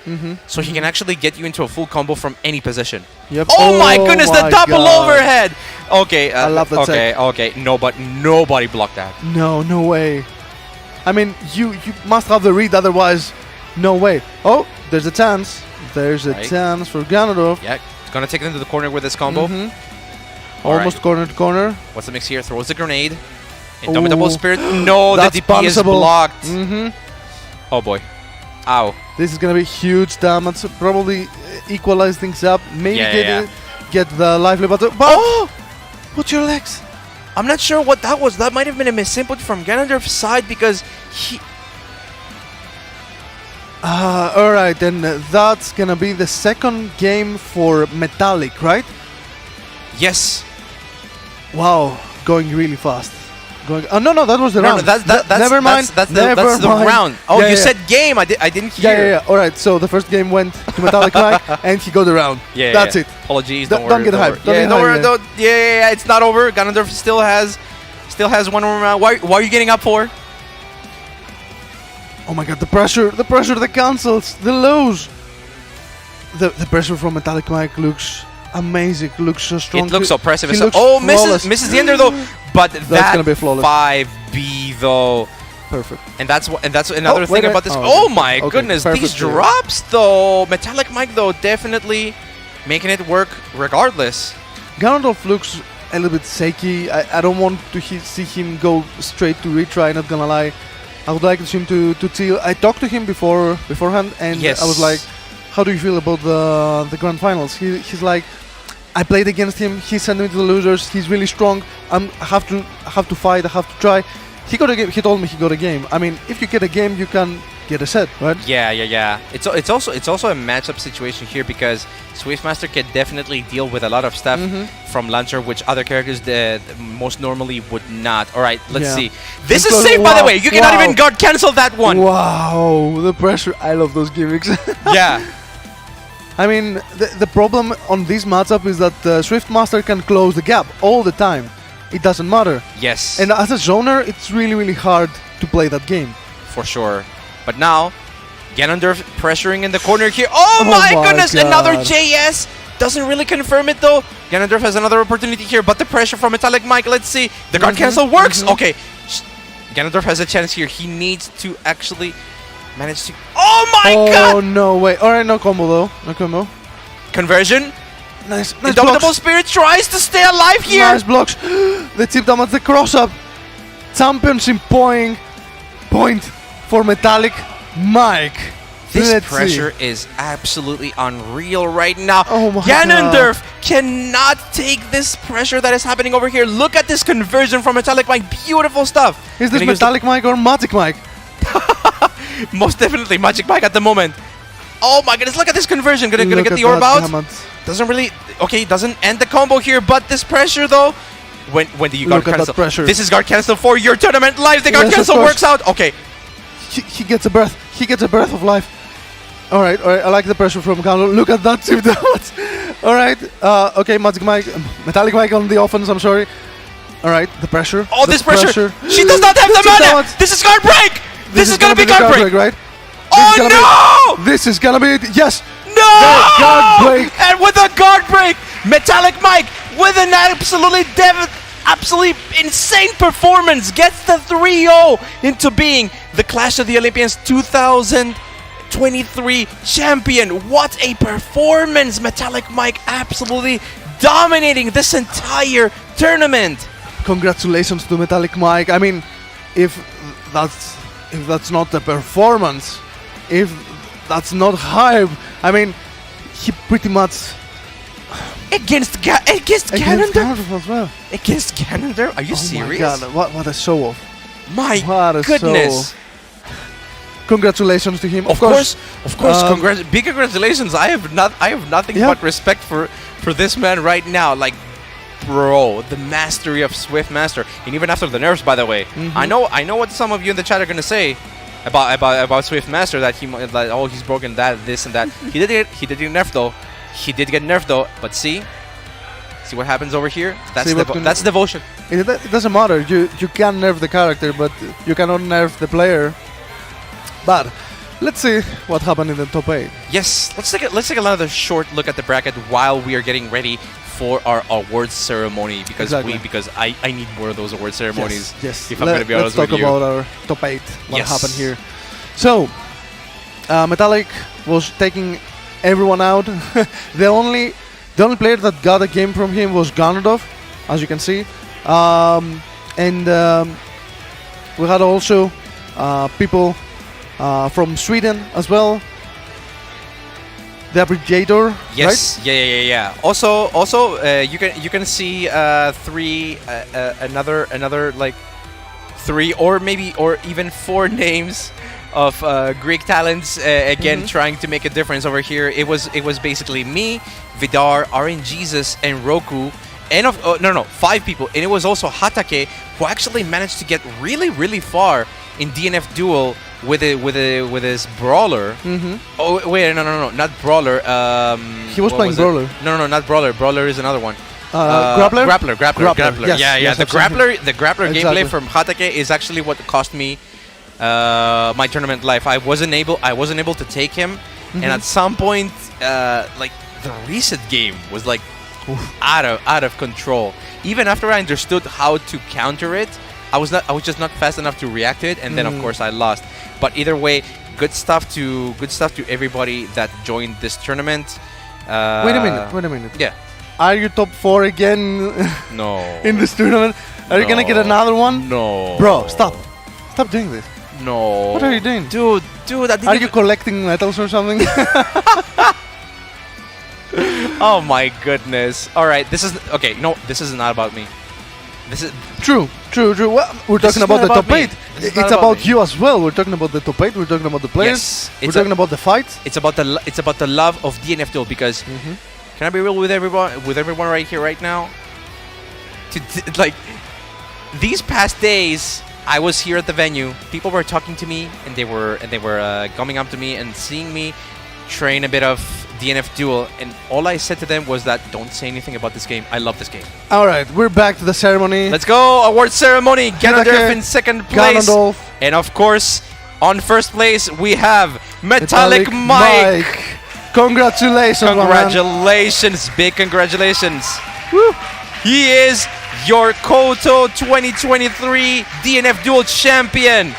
so he can actually get you into a full combo from any position. Yep. Oh my goodness, the double God. overhead. Okay, I love that. Okay. Nobody blocked that. No way. I mean, you must have the read, otherwise, no way. Oh, there's a chance. There's a chance for Ganondorf. Yeah, it's gonna take it into the corner with this combo. Almost corner to corner. What's the mix here? Throws the grenade. Indomitable Spirit. No, the DP is blocked. Oh boy. Ow. This is gonna be huge damage. Probably equalize things up. Maybe get the lively button. But put your legs. I'm not sure what that was. That might have been a misinput from Ganondorf's side because he. Alright, then that's gonna be the second game for Metallic, right? Yes. Wow, going really fast. No, that was the round. That's never mind. That's the round. Oh, you said game. I didn't hear. Yeah. Alright, so the first game went to Metallic Mike and he got the round. Yeah, that's it. Apologies. Don't get hyped. Don't worry. Yeah. It's not over. Ganondorf still has one more round. Why are you getting up for? Oh my god, the pressure, the cancels, the lows. The pressure from Metallic Mike looks amazing, looks so strong. It looks oppressive. Oh, misses the ender though. But that's gonna be flawless. 5B though. Perfect. And that's another thing about this. Oh my goodness, these drops though. Metallic Mike though definitely making it work regardless. Ganondorf looks a little bit shaky. I don't want to see him go straight to retry, not gonna lie. I would like him to chill. I talked to him beforehand, and I was like, "How do you feel about the grand finals?" He's like, "I played against him. He sent me to the losers. He's really strong. I have to fight. I have to try." He got a game. He told me he got a game. I mean, if you get a game, you can get a set, right? Yeah. It's also a matchup situation here because Swiftmaster can definitely deal with a lot of stuff from Launcher, which other characters most normally would not. All right, let's see. This is safe, by the way. You cannot even guard cancel that one. Wow, the pressure. I love those gimmicks. Yeah. I mean, the problem on this matchup is that Swiftmaster can close the gap all the time. It doesn't matter. Yes. And as a zoner, it's really, really hard to play that game. For sure. But now, Ganondorf pressuring in the corner here. Oh my goodness! God. Another JS! Doesn't really confirm it though. Ganondorf has another opportunity here, but the pressure from Metallic Mike, let's see. The guard cancel works! Okay. Ganondorf has a chance here. He needs to actually manage to... Oh my god! Oh, no way. Alright, no combo though. No combo. Conversion. Nice Indomitable blocks. Spirit tries to stay alive here. Nice blocks. The tip damage, the cross-up. Championship point for Metallic Mike. This Let's pressure see. is absolutely unreal right now. Oh my Ganondorf cannot take this pressure that is happening over here. Look at this conversion from Metallic Mike. Beautiful stuff. Is this Gonna use Metallic Mike or Magic Mike? most definitely Magic Mike at the moment. Oh my goodness, look at this conversion. Gonna Look get at the orb that out. damage. Doesn't really... Okay, doesn't end the combo here, but this pressure though... When do you guard Look at that cancel? pressure. This is guard cancel for your tournament live. The guard Yes, of cancel course. works out. Okay. He gets a breath. He gets a breath of life. Alright, I like the pressure from Gano. Look at that tip damage. Alright, okay, Magic Mike, Metallic Mike on the offense, I'm sorry. Alright, the pressure. Oh, the this pressure. She does not have the tip mana. damage. This is guard break. This is gonna be the guard break. right? Oh no! This is gonna be it. Yes! No! guard break. And with a guard break, Metallic Mike with an absolutely insane performance gets the 3-0 into being the Clash of the Olympians 2023 champion. What a performance! Metallic Mike absolutely dominating this entire tournament. Congratulations to Metallic Mike. I mean, if that's not the performance, if that's not hype, I mean, he pretty much Against Ganondorf? Ganondorf as well. Against Ganondorf? Are you serious? Oh my God, what a show off. My What a goodness. show. Congratulations to him. Of course, um, big congratulations. I have nothing Yeah. but respect for this man right now. Like, bro, the mastery of Swift Master, and even after the nerfs, by the way. I know what some of you in the chat are gonna say about Swift Master, that he's broken that, this and that. He did get nerfed though. He did get nerfed though. But see what happens over here. That's devotion. It doesn't matter. You can nerf the character, but you cannot nerf the player. But let's see what happened in the top 8. Yes, let's take another short look at the bracket while we are getting ready for our awards ceremony, because I need more of those award ceremonies. Yes. If I'm going to be honest with let's you. talk about our top 8. What Yes. happened here? So, Metallic was taking everyone out. the only player that got a game from him was Ganondorf, as you can see. We had also people from Sweden as well. The Arpeggiator, Yes, right? yeah. Also, you can see another like 3 or even 4 names of Greek talents again trying to make a difference over here. It was basically me, Vidar, Jesus, and Roku, and 5 people, and it was also Hatake, who actually managed to get really far in DNF Duel with his brawler. Oh wait, no, not brawler. He was what playing it? brawler. No, not brawler. Brawler is another one. Grappler? Grappler. Yes, Yeah. yes, The I've seen him. grappler Exactly. gameplay from Hatake is actually what cost me my tournament life. I wasn't able to take him, and at some point, like the reset game was like out of control. Even after I understood how to counter it, I was just not fast enough to react to it, and then of course I lost. But either way, good stuff to everybody that joined this tournament. Wait a minute. Yeah. Are you top 4 again No. in this tournament? Are you gonna get another one? No. Bro, stop doing this. No. What are you doing? Dude, I didn't Are you collecting metals or something? Oh my goodness. All right, this is okay. No, this is not about me. This is True. Well, we're This talking is about not the about top me. 8. This is It's not about, about me. you as well. We're talking about the top 8. We're talking about the players. Yes, We're it's talking about the fights. it's about the love of DNF Duel, because can I be real with everyone right here right now? Like these past days, I was here at the venue. People were talking to me, and they were coming up to me and seeing me train a bit of DNF Duel, and all I said to them was that don't say anything about this game. I love this game. All right, we're back to the ceremony. Let's go! Award ceremony. Ganondorf in second place, Ganondorf. and of course, on first place we have Metallic Mike. Congratulations, my man. Congratulations, big congratulations. Woo. He is your Koto 2023 DNF Duel champion.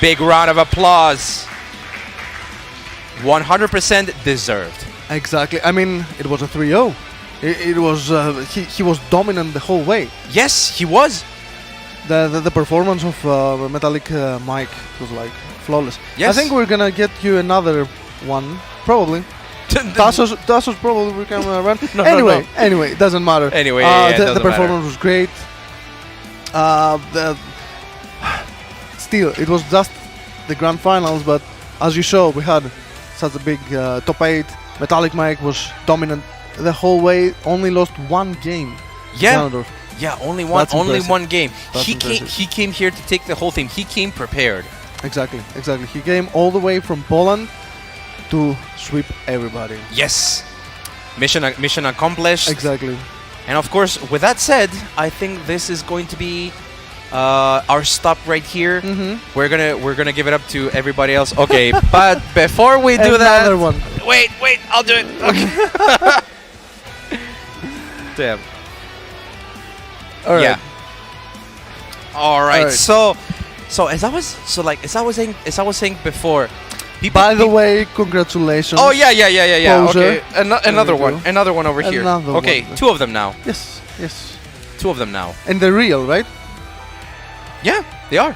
Big round of applause. 100% deserved. Exactly. I mean, it was a 3-0. It was he was dominant the whole way. Yes, he was. The performance of Metallic Mike was like flawless. Yes. I think we're gonna get you another one probably. Tassos probably will come around. No, anyway, it doesn't matter. Anyway, the doesn't performance was great. Still, it was just the grand finals, but as you saw, we had such a big top 8. Metallic Mike was dominant the whole way. Only lost one game. Yeah. Ganondorf. Yeah, only That's only impressive. one game. That's impressive. He came here to take the whole thing. He came prepared. Exactly. He came all the way from Poland to sweep everybody. Yes. Mission accomplished. Exactly. And of course, with that said, I think this is going to be our stop right here. Mm-hmm. We're gonna give it up to everybody else. Okay, but before we do that, Another one. wait, I'll do it. Okay. Damn. All right. Yeah. All right. Alright. So as I was saying before. By the way, congratulations. Oh yeah. Poser. Okay, another we one, go. another one over here. Another Okay, one. 2 of them now. Yes. 2 of them now. And they're real, right? Yeah, they are.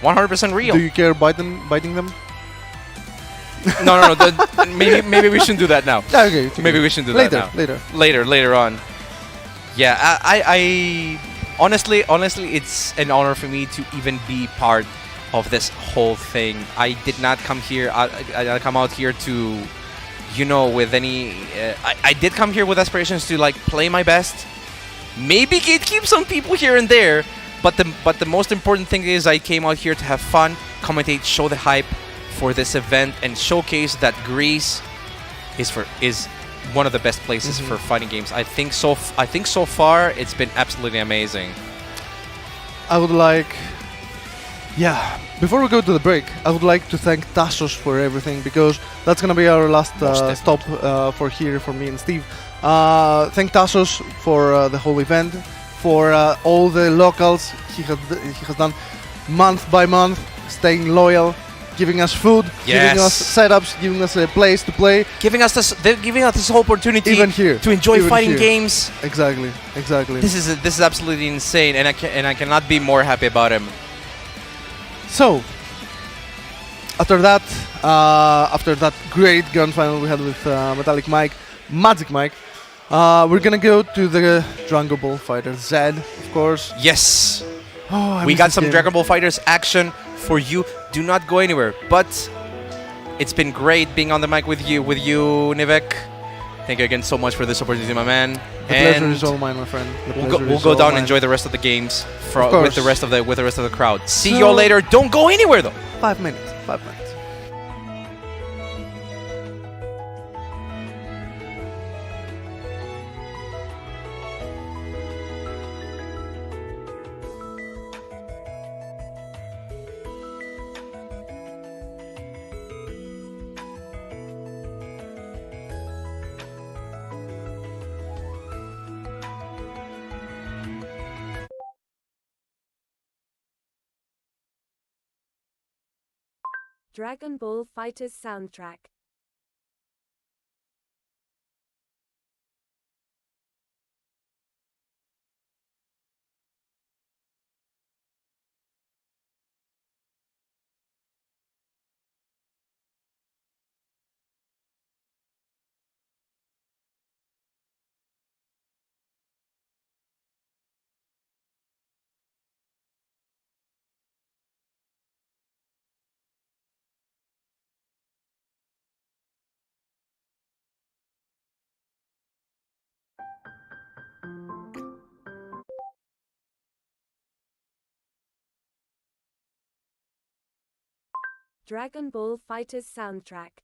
100% real. Do you care biting them? No. Maybe we shouldn't do that now. Okay. Maybe we shouldn't do later. that now. Later on. Yeah, I honestly, it's an honor for me to even be part of this whole thing. I did not come here. I come out here to, with any. I did come here with aspirations to like play my best. Maybe gatekeep some people here and there, but the most important thing is I came out here to have fun, commentate, show the hype for this event, and showcase that Greece is one of the best places for fighting games. I think so far it's been absolutely amazing. I would like. Yeah. Before we go to the break, I would like to thank Tassos for everything, because that's gonna be our last stop for me and Steve. Thank Tassos for the whole event, for all the locals he has done month by month, staying loyal, giving us food, giving us setups, giving us a place to play, giving us this whole opportunity even here to enjoy even fighting here. games. Exactly. This is absolutely insane, and I cannot be more happy about him. So, after that great grand final we had with Metallic Mike, Magic Mike, we're gonna go to the Dragon Ball Fighter Z, of course. Yes, Oh, we got some Dragon Ball Fighters action for you. Do not go anywhere. But it's been great being on the mic with you, Nivek. Thank you again so much for this opportunity, my man. The pleasure is all mine, my friend. We'll go down and enjoy the rest of the games with the rest of the crowd. See you all later. Don't go anywhere though. 5 minutes. Dragon Ball FighterZ soundtrack. Dragon Ball FighterZ soundtrack.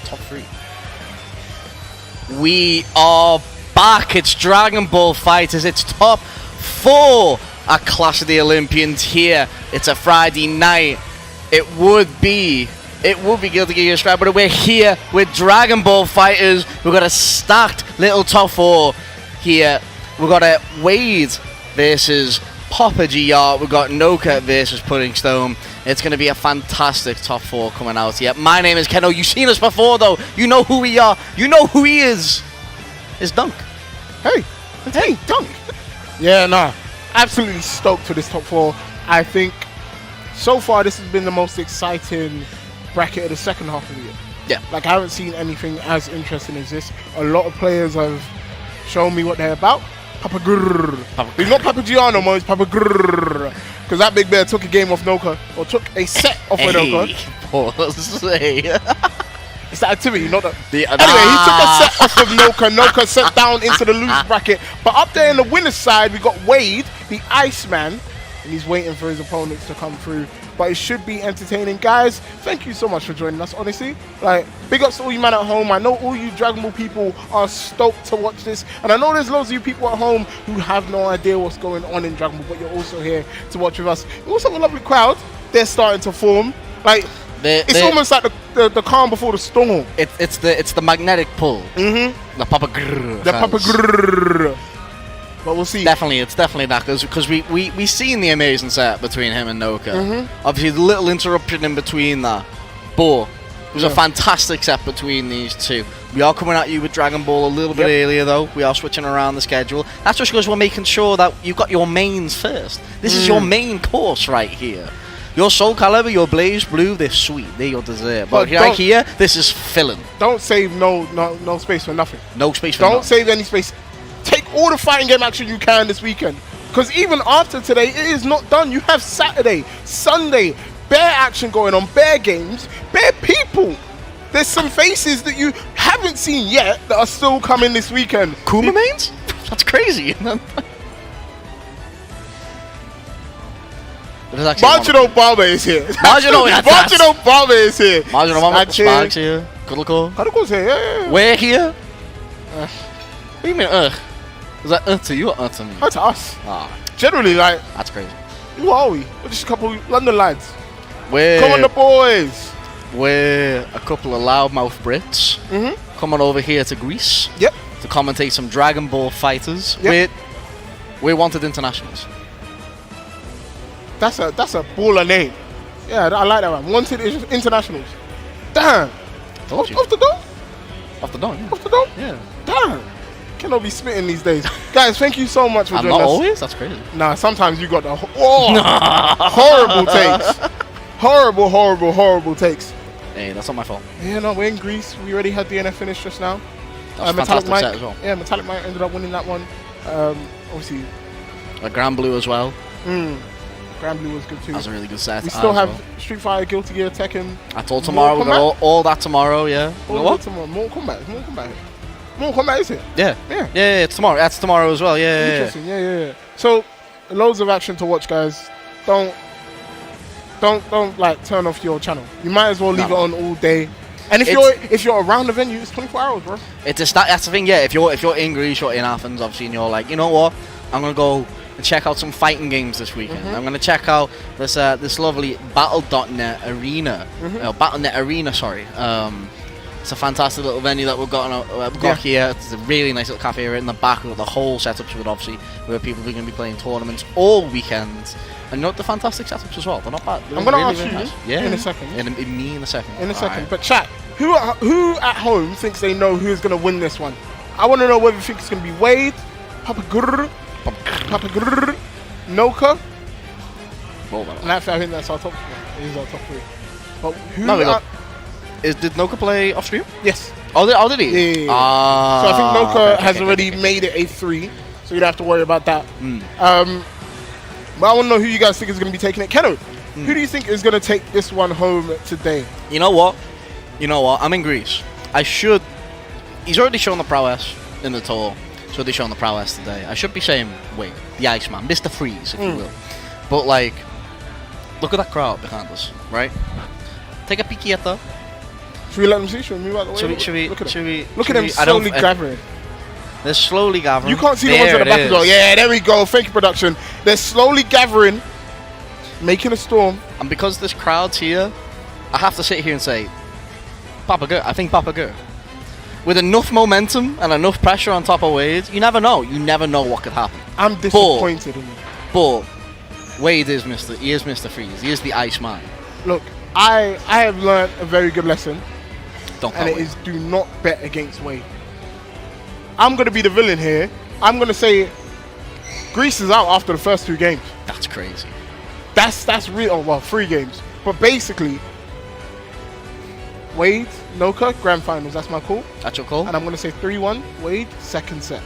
top 3. We are back. It's Dragon Ball Fighters. It's top 4 at Clash of the Olympians here. It's a Friday night. It would be Guilty Gear Strive, but we're here with Dragon Ball Fighters. We've got a stacked little top 4 here. We've got a Wade versus Arpeggiator. We've got Noka versus Pudding Stone. It's going to be a fantastic top 4 coming out here. My name is Keno. You've seen us before, though. You know who we are. You know who he is. It's Dunk. Hey, Dunk. Yeah, nah. Absolutely stoked for this top 4. I think so far this has been the most exciting bracket of the second half of the year. Yeah. Like, I haven't seen anything as interesting as this. A lot of players have shown me what they're about. Papa Grrr. He's not Papa Giano, it's Papa Grrr. Because that big bear took a game off Noka, or took a set off of Noka. It's the activity, not the... Anyway, he took a set off of Noka. Noka set down into the loose bracket. But up there in the winner's side, we got Wade, the Iceman. And he's waiting for his opponents to come through. But it should be entertaining. Guys, thank you so much for joining us, honestly. Like, big ups to all you man at home. I know all you Dragon Ball people are stoked to watch this. And I know there's loads of you people at home who have no idea what's going on in Dragon Ball, but you're also here to watch with us. We also have a lovely crowd. They're starting to form. Like, it's almost like the calm before the storm. It's the magnetic pull. Mm-hmm. The Papa Grrr. The Papa Grrr. But we'll see. It's definitely that, because we seen the amazing set between him and Noka. Obviously, the little interruption in between that, but it was a fantastic set between these two. We are coming at you with Dragon Ball a little bit earlier, though. We are switching around the schedule. That's just because we're making sure that you've got your mains first. This is your main course right here. Your Soulcalibur, your BlazBlue, they're sweet. They're your dessert. But right here, this is filling. Don't save no space for nothing. No space for nothing. Don't save any space. Take all the fighting game action you can this weekend. Because even after today, it is not done. You have Saturday, Sunday, bare action going on, bare games, bare people. There's some faces that you haven't seen yet that are still coming this weekend. Kuma mains? That's crazy. Marginal Barber is here. Marginal Barber is here. Marginal Barber. Sparks here. Kudelko. Kudelko's here, yeah. We're here. What do you mean, Is that to you or to me? To us. Ah, generally, like... That's crazy. Who are we? We're just a couple of London lads. We're... Come on, the boys. We're a couple of loudmouth Brits. Coming over here to Greece. Yep. To commentate some Dragon Ball Fighters. Yep. We're wanted internationals. That's a baller name. Yeah, I like that one. Wanted internationals. Damn. Off the dome? Off the dome, yeah. Off the dome? Yeah. Damn. Cannot be spitting these days. Guys, thank you so much for joining us. Not always? That's crazy. Nah, sometimes you got the horrible takes. Horrible takes. Hey, that's not my fault. Yeah, no, we're in Greece. We already had DNF finish just now. Metallic Mike as well. Yeah, Metallic Mike ended up winning that one. Obviously. A Grand Blue as well. Grand Blue was good too. That was a really good set. We still have Street Fighter, Guilty Gear, Tekken. That's all tomorrow. We've got all that tomorrow, yeah. What? Tomorrow. Mortal Kombat is it? Yeah, it's tomorrow. That's tomorrow as well, yeah. Interesting, yeah. So, loads of action to watch, guys. Don't like turn off your channel. You might as well leave it on all day. And if you're around the venue, it's 24 hours, bro. That's the thing, yeah. If you're in Greece, you're in Athens, obviously, and you're like, you know what, I'm gonna go and check out some fighting games this weekend. I'm gonna check out this lovely Battle.net Arena, Battle.net Arena. Sorry. It's a fantastic little venue that we've got here. It's a really nice little cafe right in the back with the whole setups with obviously where people are going to be playing tournaments all weekend. And you know, the fantastic setups as well. They're not bad. I'm going to ask you in a second. In a second. Right. But chat, who at home thinks they know who's going to win this one? I want to know whether you think it's going to be Wade, Papa Grrr, Noka. And actually, I think that's our top. It is our top 3. But who? Did Noka play off stream? Yes. Oh, did he? Yeah. So I think Noka has already made it a 3, so you don't have to worry about that. But I want to know who you guys think is going to be taking it. Keno, who do you think is going to take this one home today? You know what? I'm in Greece. He's already shown the prowess in the tour. He's already shown the prowess today. I should be saying, wait, the Iceman, Mr. Freeze, if you will. But like, look at that crowd behind us, right? Take a peeky at that. Should we let them see? Should we move out the way? Look at them. Look at them slowly gathering. They're slowly gathering. You can't see the ones at the back as well. Yeah, there we go. Thank you, production. They're slowly gathering, making a storm. And because this crowd's here, I have to sit here and say, Pappy, I think Pappy. With enough momentum and enough pressure on top of Wade, you never know. You never know what could happen. I'm disappointed in you. But Wade is Mr. Freeze. He is the Iceman. Look, I have learned a very good lesson. Don't And call it Wade. is do not bet against Wade. I'm going to be the villain here. I'm going to say Greece is out after the first 2 games. That's crazy. That's real. Oh, well, 3 games. But basically, Wade, Noka, grand finals. That's my call. That's your call? And I'm going to say 3-1, Wade, second set.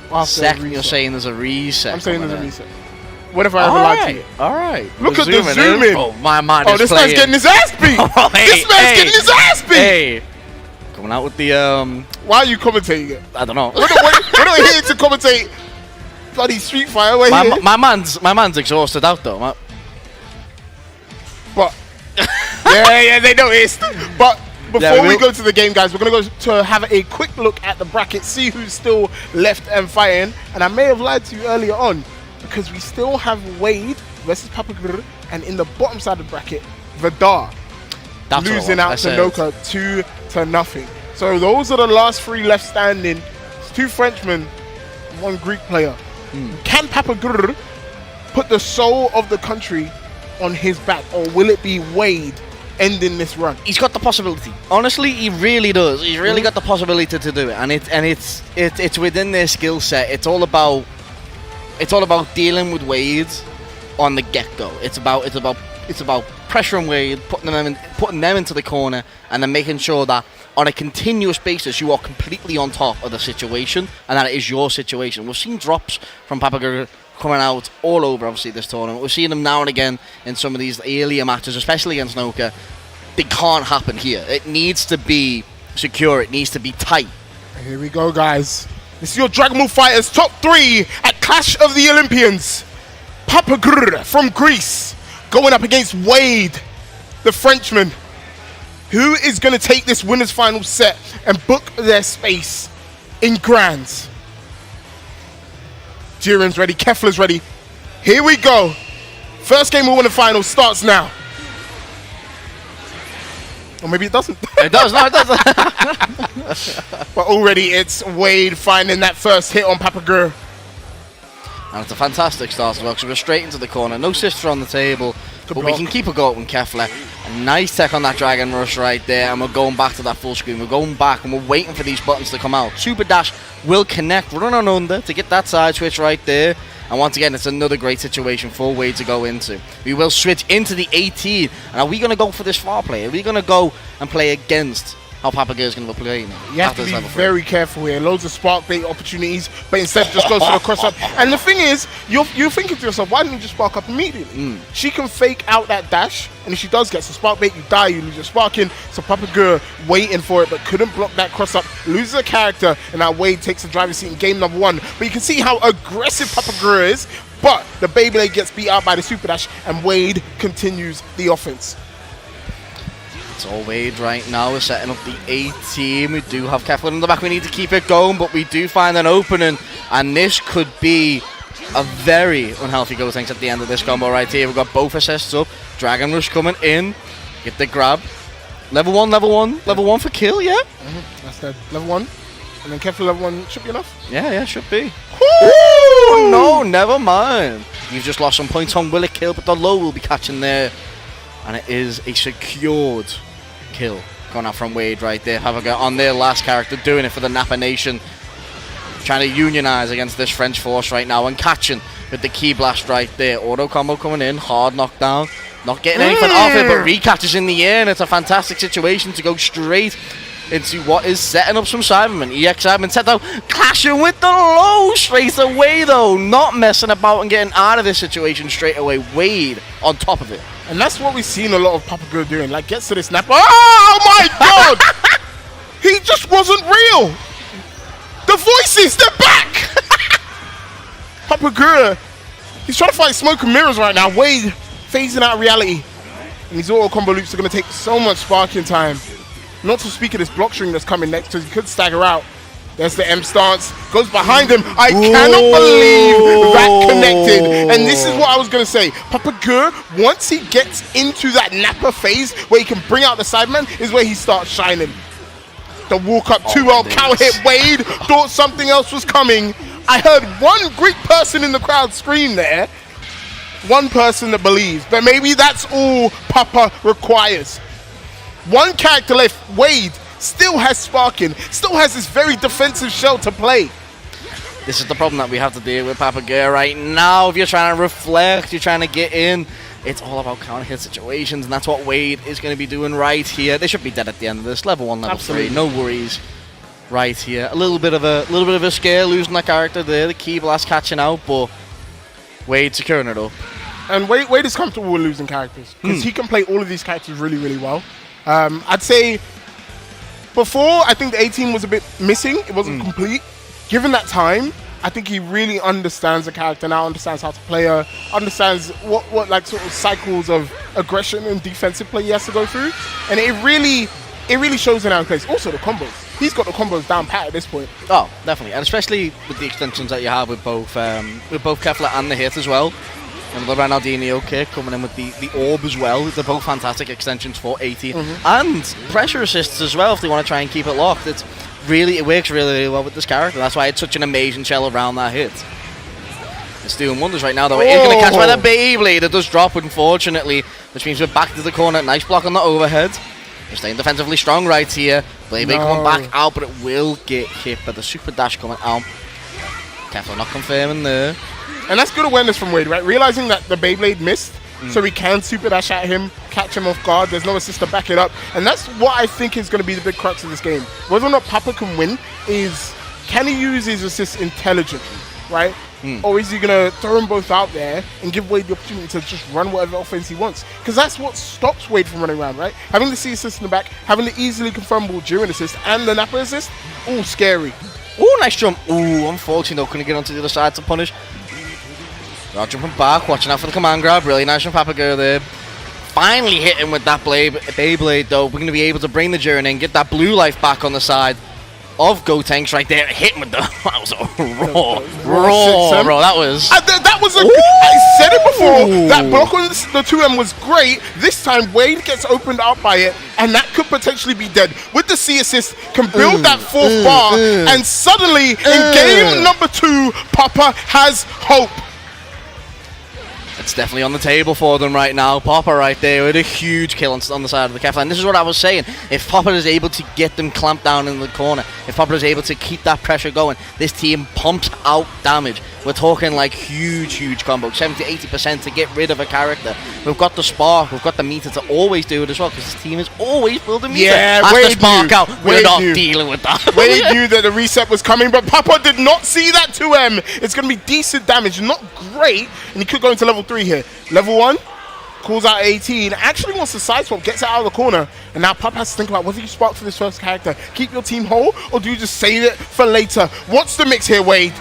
After Second, a you're reset. saying there's a reset. I'm saying there's a coming in. reset. What if I ever lied to you? Alright. Look at the zoom in. Oh, my mind Oh, is this playing. man's getting his ass beat. Oh, hey, This man's hey, getting his ass beat. Hey. Coming out with the, Why are you commentating it? I don't know. We're not here to commentate bloody Street Fighter. We're here. My man's exhausted out though. But yeah, they noticed. But before Yeah, we we'll- go to the game, guys, we're gonna go to have a quick look at the bracket, see who's still left and fighting. And I may have lied to you earlier on because we still have Wade versus Pappy, and in the bottom side of the bracket, Vidar That's what it losing was. out I to said- Noka 2-0. So those are the last 3 left standing. It's 2 Frenchmen, 1 Greek player. Can Pappy put the soul of the country on his back, or will it be Wade ending this run? He's got the possibility. Honestly, he really does. He's really got the possibility to do it, and it's within their skill set. It's all about dealing with Wade on the get go. It's about pressuring Wade, putting them into the corner, and then making sure that on a continuous basis you are completely on top of the situation, and that it is your situation. We've seen drops from Pappy coming out all over, obviously, this tournament. We've seen them now and again in some of these earlier matches, especially against Noka. They can't happen here. It needs to be secure. It needs to be tight. Here we go, guys. This is your Dragon Ball Fighters top 3 at Clash of the Olympians. Pappy from Greece going up against Wade, the Frenchman. Who is going to take this winners final set and book their space in grands? Jiren's ready, Kefler's ready. Here we go. First game we win the final starts now. Or maybe it doesn't. It does. No, it does. But already it's Wade finding that first hit on Pappy. And it's a fantastic start as well, because we're straight into the corner. No sister on the table, but we block. can keep a going, Kefler. A nice tech on that Dragon Rush right there, and we're going back to that full screen. We're going back, and we're waiting for these buttons to come out. Super Dash will connect, run on under to get that side switch right there. And once again, it's another great situation for Wade to go into. We will switch into the 18. And are we going to go for this far play? Are we going to go and play against how Pappy is going to be playing? You have to be very careful here. Loads of spark bait opportunities, but instead just goes for the cross up. And the thing is, you're thinking to yourself, why didn't you just spark up immediately? She can fake out that dash, and if she does get some spark bait, you die, you lose your sparking. So Pappy waiting for it, but couldn't block that cross up, loses a character, and now Wade takes the driving seat in game number 1. But you can see how aggressive Pappy is, but the Beyblade gets beat out by the super dash, and Wade continues the offense. It's all Wade right now. We're setting up the 18. We do have Kefler in the back. We need to keep it going, but we do find an opening, and this could be a very unhealthy go things at the end of this combo right here. We've got both assists up. Dragon Rush coming in. Get the grab. Level 1 for kill, yeah? That's dead. Level 1. And then Kefler level 1 should be enough. Yeah, should be. Ooh, no, never mind. You've just lost some points on will it kill, but the low will be catching there. And it is a secured kill going out from Wade right there. Having on their last character, doing it for the Napa Nation. Trying to unionize against this French force right now and catching with the key blast right there. Auto combo coming in, hard knockdown. Not getting anything off it, but recatches in the air, and it's a fantastic situation to go straight into what is setting up some Cybermen. EX Cybermen set out, clashing with the low straight away though. Not messing about and getting out of this situation straight away. Wade on top of it. And that's what we've seen a lot of Pappy doing. Like, gets to the snap. Oh my god! He just wasn't real! The voices, they're back! Pappy, he's trying to fight smoke and mirrors right now. Wade phasing out reality. And these auto combo loops are going to take so much sparking time. Not to speak of this block string that's coming next, because he could stagger out. There's the M stance, goes behind him. I cannot believe that connected. And this is what I was going to say. Pappy, once he gets into that Nappa phase where he can bring out the sideman, is where he starts shining. The walk up too well, cow hit Wade, thought something else was coming. I heard one Greek person in the crowd scream there. One person that believes, but maybe that's all Papa requires. One character left, Wade, still has sparking, still has this very defensive shell to play. This is the problem that we have to deal with Pappy right now. If you're trying to reflect, you're trying to get in, it's all about counter hit situations, and that's what Wade is going to be doing right here. They should be dead at the end of this. Level 1, level 3, no worries. Right here, a little bit of a scare losing that character there. The key blast catching out, but Wade securing it up. And Wade is comfortable with losing characters because he can play all of these characters really, really well. I'd say before, I think the 18 was a bit missing. It wasn't complete. Given that time, I think he really understands the character now, understands how to play her, understands what like sort of cycles of aggression and defensive play he has to go through. And it really shows in how he plays. Also the combos. He's got the combos down pat at this point. Oh, definitely. And especially with the extensions that you have with both Kefla and the hit as well. And the Ronaldinho kick coming in with the orb as well. They're both fantastic extensions for 80. And pressure assists as well if they want to try and keep it locked. It works really, really well with this character. That's why it's such an amazing shell around that hit. It's doing wonders right now though. It is going to catch by the Beyblade. It does drop unfortunately, which means we're back to the corner. Nice block on the overhead. We're staying defensively strong right here. Beyblade coming back out, but it will get hit by the super dash coming out. Kefla not confirming there. And that's good awareness from Wade, right? Realizing that the Beyblade missed, so he can super dash at him, catch him off guard. There's no assist to back it up. And that's what I think is going to be the big crux of this game. Whether or not Papa can win is, can he use his assists intelligently, right? Or is he going to throw them both out there and give Wade the opportunity to just run whatever offense he wants? Because that's what stops Wade from running around, right? Having the C assist in the back, having the easily confirmable Jiren assist and the Nappa assist, all scary. Ooh, nice jump. Ooh, unfortunately though, couldn't get onto the other side to punish. Rod jumping back, watching out for the command grab. Really nice from Pappy there. Finally hitting with that Beyblade though. We're going to be able to bring the Jiren in, get that blue life back on the side of Gotenks right there. Hitting with the... That was a raw. That was... That was a... I said it before. That block on the 2M was great. This time Wade gets opened up by it, and that could potentially be dead. With the C assist, can build that fourth bar, and suddenly in game number 2, Papa has hope. It's definitely on the table for them right now. Papa right there with a huge kill on the side of the Kefla. And this is what I was saying. If Papa is able to get them clamped down in the corner, if Papa is able to keep that pressure going, this team pumps out damage. We're talking like huge combos, 70-80% to get rid of a character. We've got the spark, we've got the meter to always do it as well, because this team is always building meter. Yeah, That's Wade the spark out. We're not knew. dealing with that. Wade knew that the reset was coming, but Papa did not see that 2M. It's going to be decent damage, not great, and he could go into level 3 here. Level 1, calls out 18, actually wants to side swap, gets it out of the corner, and now Papa has to think about whether you spark for this first character. Keep your team whole, or do you just save it for later? What's the mix here, Wade?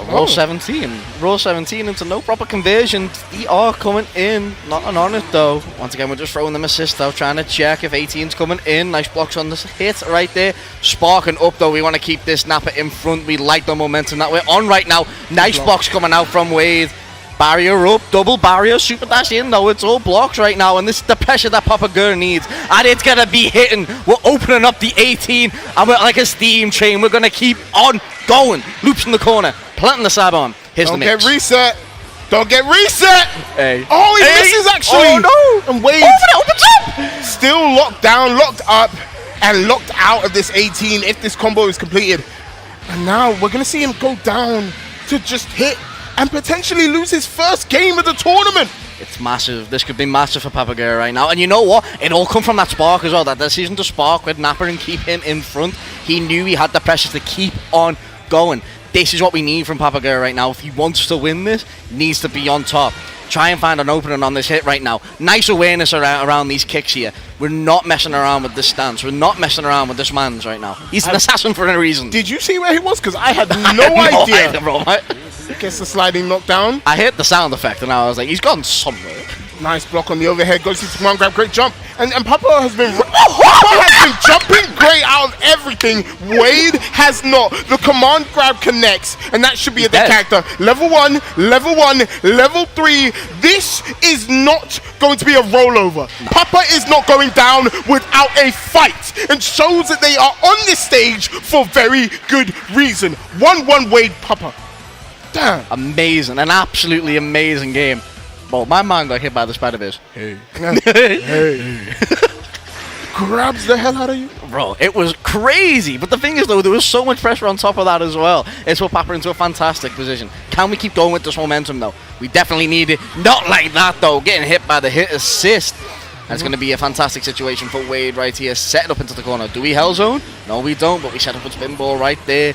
Roll 17. Roll 17 into no proper conversion. ER coming in. Not on it though. Once again, we're just throwing them assist though. Trying to check if 18's coming in. Nice blocks on this hit right there. Sparking up though. We want to keep this Nappa in front. We like the momentum that we're on right now. Nice blocks coming out from Wade. Barrier up, double barrier, super dash in though. It's all blocks right now, and this is the pressure that Pappy needs. And it's gonna be hitting. We're opening up the 18, and we're like a steam train. We're gonna keep on going. Loops in the corner, planting the sab on. Here's Don't the mix. get reset. Don't get reset. Hey. Oh, he misses actually. Oh no! And Wade Opens up. still locked down, locked up, and locked out of this 18 if this combo is completed. And now we're gonna see him go down to just hit and potentially lose his first game of the tournament. It's massive. This could be massive for Pappy right now. And you know what? It all come from that spark as well. That decision to spark with Nappa and keep him in front. He knew he had the pressure to keep on going. This is what we need from Pappy right now. If he wants to win this, he needs to be on top. Try and find an opening on this hit right now. Nice awareness around these kicks here. We're not messing around with this stance. We're not messing around with this man's right now. He's an assassin for a reason. Did you see where he was? Because I had no idea. Bro. Gets the sliding knockdown. I hit the sound effect and I was like, he's gone somewhere. Nice block on the overhead, goes into command grab, great jump. And Papa has been jumping great out of everything. Wade has not. The command grab connects, and that should be a dead character. Level 1, level 3. This is not going to be a rollover. No. Papa is not going down without a fight, and shows that they are on this stage for very good reason. 1-1 Wade Papa. Damn. Amazing, an absolutely amazing game. Well, my mind got hit by the Spider-Verse. Hey. Grabs the hell out of you. Bro, it was crazy. But the thing is, though, there was so much pressure on top of that as well. It's put Papa into a fantastic position. Can we keep going with this momentum, though? We definitely need it. Not like that, though. Getting hit by the hit assist. That's going to be a fantastic situation for Wade right here. Set it up into the corner. Do we hell zone? No, we don't. But we set up a spin ball right there.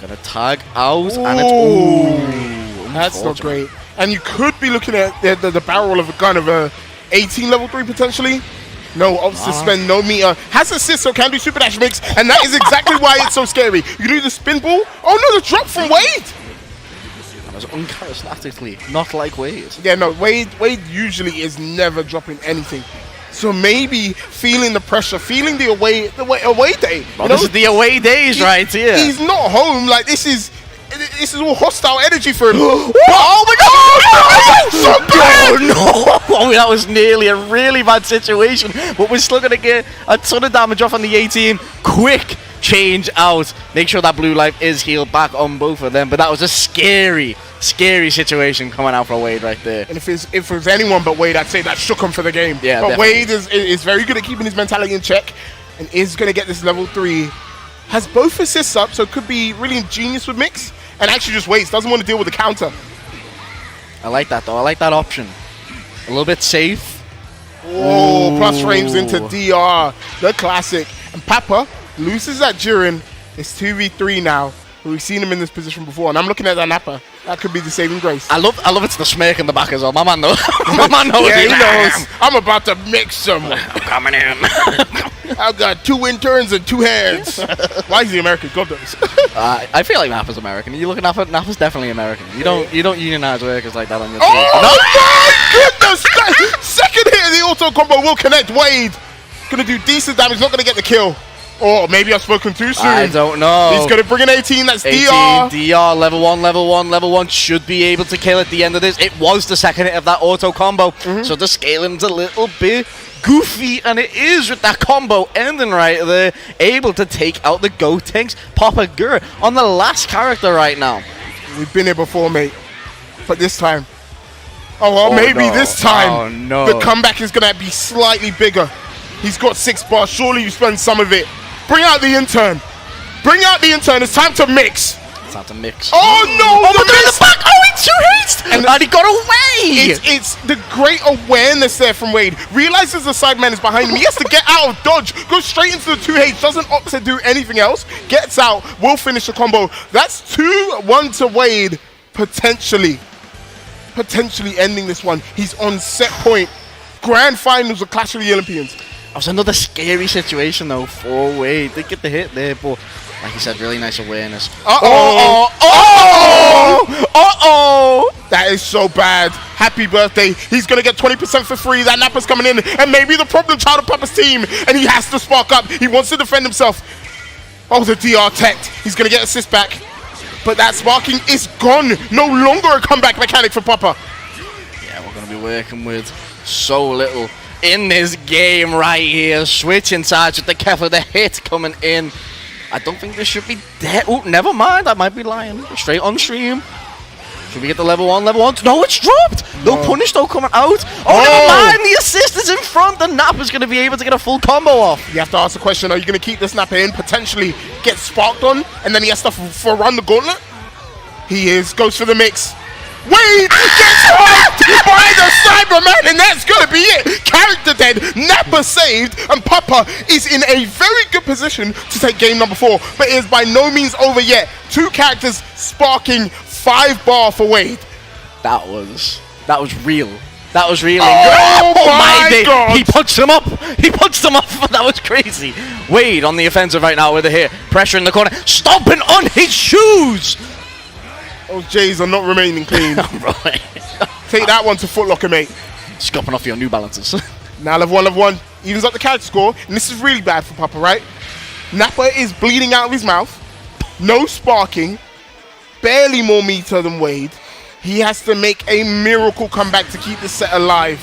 Gonna tag out. And it's... Ooh. That's not great. And you could be looking at the barrel of a gun of a 18 level 3 potentially. No, obviously suspend, no meter. Has assist, so can do super dash mix, and that is exactly why it's so scary. You can do the spin ball. Oh no, the drop from Wade! That was uncharismatically not like Wade. Yeah, no, Wade usually is never dropping anything. So maybe feeling the pressure, feeling the away day. Well, this is the away days right here. He's not home, like this is all hostile energy for him. Oh my god! So bad! Oh no! Oh, that was nearly a really bad situation, but we're still gonna get a ton of damage off on the 18. Quick change out. Make sure that blue life is healed back on both of them, but that was a scary situation coming out for Wade right there. And if it was anyone but Wade, I'd say that shook him for the game. Yeah, but definitely. Wade is very good at keeping his mentality in check and is going to get this level 3. Has both assists up, so could be really ingenious with mix. And actually just waits, doesn't want to deal with the counter. I like that though, I like that option. A little bit safe. Oh, plus frames into DR, the classic. And Papa loses that Jiren. It's 2v3 now. We've seen him in this position before, and I'm looking at that Nappa. That could be the saving grace. I love it's the smirk in the back as well. My man knows. My man knows. Yeah, he knows. I'm about to mix some. I'm coming in. I've got 2 interns and 2 hands. Why is he American? God knows. I feel like Nappa's American. You look at Nappa, Nappa's definitely American. You don't unionize workers like that on your team. Oh my goodness! Second hit of the auto combo will connect Wade. Gonna do decent damage, not gonna get the kill. Or maybe I've spoken too soon. I don't know. He's going to bring an 18. That's 18, DR, level 1 should be able to kill at the end of this. It was the second hit of that auto combo. So the scaling's a little bit goofy, and it is with that combo ending right there. Able to take out the Gotenks. Papa Gur on the last character right now. We've been here before, mate. But this time. This time. The comeback is going to be slightly bigger. He's got 6 bars. Surely you spend some of it. Bring out the intern. It's time to mix. It's time to mix. Oh no! The back. Oh, it's 2 hits! And he got away! It's the great awareness there from Wade. Realizes the sideman is behind him. He has to get out of dodge. Goes straight into the 2H. Doesn't opt to do anything else. Gets out. Will finish the combo. That's 2-1 to Wade. Potentially ending this one. He's on set point. Grand finals of Clash of the Olympians. That was another scary situation though for Wade. They get the hit there, but like you said, really nice awareness. That is so bad. Happy birthday. He's going to get 20% for free. That Nappa's coming in, and maybe the problem child of Papa's team, and he has to spark up. He wants to defend himself. Oh, the DR teched. He's going to get assist back, but that sparking is gone. No longer a comeback mechanic for Papa. Yeah, we're going to be working with so little in this game right here. Switching sides with the Kefla, the hit coming in. I don't think this should be dead. Oh, never mind. I might be lying. Straight on stream. Should we get the level 1? No, it's dropped. No punish though coming out. Oh, never mind. The assist is in front. The Nappa's going to be able to get a full combo off. You have to ask the question, are you going to keep this Nappa in, potentially get sparked on, and then he has to run the gauntlet? He is. Goes for the mix. Wade gets hugged by the Cyberman, and that's going to be it. Character dead, Nappa saved, and Papa is in a very good position to take game number 4, but it is by no means over yet. 2 characters sparking 5 bar for Wade. That was real. That was really oh my God. He punched him up. That was crazy. Wade on the offensive right now with a hit. Pressure in the corner. Stomping on his shoes. Those J's are not remaining clean. Right. Take that one to Foot Locker, mate. Scupping off your New Balances. Now level 1 evens up the character score, and this is really bad for Papa, right? Nappa is bleeding out of his mouth, no sparking, barely more meter than Wade. He has to make a miracle comeback to keep this set alive.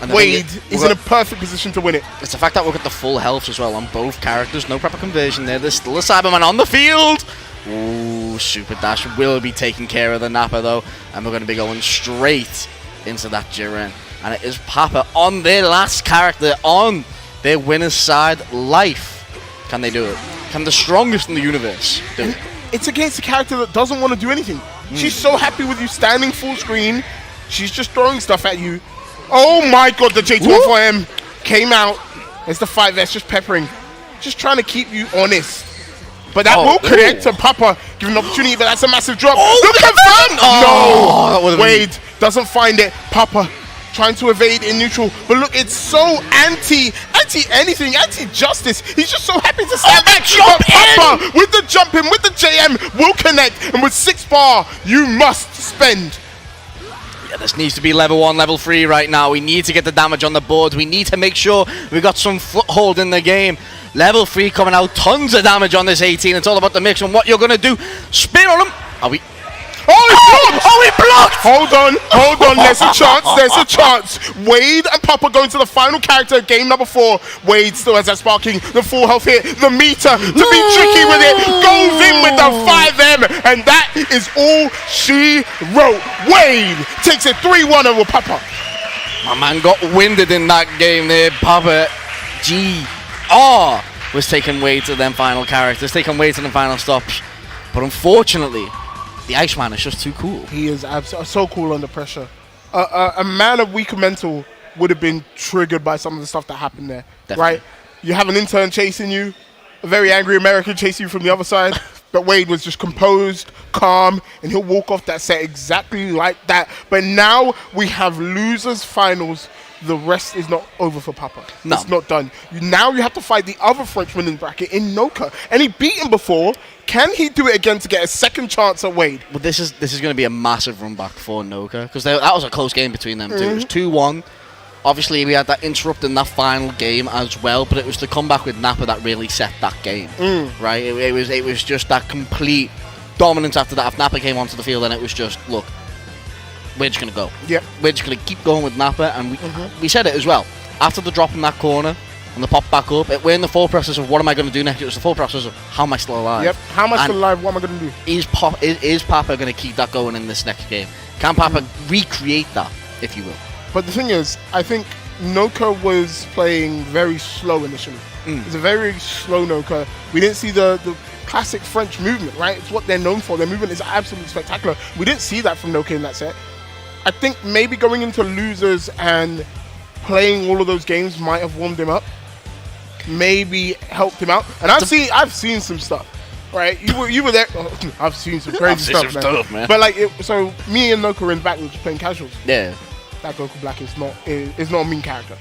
Wade is in a perfect position to win it. It's the fact that we've got the full health as well on both characters. No proper conversion there. There's still a Cyberman on the field. Ooh, Super Dash will be taking care of the Nappa though. And we're going to be going straight into that Jiren. And it is Papa on their last character, on their winner's side. Life. Can they do it? Can the strongest in the universe do it? It's against a character that doesn't want to do anything. She's so happy with you standing full screen. She's just throwing stuff at you. Oh my god, the J214M came out. It's the 5S just peppering. Just trying to keep you honest. But that will connect to Papa, given an opportunity, but that's a massive drop. Look confirmed! No! Wade doesn't find it. Papa trying to evade in neutral. But look, it's so anti-anything, anti-justice. He's just so happy to stand back. Papa with the jump in, with the JM, will connect. And with 6 bar, you must spend. Yeah, this needs to be level 1, level 3 right now. We need to get the damage on the board. We need to make sure we got some foothold in the game. Level 3 coming out, tons of damage on this 18. It's all about the mix and what you're going to do. Spin on him. Are we... he blocked! Hold on, there's a chance. Wade and Papa going to the final character, game number 4. Wade still has that sparking, the full health hit, the meter to be tricky with it, goes in with the 5M, and that is all she wrote. Wade takes it 3-1 over Papa. My man got winded in that game there. Papa GR was taking Wade to them final characters, taking Wade to the final stops. But unfortunately, the Iceman is just too cool. He is so cool under pressure. A man of weaker mental would have been triggered by some of the stuff that happened there. Definitely. Right? You have an intern chasing you, a very angry American chasing you from the other side, but Wade was just composed, calm, and he'll walk off that set exactly like that. But now we have losers finals. The rest is not over for Papa. No. It's not done. Now you have to fight the other Frenchman in the bracket in Noka. And he beat him before. Can he do it again to get a second chance at Wade? Well, this is going to be a massive run back for Noka, because that was a close game between them two. It was 2-1. Obviously, we had that interrupt in that final game as well, but it was the comeback with Nappa that really set that game. Right? It was just that complete dominance after that. If Nappa came onto the field, then it was just, look, we're just going to go. Yep. We're just going to keep going with Nappa, and we said it as well. After the drop in that corner and the pop back up, we're in the full process of what am I going to do next. It was the full process of how am I still alive. Yep. How am I still alive? What am I going to do? Is Papa going to keep that going in this next game? Can Papa recreate that, if you will? But the thing is, I think Noka was playing very slow initially. It's a very slow Noka. We didn't see the classic French movement, right? It's what they're known for. Their movement is absolutely spectacular. We didn't see that from Noka in that set. I think maybe going into losers and playing all of those games might have warmed him up, maybe helped him out. And I've seen some stuff, right? You were there. Oh, I've seen some crazy stuff, man. But like, so me and Noka were in the back, we were just playing casuals. Yeah. That Goku Black is not a mean character.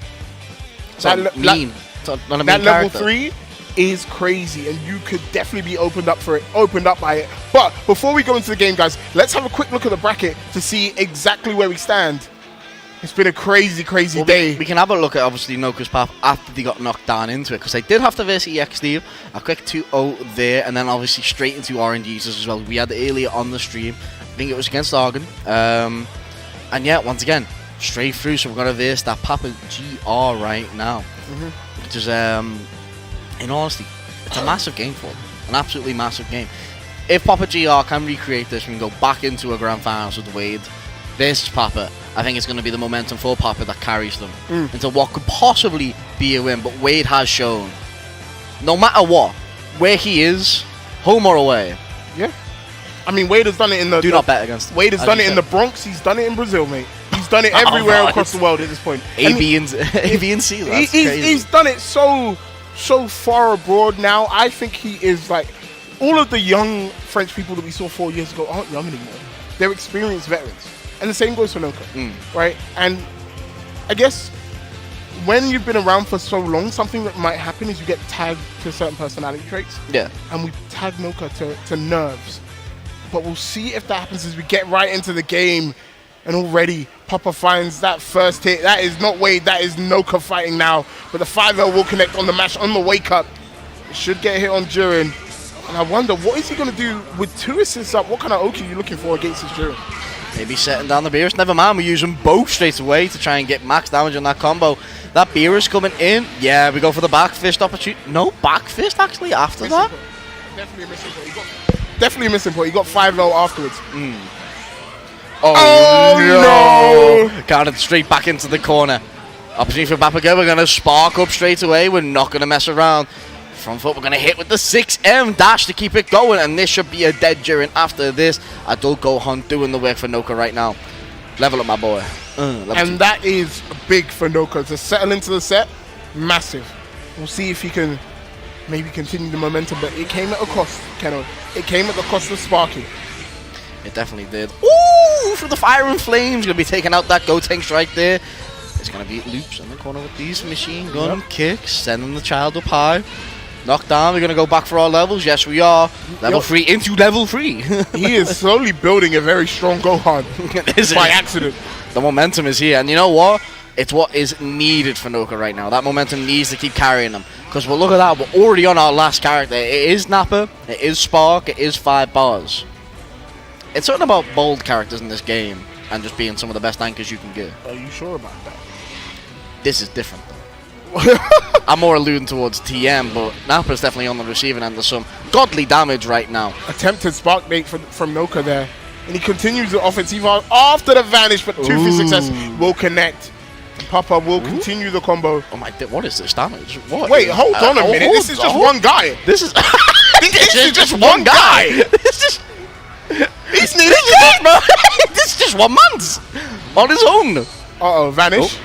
So mean. That level 3 is crazy, and you could definitely be opened up by it. But before we go into the game, guys, let's have a quick look at the bracket to see exactly where we stand. It's been a crazy day. We can have a look at, obviously, Noka's path after they got knocked down into it, because they did have to verse EXD, a quick 2-0 there, and then obviously straight into RNGs as well. We had it earlier on the stream. I think it was against Arjin. And yeah, once again, straight through, so we're going to verse that Papa GR right now. Which is, in honesty, it's a massive game for them. An absolutely massive game. If Papa GR can recreate this and go back into a grand finals with Wade versus Papa, I think it's going to be the momentum for Papa that carries them into what could possibly be a win. But Wade has shown, no matter what, where he is, home or away. Yeah. I mean, Wade has done it in the... Do not bet against him. Wade has done it in the Bronx. He's done it in Brazil, mate. He's done it everywhere across the world at this point. A, B, and C. That's crazy. He's done it so far abroad now. I think he is like... All of the young French people that we saw 4 years ago aren't young anymore. They're experienced veterans. And the same goes for Noka, right? And I guess when you've been around for so long, something that might happen is you get tagged to certain personality traits. Yeah. And we tag Noka to nerves. But we'll see if that happens as we get right into the game. And already, Papa finds that first hit. That is not Wade, that is Noka fighting now. But the 5L will connect on the mash, on the wake up. It should get a hit on Jiren. And I wonder, what is he going to do with 2 assists up? What kind of Oki are you looking for against his Jiren? Maybe setting down the Beerus. Never mind, we're using both straight away to try and get max damage on that combo. That Beerus coming in. Yeah, we go for the back fist opportunity. No, back fist actually after that. Definitely a missing point. Definitely a missing point. He got 5-0 afterwards. Oh no! Counted straight back into the corner. Opportunity for Pappy. We're going to spark up straight away. We're not going to mess around. Front foot, we're going to hit with the 6M dash to keep it going. And this should be a dead Jiren after this. Adult Gohan doing the work for Noka right now. Level up, my boy. And that is big for Noka to settle into the set. Massive. We'll see if he can maybe continue the momentum, but it came at a cost, Keno. It came at the cost of sparking. It definitely did. Ooh, through the fire and flames. Going to be taking out that Gotenks right there. It's going to be loops in the corner with these machine gun kicks. Sending the child up high. Knocked down. We're going to go back for our levels. Yes, we are. Level 3 into level 3. He is slowly building a very strong Gohan by accident. The momentum is here. And you know what? It's what is needed for Noka right now. That momentum needs to keep carrying them. Because well, look at that. We're already on our last character. It is Nappa. It is Spark. It is 5 bars. It's something about bold characters in this game and just being some of the best anchors you can get. Are you sure about that? This is different, though. I'm more alluding towards TM, but Nappa's definitely on the receiving end of some godly damage right now. Attempted spark bait from Noka there. And he continues the offensive after the vanish, but 2 for success will connect. And Papa will continue the combo. Oh my, what is this damage? What? Wait, hold on a minute. This is just one guy. This is this is just one guy. This is He's nearly dead. this is just one man's on his own. Uh-oh, vanish.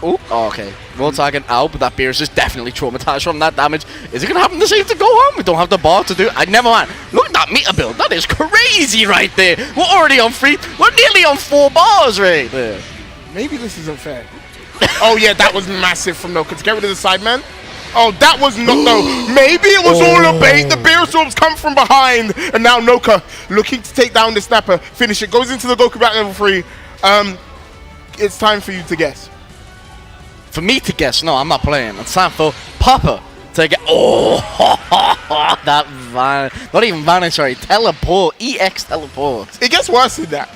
Oh, okay. Roll target out, but that Beerus is definitely traumatized from that damage. Is it going to happen the same to go on? We don't have the bar to do it. I never mind. Look at that meter build. That is crazy right there. We're already on 3. We're nearly on 4 bars right there. Maybe this isn't fair. Oh, yeah, that was massive from Noka to get rid of the sideman. Oh, that was not, though. Maybe it was all a bait. The Beerus orbs come from behind. And now Noka looking to take down the snapper. Finish it. Goes into the Goku back level 3. It's time for you to guess. For me to guess, no, I'm not playing. It's time for Papa to get. Oh, that not even vanish, sorry, teleport, EX teleport. It gets worse than that.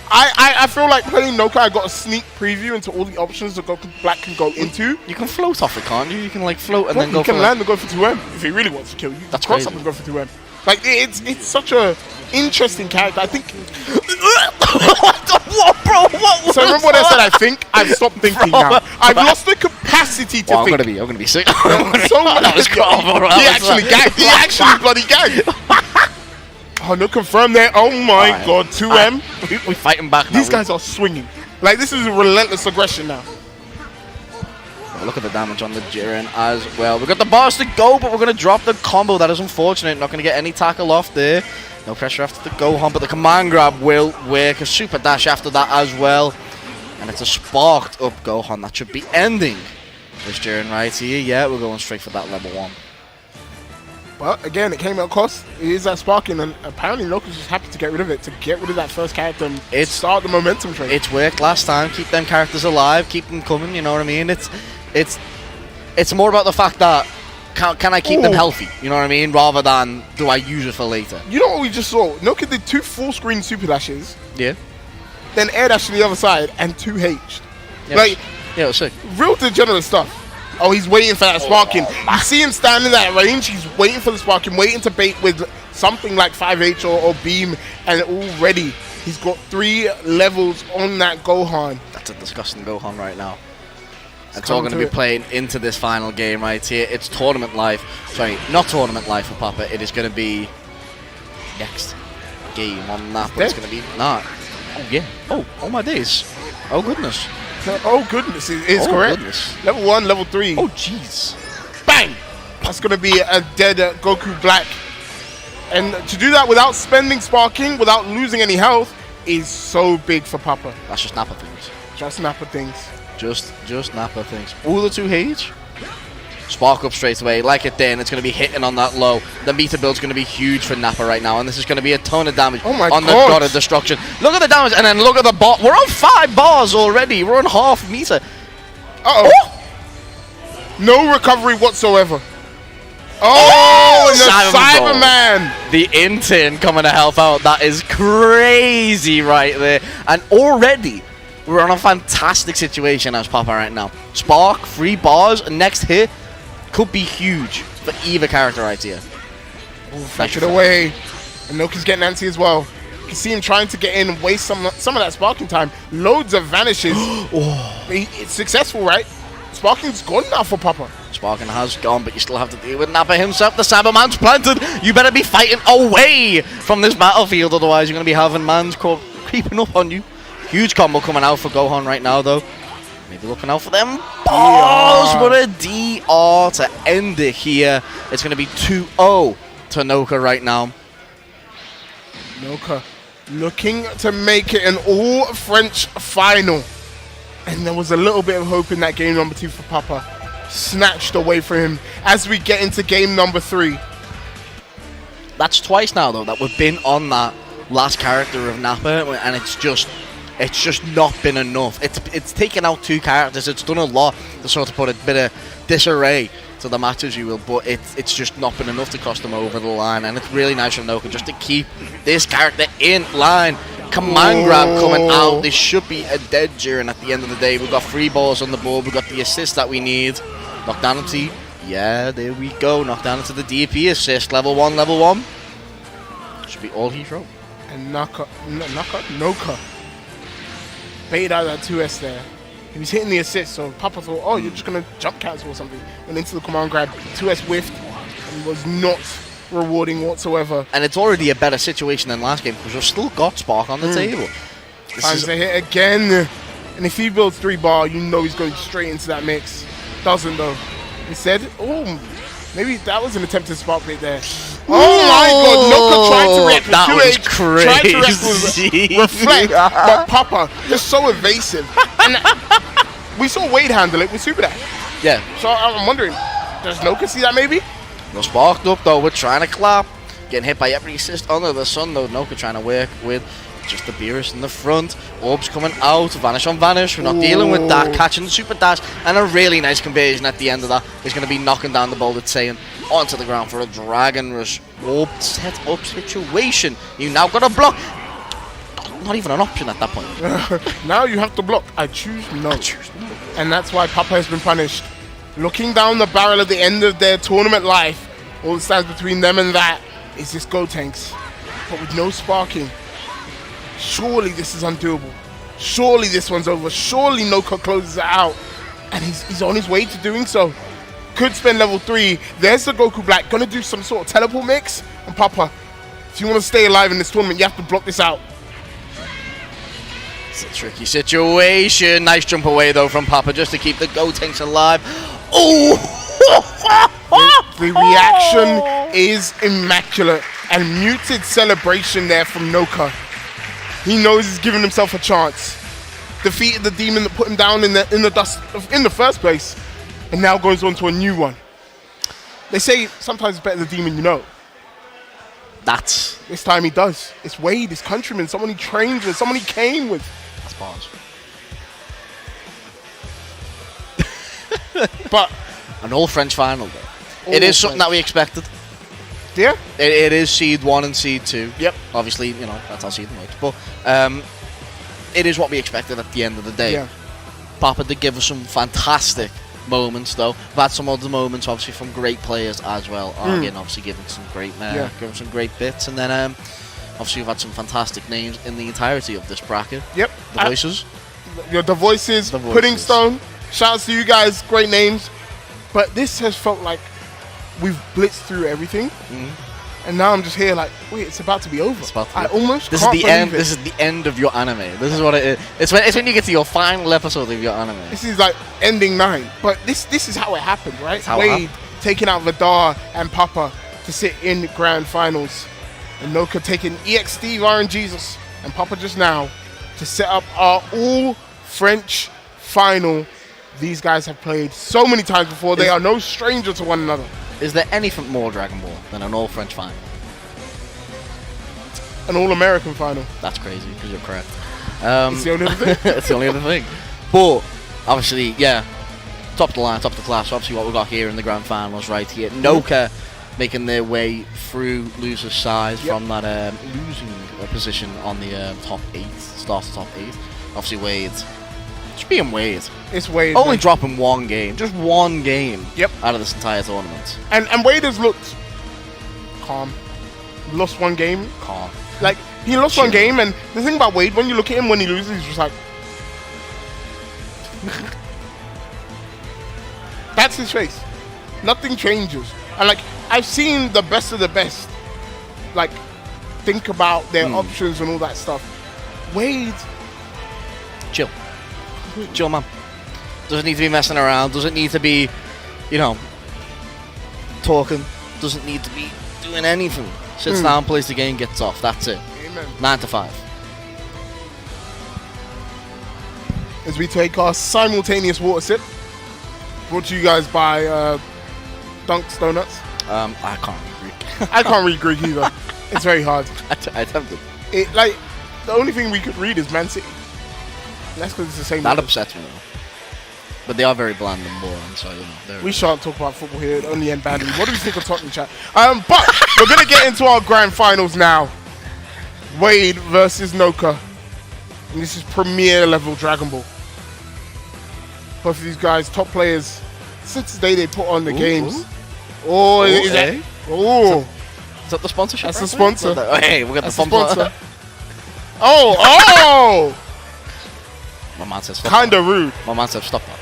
I feel like playing Noka, I got a sneak preview into all the options that Goku Black can go into. You can float off it, can't you? You can like float and Well, then go you can for land and go for 2M if he really wants to kill you. That's cross crazy. up and go for 2M. Like it's such a interesting character. I think. What, bro? What? So remember what I said? I think I've stopped thinking now. I've lost the capacity to think. I'm gonna be sick. So that was cool. He actually gagged. He actually bloody gagged. Oh, no confirm there. Oh my Right. God, 2M. We're fighting back now. These guys are swinging. Like this is relentless aggression now. Look at the damage on the Jiren as well. We've got the bars to go, but we're going to drop the combo. That is unfortunate. Not going to get any tackle off there. No pressure after the Gohan, but the command grab will work. A super dash after that as well. And it's a sparked up Gohan. That should be ending this Jiren right here. Yeah, we're going straight for that level 1. But again, it came at a cost. It is that sparking, and apparently Noka's just happy to get rid of it, to get rid of that first character and start the momentum train. It's worked last time. Keep them characters alive. Keep them coming. You know what I mean? It's more about the fact that can I keep them healthy? You know what I mean? Rather than do I use it for later? You know what we just saw? Noka did 2 full screen super dashes, Yeah. then air dash to the other side, and 2 H. Yeah, Like yeah, it was sick. real degenerate stuff. Oh, he's waiting for that sparking. You see him standing in that range. He's waiting for the sparking, waiting to bait with something like 5H or beam, and already he's got 3 levels on that Gohan. That's a disgusting Gohan right now. It's all going to be playing into this final game right here. It's tournament life. Sorry, not tournament life for Papa. It is going to be next game on that. But it's going to be not. Oh yeah. Oh my days. Oh goodness. Oh goodness, it is correct. Goodness. Level 1, level 3. Oh jeez. Bang! That's going to be a dead Goku Black. And to do that without spending sparking, without losing any health, is so big for Papa. That's just Nappa things. Just Nappa things. Just Nappa things. All the 2H. Spark up straight away, like it there, and it's going to be hitting on that low. The meter build's going to be huge for Nappa right now, and this is going to be a ton of damage Oh my on the God. God of Destruction. Look at the damage, and then look at the bar. We're on 5 bars already. We're on half meter. Uh-oh. No recovery whatsoever. Oh, and the Cyberman. The intern coming to help out. That is crazy right there. And already, we're on a fantastic situation as Papa right now. Spark, 3 bars, and next hit could be huge for either character right here. Flash it away. And Noka's getting antsy as well. You can see him trying to get in and waste some of that sparking time. Loads of vanishes. It's successful, right? Sparking's gone now for Papa. Sparking has gone, but you still have to deal with Nappa himself. The Cyberman's planted. You better be fighting away from this battlefield, otherwise you're going to be having mans creeping up on you. Huge combo coming out for Gohan right now, though. Maybe looking out for them balls, but a DR to end it here. It's going to be 2-0 to Noka right now. Noka looking to make it an all-French final. And there was a little bit of hope in that game number 2 for Papa. Snatched away from him as we get into game number 3. That's twice now, though, that we've been on that last character of Nappa, and it's just not been enough. It's taken out 2 characters. It's done a lot to sort of put a bit of disarray to the match, as you will, but it's just not been enough to cross them over the line. And it's really nice from Noka just to keep this character in line. Command grab coming out. This should be a dead Jiren at the end of the day. We've got 3 balls on the board. We've got the assist that we need. Knockdown into, yeah, there we go. Knockdown into the DP assist. Level 1. Should be all he throw. And Noka baited out that 2S there. He was hitting the assist, so Papa thought, oh, you're just going to jump cancel or something. Went into the command grab, 2S whiffed, and was not rewarding whatsoever. And it's already a better situation than last game because we've still got Spark on the table. Finds the hit again. And if he builds 3 bar, you know he's going straight into that mix. Doesn't though. Instead, oh, maybe that was an attempted spark bait there. Oh my God, Noka tried to react with that 2H, was crazy. tried to react with reflect, but Papa just so evasive. And we saw Wade handle it with Super Dash. Yeah. So I'm wondering, does Noka see that maybe? No sparked up though. We're trying to clap. Getting hit by every assist under the sun though. Noka trying to work with just the Beerus in the front. Orbs coming out. Vanish on vanish. We're not dealing with that. Catching the super dash. And a really nice conversion at the end of that. He's going to be knocking down the boulder saying onto the ground for a Dragon Rush. Orb set up situation. You now got a block. Not even an option at that point. Now you have to block. I choose no. And that's why Papa has been punished. Looking down the barrel at the end of their tournament life, all that stands between them and that is this Gotenks. But with no sparking, surely this is undoable. Surely this one's over. Surely Noka closes it out. And he's on his way to doing so. Could spend level 3. There's the Goku Black. Gonna do some sort of teleport mix. And Papa, if you want to stay alive in this tournament, you have to block this out. It's a tricky situation. Nice jump away though from Papa just to keep the Gotenks alive. Oh! The reaction is immaculate. And muted celebration there from Noka. He knows he's giving himself a chance. Defeated the demon that put him down in the dust in the first place. And now goes on to a new one. They say sometimes it's better the demon you know. This time he does. It's Wade, his countryman, someone he trained with, someone he came with. That's bars. But an all French final though. It is something that we expected. Yeah? It is seed 1 and seed 2. Yep. Obviously, you know, that's how seed works. But it is what we expected at the end of the day. Yeah. Papa did give us some fantastic moments though. We've had some other moments obviously from great players as well. Arjin obviously giving some great giving some great bits, and then obviously we've had some fantastic names in the entirety of this bracket. Yep. The voices. The voices, Pudding Stone. Shout out to you guys, great names. But this has felt like we've blitzed through everything. And now I'm just here like, wait, it's about to be over. I almost this can't is the believe end. it. This is the end of your anime. This is what it is. It's when you get to your final episode of your anime. This is like ending 9. But this is how it happened, right? how it Wade taking out Vidar and Papa to sit in the grand finals. And Noka taking EX Steve, RNGesus, and Papa just now to set up our all French final These guys have played so many times before. They are no stranger to one another. Is there anything more Dragon Ball than an all-French final? An all-American final. That's crazy, because you're correct. It's the only other thing. It's the only other thing. But, obviously, yeah, top of the line, top of the class. Obviously, what we've got here in the grand finals right here. Noka making their way through loser's side from that losing position on the top 8, start to top 8. Obviously, Wade. Just being Wade. It's Wade. Only man. dropping one game. Just one game Yep. out of this entire tournament. And Wade has looked calm. Lost one game. Calm. Like, he lost one game, and the thing about Wade, when you look at him when he loses, he's just like... That's his face. Nothing changes. And, like, I've seen the best of the best, like, think about their options and all that stuff. Wade... Chill. Chill, man. Doesn't need to be messing around. Doesn't need to be, you know, talking. Doesn't need to be doing anything. Sits down, plays the game, gets off. That's it. Amen. 9 to 5. As we take our simultaneous water sip, brought to you guys by Dunks Donuts. I can't read Greek. I can't read Greek either. It's very hard. I attempted. It, like, the only thing we could read is Man City. And that's because it's the same. That letters. upsets me, though. But they are very bland and boring, so, you know. they're- We shan't talk about football here. It only end badly. What do we think of Tottenham, chat? But we're going to get into our grand finals now. Wade versus Noka. And this is premier level Dragon Ball. Both of these guys, top players. Since the day they put on the games. Oh, is that? eh? Oh, Is that the sponsorship? That's the right sponsor. there? Oh, hey, we got that's the the sponsor. sponsor. Oh! My man said stop. Kind of rude. My man said stop that.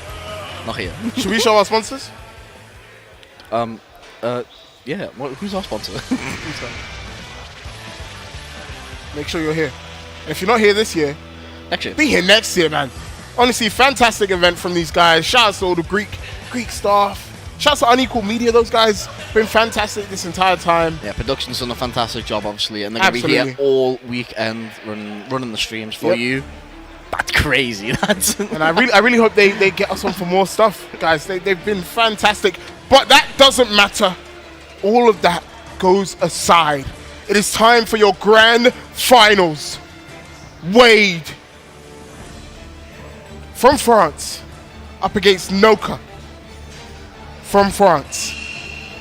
Not here. Should we show our sponsors? Yeah. Who's our sponsor? Make sure you're here. And if you're not here this year, Next year. be here next year, man. Honestly, fantastic event from these guys. Shout out to all the Greek staff. Shout out to Unequal Media. Those guys been fantastic this entire time. Yeah, production's done a fantastic job, obviously, and they're going to be here all weekend running the streams for you. That's crazy. That's And I really hope they get us on for more stuff, guys. They've been fantastic. But that doesn't matter. All of that goes aside. It is time for your grand finals. Wade from France up against Noka from France.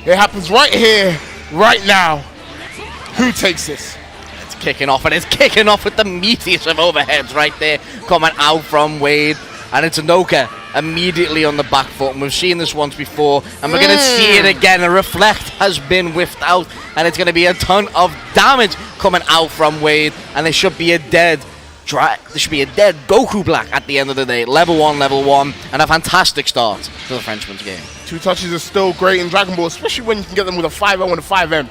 It happens right here, right now. Who takes this? It's kicking off, and it's kicking off with the meatiest of overheads right there coming out from Wade. And it's Noka immediately on the back foot. And we've seen this once before, and we're going to see it again. A reflect has been whiffed out, and it's going to be a ton of damage coming out from Wade. And there should be a dead Goku Black at the end of the day. Level 1, and a fantastic start to the Frenchman's game. 2 touches are still great in Dragon Ball, especially when you can get them with a 5-0 and a 5M.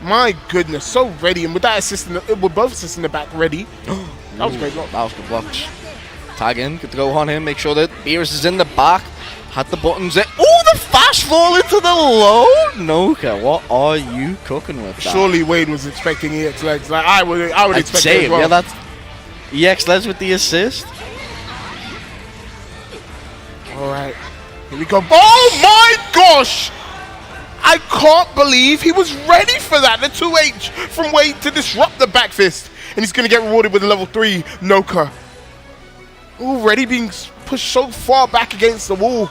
My goodness, so ready. And with that assist, with both assists in the back ready. That was great block. That was good blocks. Tag in, good to go on him. Make sure that Beerus is in the back. Had the buttons there. Oh, the fast fall into the low. Noka, what are you cooking with that? Surely Wade was expecting EX legs. Like I would expect it as well. Yeah, that's EX legs with the assist. All right, here we go. Oh my gosh! I can't believe he was ready for that. The 2H from Wade to disrupt the back fist. And he's going to get rewarded with a level 3 Noka. Already being pushed so far back against the wall.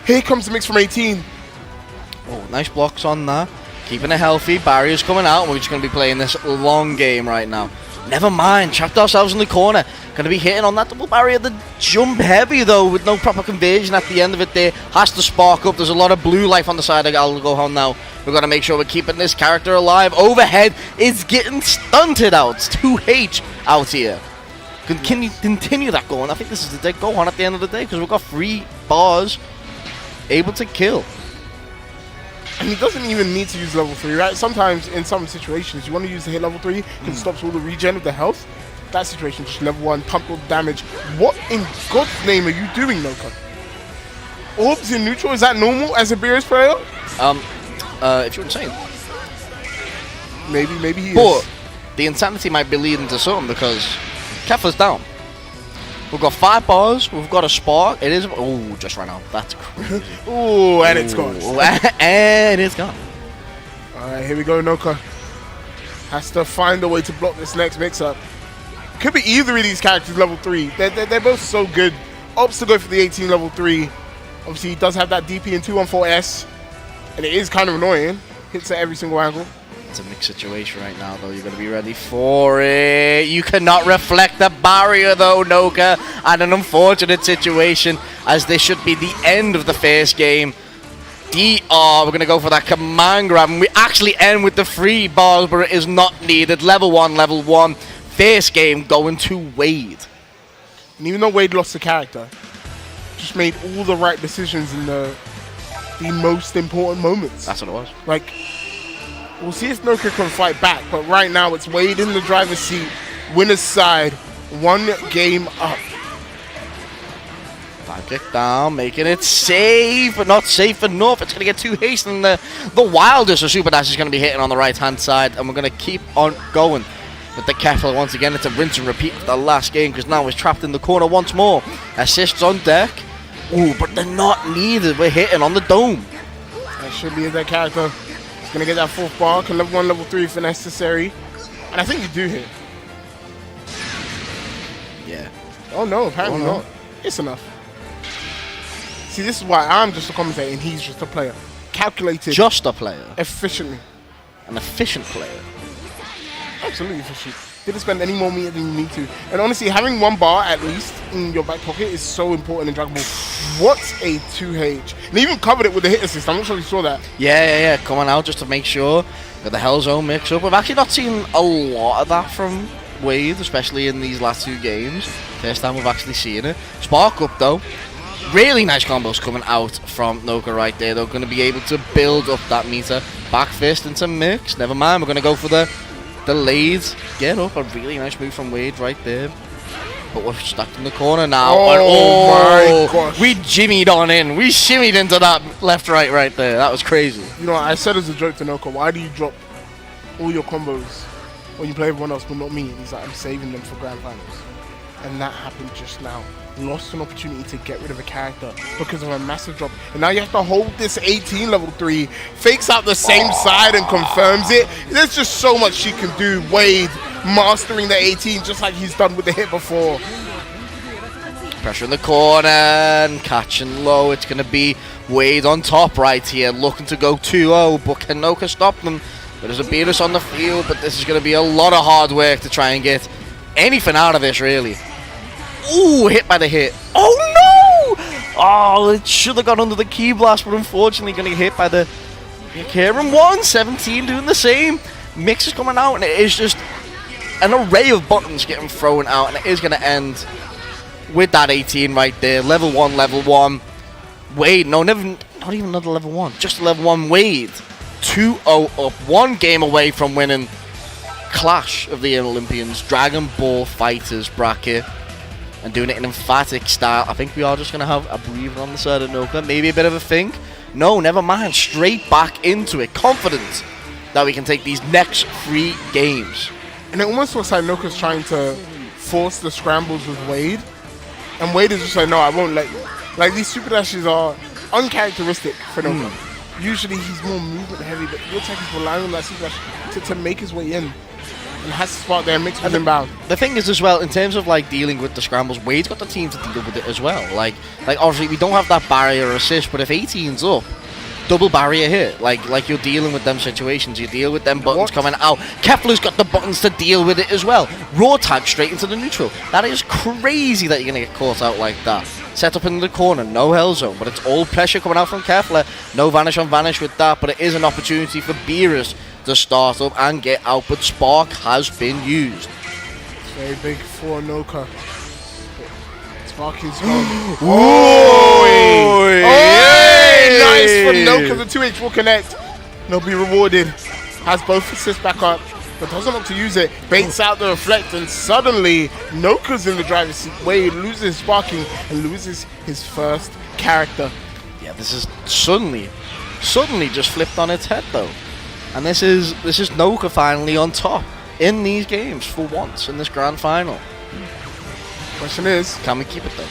Here comes the mix from 18. Oh, nice blocks on that. Keeping it healthy. Barriers coming out. We're just going to be playing this long game right now. Never mind. Trapped ourselves in the corner. Going to be hitting on that double barrier. The jump heavy, though, with no proper conversion at the end of it there. Has to spark up. There's a lot of blue life on the side. I'll go home now. We've got to make sure we're keeping this character alive. Overhead is getting stunted out. It's 2H out here. Can you continue that going? I think this is the dead go on at the end of the day because we've got 3 bars able to kill. And he doesn't even need to use level 3, right? Sometimes in some situations you want to use the hit level 3 because it stops all the regen of the health. That situation, just level 1, pump all the damage. What in God's name are you doing, Noka? Orbs in neutral, is that normal as a Beerus player? If you're insane. Maybe he but is. the insanity might be leading to something because Kefla's down. We've got 5 bars. We've got a spark. It is. Oh, just ran out. That's crazy. Ooh, and it's gone. Ooh, and it's gone. Alright, here we go, Noka. Has to find a way to block this next mix-up. Could be either of these characters level 3. They're both so good. Opts to go for the 18 level 3. Obviously, he does have that DP and 214S. And it is kind of annoying. Hits at every single angle. It's a mixed situation right now, though. You're going to be ready for it. You cannot reflect the barrier, though, Noka. And an unfortunate situation, as this should be the end of the first game. DR, we're going to go for that command grab. And we actually end with the 3 bars, but it is not needed. Level 1. First game going to Wade. And even though Wade lost the character, just made all the right decisions in the most important moments. That's what it was. Like, we'll see if Noka can fight back, but right now it's Wade in the driver's seat, winner's side, 1 game up. Time kick down, making it safe, but not safe enough. It's going to get too hasty, and the wildest of Super Dash is going to be hitting on the right-hand side, and we're going to keep on going with the Kefla once again. It's a rinse and repeat for the last game, because now he's trapped in the corner once more. Assists on deck. Ooh, but they're not needed. We're hitting on the dome. That should be that character. He's going to get that 4th bar, can level 1, level 3 if necessary. And I think you do hit. Yeah. Oh no, apparently not. It's enough. See, this is why I'm just a commentator and he's just a player. Calculated. Just a player. Efficiently. An efficient player. Absolutely efficient. Didn't spend any more meter than you need to. And honestly, having 1 bar at least in your back pocket is so important in Dragon Ball. What's a 2H? And he even covered it with the hit assist. I'm not sure if you saw that. Yeah. Coming out just to make sure that the Hell Zone mix up. We've actually not seen a lot of that from Wade, especially in these last 2 games. First time we've actually seen it. Spark up though. Really nice combos coming out from Noka right there. They're going to be able to build up that meter. Back fist into mix. Never mind. We're going to go for the leads. Get up. A really nice move from Wade right there. But we're stuck in the corner now. Oh my gosh. We jimmied on in. We shimmied into that left-right right there. That was crazy. You know, I said as a joke to Noka, why do you drop all your combos when you play everyone else but not me? And he's like, I'm saving them for Grand Finals. And that happened just now. Lost an opportunity to get rid of a character because of a massive drop. And now you have to hold this 18 level 3, fakes out the same side and confirms it. There's just so much she can do. Wade mastering the 18 just like he's done with the hit before. Pressure in the corner and catching low. It's going to be Wade on top right here, looking to go 2-0, but can Noka stop them? But there's a Beerus on the field, but this is going to be a lot of hard work to try and get anything out of this, really. Ooh, hit by the hit. Oh no! Oh, it should have gone under the key blast, but unfortunately going to get hit by the Karen 117 doing the same. Mix is coming out, and it is just an array of buttons getting thrown out, and it is going to end with that 18 right there. Level 1. Wade, no, not even another level 1. Just level 1 Wade. 2-0 up. 1 game away from winning Clash of the Olympians Dragon Ball Fighters bracket. And doing it in emphatic style. I think we are just going to have a breather on the side of Noka. Maybe a bit of a think. No, never mind. Straight back into it. Confident that we can take these next 3 games. And it almost looks like Noka's trying to force the scrambles with Wade. And Wade is just like, no, I won't let you. Like, these super dashes are uncharacteristic for Noka. Usually he's more movement heavy, but it looks like he's relying on that super dash to make his way in. And has to spot there, mixed with inbound. The thing is as well, in terms of like dealing with the scrambles, Wade's got the team to deal with it as well. Like obviously we don't have that barrier assist, but if 18's up, double barrier hit. Like you're dealing with them situations, you deal with them buttons coming out. Kefla's got the buttons to deal with it as well. Raw tag straight into the neutral. That is crazy that you're gonna get caught out like that. Set up in the corner, no hell zone, but it's all pressure coming out from Kefla. No vanish on vanish with that, but it is an opportunity for Beerus to start up and get out, but Spark has been used. Very big for Noka. Spark is gone. Oh, nice from Noka. The 2H will connect. They'll be rewarded. Has both assists back up, but doesn't look to use it. Baits out the reflect, and suddenly Noka's in the driver's seat. Wade loses sparking and loses his first character. Yeah, this is suddenly just flipped on its head though. And this is Noka finally on top in these games for once in this grand final. Question is, Can we keep it though?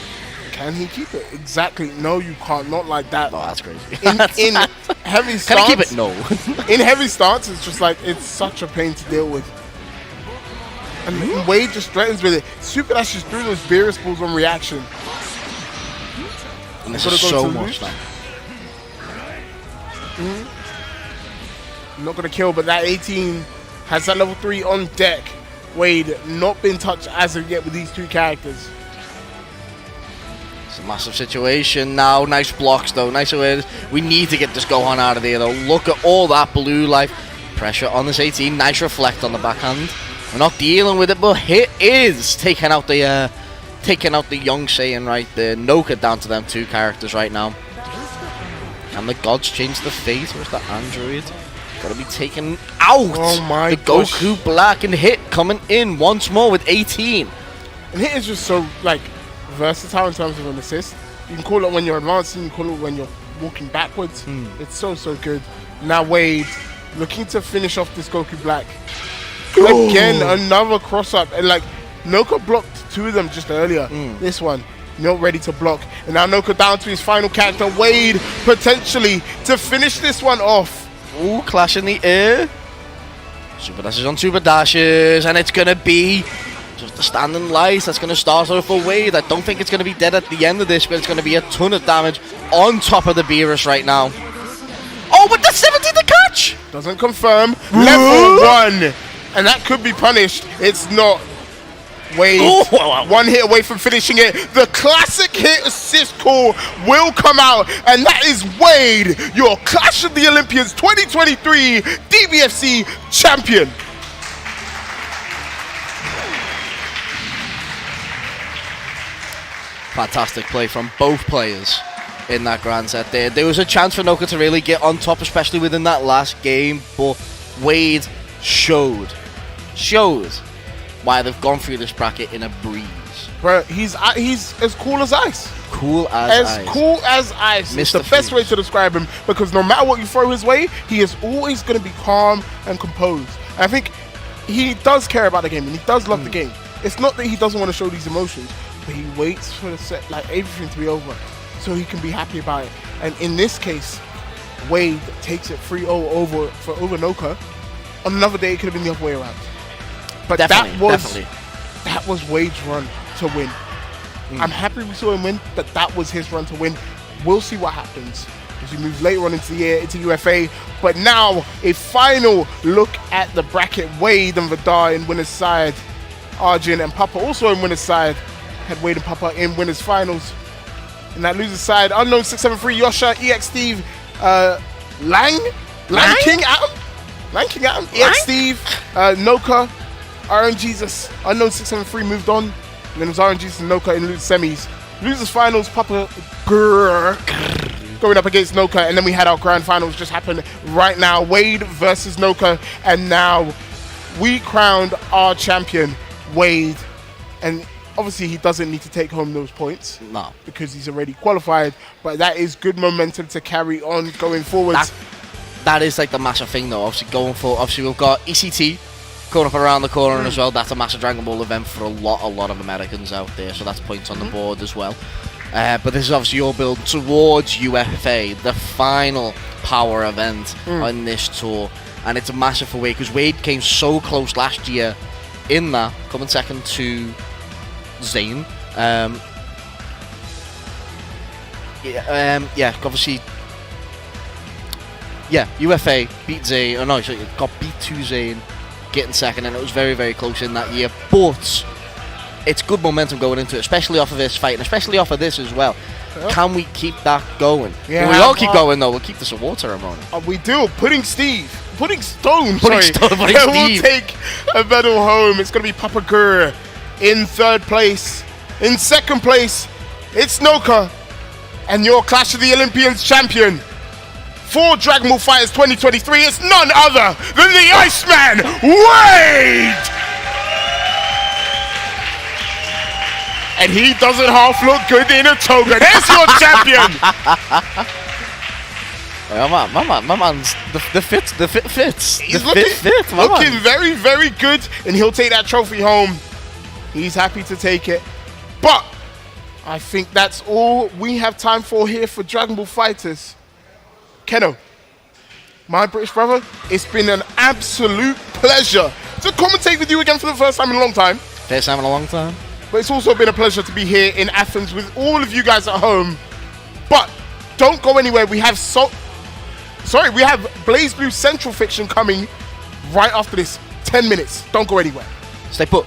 can he keep it? Exactly. No, you can't. Not like that. Oh, that's crazy. In heavy stance, Can I keep it? No. in heavy stance, it's just like, it's such a pain to deal with. And Wade just threatens with it. Super Dash just threw those Beerus balls on reaction. And this Gotta is go so to much loose. now. Not going to kill, but that 18 has that level 3 on deck. Wade not been touched as of yet with these two characters. It's a massive situation now. Nice blocks though. Nice awareness. We need to get this Gohan out of there though. Look at all that blue life. Pressure on this 18. Nice reflect on the backhand. We're not dealing with it, but hit is taking out the young Saiyan right there. Noka down to them two characters right now. And the gods change the fate. Where's that android? Gotta be taken out. Oh my The gosh. Goku Black and Hit coming in once more with 18. And Hit is just so, like, versatile in terms of an assist. You can call it when you're advancing, you can call it when you're walking backwards. It's so good. Now Wade looking to finish off this Goku Black. Again, another cross-up. And, like, Noka blocked two of them just earlier. This one, not ready to block. And now Noka down to his final character. Wade potentially to finish this one off. Ooh, clash in the air. Super dashes on super dashes, and it's gonna be just a standing light. That's gonna start off for Wade. I don't think it's gonna be dead at the end of this, but it's gonna be a ton of damage on top of the Beerus right now. Oh, but that's 70 to catch! Doesn't confirm. Level 1. And that could be punished. It's not. Wade, Oh. one hit away from finishing it. The classic hit assist call will come out, and that is Wade, your Clash of the Olympians 2023 DBFZ champion. Fantastic play from both players in that grand set there. There was a chance for Noka to really get on top, especially within that last game, but Wade showed why they've gone through this bracket in a breeze. Bro, he's as cool as ice. Cool as ice. Cool as ice. It's Mr. the best way Freeze. to describe him, because no matter what you throw his way, he is always going to be calm and composed. And I think he does care about the game, and he does love the game. It's not that he doesn't want to show these emotions, but he waits for the set, like everything to be over, so he can be happy about it. And in this case, Wade takes it 3-0 over Noka. On another day, it could have been the other way around. But Definitely. that was Wade's run to win. I'm happy we saw him win, but that was his run to win. We'll see what happens as we move later on into the year, into UFA. But now, a final look at the bracket. Wade and Vidar in winner's side. Arjin and Papa also in winner's side. Had Wade and Papa in winner's finals. In that loser's side, Unknown 673, Yosha, EX Steve, Lang King Atom, EX Steve, Noka, RN Jesus, Unknown 673 moved on. And then it was RN Jesus and Noka in loser semis. Losers finals, Papa going up against Noka. And then we had our grand finals just happen right now. Wade versus Noka. And now we crowned our champion, Wade. And obviously he doesn't need to take home those points. No. Because he's already qualified. But that is good momentum to carry on going forward. That is like the massive thing though. Obviously we've got ECT coming up around the corner as well. That's a massive Dragon Ball event for a lot of Americans out there, so that's points on the board as well. But this is obviously all built towards UFA, the final power event on this tour, and it's a massive for Wade because Wade came so close last year in that, coming second to Zayn. Obviously. Yeah, UFA beat Zayn. Oh no, so it got beat to Zayn, getting second, and it was very, very close in that year. But it's good momentum going into it, especially off of this fight, and especially off of this as well. Yep. Can we keep that going? Yeah, We all keep going though. We'll keep this award ceremony. We do. Putting Stone. Putting Sorry. Steve. We'll take a medal home. It's going to be Papa Gur in third place. In second place, it's Noka, and your Clash of the Olympians champion for Dragon Ball Fighters 2023. It's none other than the Iceman, Wade! And he doesn't half look good in a toga. There's your champion! My man's the fit fits. He's The fit fits. My looking man. very, very good, and he'll take that trophy home. He's happy to take it. But I think that's all we have time for here for Dragon Ball Fighters. Keno, my British brother, it's been an absolute pleasure to commentate with you again for the first time in a long time. First time in a long time. But it's also been a pleasure to be here in Athens with all of you guys at home. But don't go anywhere. We have we have BlazBlue Central Fiction coming right after this. 10 minutes. Don't go anywhere. Stay put.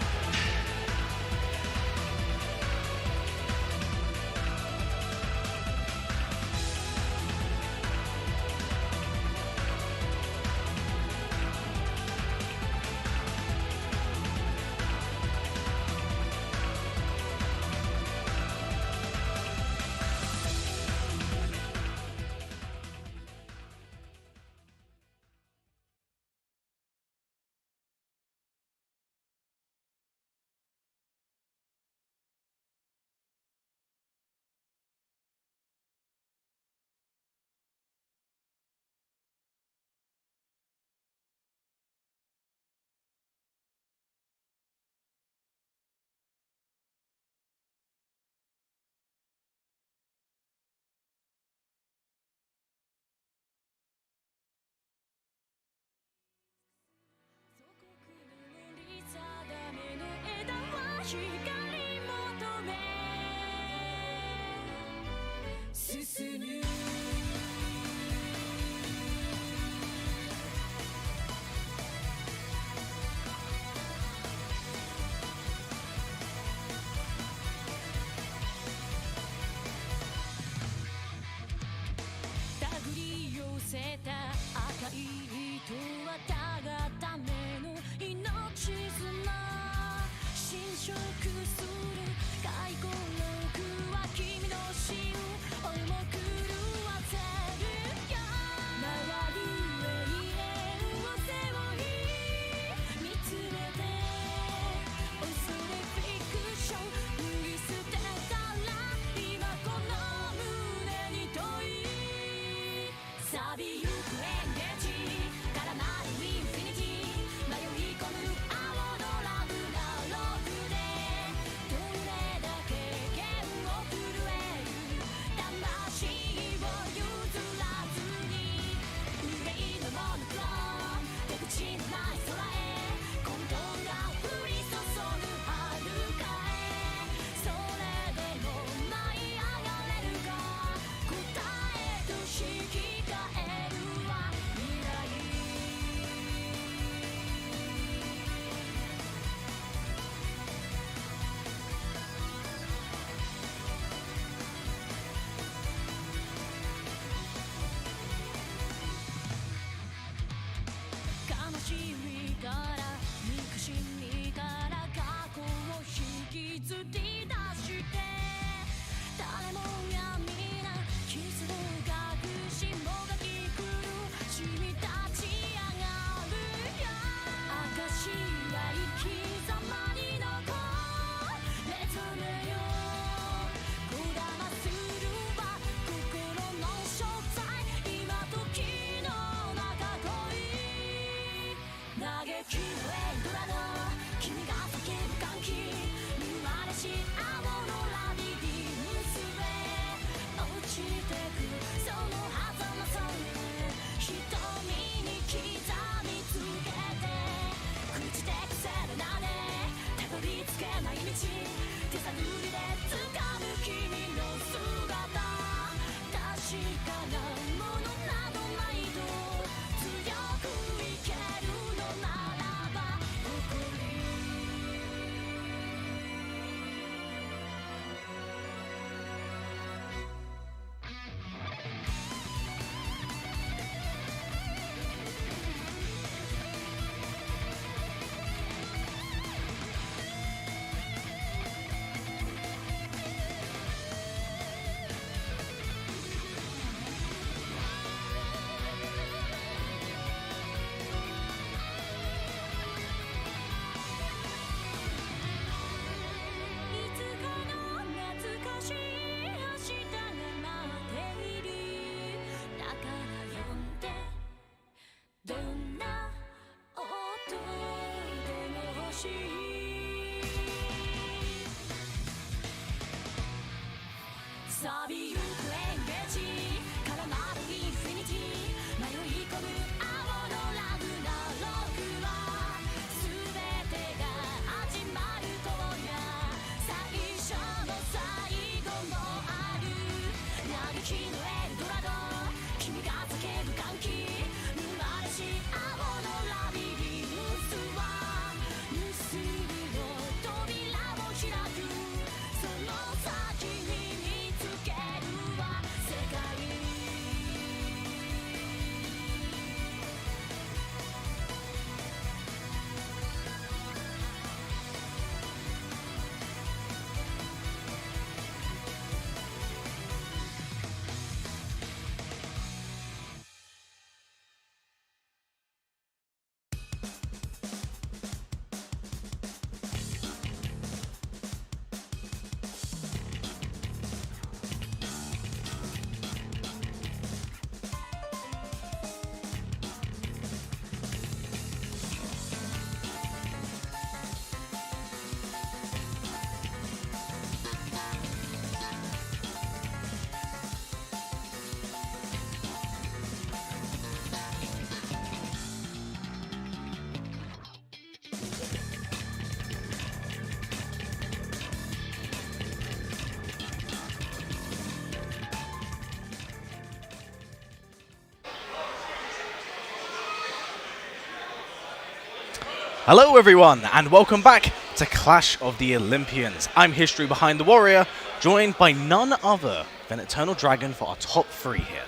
Hello everyone, and welcome back to Clash of the Olympians. I'm History Behind the Warrior, joined by none other than Eternal Dragon for our top 3 here.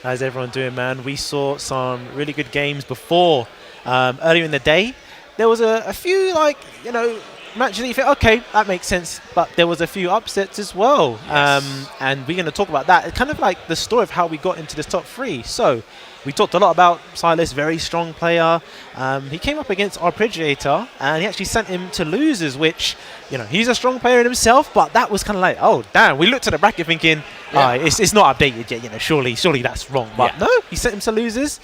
How's everyone doing, man? We saw some really good games before. Earlier in the day, there was a few, matches that you think, okay, that makes sense, but there was a few upsets as well. Yes. And we're going to talk about that. It's kind of like the story of how we got into this top 3. So, we talked a lot about Silas, very strong player. He came up against Arpeggiator, and he actually sent him to losers, which, he's a strong player in himself, but that was kind of like, oh, damn. We looked at the bracket thinking, it's not updated yet, surely that's wrong. But no, he sent him to losers.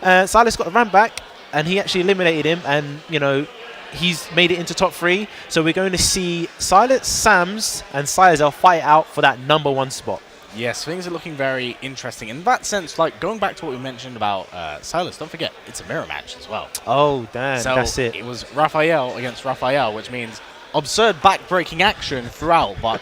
Silas got the Runback, and he actually eliminated him, and, he's made it into top 3. So we're going to see Silas, Sams, and Cizel fight out for that number 1 spot. Yes, things are looking very interesting. In that sense, going back to what we mentioned about Silas, don't forget, it's a mirror match as well. Oh, damn, So that's it. it was Raphael against Raphael, which means absurd back-breaking action throughout. But,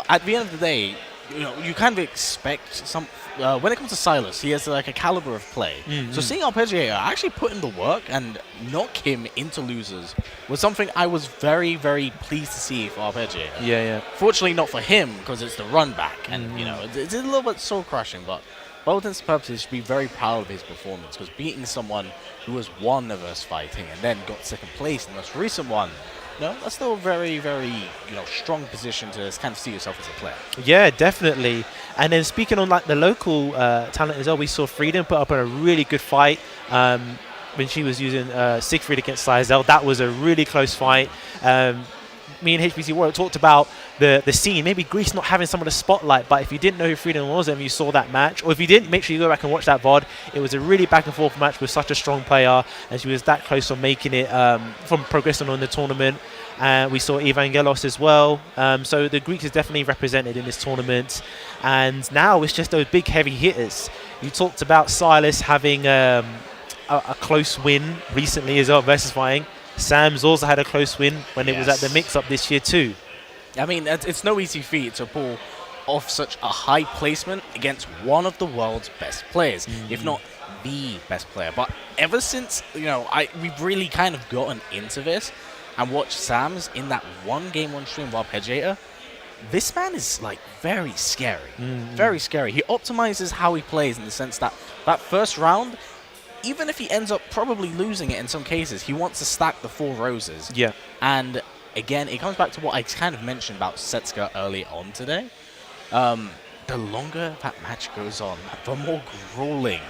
at the end of the day, you kind of expect some... when it comes to Silas, he has a caliber of play. So seeing Arpeggiator actually put in the work and knock him into losers was something I was very, very pleased to see for Arpeggiator. Yeah. Fortunately, not for him, because it's the run back, and it's a little bit soul crushing. But by all intents and purposes, you should be very proud of his performance, because beating someone who was won the verse fighting and then got second place in the most recent one, that's still a very, very strong position to kind of see yourself as a player. Yeah, definitely. And then speaking on the local talent as well, we saw Freeden put up a really good fight when she was using Siegfried against Cizel. That was a really close fight. Me and HBC Warrior talked about the scene, maybe Greece not having some of the spotlight, but if you didn't know who Freeden was and you saw that match, or if you didn't, make sure you go back and watch that VOD. It was a really back and forth match with such a strong player, and she was that close from making it, from progressing on the tournament. We saw Evangelos as well. So the Greeks is definitely represented in this tournament. And now it's just those big heavy hitters. You talked about Silas having a close win recently as well versus fighting. Sam's also had a close win when it was at the mix-up this year too. I mean, it's no easy feat to pull off such a high placement against one of the world's best players, if not the best player. But ever since, we've really kind of gotten into this and watched Sam's in that one stream of Arpeggiator, this man is very scary. Very scary. He optimizes how he plays in the sense that first round, even if he ends up probably losing it in some cases, he wants to stack the 4 roses. Yeah. And again, it comes back to what I kind of mentioned about Setsuka early on today. The longer that match goes on, the more grueling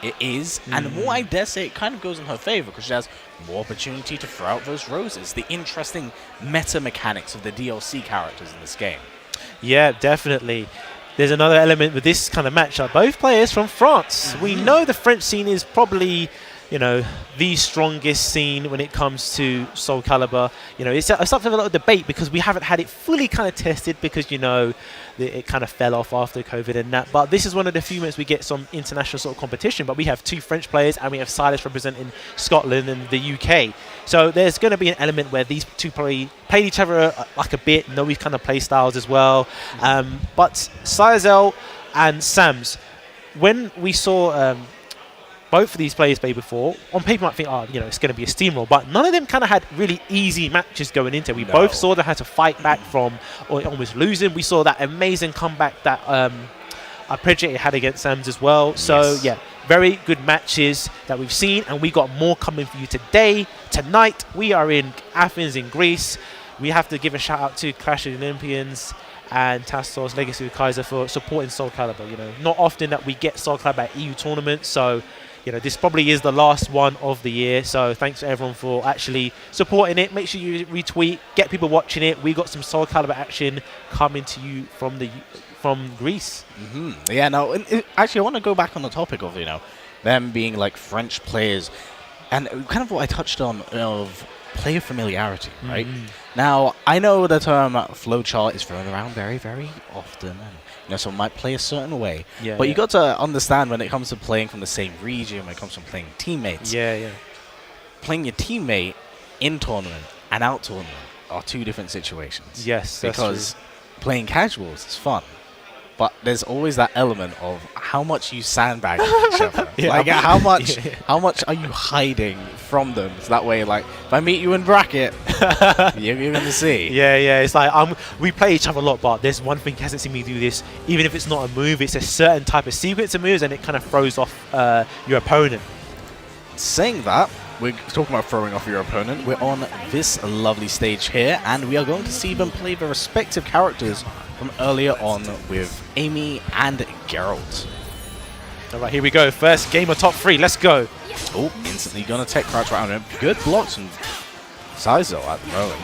it is, and the more, I dare say, it kind of goes in her favor, because she has more opportunity to throw out those roses. The interesting meta mechanics of the DLC characters in this game. Yeah, definitely. There's another element with this kind of matchup. Both players from France. We know the French scene is probably, the strongest scene when it comes to Soulcalibur. It's something of a lot of debate because we haven't had it fully kind of tested because, it kind of fell off after COVID and that. But this is one of the few moments we get some international sort of competition. But we have 2 French players and we have Silas representing Scotland and the UK. So there's going to be an element where these 2 played each other a bit, know these kind of play styles as well. But Cizel and Sams, when we saw both of these players play before, on paper you might think, it's going to be a steamroll, but none of them kind of had really easy matches going into it. We both saw them had to fight back from almost losing. We saw that amazing comeback that Arpeggiator had against Sams as well. So, yeah, very good matches that we've seen, and we got more coming for you today. Tonight, we are in Athens in Greece. We have to give a shout out to Clash of the Olympians and Tassos Legacy of Kaiser for supporting Soulcalibur. Not often that we get Soulcalibur at EU tournaments, so this probably is the last one of the year. So thanks to everyone for actually supporting it. Make sure you retweet, get people watching it. We got some Soulcalibur action coming to you from Greece. Yeah, no, actually I want to go back on the topic of them being French players, and kind of what I touched on of player familiarity, right? Now, I know the term flowchart is thrown around very, very often, and someone might play a certain way. But you got to understand when it comes to playing from the same region, when it comes to playing teammates. Playing your teammate in tournament and out tournament are 2 different situations. Yes, because playing casuals is fun, but there's always that element of how much you sandbag each other. How much are you hiding from them. So that way, like, if I meet you in bracket, you're going to see. Yeah. It's like we play each other a lot, but there's one thing he hasn't seen me do this. Even if it's not a move, it's a certain type of sequence of moves, and it kind of throws off your opponent. Saying that, we're talking about throwing off your opponent. We're on this lovely stage here, and we are going to see them play their respective characters from earlier on with Amy and Geralt. All right, here we go. First game of top 3. Let's go. Oh, instantly gonna tech crouch around him. Good blocks from Cizel at the moment.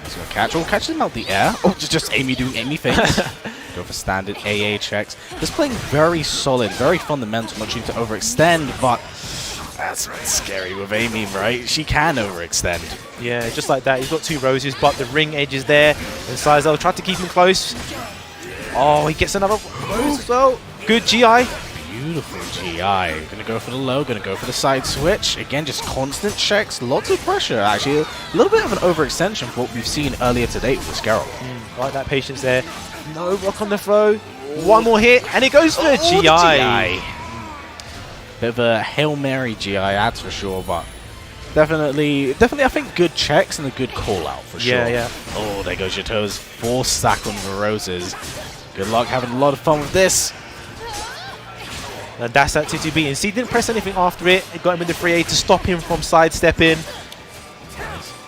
He's gonna catch. Oh, catches him out the air. Oh, just Amy doing Amy things. Go for standard AA checks. Just playing very solid, very fundamental, not trying to overextend, but that's scary with Amy, right? She can overextend. Yeah, just like that. He's got 2 roses, but the ring edge is there, and Cizel tried to keep him close. Oh, he gets another rose as well. Good GI. Beautiful GI. Gonna go for the low, gonna go for the side switch. Again, just constant checks, lots of pressure. Actually, a little bit of an overextension for what we've seen earlier to date with Geralt. Like that patience there. No rock on the throw. One more hit, and it goes for the GI. GI. Bit of a Hail Mary GI, that's for sure, but definitely, I think good checks and a good call out for sure. Yeah. Oh, there goes your toes. 4 stack on the roses. Good luck having a lot of fun with this. And that's that 2-2 and C didn't press anything after it. It got him in the 3A to stop him from sidestepping.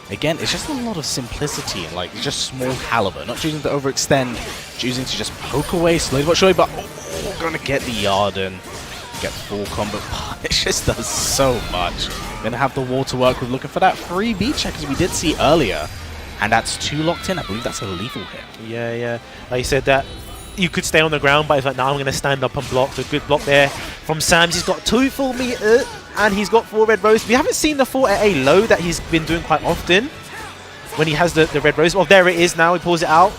Again, it's just a lot of simplicity and like just small caliber. Not choosing to overextend, choosing to just poke away slowly but surely, but gonna get the yard and get full combo. It just does so much. Gonna have the wall to work with, looking for that 3B check as we did see earlier. And that's 2 locked in. I believe that's a lethal hit. Yeah. Like you said, that you could stay on the ground, but he's like, now I'm going to stand up and block. So good block there from Sams. He's got 2 full meter, and he's got 4 red roses. We haven't seen the 4 at a low that he's been doing quite often when he has the red rose. Well, there it is now. He pulls it out.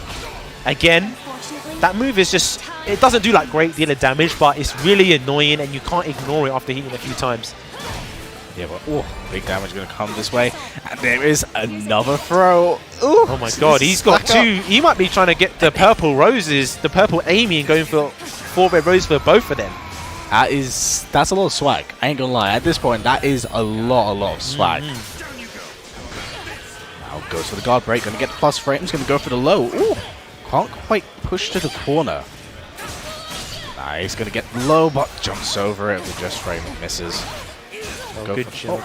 Again, that move is just, it doesn't do like great deal of damage, but it's really annoying, and you can't ignore it after hitting it a few times. Yeah, but big damage going to come this way. And there is another throw. Ooh, oh my god, he's got 2. He might be trying to get the purple roses, the purple Amy, and going for 4 red roses for both of them. That's a lot of swag. I ain't gonna lie. At this point, that is a lot of swag. Now goes for the guard break. Gonna get the plus frames. Gonna go for the low. Ooh, can't quite push to the corner. Nice. Gonna get low, but jumps over it with just frame and misses. Good job.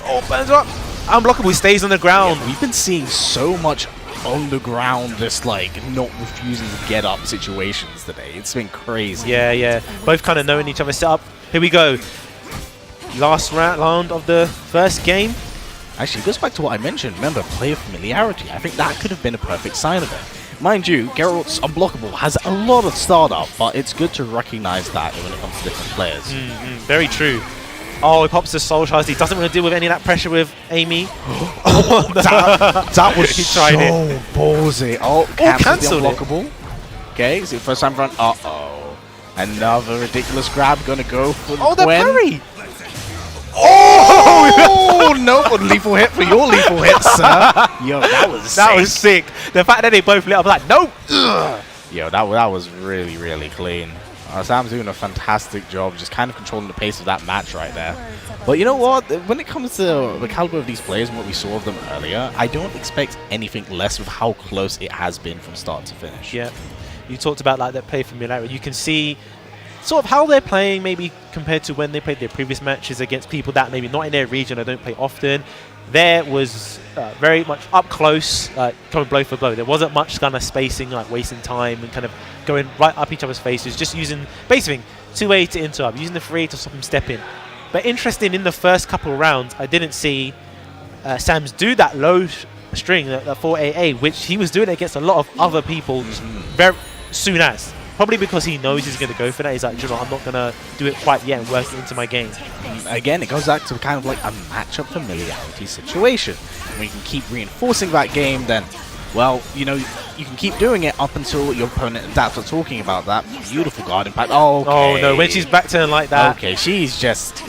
Oh, burns up. Unblockable. He stays on the ground. Yeah, we've been seeing so much on the ground, just like not refusing to get up situations today. It's been crazy. Yeah. Both kind of knowing each other's setup. Here we go. Last round of the first game. Actually, it goes back to what I mentioned. Remember, player familiarity. I think that could have been a perfect sign of it. Mind you, Geralt's Unblockable has a lot of startup, but it's good to recognize that when it comes to different players. Very true. Oh, he pops the Soul Shards. He doesn't want to deal with any of that pressure with Amy. That was so ballsy. Oh, cancelled the Unblockable. Okay, is it first time front? Uh-oh. Another ridiculous grab. Gonna go for the parry. Oh, no. Lethal hit for your lethal hit, sir. Yo, that was sick. The fact that they both lit up, like, nope. Yo, that was really clean. Sam's doing a fantastic job just kind of controlling the pace of that match right there. But you know what? When it comes to the caliber of these players and what we saw of them earlier, I don't expect anything less with how close it has been from start to finish. Yeah. You talked about like that play familiarity. You can see sort of how they're playing maybe compared to when they played their previous matches against people that maybe not in their region or don't play often. There was very much up close, coming blow for blow. There wasn't much kind of spacing, like wasting time and kind of going right up each other's faces, just using basically 2A to interrupt, using the 3A to stop him stepping. But interesting, in the first couple of rounds, I didn't see Sams do that low string, that 4AA, which he was doing against a lot of other people very soon as. Probably because he knows he's going to go for that. He's like, you know, I'm not going to do it quite yet and work it into my game. Again, it goes back to kind of like a matchup familiarity situation. When you can keep reinforcing that game, then, well, you know, you can keep doing it up until your opponent adapts to talking about that beautiful guard impact. Oh, okay. Oh, no, when she's back turn like that. Okay, she's just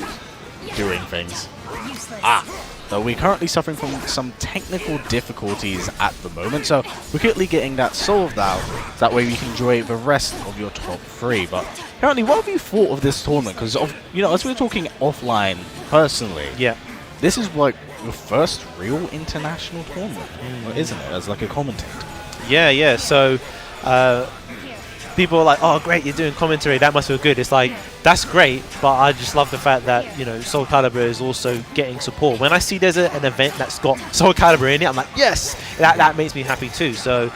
doing things. though we're currently suffering from some technical difficulties at the moment, so we're quickly getting that solved out. That way we can enjoy the rest of your top 3. But currently, what have you thought of this tournament? Because, as we were talking offline, personally, Yeah. this is like your first real international tournament, isn't it? As like a commentator. Yeah. So people are like, oh, great, you're doing commentary. That must feel good. It's like, that's great, but I just love the fact that, Soulcalibur is also getting support. When I see there's an event that's got Soulcalibur in it, I'm like, yes, that makes me happy too. So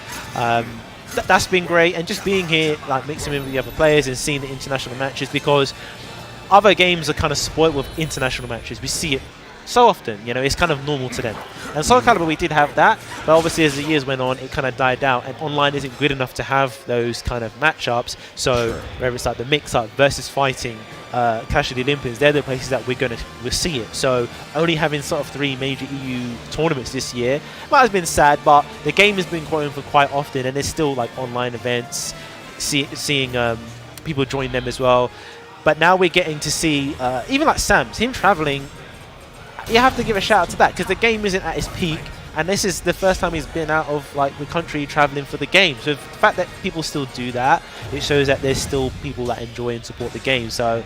that's been great. And just being here, like mixing in with the other players and seeing the international matches, because other games are kind of spoiled with international matches. We see it so often, it's kind of normal to them. And Soulcalibur, we did have that, but obviously as the years went on, it kind of died out, and online isn't good enough to have those kind of matchups. So whether it's like the mix-up versus fighting, Clash of the Olympians, they're the places that we'll see it. So only having sort of 3 major EU tournaments this year might have been sad, but the game has been going for quite often, and there's still like online events, seeing people join them as well. But now we're getting to see, even like Sam's, him traveling. You have to give a shout out to that, because the game isn't at its peak, and this is the first time he's been out of like the country traveling for the game. So the fact that people still do that, it shows that there's still people that enjoy and support the game. So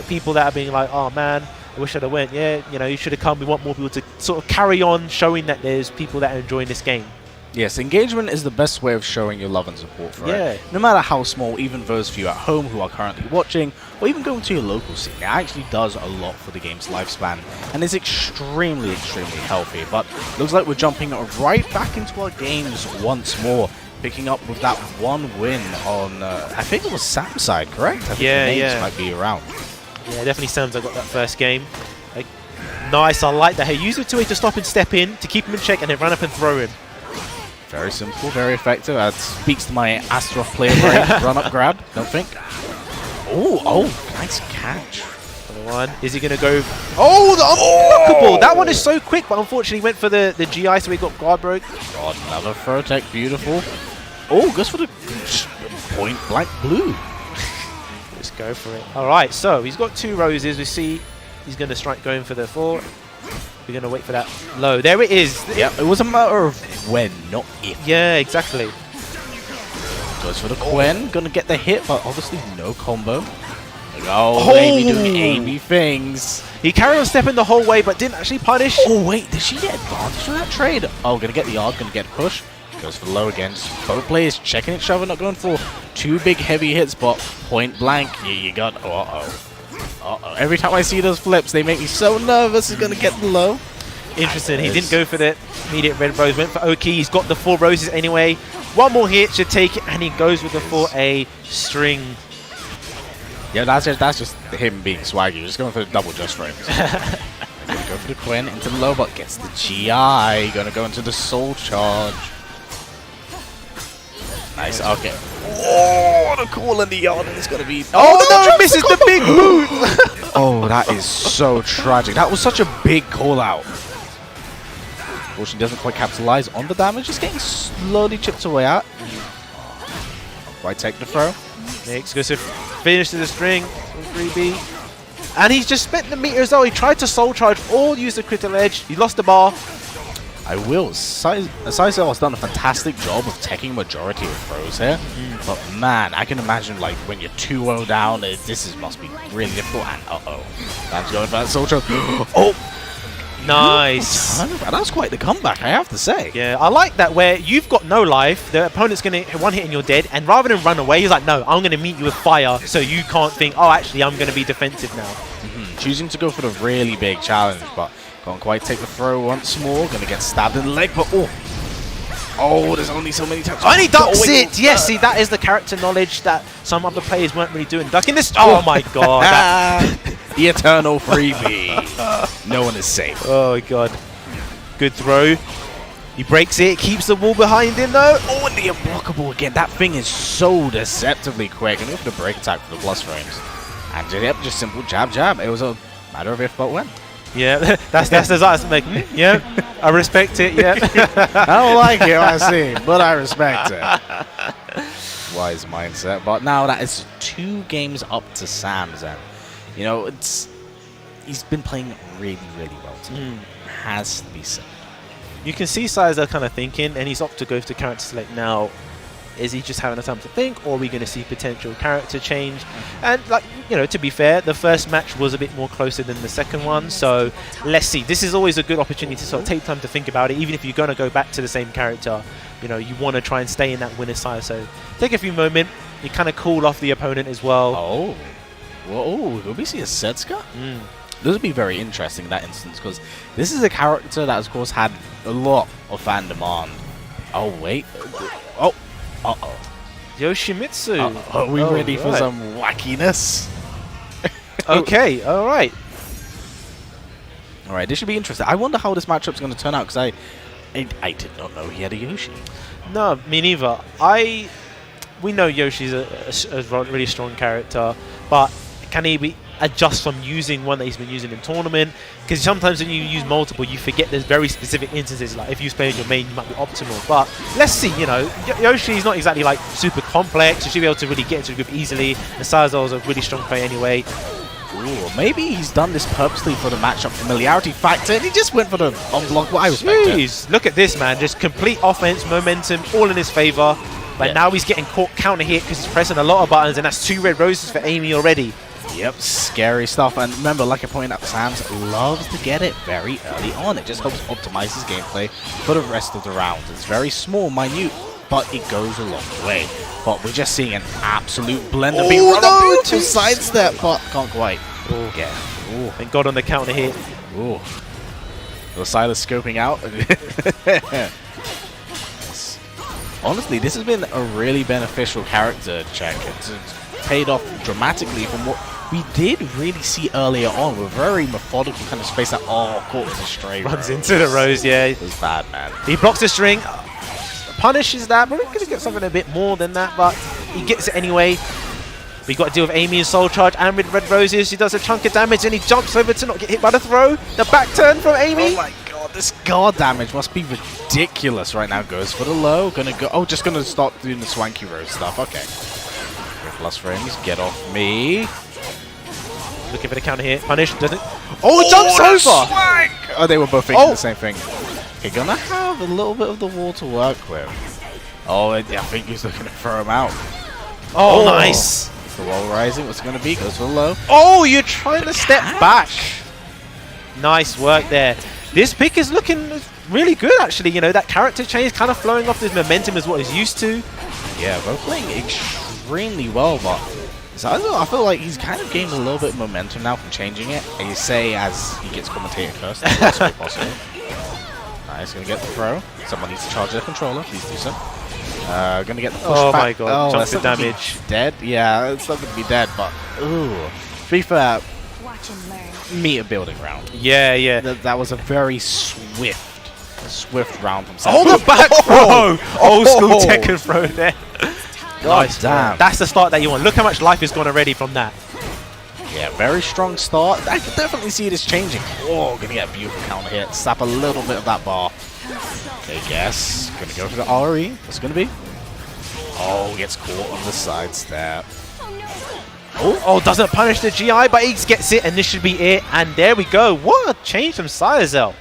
people that are being like, oh man, I wish I'd have went. Yeah, you should have come. We want more people to sort of carry on showing that there's people that are enjoying this game. Yes, engagement is the best way of showing your love and support for it. Yeah. No matter how small, even those of you at home who are currently watching, or even going to your local scene, it actually does a lot for the game's lifespan, and is extremely, extremely healthy. But looks like we're jumping right back into our games once more, picking up with that 1 win on, I think it was Sam's side, correct? I think the names might be around. Yeah, definitely Sam's got that first game. Nice, I like that. He used it to stop and step in, to keep him in check, and then run up and throw him. Very simple, very effective. That speaks to my Astroth player brain. Run up grab, don't think. Oh, nice catch. Another one. Is he going to go? Oh, the unblockable! That one is so quick, but unfortunately went for the GI, so he got guard broke. God, another throw tech, beautiful. Oh, goes for the point blank blue. Let's go for it. All right, so he's got 2 roses. We see he's going to strike going for the 4. We're going to wait for that low. There it is. Yeah, it was a matter of when, not if. Yeah, exactly. Goes for the Quen. Going to get the hit, but obviously no combo. Oh, Amy doing Amy things. He carried on stepping the whole way, but didn't actually punish. Oh, wait. Did she get advantage from that trade? Oh, going to get the yard. Going to get a push. Goes for the low again. Both players checking each other. Not going for 2 big heavy hits, but point blank. Yeah, you got... Uh-oh. Every time I see those flips, they make me so nervous. He's going to get the low. Interesting. He didn't go for the immediate red rose. Went for Oki. He's got the 4 roses anyway. 1 more hit should take it, and he goes with the 4A string. Yeah, that's just him being swaggy. Just going for the double just frames. Going to go for the Quen into the low, but gets the GI. Going to go into the soul charge. Nice. Okay. Oh, the call in the yard, and it's going to be... Oh, no, misses the big boot. Oh, that is so tragic. That was such a big call out. Fortunately, doesn't quite capitalize on the damage. Just getting slowly chipped away at. Right, take the throw. Next goes to finish to the string. 3B. And he's just spent the meter as well. He tried to soul charge, all used the critical edge. He lost the bar. I will. Cizel has done a fantastic job of taking majority of throws here. But man, I can imagine like when you're 2-0 down, must be really difficult. And that's going for that soul charge. Oh! Nice. That's quite the comeback, I have to say. Yeah, I like that where you've got no life, the opponent's going to hit 1 hit and you're dead, and rather than run away, he's like, no, I'm going to meet you with fire, so you can't think, oh, actually, I'm going to be defensive now. Choosing to go for the really big challenge, but can't quite take the throw once more. Going to get stabbed in the leg, but oh, there's only so many times. And he ducks it! Yes, see, that is the character knowledge that some other players weren't really doing. Ducking this. Oh my god. The eternal freebie. No one is safe. Oh my god. Good throw. He breaks it, keeps the wall behind him though. Oh, and the unblockable again. That thing is so deceptively quick. And go for the break attack for the plus frames. And yep, just simple jab, jab. It was a matter of if but when. Yeah, that's as I was making. Yeah, I respect it. Yeah, I don't like it, I see, but I respect it. Wise mindset. But now that is 2 games up to Sam's, and he's been playing really, really well today. has to be said. You can see Sizer kind of thinking, and he's opted to go to character select now. Is he just having a time to think, or are we going to see potential character change? And, like, you know, to be fair, the first match was a bit more closer than the second one, so let's see. This is always a good opportunity to sort of take time to think about it, even if you're going to go back to the same character. You know, you want to try and stay in that winner's side, so take a few moments. You kind of cool off the opponent as well. Oh. Whoa, will we see a Setsuka? This would be very interesting in that instance, because this is a character that, of course, had a lot of fan demand. Oh, wait. Oh. Uh-oh. Yoshimitsu. Are we ready for some wackiness? Okay, alright. Alright, this should be interesting. I wonder how this matchup's going to turn out, because I did not know he had a Yoshi. No, me neither. We know Yoshi's a really strong character, but can he adjust from using one that he's been using in tournament? Because sometimes when you use multiple, you forget there's very specific instances. Like if you play on your main, you might be optimal. But let's see. You know, Yoshi's not exactly like super complex. You should be able to really get into the group easily. And Cizel is a really strong player anyway. Ooh, maybe he's done this purposely for the matchup familiarity factor, and he just went for the unblock. What I respect it. Jeez, look at this, man. Just complete offense, momentum, all in his favor. But now he's getting caught counter hit because he's pressing a lot of buttons, and that's 2 red roses for Amy already. Yep, scary stuff. And remember, like I pointed out, Sam's loves to get it very early on. It just helps optimize his gameplay for the rest of the round. It's very small, minute, but it goes a long way. But we're just seeing an absolute blend of being to sidestep, but can't quite. Ooh. Yeah. Ooh. And got on the counter hit. Ooh. The Silas scoping out. Honestly, this has been a really beneficial character check. It's paid off dramatically from what we did really see earlier on. We're very methodical kind of space that, caught in a stray. Runs into the rose, yeah. It was bad, man. He blocks the string, punishes that, but we're going to get something a bit more than that, but he gets it anyway. We got to deal with Amy and Soul Charge and with Red Roses. He does a chunk of damage and he jumps over to not get hit by the throw. The back turn from Amy. Oh my god, this guard damage must be ridiculous right now. Goes for the low. Gonna go. Oh, just gonna start doing the swanky rose stuff. Okay. Plus frames, get off me. Looking for the counter hit. Punish, doesn't. Oh, jumps over! Swank! Oh, they were both thinking the same thing. Okay, gonna have a little bit of the wall to work with. Oh, I think he's looking to throw him out. Oh, nice. The wall rising, what's it gonna be? Goes for the low. Oh, you're trying to step back. Nice work there. This pick is looking really good, actually. You know, that character change kind of flowing off his momentum is what he's used to. Yeah, both playing extremely well, but I feel like he's kind of gained a little bit of momentum now from changing it. And you say as he gets commentated first, that's very possible. Nice, gonna get the throw. Someone needs to charge their controller. Please do so. Gonna get the push Oh back. my god, that's chunk of not gonna damage. be dead? Yeah, it's not gonna be dead, but ooh. To be fair, Watch and learn. meter building round. Yeah. That was a very swift round from Sam. Oh, the back throw! Old school Tekken throw there. God Nice. damn. That's the start that you want. Look how much life has gone already from that. Yeah, very strong start. I can definitely see this changing. Oh, gonna get a beautiful counter hit. Slap a little bit of that bar. Okay, guess. Gonna go for the RE. What's it gonna be? Oh, gets caught on the side step. Oh, doesn't punish the GI, but he gets it, and this should be it. And there we go. What a change from Cizel.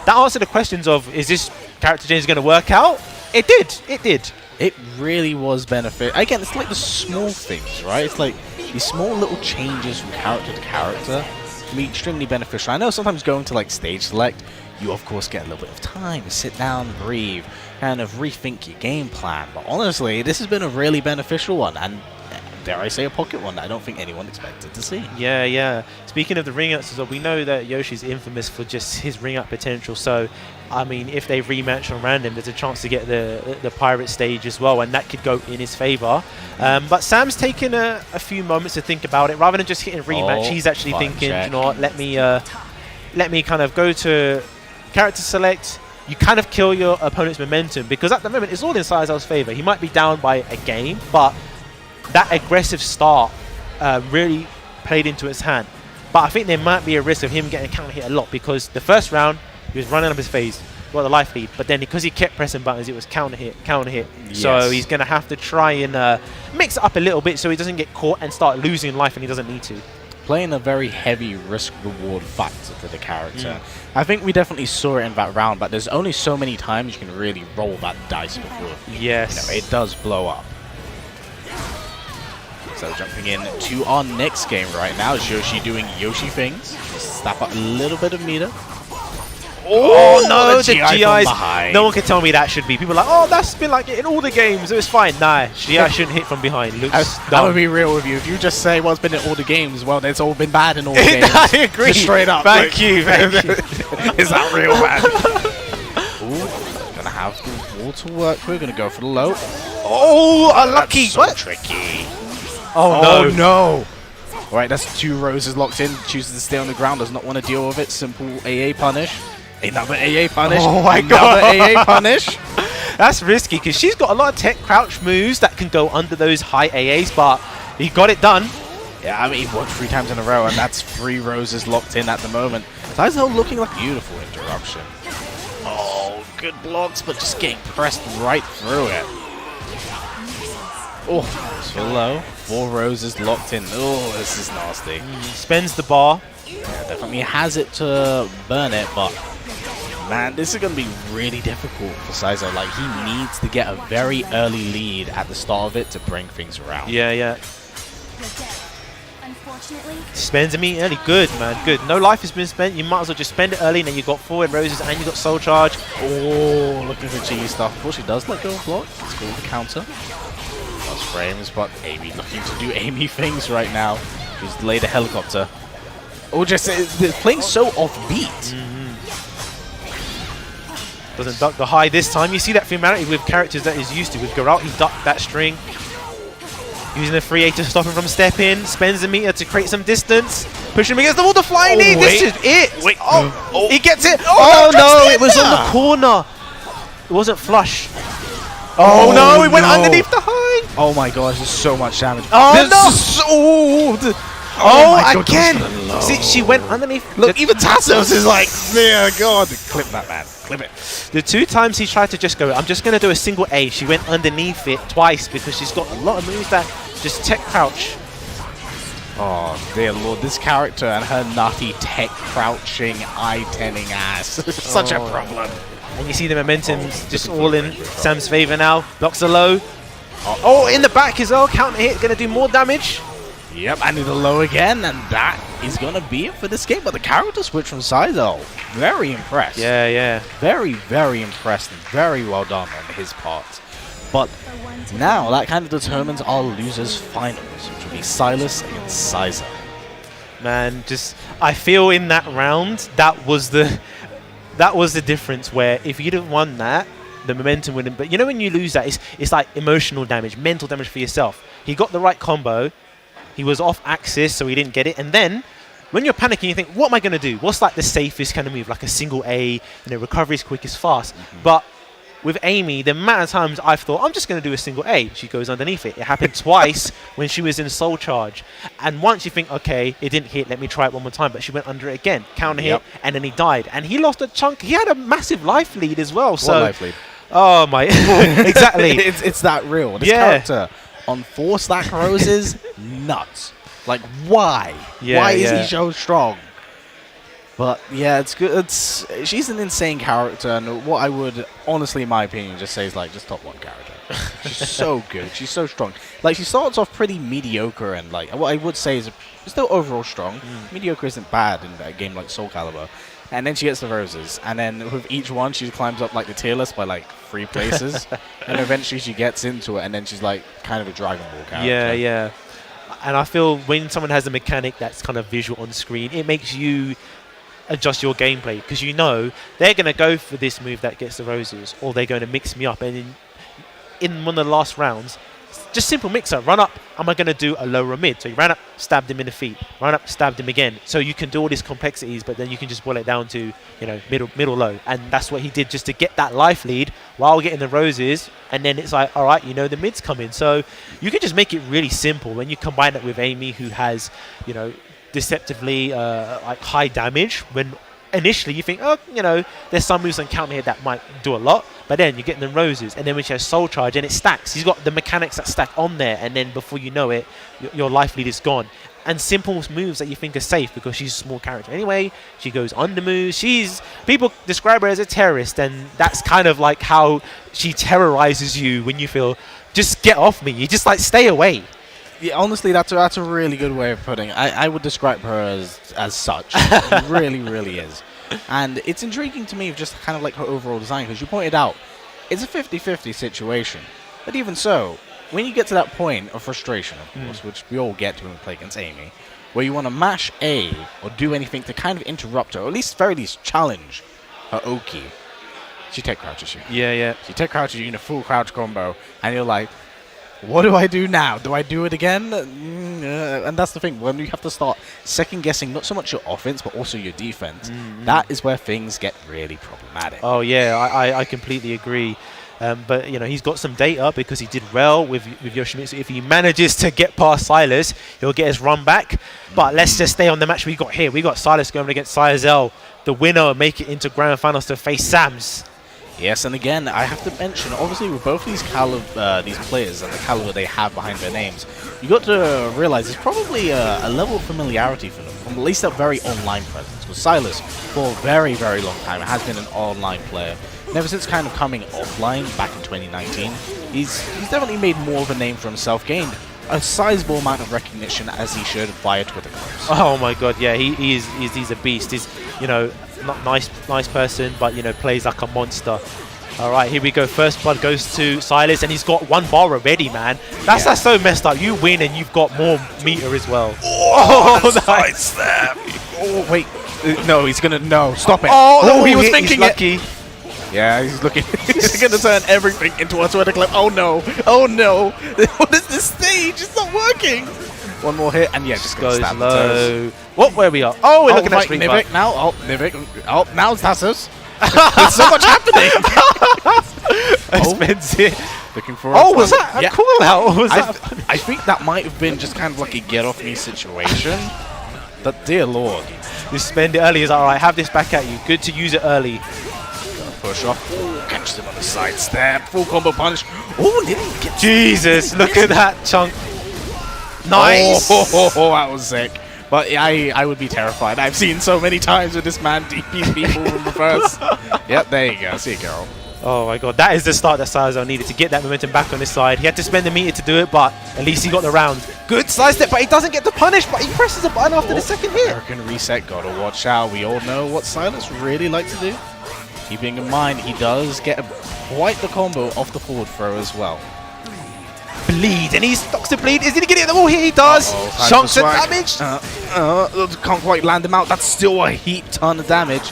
That answered the questions of, is this character change going to work out? It did. It did. It really was benefit. Again, it's like the small things, right? It's like these small little changes from character to character can be extremely beneficial. I know sometimes going to like stage select, you of course get a little bit of time to sit down, breathe, kind of rethink your game plan. But honestly, this has been a really beneficial one, and dare I say a pocket one that I don't think anyone expected to see. Yeah. Speaking of the ring ups as well, we know that Yoshi's infamous for just his ring up potential. So, I mean, if they rematch on random, there's a chance to get the pirate stage as well, and that could go in his favor. But Sam's taken a few moments to think about it. Rather than just hitting rematch, he's actually thinking, you know what, let me kind of go to character select. You kind of kill your opponent's momentum, because at the moment it's all in Cizel's favor. He might be down by a game, but that aggressive start really played into his hand. But I think there might be a risk of him getting counter hit a lot, because the first round he was running up his phase, got the life lead, but then because he kept pressing buttons, it was counter hit. Yes. So he's going to have to try and mix it up a little bit so he doesn't get caught and start losing life, and he doesn't need to. playing a very heavy risk-reward factor to the character. I think we definitely saw it in that round, but there's only so many times you can really roll that dice before Yes. it does blow up. So jumping in to our next game right now is Yoshi doing Yoshi things. Just slap up a little bit of meter. Oh no, the GI from GIs. behind. No one can tell me that should be. People are like, oh, that's been like it in all the games. It was fine. Nah, GI shouldn't hit from behind. Looks I'm gonna be real with you. If you just say what's been in all the games, well, it's all been bad in all the games. I agree. Just straight up. Thank you. Is that real bad? Ooh, gonna have the wall to work. We're gonna go for the low. Oh, unlucky. So tricky. Oh no. Right, that's 2 roses locked in. Chooses to stay on the ground. Does not want to deal with it. Simple AA punish. Another AA punish. Oh my God. Another AA punish. That's risky because she's got a lot of tech crouch moves that can go under those high AAs, but he got it done. Yeah, I mean, he won 3 times in a row, and that's 3 roses locked in at the moment. Cizel looking like a beautiful interruption. Oh, good blocks, but just getting pressed right through it. Oh, so low. 4 roses locked in. Oh, this is nasty. Spends the bar. Yeah, definitely has it to burn it, but man, this is going to be really difficult for Cizel. Like, he needs to get a very early lead at the start of it to bring things around. Yeah. Spends a meat early. Good, man. Good. No life has been spent. You might as well just spend it early, and then you got forward roses and you got soul charge. Oh, looking for cheese stuff. Of course, she does let go of block. It's called the counter. Lost frames, but Amy looking to do Amy things right now. She's laid a helicopter. Oh, just they're playing so offbeat. Doesn't duck the high this time. You see that familiarity with characters that he's used to. With Geralt, he ducked that string. Using the 3A to stop him from stepping. Spends the meter to create some distance. Push him against the wall. The flying knee. This is it. Wait. Oh, he gets it. Oh, No, it was on the corner. It wasn't flush. Oh no, he went underneath the high. Oh my gosh, there's so much damage. Oh no. my again. God, See, she went underneath. Look, even Tassos is like, yeah, God. Clip that, man. Clip it. The 2 times he tried to just go, I'm just going to do a single A, she went underneath it twice because she's got a lot of moves that just tech crouch. Oh, dear Lord. This character and her nutty tech crouching, eye-tenning ass. Such a problem. And you see the momentum's just all in Sam's favor now. Blocks are low. Oh, in the back as well. Counter hit, going to do more damage. Yep, and the low again, and that is going to be it for this game. But the character switch from Cizel, very impressed. Yeah. Very, very impressed and very well done on his part. But now that kind of determines our losers finals, which will be Silas against Cizel. Man, just I feel in that round that was the difference where if you'd have won that, the momentum wouldn't. But you know when you lose that, it's like emotional damage, mental damage for yourself. He got the right combo. He was off axis, so he didn't get it. And then, when you're panicking, you think, what am I going to do? What's like the safest kind of move? Like a single A, recovery is quick, is fast. But with Amy, the amount of times I've thought, I'm just going to do a single A. She goes underneath it. It happened twice when she was in Soul Charge. And once you think, okay, it didn't hit, let me try it one more time. But she went under it again, counter hit, and then he died. And he lost a chunk. He had a massive life lead as well. So, life lead? Oh, my. Exactly. It's that real. This character on 4 stack roses, nuts. Like, why? Why is he so strong? But yeah, it's good. She's an insane character, and what I would honestly, in my opinion, just say is like just top 1 character. She's so good. She's so strong. Like, she starts off pretty mediocre, and like what I would say is still overall strong. Mediocre isn't bad in a game like Soulcalibur. And then she gets the roses, and then with each one, she climbs up like the tier list by like 3 places, and eventually she gets into it, and then she's like kind of a Dragon Ball character. Yeah. And I feel when someone has a mechanic that's kind of visual on screen, it makes you adjust your gameplay because you know they're going to go for this move that gets the roses, or they're going to mix me up. And in one of the last rounds, just simple mix-up. Run up, am I going to do a low or mid? So you ran up, stabbed him in the feet. Run up, stabbed him again. So you can do all these complexities, but then you can just boil it down to, middle, low. And that's what he did just to get that life lead while getting the roses. And then it's like, all right, the mid's coming. So you can just make it really simple when you combine it with Amy, who has, deceptively like high damage when initially you think, oh, you know, there's some moves on counter here that might do a lot, but then you're getting the roses, and then when she has Soul Charge and it stacks, he's got the mechanics that stack on there, and then before you know it, your life lead is gone. And simple moves that you think are safe because she's a small character anyway. She goes under moves. People describe her as a terrorist, and that's kind of like how she terrorizes you when you feel, just get off me. You just like stay away. Yeah, honestly, that's a really good way of putting it. I would describe her as such. It really, really is. And it's intriguing to me of just kind of like her overall design, because you pointed out it's a 50-50 situation. But even so, when you get to that point of frustration, of course, which we all get to when we play against Amy, where you want to mash A or do anything to kind of interrupt her, or at least very least challenge her Oki, she tech crouches you. Yeah. She tech crouches you in a full crouch combo, and you're like, what do I do now? Do I do it again? And that's the thing, when you have to start second guessing not so much your offense but also your defense, that is where things get really problematic. Oh yeah, I completely agree. But you know, he's got some data because he did well with Yoshimitsu. If he manages to get past Silas, he'll get his run back. But let's just stay on the match we got here. We got Silas going against Cizel. The winner will make it into grand finals to face Sams. Yes, and again, I have to mention, obviously, with both these players and the caliber they have behind their names, you got to realize there's probably a level of familiarity for them, from at least a very online presence. Because Silas, for a very, very long time, has been an online player. And ever since kind of coming offline back in 2019, he's definitely made more of a name for himself, gained a sizable amount of recognition, as he should, via Twitter clips. Oh my god, yeah, he's a beast. He's, you know, not nice person, but you know, plays like a monster. All right, here we go. First blood goes to Silas, and he's got 1 bar already, man. That's so messed up. You win, and you've got more meter as well. Oh, nice snap! Oh wait, no, he's gonna stop it. Oh, he was thinking he's lucky. Yeah, he's looking. He's gonna turn everything into a Twitter clip. Oh no! Oh no! What is this stage? It's not working. One more hit, and yeah, just goes stab low. What? Where we are? Oh, we're looking at Street Nivik now. Oh, Nivik. Oh, now it's Tassos. There's so much happening. Expensive. Looking for. Oh, was that a call out? Was that? I think that might have been just kind of like a get off me situation. But dear lord, you spend it early. Is all right. Have this back at you. Good to use it early. Push off. Ooh, catches him on the side step. Full combo punish. Oh, didn't get. Jesus, look at that chunk. Nice. Oh, that was sick. But I would be terrified. I've seen so many times with this man DP people from reverse. Yep, there you go. See you, girl. Oh my god, that is the start that Cizel needed to get that momentum back on his side. He had to spend the meter to do it, but at least he got the round. Good side step, but he doesn't get the punish, but he presses the button after the second hit. American reset, gotta watch out. We all know what Silas really likes to do. Keeping in mind, he does get quite the combo off the forward throw as well. Bleed, and he stocks to bleed. Is he going to get it? Oh, here he does. Chunks of damage. Can't quite land him out. That's still a heap ton of damage.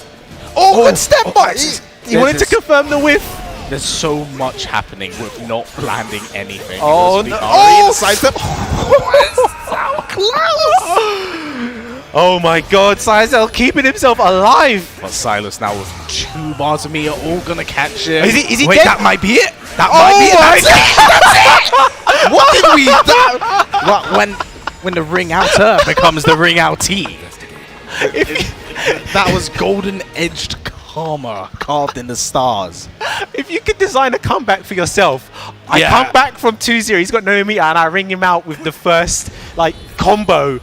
Oh, good step back. He wanted to confirm the whiff. There's so much happening with not landing anything. Oh, no. Side step. So close. Oh my god, Cizel keeping himself alive. But Silas now with 2 bars of me are all going to catch him. Is he Wait, dead? that might be it. That might be it. That's it. What did we do? Well, when the ring outer becomes the ring outie. That was golden edged karma carved in the stars. If you could design a comeback for yourself, I come back from 2-0, he's got no meter, and I ring him out with the first like combo.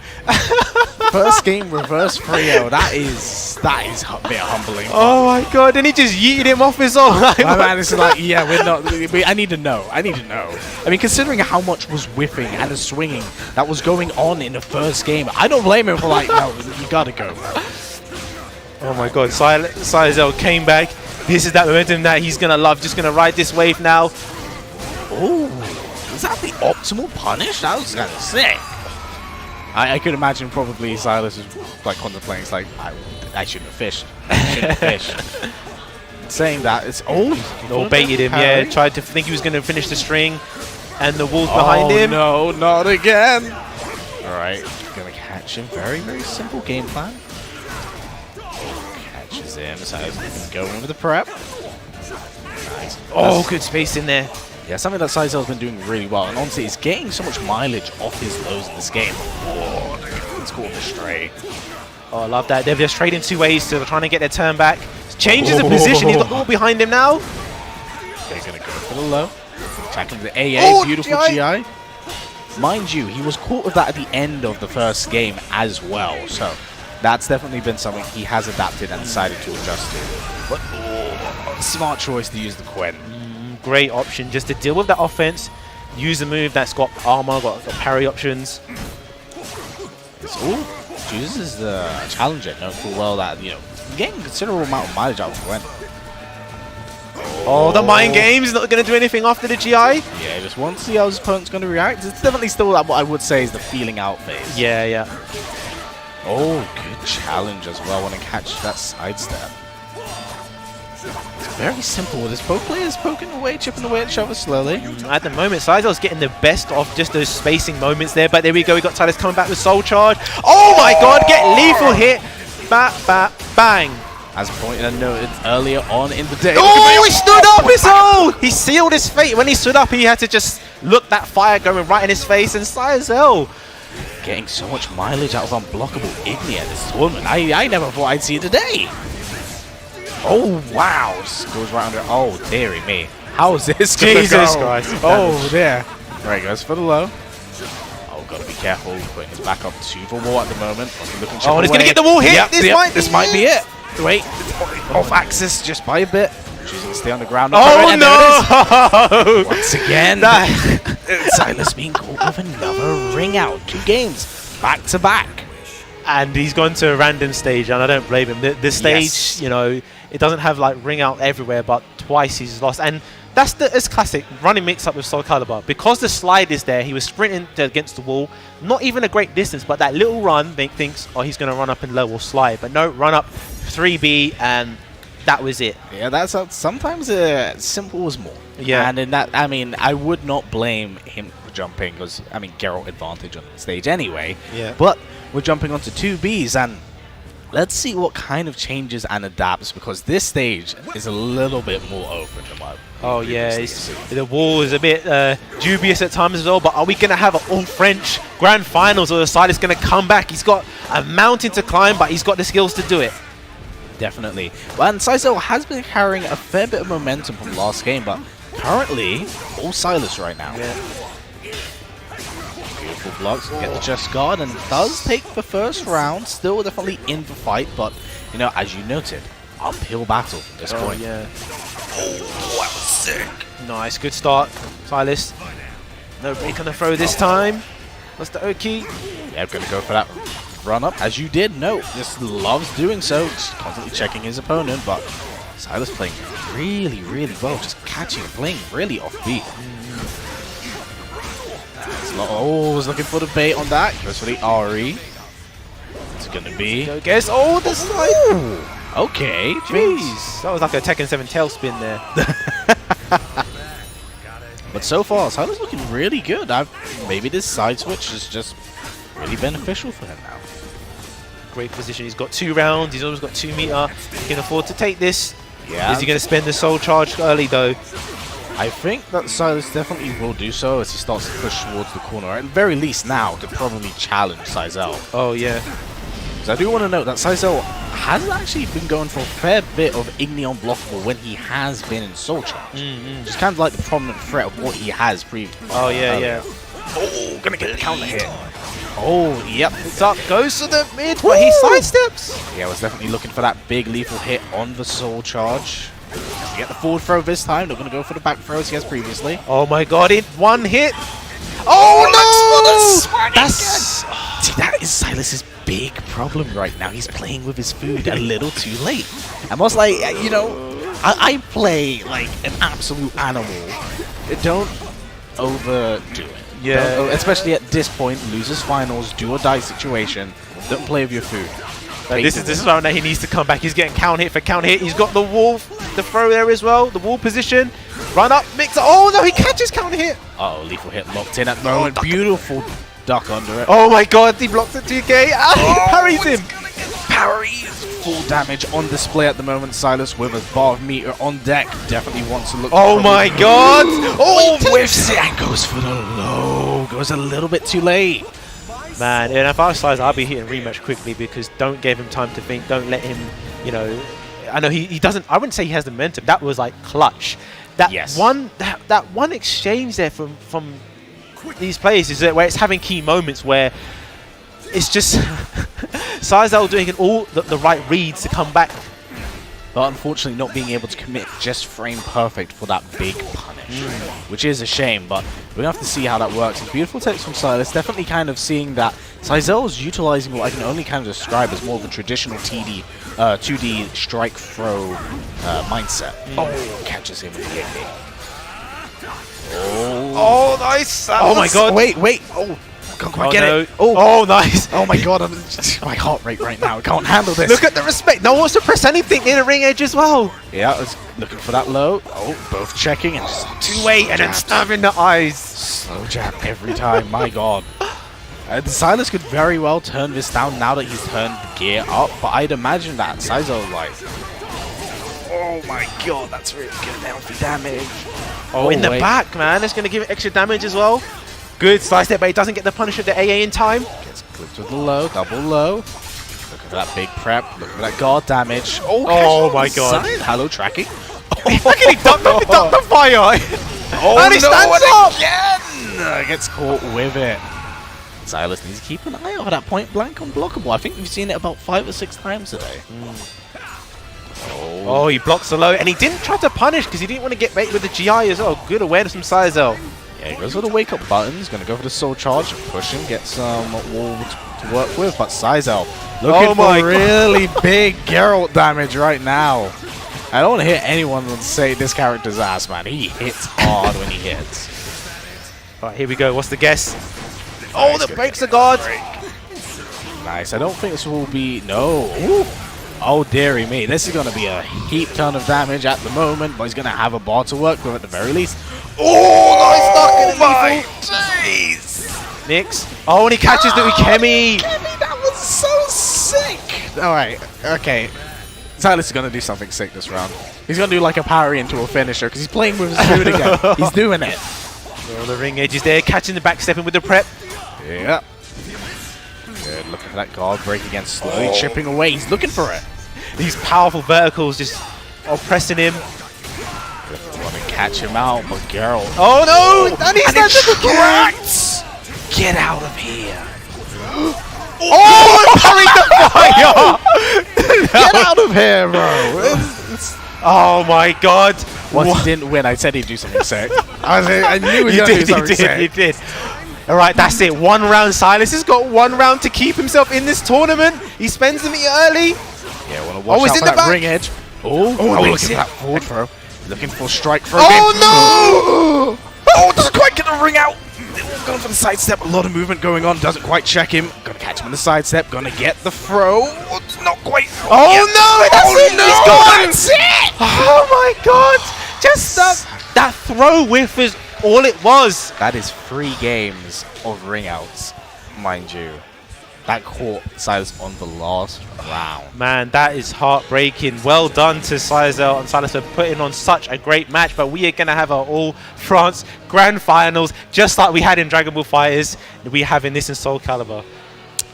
First game reverse 3-0. That is a bit humbling. Oh my god! And he just yeeted him off his own. My man is like, yeah, we're not. I need to know. I mean, considering how much was whipping and the swinging that was going on in the first game, I don't blame him for like, no, you gotta go. Oh my god! Cizel came back. This is that momentum that he's gonna love. Just gonna ride this wave now. Oh, is that the optimal punish? That was kind of sick. I could imagine probably Silas is like contemplating, it's like, I shouldn't have fished. Saying that, it's baited him, yeah. Tried to think he was going to finish the string, and the wall's behind him. No, not again. Alright, gonna catch him. Very, very simple game plan. Catches him, so he's going with the prep. Nice. Oh, good space in there. Yeah, something that Cizel's been doing really well, and honestly, he's getting so much mileage off his lows in this game. Oh, it's called the stray. Oh, I love that. They're just trading two ways, so they're trying to get their turn back. Changes the position. He's got the wall behind him now. He's going to go for the low. Attacking the AA. Beautiful GI. Mind you, he was caught with that at the end of the first game as well. So that's definitely been something he has adapted and decided to adjust to. But smart choice to use the Quen. Great option just to deal with that offense. Use a move that's got armor, got parry options. Ooh, chooses the challenger. Known full well that, you know, getting a considerable amount of mileage out of Quen. Oh, the mind game's not going to do anything after the GI. Yeah, just want to see how his opponent's going to react. It's definitely still what I would say is the feeling out phase. Yeah, yeah. Oh, good challenge as well when I catch that sidestep. It's very simple. There's both players poking away, chipping away at each other slowly. At the moment, Cizel's getting the best of just those spacing moments there. But there we go. We got Silas coming back with Soul Charge. Oh my God! Get lethal hit. Bang. As pointed and noted earlier on in the day. Oh, he stood up! He sealed his fate. When he stood up, he had to just look that fire going right in his face. And Cizel getting so much mileage out of unblockable Igni at this tournament. I never thought I'd see it today. Oh, wow. Just goes right under. Oh, dearie me. How is this going to go? Jesus Christ. Oh, there. There he goes for the low. Oh, got to be careful. Putting his back up to the wall at the moment. Oh, and he's going to get the wall hit. Yep, This might be it. Wait, off axis just by a bit. Choosing to stay on the ground. Oh, no! Once again, Silas being caught with another ring out. 2 games back to back. And he's gone to a random stage, and I don't blame him. The stage, you know, it doesn't have like ring out everywhere, but twice he's lost. And it's classic running mix up with Soulcalibur. Because the slide is there, he was sprinting against the wall. Not even a great distance, but that little run, thinks, oh, he's going to run up and low or slide. But no, run up 3B, and that was it. Yeah, that's sometimes simple as more. Yeah. And in that, I mean, I would not blame him for jumping because, I mean, Geralt advantage on the stage anyway. Yeah. But we're jumping onto 2Bs, and let's see what kind of changes and adapts, because this stage is a little bit more open than what. Oh yeah, the wall is a bit dubious at times as well, but are we going to have an all-French Grand Finals, or is Silas going to come back? He's got a mountain to climb, but he's got the skills to do it. Definitely. Well, and Cizel has been carrying a fair bit of momentum from last game, but currently, all Silas right now. Yeah. Beautiful blocks, get the chest guard, and does take the first round. Still definitely in the fight, but, you know, as you noted, uphill battle from this point. Yeah. Oh, that was sick. Nice, good start, Silas. No break on the throw this time. That's the Oki. Yeah, going to go for that run up, as you did. No, just loves doing so, just constantly checking his opponent, but Silas playing really, really well, just catching and playing really offbeat. Oh, was looking for the bait on that. Goes for the RE. It's going to be. Go guess. Oh, the slide. Okay, Jeez. That was like a Tekken 7 tailspin there. But so far, Silas looking really good. Maybe this side switch is just really beneficial for him now. Great position. He's got 2 rounds. He's always got 2 meter. He can afford to take this. Yeah. Is he going to spend the soul charge early though? I think that Silas definitely will do so as he starts to push towards the corner. At the very least now to probably challenge Cizel. Oh yeah. So I do want to note that Cizel has actually been going for a fair bit of Igni unblockable when he has been in Soul Charge. Just kind of like the prominent threat of what he has previously. Oh yeah, yeah. Oh, gonna get the counter hit. Oh, yep. It's up, goes to the mid, but he sidesteps. Yeah, I was definitely looking for that big lethal hit on the Soul Charge. Get the forward throw this time. Not going to go for the back throws he has previously. Oh my God! It 1 hit. Oh no! That's see, that is Silas's big problem right now. He's playing with his food a little too late. I must like, you know, I play like an absolute animal. Don't overdo it. Yeah. Especially at this point, losers finals, do or die situation. Don't play with your food. This is one that he needs to come back. He's getting counter hit for counter hit. He's got the wall, the throw there as well. The wall position. Run up, mix it. Oh no, he catches counter hit. Uh oh, lethal hit locked in at the moment. Beautiful duck under it. Oh my God, he blocks it 2K. He parries him. Parries. Full damage on display at the moment. Silas with a bar of meter on deck. Definitely wants to look. Oh my God. Oh, whiffs it and goes for the low. Goes a little bit too late. Man, and if I was Silas, I'll be hitting rematch quickly because don't give him time to think. Don't let him, you know. I know he doesn't. I wouldn't say he has the momentum. That was like clutch. That that one exchange there from these players is where it's having key moments where it's just Cizel doing all the right reads to come back. But unfortunately not being able to commit just frame perfect for that big punish, which is a shame, but we're going to have to see how that works. It's beautiful takes from Silas, definitely kind of seeing that Cizel is utilizing what I can only kind of describe as more of a traditional 2D strike throw mindset. Oh, catches him with the AK. Oh, nice! Oh my god! Wait! Oh, can't quite get it. Oh, nice! Oh my god! My heart rate right now. I can't handle this. Look at the respect. No one wants to press anything near the ring edge as well. Yeah, I was looking for that low. Oh, both checking and just Two-way and then stab in the eyes. slow jab every time. My god. Silas could very well turn this down now that he's turned the gear up, but I'd imagine that Cizel like. Oh my god, that's really good healthy damage. Oh, in the back, man. That's going to give it extra damage as well. Good slice there, but he doesn't get the punish of the AA in time. Gets clipped with the low, double low. Look at that big prep. Look at that guard damage. Oh my god. Hello, tracking. Look at he ducked the fire. Oh, and he stands up. Again! Gets caught with it. Silas needs to keep an eye out for that point blank unblockable. I think we've seen it about 5 or 6 times today. Oh, he blocks the low, and he didn't try to punish because he didn't want to get bait with the GI as well. Good awareness from Cizel. Yeah, he goes for the wake up button. He's going to go for the soul charge, push him, get some wall to work with. But Cizel looking for really big Geralt damage right now. I don't want to hear anyone say this character's ass, man. He hits hard when he hits. All right, here we go. What's the guess? Oh, the breaks the guard. Nice. I don't think this will be... No. Ooh. Oh, dearie me. This is going to be a heap ton of damage at the moment, but he's going to have a bar to work with at the very least. Oh, nice jeez. Nix. Oh, and he catches the Ukemi. That was so sick. All right. Okay. Silas is going to do something sick this round. He's going to do like a parry into a finisher because he's playing with his food again. He's doing it. Well, the ring edge is there, catching the back, stepping with the prep. Yeah. Good. Looking for that guard break again, slowly chipping away. He's looking for it. These powerful verticals just oppressing him. Want to catch him out, but Geralt. Oh no! And he's not cracked! Get out of here. Oh, parried the fire! Get out of here, bro. Oh my god. Once he didn't win, I said he'd do something sick. I knew he was going to do something sick. He did. All right, that's it. 1 round. Silas has got 1 round to keep himself in this tournament. He spends them early. Yeah, want to watch out for that ring edge. Oh, looking for that forward throw. Looking for strike throw. Oh no! Oh, doesn't quite get the ring out. Going for the sidestep. A lot of movement going on. Doesn't quite check him. Gonna catch him in the sidestep. Gonna get the throw. Not quite. Oh no! That's it. No, He's gone. that's it. Oh my god! Just that throw whiff is all it was. That is 3 games of ring outs, mind you. That caught Silas on the last round. Man, that is heartbreaking. Well done to Cizel and Silas for putting on such a great match. But we are going to have our All-France Grand Finals, just like we had in Dragon Ball FighterZ. We have in this in Soulcalibur.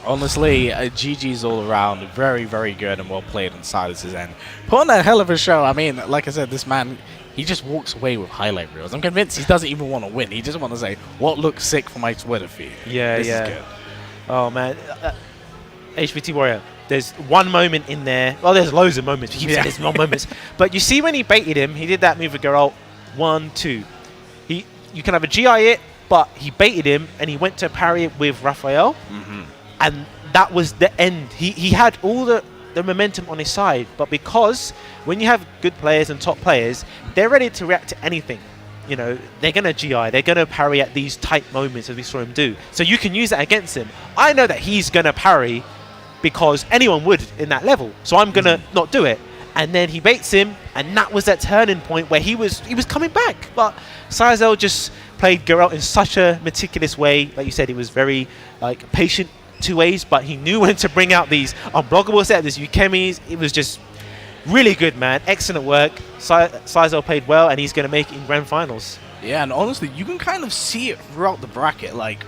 Honestly, GG's all around. Very, very good and well played on Silas's end. Put on a hell of a show. I mean, like I said, this man, he just walks away with highlight reels. I'm convinced he doesn't even want to win. He just wants to say, what looks sick for my Twitter feed. Yeah, this yeah. is good. Oh, man. HVT Warrior, there's one moment in there. Well, there's loads of moments. We keep saying there's more moments. But you see when he baited him, he did that move with Geralt. 1, 2. You can have a GI it, but he baited him, and he went to parry it with Raphael. And that was the end. He had all the momentum on his side. But because when you have good players and top players, they're ready to react to anything. You know, they're going to GI, they're going to parry at these tight moments as we saw him do. So you can use that against him. I know that he's going to parry because anyone would in that level. So I'm going to not do it. And then he baits him, and that was that turning point where he was coming back. But Cizel just played Geralt in such a meticulous way. Like you said, he was very patient 2 ways, but he knew when to bring out these unblockable sets, these Ukemis. It was just really good, man. Excellent work. Cizel played well, and he's going to make it in Grand Finals. Yeah, and honestly, you can kind of see it throughout the bracket. Like,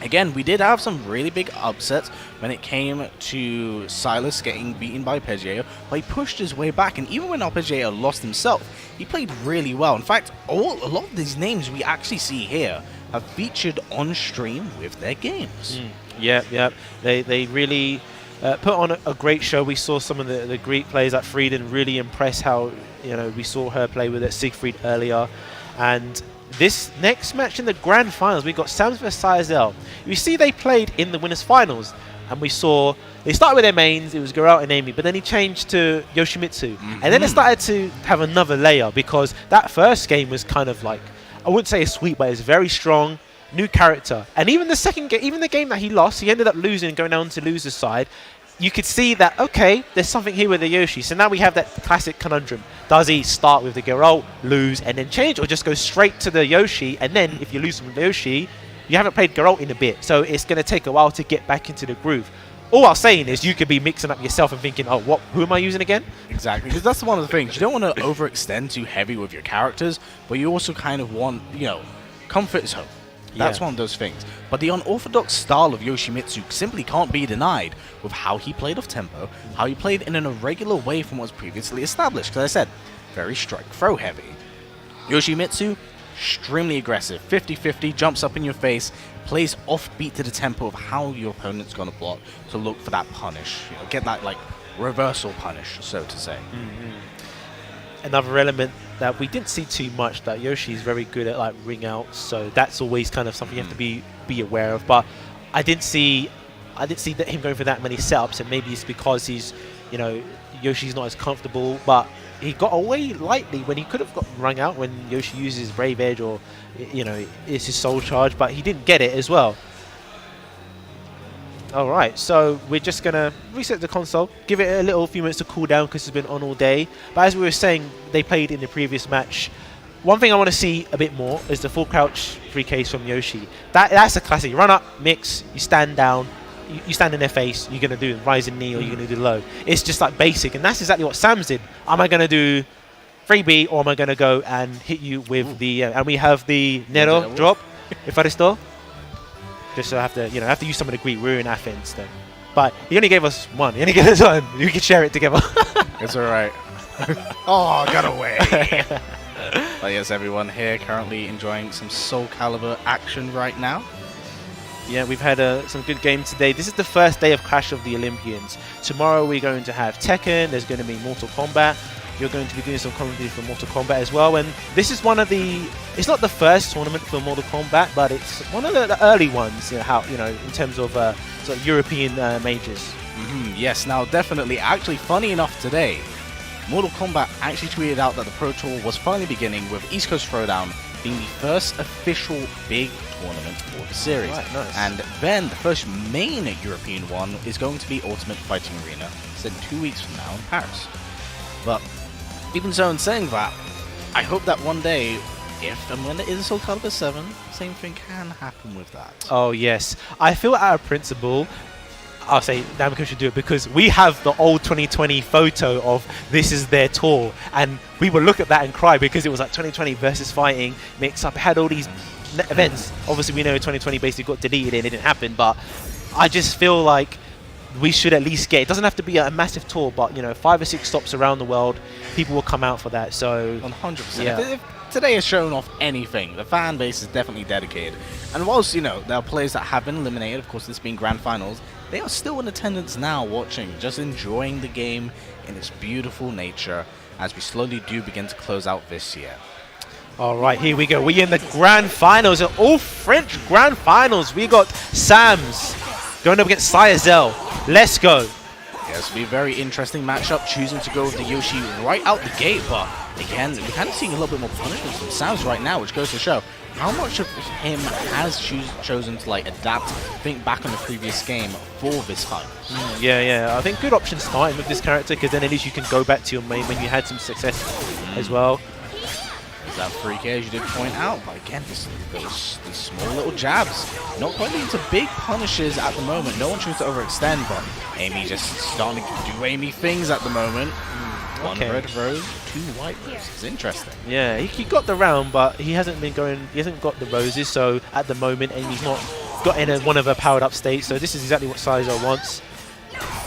Again, we did have some really big upsets when it came to Silas getting beaten by Arpeggiator, but he pushed his way back, and even when Arpeggiator lost himself, he played really well. In fact, a lot of these names we actually see here have featured on stream with their games. Yeah. They really put on a great show. We saw some of the Greek players like Freeden really impress how, we saw her play with it, Siegfried earlier. And this next match in the grand finals, we got Sams vs Cizel. You see they played in the winners finals, and we saw they started with their mains, it was Geralt and Amy, but then he changed to Yoshimitsu. And then it started to have another layer, because that first game was kind of like, I wouldn't say a sweep, but it's very strong, new character. And even the second game, even the game that he lost, he ended up losing, going down to loser's side. You could see that, okay, there's something here with the Yoshi. So now we have that classic conundrum. Does he start with the Geralt, lose, and then change, or just go straight to the Yoshi, and then if you lose from the Yoshi, you haven't played Geralt in a bit, so it's going to take a while to get back into the groove. All I'm saying is you could be mixing up yourself and thinking, oh, who am I using again? Exactly, because that's one of the things. You don't want to overextend too heavy with your characters, but you also kind of want, comfort is home. That's one of those things. But the unorthodox style of Yoshimitsu simply can't be denied with how he played off tempo, how he played in an irregular way from what was previously established. Because I said, very strike throw heavy. Yoshimitsu, extremely aggressive, 50-50, jumps up in your face, plays offbeat to the tempo of how your opponent's going to block to look for that punish. Get that reversal punish, so to say. Another element that we didn't see too much, that Yoshi is very good at ring outs, so that's always kind of something you have to be aware of. But I didn't see him going for that many setups, and maybe it's because he's, Yoshi's not as comfortable, but he got away lightly when he could have got rung out when Yoshi uses Brave Edge or, it's his Soul Charge, but he didn't get it as well. Alright, so we're just going to reset the console, give it a little few minutes to cool down because it's been on all day. But as we were saying, they played in the previous match. One thing I want to see a bit more is the full crouch 3Ks from Yoshi. That's a classic. You run up, mix, you stand down, you stand in their face, you're going to do rising knee or you're going to do low. It's just basic, and that's exactly what Sam's did. Am I going to do 3B or am I going to go and hit you with the... and we have the Nero drop, if I restore. Just so I have to, use some of the Greek. We're in Athens then. But he only gave us one. He only gave us one. We could share it together. It's alright. Oh, got away. But yes, everyone here currently enjoying some Soulcalibur action right now. Yeah, we've had some good games today. This is the first day of Clash of the Olympians. Tomorrow we're going to have Tekken. There's going to be Mortal Kombat. You're going to be doing some commentary for Mortal Kombat as well. And this is one of the... It's not the first tournament for Mortal Kombat, but it's one of the early ones, in terms of sort of European majors. Yes, now definitely. Actually, funny enough today, Mortal Kombat actually tweeted out that the Pro Tour was finally beginning, with East Coast Throwdown being the first official big tournament for the series. Right, nice. And then the first main European one is going to be Ultimate Fighting Arena, said 2 weeks from now in Paris. But even so, in saying that, I hope that one day, if and when it is Soulcalibur 7, same thing can happen with that. Oh, yes. I feel out of principle, I'll say Namco should do it, because we have the old 2020 photo of this is their tour, and we would look at that and cry because it was 2020 versus fighting mix up. It had all these events. Obviously, we know 2020 basically got deleted and it didn't happen, but I just feel like we should at least get, it doesn't have to be a massive tour, but 5 or 6 stops around the world, people will come out for that. So 100%. yeah. If today has shown off anything, the fan base is definitely dedicated. And whilst, there are players that have been eliminated, of course this being grand finals, they are still in attendance now watching, just enjoying the game in its beautiful nature as we slowly do begin to close out this year. All right, here we go. We're in the grand finals, all French grand finals. We got Sams going up against Cizel. Let's go. Yes, it'll be a very interesting matchup, choosing to go with the Yoshi right out the gate, but again, we're kind of seeing a little bit more punishment from Sams right now, which goes to show how much of him has chosen to adapt, think back on the previous game for this fight. Yeah. I think good option starting with this character, because then at least you can go back to your main when you had some success as well. Is that 3K, as you did point out, but again, those small little jabs, not quite leading to big punishes at the moment. No one tries to overextend, but Amy just starting to do Amy things at the moment. One red rose, 2 white roses. Interesting. Yeah, he got the round, but he hasn't got the roses, so at the moment Amy's not got in one of her powered up states, so this is exactly what Cizel wants.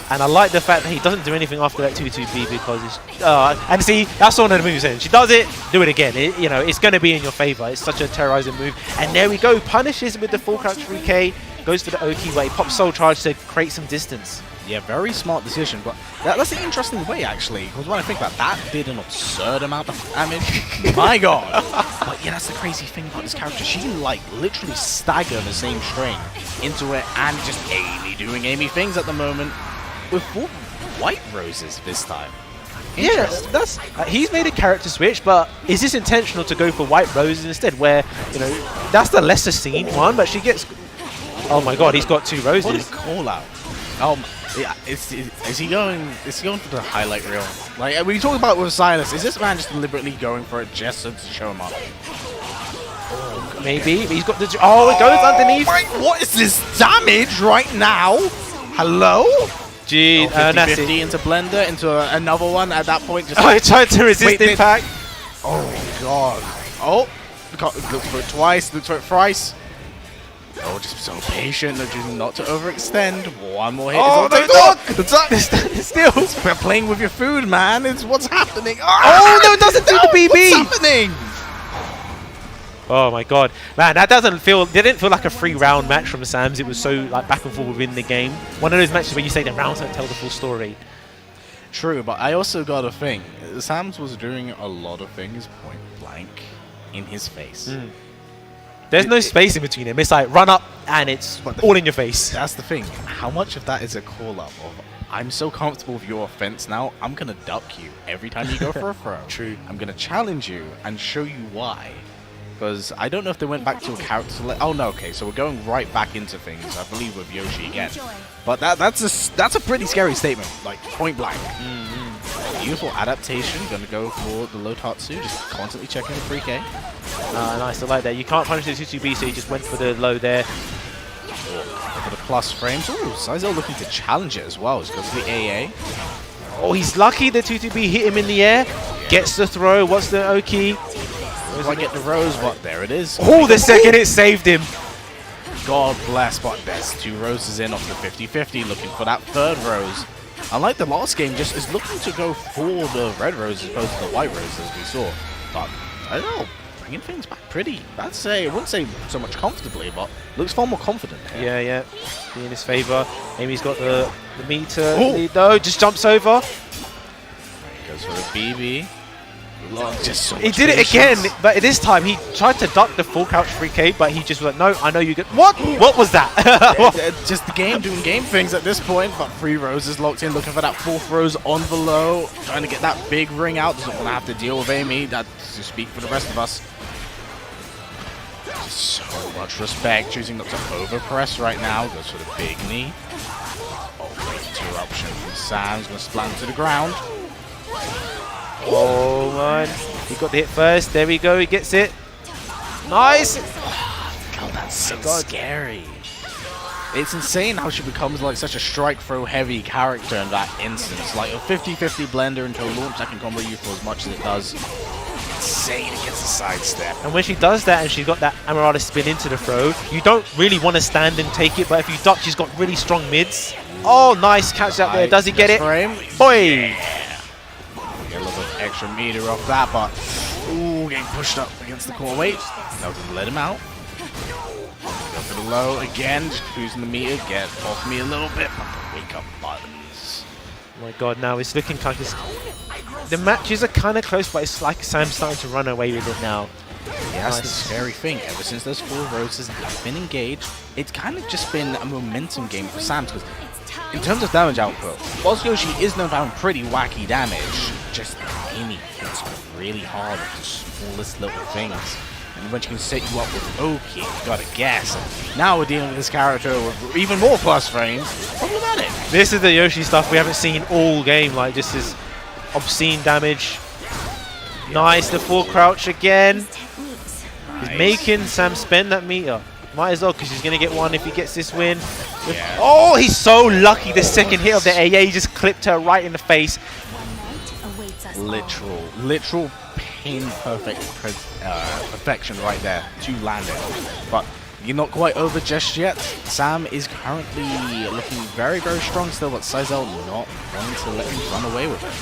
And I like the fact that he doesn't do anything after that 2-2B because it's... and see, that's one of the moves in. She does it, do it again. You know, it's going to be in your favor. It's such a terrorizing move. And there we go. Punishes with the full crouch 3K. Goes for the Oki way. Pops Soul Charge to create some distance. Yeah, very smart decision, but that's an interesting way, actually, because when I think about that, did an absurd amount of damage. My god! But yeah, that's the crazy thing about this character. She can, like, literally stagger the same string into it and just doing Amy things at the moment. With 4 white roses this time. Yeah, that's he's made a character switch, but is this intentional to go for white roses instead? Where, you know, that's the lesser seen one, but she gets. Oh my god, he's got 2 roses. What a call out! Yeah, is he going? Is he going for the highlight reel? Like we talked about with Silas, is this man just deliberately going for it just to show him up? Maybe, but he's got the. Oh, it goes underneath. What is this damage right now? Hello? Gee, that's 50-50 it. into Blender, into another one at that point. Just Oh, he tried to resist impact. Oh my god. Oh, looks for it twice, looks for it thrice. Oh, just so patient, just not to overextend. One more hit. Oh, the duck! Still. We're playing with your food, man. It's what's happening. Oh, no, it doesn't do the BB. What's happening? Oh my god, man, that doesn't feel. They didn't feel like a 3-round match from Sam's. It was so like back and forth within the game. One of those matches where you say the rounds don't tell the full story. True, but I also got a thing. Sam's was doing a lot of things point blank in his face. There's no space in between them. It's like run up and it's all in your face. That's the thing. How much of that is a call up of I'm so comfortable with your offense now, I'm gonna duck you every time you go for a throw. True. I'm gonna challenge you and show you why. Because I don't know if they went back to a character select. Oh no, okay, so we're going right back into things, I believe, with Yoshi again. But that's a pretty scary statement, like point blank. Beautiful adaptation, gonna go for the low Tatsu, just constantly checking the 3K. Nice, I like that. You can't punish the 2-2B, so you just went for the low there. For the plus frames. Ooh, Cizel looking to challenge it as well. He's got the AA. Oh, he's lucky the 2-2B hit him in the air. Gets the throw, what's the Oki? If I get the rose, but there it is. Oh, the second it saved him. God bless, but there's 2 roses in off the 50-50, looking for that 3rd rose. Unlike the last game, just is looking to go for the red rose as opposed to the white rose as we saw. But, I don't know, bringing things back pretty. I wouldn't say so much comfortably, but looks far more confident here. Yeah. Be in his favour. Amy's got the meter. No, just jumps over. Goes for the BB. Just so he did it again, but this time he tried to duck the full couch 3K, but he just was like, no, I know you get. What? What was that? Just the game doing game things at this point, but 3 roses locked in, looking for that 4th rose on the low, trying to get that big ring out, doesn't want to have to deal with Amy, that's to speak for the rest of us. Just so much respect, choosing not to overpress right now, goes for the big knee. Oh, great interruption from Sam's, going to splat to the ground. Oh man, he got the hit first. There we go, he gets it. Nice. God, that's so scary. It's insane how she becomes like such a strike throw heavy character in that instance. Like a 50-50 blender into a launch that can combo you for as much as it does. Insane against the sidestep. And when she does that and she's got that Admiral spin into the throw, you don't really want to stand and take it, but if you duck, she's got really strong mids. Oh, nice catch out there. Does he get it? Frame. Boy! Get a little bit extra meter off that, but ooh, getting pushed up against the core weight. That doesn't let him out. Go for the low again, just using the meter. Get off me a little bit. Wake up buttons. Oh my god, now it's looking like it's... The matches are kind of close, but it's like Sam's starting to run away with it now. Yeah, that's the scary thing. Ever since those 4 roses have been engaged, it's kind of just been a momentum game for Sam's. Because in terms of damage output, whilst Yoshi is known for having pretty wacky damage, just Amy hits really hard with the smallest little things. And when she can set you up with Oki, you gotta guess. Now we're dealing with this character with even more plus frames. Problematic. This is the Yoshi stuff we haven't seen all game. Like, this is obscene damage. Nice, the full crouch again. He's making Sam spend that meter. Might as well, because he's going to get one if he gets this win. Yeah. Oh, he's so lucky. The second hit of the AA just clipped her right in the face. Literal pain perfection right there to land it. But You're not quite over just yet. Sam is currently looking very, very strong still, but Cizel not wanting to let him run away with it.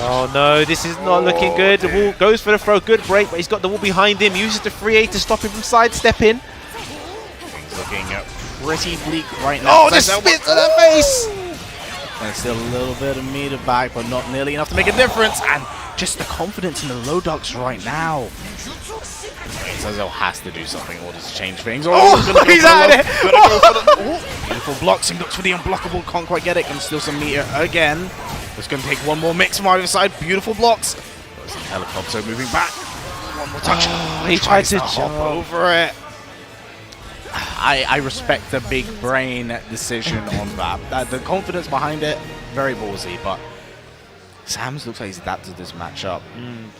Oh no, this is not looking good. The wall goes for the throw, good break, but he's got the wall behind him. Uses the 3A to stop him from sidestepping. He's looking pretty bleak right now. Oh, the spit to the face! And still a little bit of meter back, but not nearly enough to make a difference. And just the confidence in the low ducks right now. Cizel has to do something in order to change things. Oh, he's out of it! Beautiful blocks and looks for the unblockable. Can't quite get it. And still some meter again. It's going to take one more mix from either side. Beautiful blocks. There's the helicopter moving back. One more touch. Oh, he tried to hop jump over it. I respect the big brain decision on that. The confidence behind it, very ballsy, but Sam's looks like he's adapted this matchup.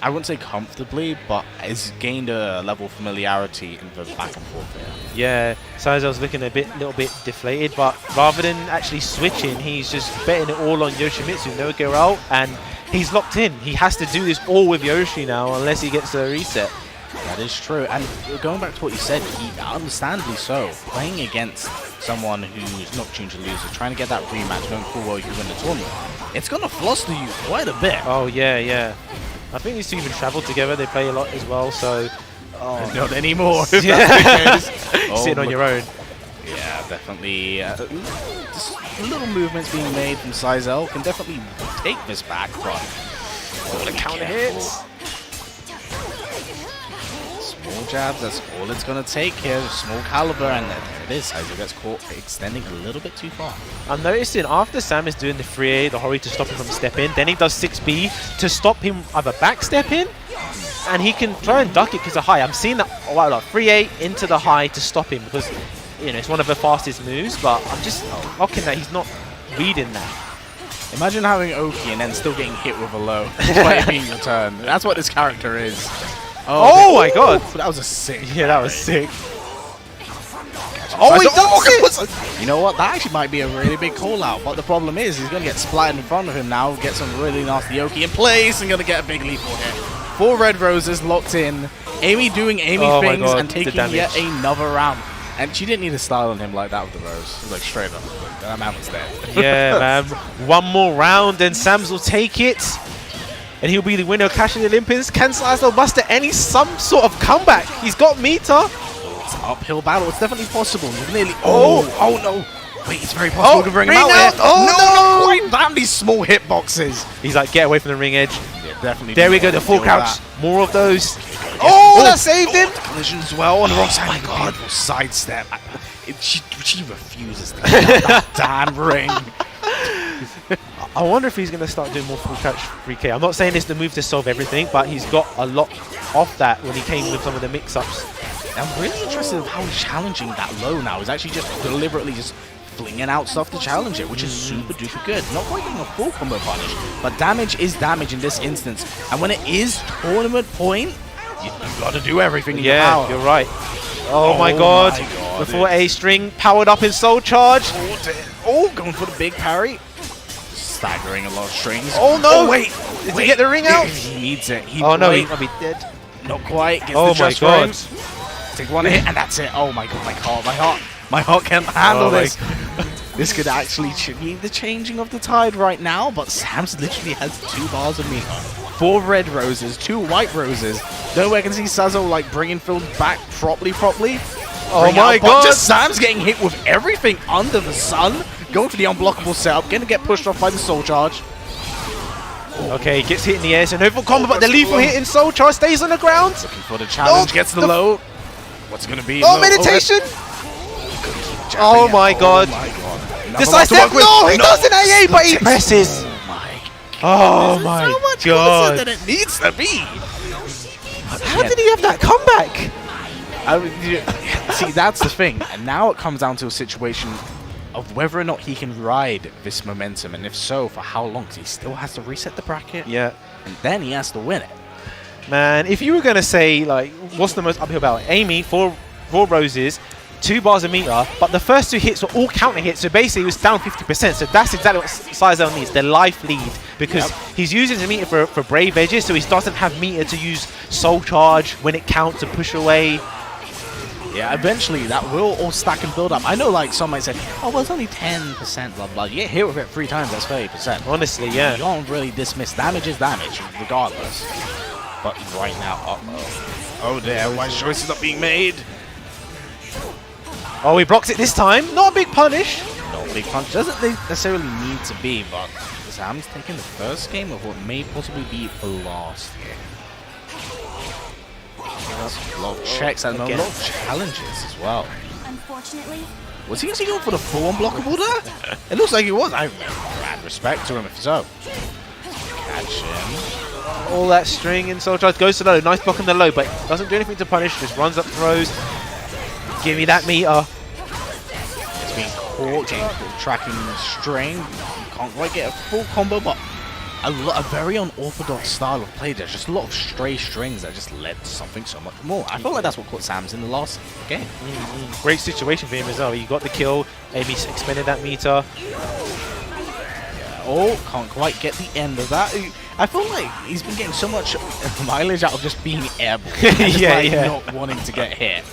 I wouldn't say comfortably, but has gained a level of familiarity in the back and forth here. Yeah, Cizel's looking little bit deflated, but rather than actually switching, he's just betting it all on Yoshimitsu, no go out, and he's locked in. He has to do this all with Yoshi now, unless he gets a reset. That is true, and going back to what you said, he understandably so, playing against someone who's not tuned to lose, trying to get that rematch, going full well you can win the tournament, it's going to fluster you quite a bit. Oh yeah, yeah. I think these two even travel together, they play a lot as well, so... Oh, not anymore. Yeah. Oh, sitting on your own. Yeah, definitely. Just little movements being made from Cizel can definitely take this back, but... All the counter hits. Small jabs, that's all it's going to take here. Soulcalibur, and there it is. Cizel gets caught extending a little bit too far. I'm noticing after Sam is doing the 3A, the Hori to stop him from stepping, then he does 6B to stop him either back stepping, and he can try and duck it because of high. I'm seeing that 3A into the high to stop him because it's one of the fastest moves, but I'm just locking that he's not reading that. Imagine having Oki and then still getting hit with a low despite it being your turn. That's what this character is. Oh my god! That was a sick. Yeah, that was sick. Oh, he does it! You know what? That actually might be a really big call out, but the problem is he's going to get splattered in front of him now, get some really nasty Oki in place, and going to get a big leap for him. 4 red roses locked in. Amy doing Amy things and taking yet another round. And she didn't need to style on him like that with the rose. It was like straight up. That man was dead. Yeah, man. One more round and Sams will take it. And he'll be the winner of Cash in the Olympians. Can Silas muster some sort of comeback? He's got meter. It's an uphill battle. It's definitely possible. He's nearly. Oh no. Wait, it's very possible to bring him out here. Oh, no, not quite. Damn these small hitboxes. He's like, get away from the ring edge. Yeah, definitely. There we go, the full crouch. More of those. Oh, that saved him. Collision as well on the wrong side. Oh my god. Sidestep. She refuses to get out that damn ring. I wonder if he's going to start doing more full crouch 3K. I'm not saying it's the move to solve everything, but he's got a lot off that when he came with some of the mix-ups. I'm really interested in how he's challenging that low now. He's actually just deliberately just flinging out stuff to challenge it, which is super duper good. Not quite getting a full combo punish, but damage is damage in this instance. And when it is tournament point, you've got to do everything in your power. You're right. Oh my god. Before A string powered up in Soul Charge. Oh, going for the big parry. Staggering a lot of strings. Oh no! Oh, wait! Did he get the ring out? He needs it. Oh no, he's gonna be dead. Not quite. Gets Oh the my just god. frames. Take one hit and that's it. Oh my god, my heart can't handle this. This could actually be the changing of the tide right now, but Sam's literally has 2 bars of meter. 4 red roses, 2 white roses. Nowhere can see Cizel like bringing Phil back properly. Oh my god! Just Sam's getting hit with everything under the sun. Going for the unblockable setup, going to get pushed off by the Soul Charge. Okay, gets hit in the air, so no full combo, but the lethal hit in Soul Charge stays on the ground. Looking for the challenge, gets the low. What's going to be? Oh, meditation! Oh my god. Decides to no, he doesn't AA, but he presses. Oh my so much god. closer than it needs to be. How did he have that comeback? See, that's the thing. And now it comes down to a situation of whether or not he can ride this momentum, and if so, for how long? Because he still has to reset the bracket, Yeah. and then he has to win it. Man, if you were going to say, like, what's the most uphill battle? Amy, 4 roses, 2 bars of meter, but the first 2 hits were all counter hits, so basically it was down 50%. So that's exactly what Cizel needs, the life lead, because he's using the meter for brave edges, so he doesn't have meter to use Soul Charge when it counts to push away. Yeah, eventually that will all stack and build up. I know, like, some might say, oh, well, it's only 10%, blah, blah. You get hit with it 3 times, that's 30%. Honestly, yeah. You don't really dismiss damage is damage, regardless. But right now, oh dear, wise choices are being made. Oh, he blocks it this time. Not a big punish. Not a big punch. Doesn't necessarily need to be, but Sam's taking the first game of what may possibly be the last here. A lot of checks and a lot of challenges as well. Unfortunately, Was he actually going for the full unblockable there? It looks like he was. I mad respect to him if so. Catch him. All that string in Soul Charge goes to low. Nice block on the low, but doesn't do anything to punish. Just runs up throws. Give me that meter. It's being caught, tracking the string. Can't quite get a full combo, but a very unorthodox style of play. There's just a lot of stray strings that just led to something so much more. I feel like that's what caught Sam's in the last game. Great situation for him as well. He got the kill. Amy expended that meter. Oh, can't quite get the end of that. I feel like he's been getting so much mileage out of just being airborne. Not wanting to get hit.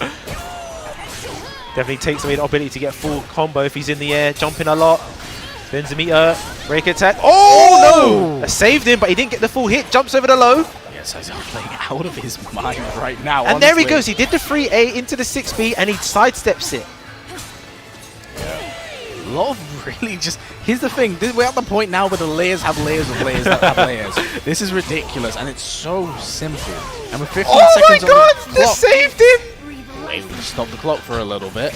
Definitely takes away the ability to get full combo if he's in the air, jumping a lot. Spins the meter, break attack. Oh no! That saved him, but he didn't get the full hit. Jumps over the low. Yes, he's playing out of his mind right now. And there he goes. He did the 3A into the 6B and he sidesteps it. A lot of really just... Here's the thing. We're at the point now where the layers have layers of layers that have layers. This is ridiculous, and it's so simple. And with 15 seconds oh my on god! the This clock, saved him! able to stop the clock for a little bit.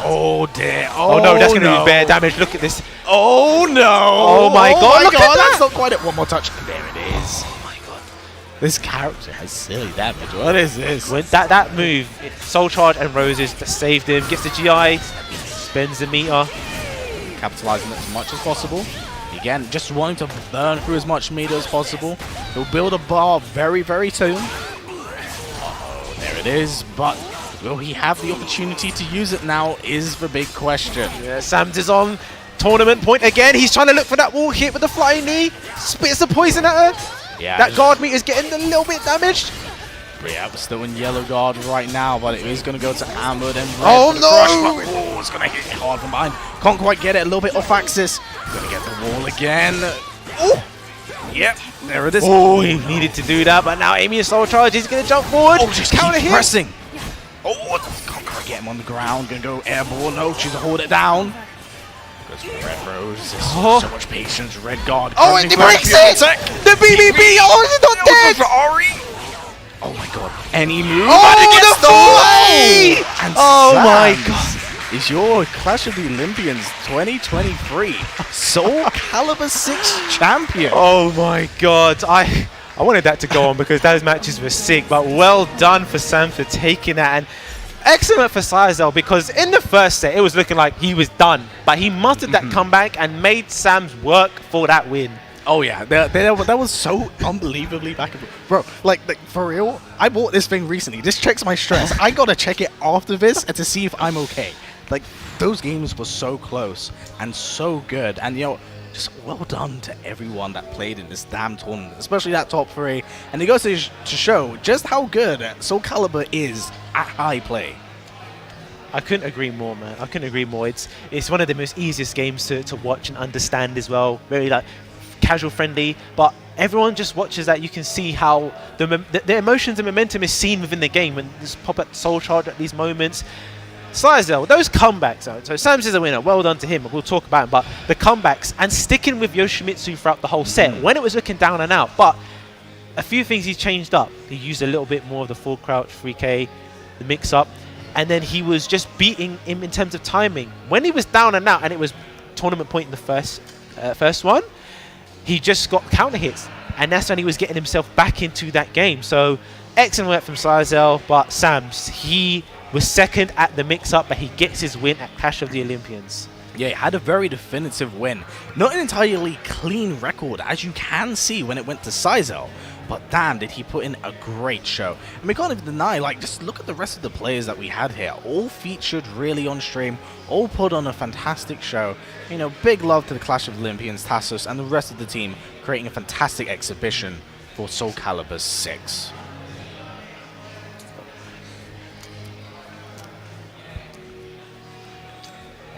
Oh dear. Oh no, that's going to be bare damage. Look at this. Oh no! Oh my god, look at that! That's not quite it. One more touch. There it is. Oh my god. This character has silly damage. What is this? When that move, Soul Charge and Roses that saved him. Gets the GI, spends the meter. Capitalizing it as much as possible. Again, just wanting to burn through as much meter as possible. He'll build a bar very, very soon. Uh-oh, there it is. But will he have the opportunity to use it now is the big question. Yeah, Sam's is on tournament point again. He's trying to look for that wall hit with the flying knee. Spits the poison at her. Yeah, that guard meter's getting a little bit damaged. Yeah, we're still in yellow guard right now, but it is going to go to Amber then red. Oh no! Oh, it's going to hit hard from behind. Can't quite get it. A little bit off axis. Going to get the wall again. Oh! Yep, there it is. Oh, he needed to do that, but now Amy is Soul Charge. He's going to jump forward. Oh, just counter keep hit. Pressing. Oh, can't quite get him on the ground. Going to go airborne. No, she's hold it down. Goes for Red Rose. So much patience. Red guard. Oh, and he breaks it! The BBB! Oh, he's not dead! For Ari. Oh my god. Any move? Oh, the full And oh Sam my god. Is your Clash of the Olympians 2023 Soulcalibur 6 champion? Oh my god. I wanted that to go on because those matches were sick, but well done for Sam for taking that, and excellent for Cizel because in the first set it was looking like he was done, but he mustered that comeback and made Sam's work for that win. Oh yeah, that was so unbelievably back and forth. Bro, like for real, I bought this thing recently. This checks my stress. I gotta check it after this and to see if I'm okay. Like, those games were so close and so good, and you know, just well done to everyone that played in this damn tournament, especially that top 3. And it goes to show just how good Soulcalibur is at high play. I couldn't agree more, man. I couldn't agree more. It's one of the most easiest games to watch and understand as well. Very like casual friendly, but everyone just watches that. You can see how the emotions and momentum is seen within the game when this pop at Soul Charge at these moments. Cizel, those comebacks, so Sam's is a winner, well done to him, we'll talk about him, but the comebacks and sticking with Yoshimitsu throughout the whole set when it was looking down and out, but a few things he's changed up. He used a little bit more of the full crouch 3K, the mix up, and then he was just beating him in terms of timing. When he was down and out and it was tournament point in the first one, he just got counter hits, and that's when he was getting himself back into that game. So excellent work from Cizel, but Sam's, he was second at the mix-up, but he gets his win at Clash of the Olympians. Yeah, he had a very definitive win. Not an entirely clean record, as you can see when it went to Cizel, but damn, did he put in a great show. And we can't even deny, like, just look at the rest of the players that we had here. All featured really on stream, all put on a fantastic show. You know, big love to the Clash of Olympians, Tassos, and the rest of the team, creating a fantastic exhibition for Soulcalibur 6.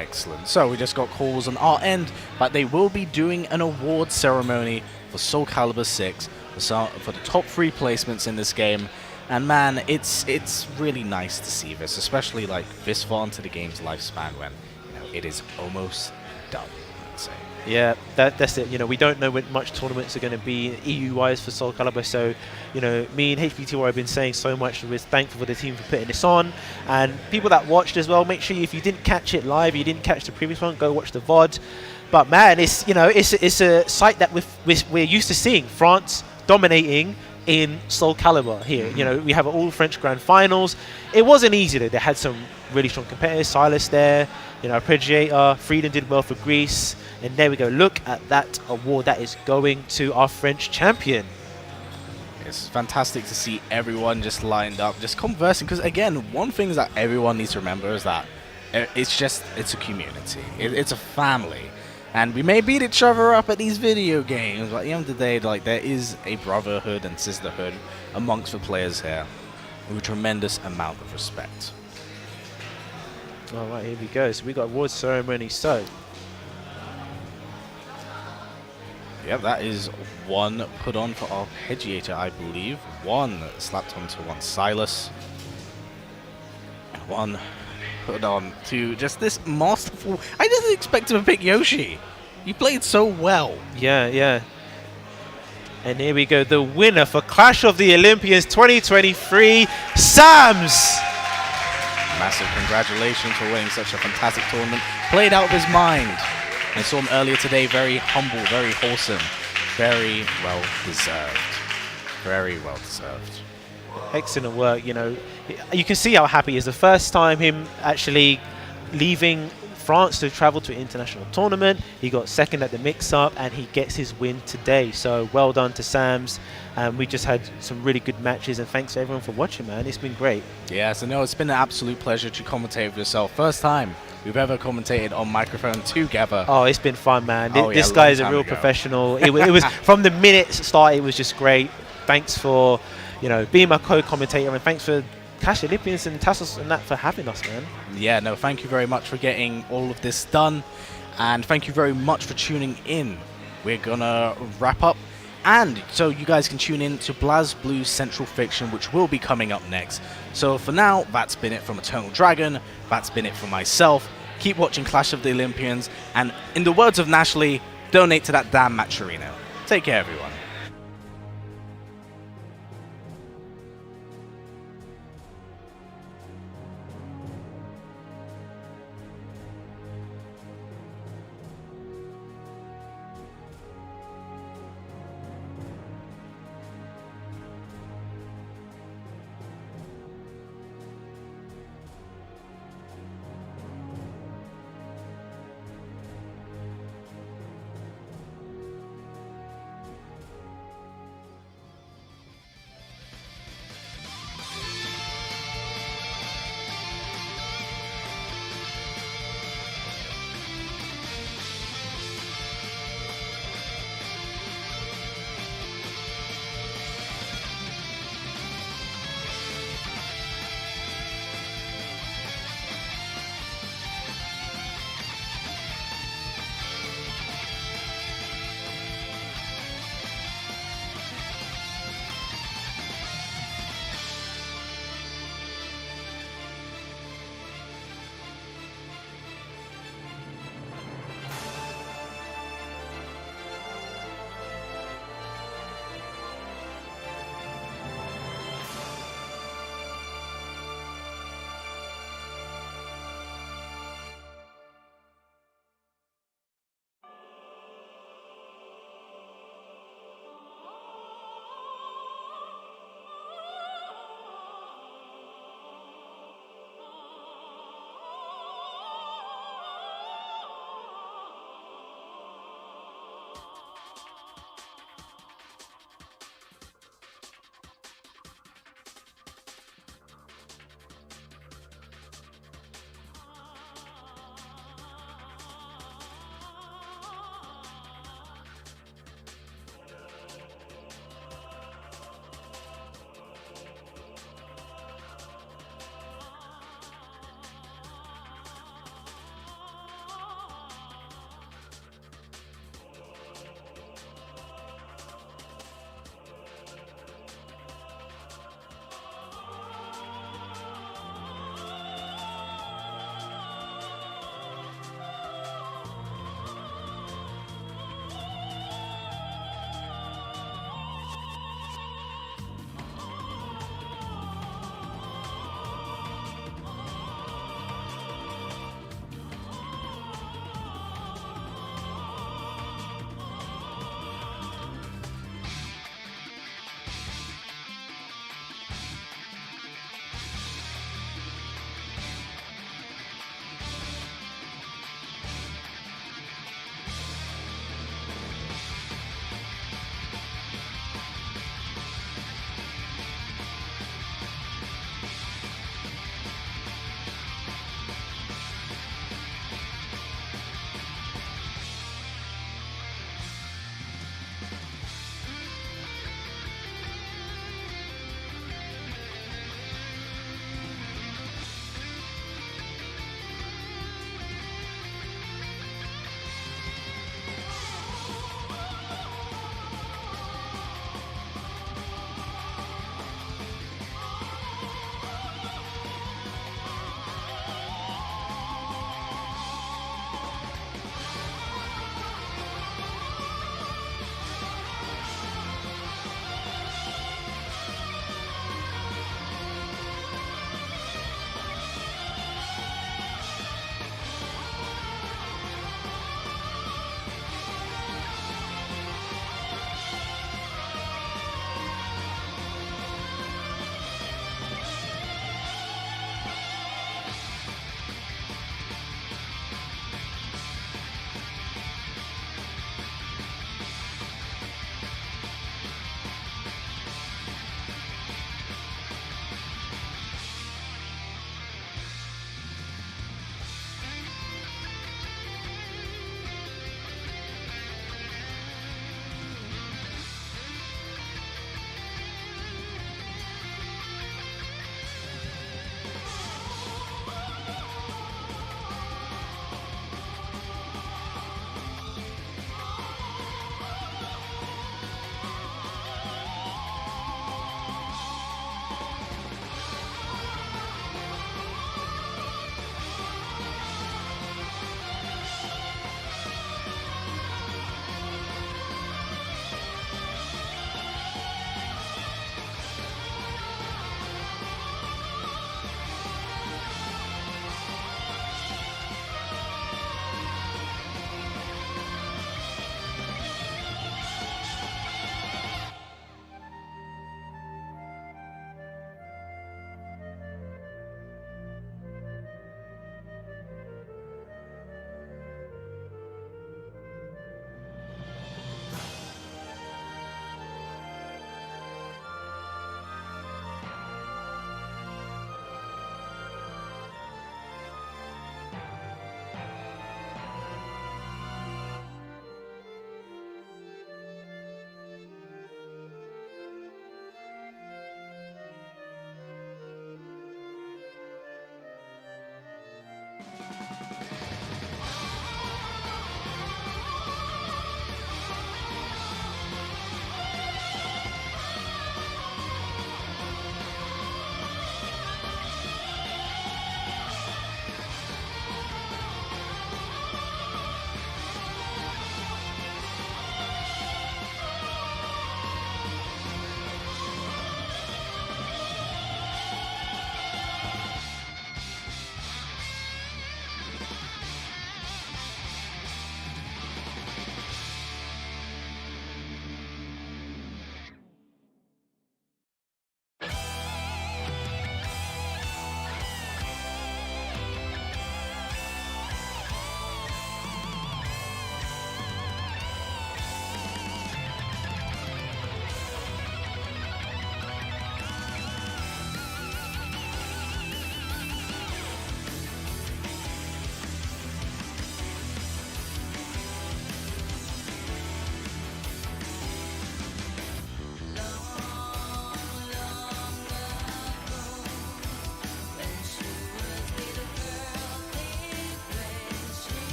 Excellent. So we just got calls on our end, but they will be doing an award ceremony for Soulcalibur 6 for the top 3 placements in this game. And man, it's really nice to see this, especially like this far into the game's lifespan when it is almost done, I'd say. Yeah, that's it. We don't know when much tournaments are going to be EU-wise for Soulcalibur. So, me and HBTY have been saying so much. We're thankful for the team for putting this on, and people that watched as well. Make sure if you didn't catch it live, you didn't catch the previous one, go watch the VOD. But man, it's it's a sight that we're used to seeing France dominating in Soulcalibur here. We have all French Grand Finals. It wasn't easy though. They had some really strong competitors. Silas there, Arpeggiator, Freeden did well for Greece. And there we go. Look at that award that is going to our French champion. It's fantastic to see everyone just lined up, just conversing. Because again, one thing that everyone needs to remember is that it's a community. It's a family. And we may beat each other up at these video games, but at the end of the day, like, there is a brotherhood and sisterhood amongst the players here with a tremendous amount of respect. All right, here we go. So we got award ceremony. So. Yep, that is one put on for Arpeggiator, I believe. One slapped onto one Silas. One put on to just this masterful... I didn't expect him to pick Yoshi. He played so well. Yeah. And here we go. The winner for Clash of the Olympians 2023, Sams! Massive congratulations for winning such a fantastic tournament. Played out of his mind. I saw him earlier today, very humble, very wholesome, very well deserved. Very well deserved. Excellent work. You can see how happy he is. The first time him actually leaving France to travel to an international tournament. He got second at the mix-up, and he gets his win today. So well done to Sams. We just had some really good matches, and thanks to everyone for watching, man. It's been great. Yeah, so no, it's been an absolute pleasure to commentate with yourself. First time we've ever commentated on microphone together. Oh, it's been fun, man. Oh, This yeah, guy is a long real time ago. professional. It was from the minute start. It was just great. Thanks for being my co-commentator, and thanks for Clash Olympians and Tassos and that for having us, man. Yeah, no, thank you very much for getting all of this done, and thank you very much for tuning in. We're gonna wrap up, and so you guys can tune in to BlazBlue Central Fiction, which will be coming up next. So for now, that's been it from Eternal Dragon. That's been it from myself. Keep watching Clash of the Olympians, and in the words of Nashley, donate to that damn Matcherino. Take care, everyone.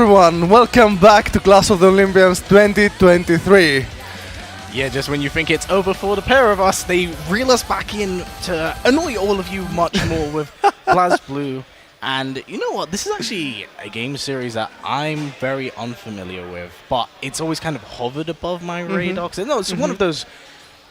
everyone, welcome back to Clash of the Olympians 2023. Yeah, just when you think it's over for the pair of us, they reel us back in to annoy all of you much more with BlazBlue. And you know what? This is actually a game series that I'm very unfamiliar with, but it's always kind of hovered above my radar. 'Cause no, it's one of those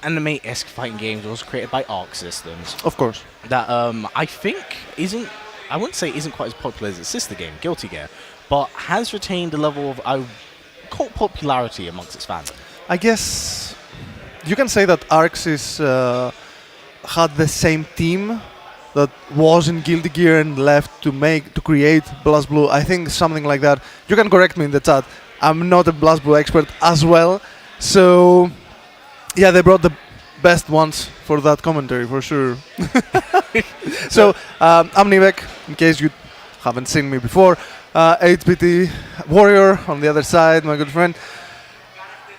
anime-esque fighting games that was created by Arc Systems. Of course. That I think isn't, I wouldn't say isn't quite as popular as its sister game, Guilty Gear, but has retained a level of, I would call it, popularity amongst its fans. I guess you can say that Arcs had the same team that was in Guilty Gear and left to create BlazBlue. I think something like that. You can correct me in the chat. I'm not a BlazBlue expert as well, so yeah, they brought the best ones for that commentary for sure. So I'm Nivek, in case you haven't seen me before. 8BT Warrior on the other side, my good friend.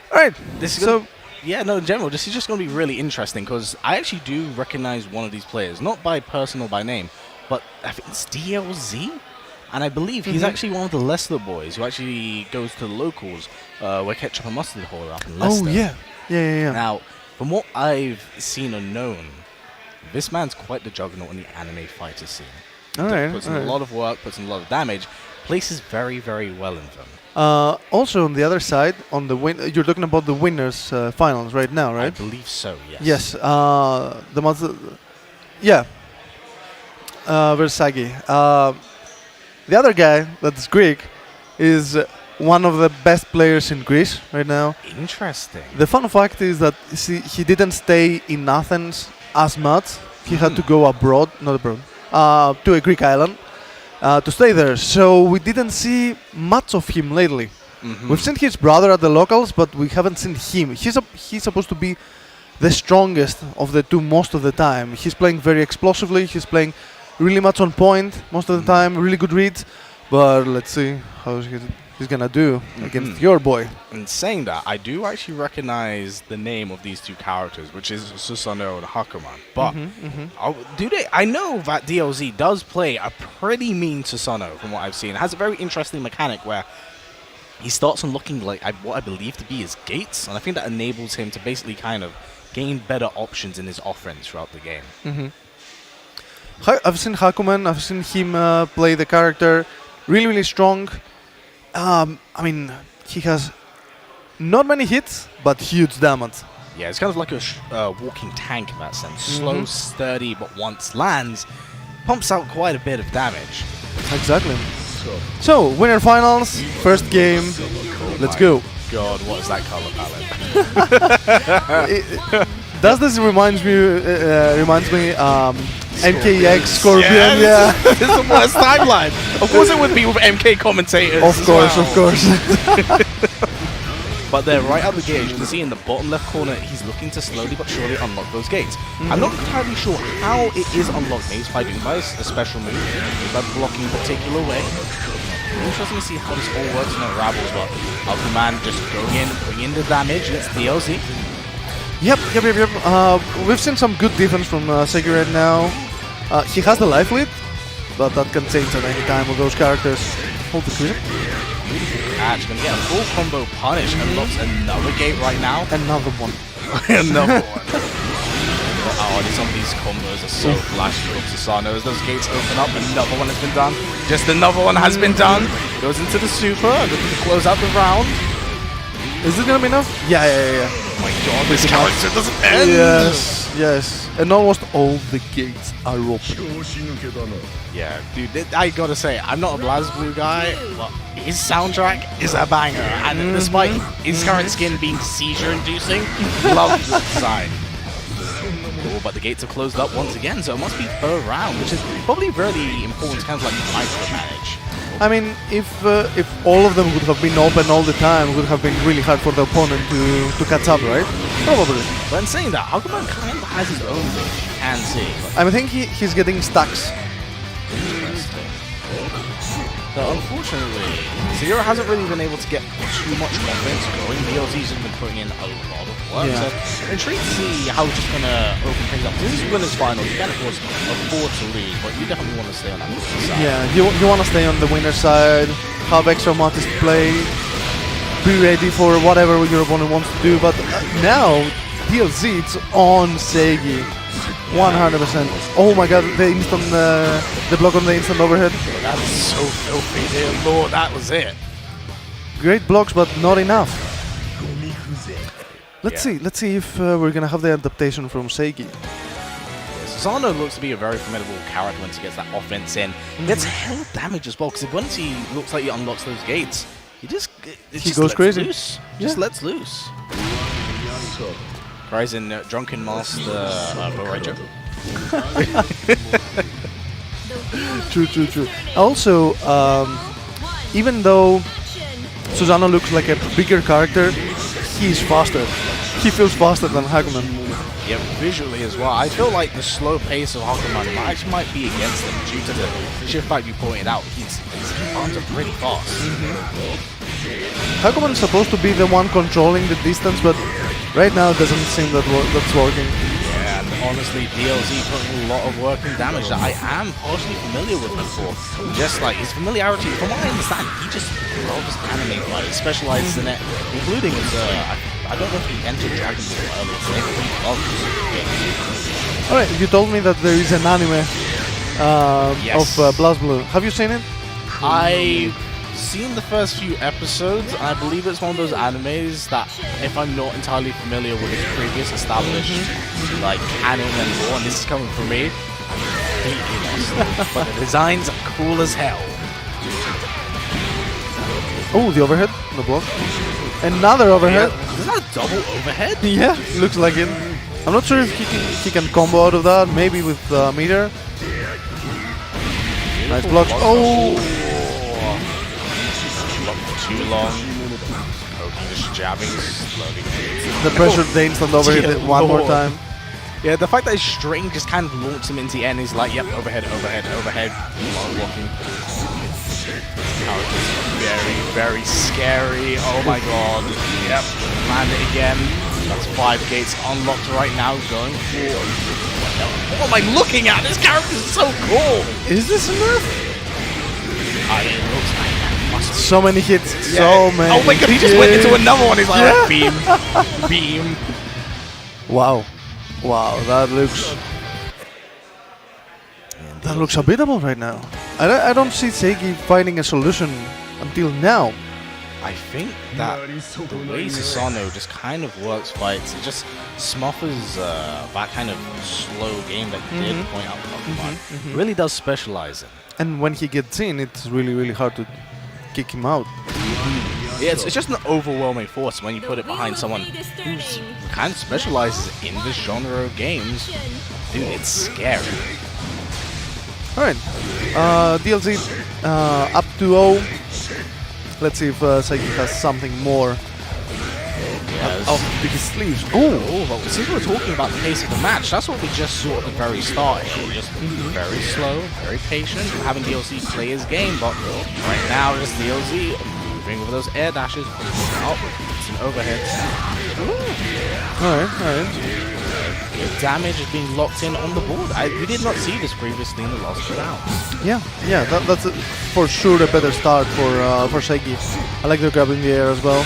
All right, This is so. Yeah, no, in general, this is just going to be really interesting because I actually do recognize one of these players, not by person or by name, but I think it's DLZ, and I believe he's actually one of the Leicester boys who actually goes to the locals where Ketchup and Mustard Hall up in Leicester. Oh yeah. Now, from what I've seen and known, this man's quite the juggernaut in the anime fighter scene. Puts in a lot of work, puts in a lot of damage, places very, very well in them. Also on the other side, on the you're talking about the winners finals right now, right? I believe so, yes. Yes. The month. Yeah. Versagi. The other guy that's Greek is one of the best players in Greece right now. Interesting. The fun fact is that he didn't stay in Athens as much. He had to go abroad, not abroad, to a Greek island. To stay there, so we didn't see much of him lately. We've seen his brother at the locals, but we haven't seen him. He's supposed to be the strongest of the two most of the time. He's playing very explosively. He's playing really much on point most of the time. Really good reads, but let's see how he's gonna do against your boy. And saying that, I do actually recognize the name of these two characters, which is Susanoo and Hakuman. But I know that DLZ does play a pretty mean Susanoo from what I've seen. It has a very interesting mechanic where he starts unlocking like what I believe to be his gates, and I think that enables him to basically kind of gain better options in his offense throughout the game. I've seen Hakuman. I've seen him play the character really, really strong. I mean, he has not many hits, but huge damage. Yeah, it's kind of like a walking tank in that sense. Slow, sturdy, but once lands, pumps out quite a bit of damage. Exactly. So, winner finals, first game. Let's go. God, what is that color palette? Does this reminds me MKX Scorpion? Yeah. This is the worst timeline. Of course it would be with MK commentators. Of course. But they're right out the gate. As you can see in the bottom left corner, he's looking to slowly but surely unlock those gates. I'm not entirely sure how it is unlocked. Maybe it's by doing a special move, maybe by blocking a particular way. Interesting to see how this all works and unravels, but Alphaman just going in, putting in the damage. It's DLZ. Yep. We've seen some good defense from Segi right now. He has the life lead, but that can change at any time with those characters. Hold the clip. Actually gonna get a full combo punish and unlocks another gate right now. Another one. Another one. Some of these combos are so flashy from Susanoo. As those gates open up, another one has been done. Just another one has been done. Goes into the super, looking to close out the round. Is this gonna be enough? Yeah. Oh my god, this character doesn't end! Yes. And almost all the gates are open. Yeah, dude, I gotta say, I'm not a BlazBlue guy, but his soundtrack is a banger. And despite his current skin being seizure-inducing, love the design. Oh, but the gates are closed up once again, so it must be per round, which is probably really important to kind of like micromanage. I mean, if all of them would have been open all the time, it would have been really hard for the opponent to catch up, right? Probably. But in saying that, Hakuman kind of has his own thing, you can see. I think he's getting stacks. So unfortunately, Siguro hasn't really been able to get too much offense going. DLZ's just been putting in a lot of work. Yeah. So I'm intrigued to see how it's just going to open things up. This is winners final. You can't, of course, afford to lose, but you definitely want to stay on that winner's side. Yeah, you want to stay on the winner side, have extra matches to play, be ready for whatever your opponent wants to do. But now, DLC, it's on Seigi. 100%. Oh my god, the instant, the block on the instant overhead. That was so filthy, dear lord, that was it. Great blocks, but not enough. Let's see if we're gonna have the adaptation from Seigi. Zano looks to be a very formidable character once he gets that offense in. He gets hell damage as well, because once he looks like he unlocks those gates, he just goes crazy. Loose. Yeah. Just lets loose. Ryzen Drunken Master Boranger. True. Also, even though Susanoo looks like a bigger character, he's faster. He feels faster than Hakuman. Yeah, visually as well. I feel like the slow pace of Hakuman actually might be against him due to the sheer fact you pointed out. His arms are pretty fast. Hakuman's supposed to be the one controlling the distance, but right now it doesn't seem that that's working. Yeah, and honestly, DLZ putting a lot of work and damage that I am partially familiar with him for. Just like his familiarity, from what I understand, he just loves anime fight. He specializes in it, including his, I don't know if he entered Dragon Ball early today, but he loves it. Alright, you told me that there is an anime Yes. of BlazBlue. Have you seen it? I've seen the first few episodes. I believe it's one of those animes that, if I'm not entirely familiar with its previous established like canon and lore, and this is coming from me, completely lost. But the designs are cool as hell. Oh, the overhead, the block. Another overhead. Is that a double overhead? Yeah, looks like it. I'm not sure if he can combo out of that. Maybe with meter. Nice blocks. Oh. Too long. Poking, just jabbing slowly. The pressure, the instant overhead Dear one more Lord. time. Yeah, the fact that his string just kind of launched him into the end is like, yep, overhead, overhead, overhead. While blocking. Very, very scary. Oh my god. Yep, land it again. That's 5 gates unlocked right now. Going for. What am I looking at? This character is so cool. Is this enough? It looks like that must be. So many hits. So many. Oh my god, he just went into hits. another one. He's like, Yeah. beam. Wow. Wow, that looks unbeatable right now. I don't see Seigi finding a solution until now. I think that the way Susanoo just kind of works fights, it just smothers that kind of slow game that you did point out with Pokemon. Really does specialize in. And when he gets in, it's really, really hard to kick him out. Yeah, it's just an overwhelming force when you put it behind someone who kind of specializes in this genre of games. Dude, it's scary. Alright, DLC up to 0. Let's see if Seigi has something more up his sleeves. Oh, well, since we're talking about the pace of the match, that's what we just saw at the very start. Just very slow, very patient, having DLC play his game, but right now it's DLC moving with those air dashes. Oh, it's an overhead. Alright. The damage is being locked in on the board. We did not see this previously in the last two rounds. Yeah, that's for sure a better start for Seigi. I like the grab in the air as well.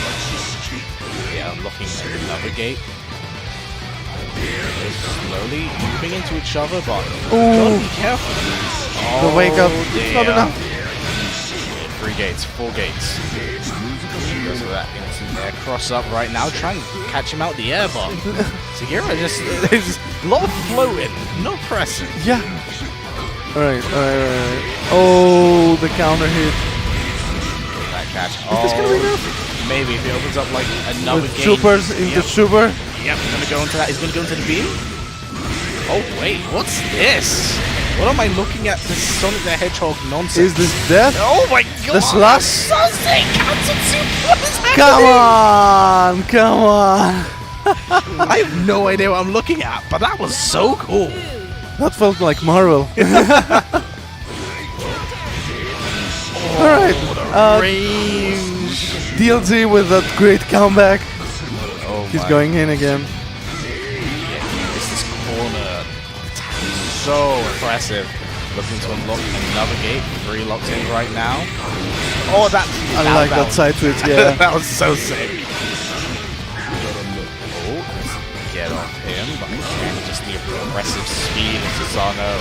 Yeah, locking another gate. Slowly moving into each other, but gotta be careful. The wake up, dear. it's not enough. 3 gates, 4 gates. Goes for that instant air cross up right now, trying to catch him out the air, but Segura just, there's a lot of floating, no pressing. Yeah. Alright. Oh, the counter hit. That catch. Is this gonna be enough? Maybe if he opens up like another With gate. supers into super. Yep, gonna go into that. He's gonna go into the beam. Oh wait, what's this? What am I looking at? This Sonic the Hedgehog nonsense. Is this death? Oh my god! The slash? Something counted super. What is happening? Come on! I have no idea what I'm looking at, but that was so cool. That felt like Marvel. Alright, DLG with that great comeback. Oh He's my. going in again. It's this corner. So impressive. Looking to unlock another gate. 3 locked in right now. Oh, that. I like that side switch, yeah. That was so sick. Oh, get off him. But again, just the aggressive speed of Susano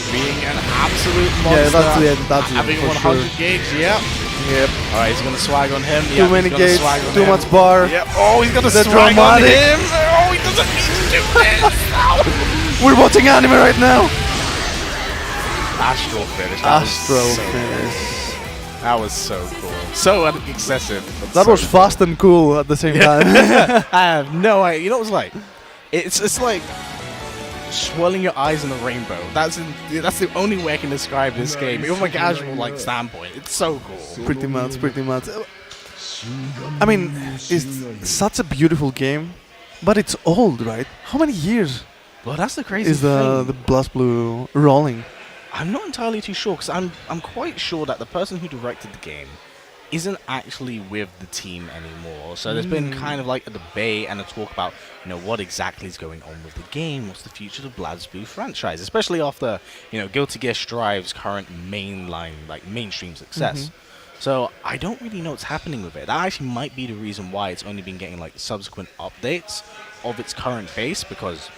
being an absolute monster. Yeah, that's the end. That's Having it, for 100 sure. gauge, yep. Yep. Alright, he's gonna swag on him. Too many gates, too much bar. Yep. Oh, he's gonna The swag dramatic. on him. Oh, he doesn't need to do this. We're watching anime right now. Astral finish. That was Astral so finish. cool. That was so cool. So excessive. but That so was fast and cool at the same time. I have no idea. You know what it's like? It's like swirling your eyes in a rainbow. That's the only way I can describe this game. Even from a casual standpoint, it's so cool. Pretty much, pretty much. I mean, it's such a beautiful game, but it's old, right? How many years Well, that's the crazy is thing. the BlazBlue rolling? I'm not entirely too sure because I'm quite sure that the person who directed the game isn't actually with the team anymore. So there's been kind of like a debate and a talk about, what exactly is going on with the game, what's the future of the BlazBlue franchise, especially after, Guilty Gear Strive's current mainstream success. So I don't really know what's happening with it. That actually might be the reason why it's only been getting subsequent updates of its current base, because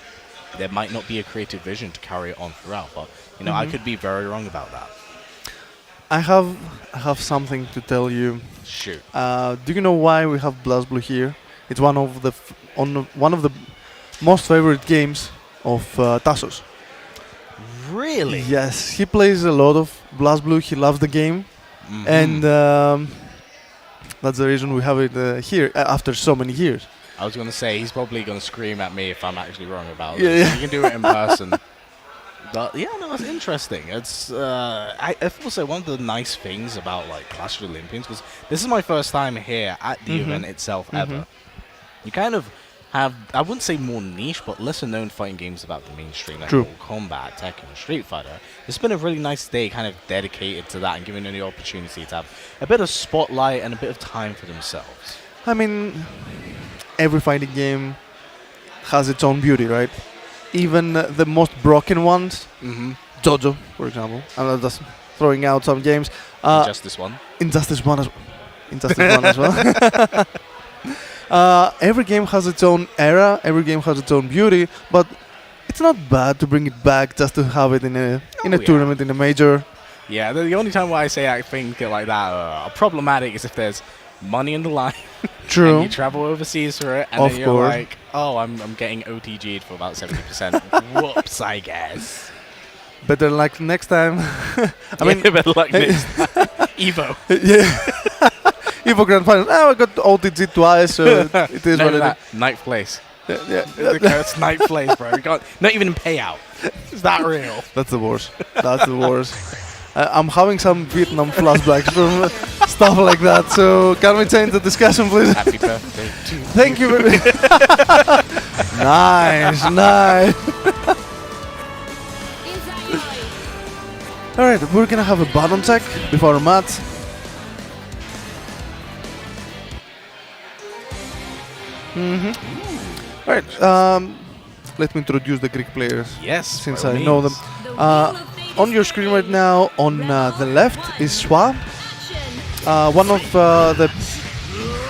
there might not be a creative vision to carry it on throughout. But I could be very wrong about that. I have something to tell you. Shoot. Do you know why we have BlazBlue here? It's one of the one of the most favorite games of Tassos. Really? Yes, he plays a lot of BlazBlue. He loves the game, and that's the reason we have it here after so many years. I was going to say, he's probably going to scream at me if I'm actually wrong about Yeah, it. yeah. You can do it in person. But yeah, no, it's interesting. It's I also one of the nice things about Clash of the Olympians, because this is my first time here at the event itself ever. You kind of have, I wouldn't say more niche, but lesser known fighting games about the mainstream, like True. Mortal Kombat, Tekken, and Street Fighter. It's been a really nice day kind of dedicated to that and giving them the opportunity to have a bit of spotlight and a bit of time for themselves. I mean, every fighting game has its own beauty, right? Even the most broken ones, JoJo, for example. I'm just throwing out some games. Just this one. Injustice 1 as well. Every game has its own era, every game has its own beauty, but it's not bad to bring it back just to have it in a tournament, in a major. Yeah, the only time why I say I think like that problematic is if there's money on the line. True. And you travel overseas for it, and Of then you're course. like, oh, I'm getting OTG'd for about 70%. Whoops, I guess. Better luck next time. I mean, better luck next time. Evo. yeah. Evo Grand Final. I got OTG twice, so it is what it is. Ninth place. Yeah. It's ninth place, bro. You can't, not even in payout. Is that real? That's the worst. That's the worst. I'm having some Vietnam flashbacks from stuff like that, so can we change the discussion, please? Happy birthday to you. Thank you very Nice. Alright, we're gonna have a button check before our match. Alright, let me introduce the Greek players. Yes, Since by all I know them. means. On your screen right now, on the left is Swa, one of the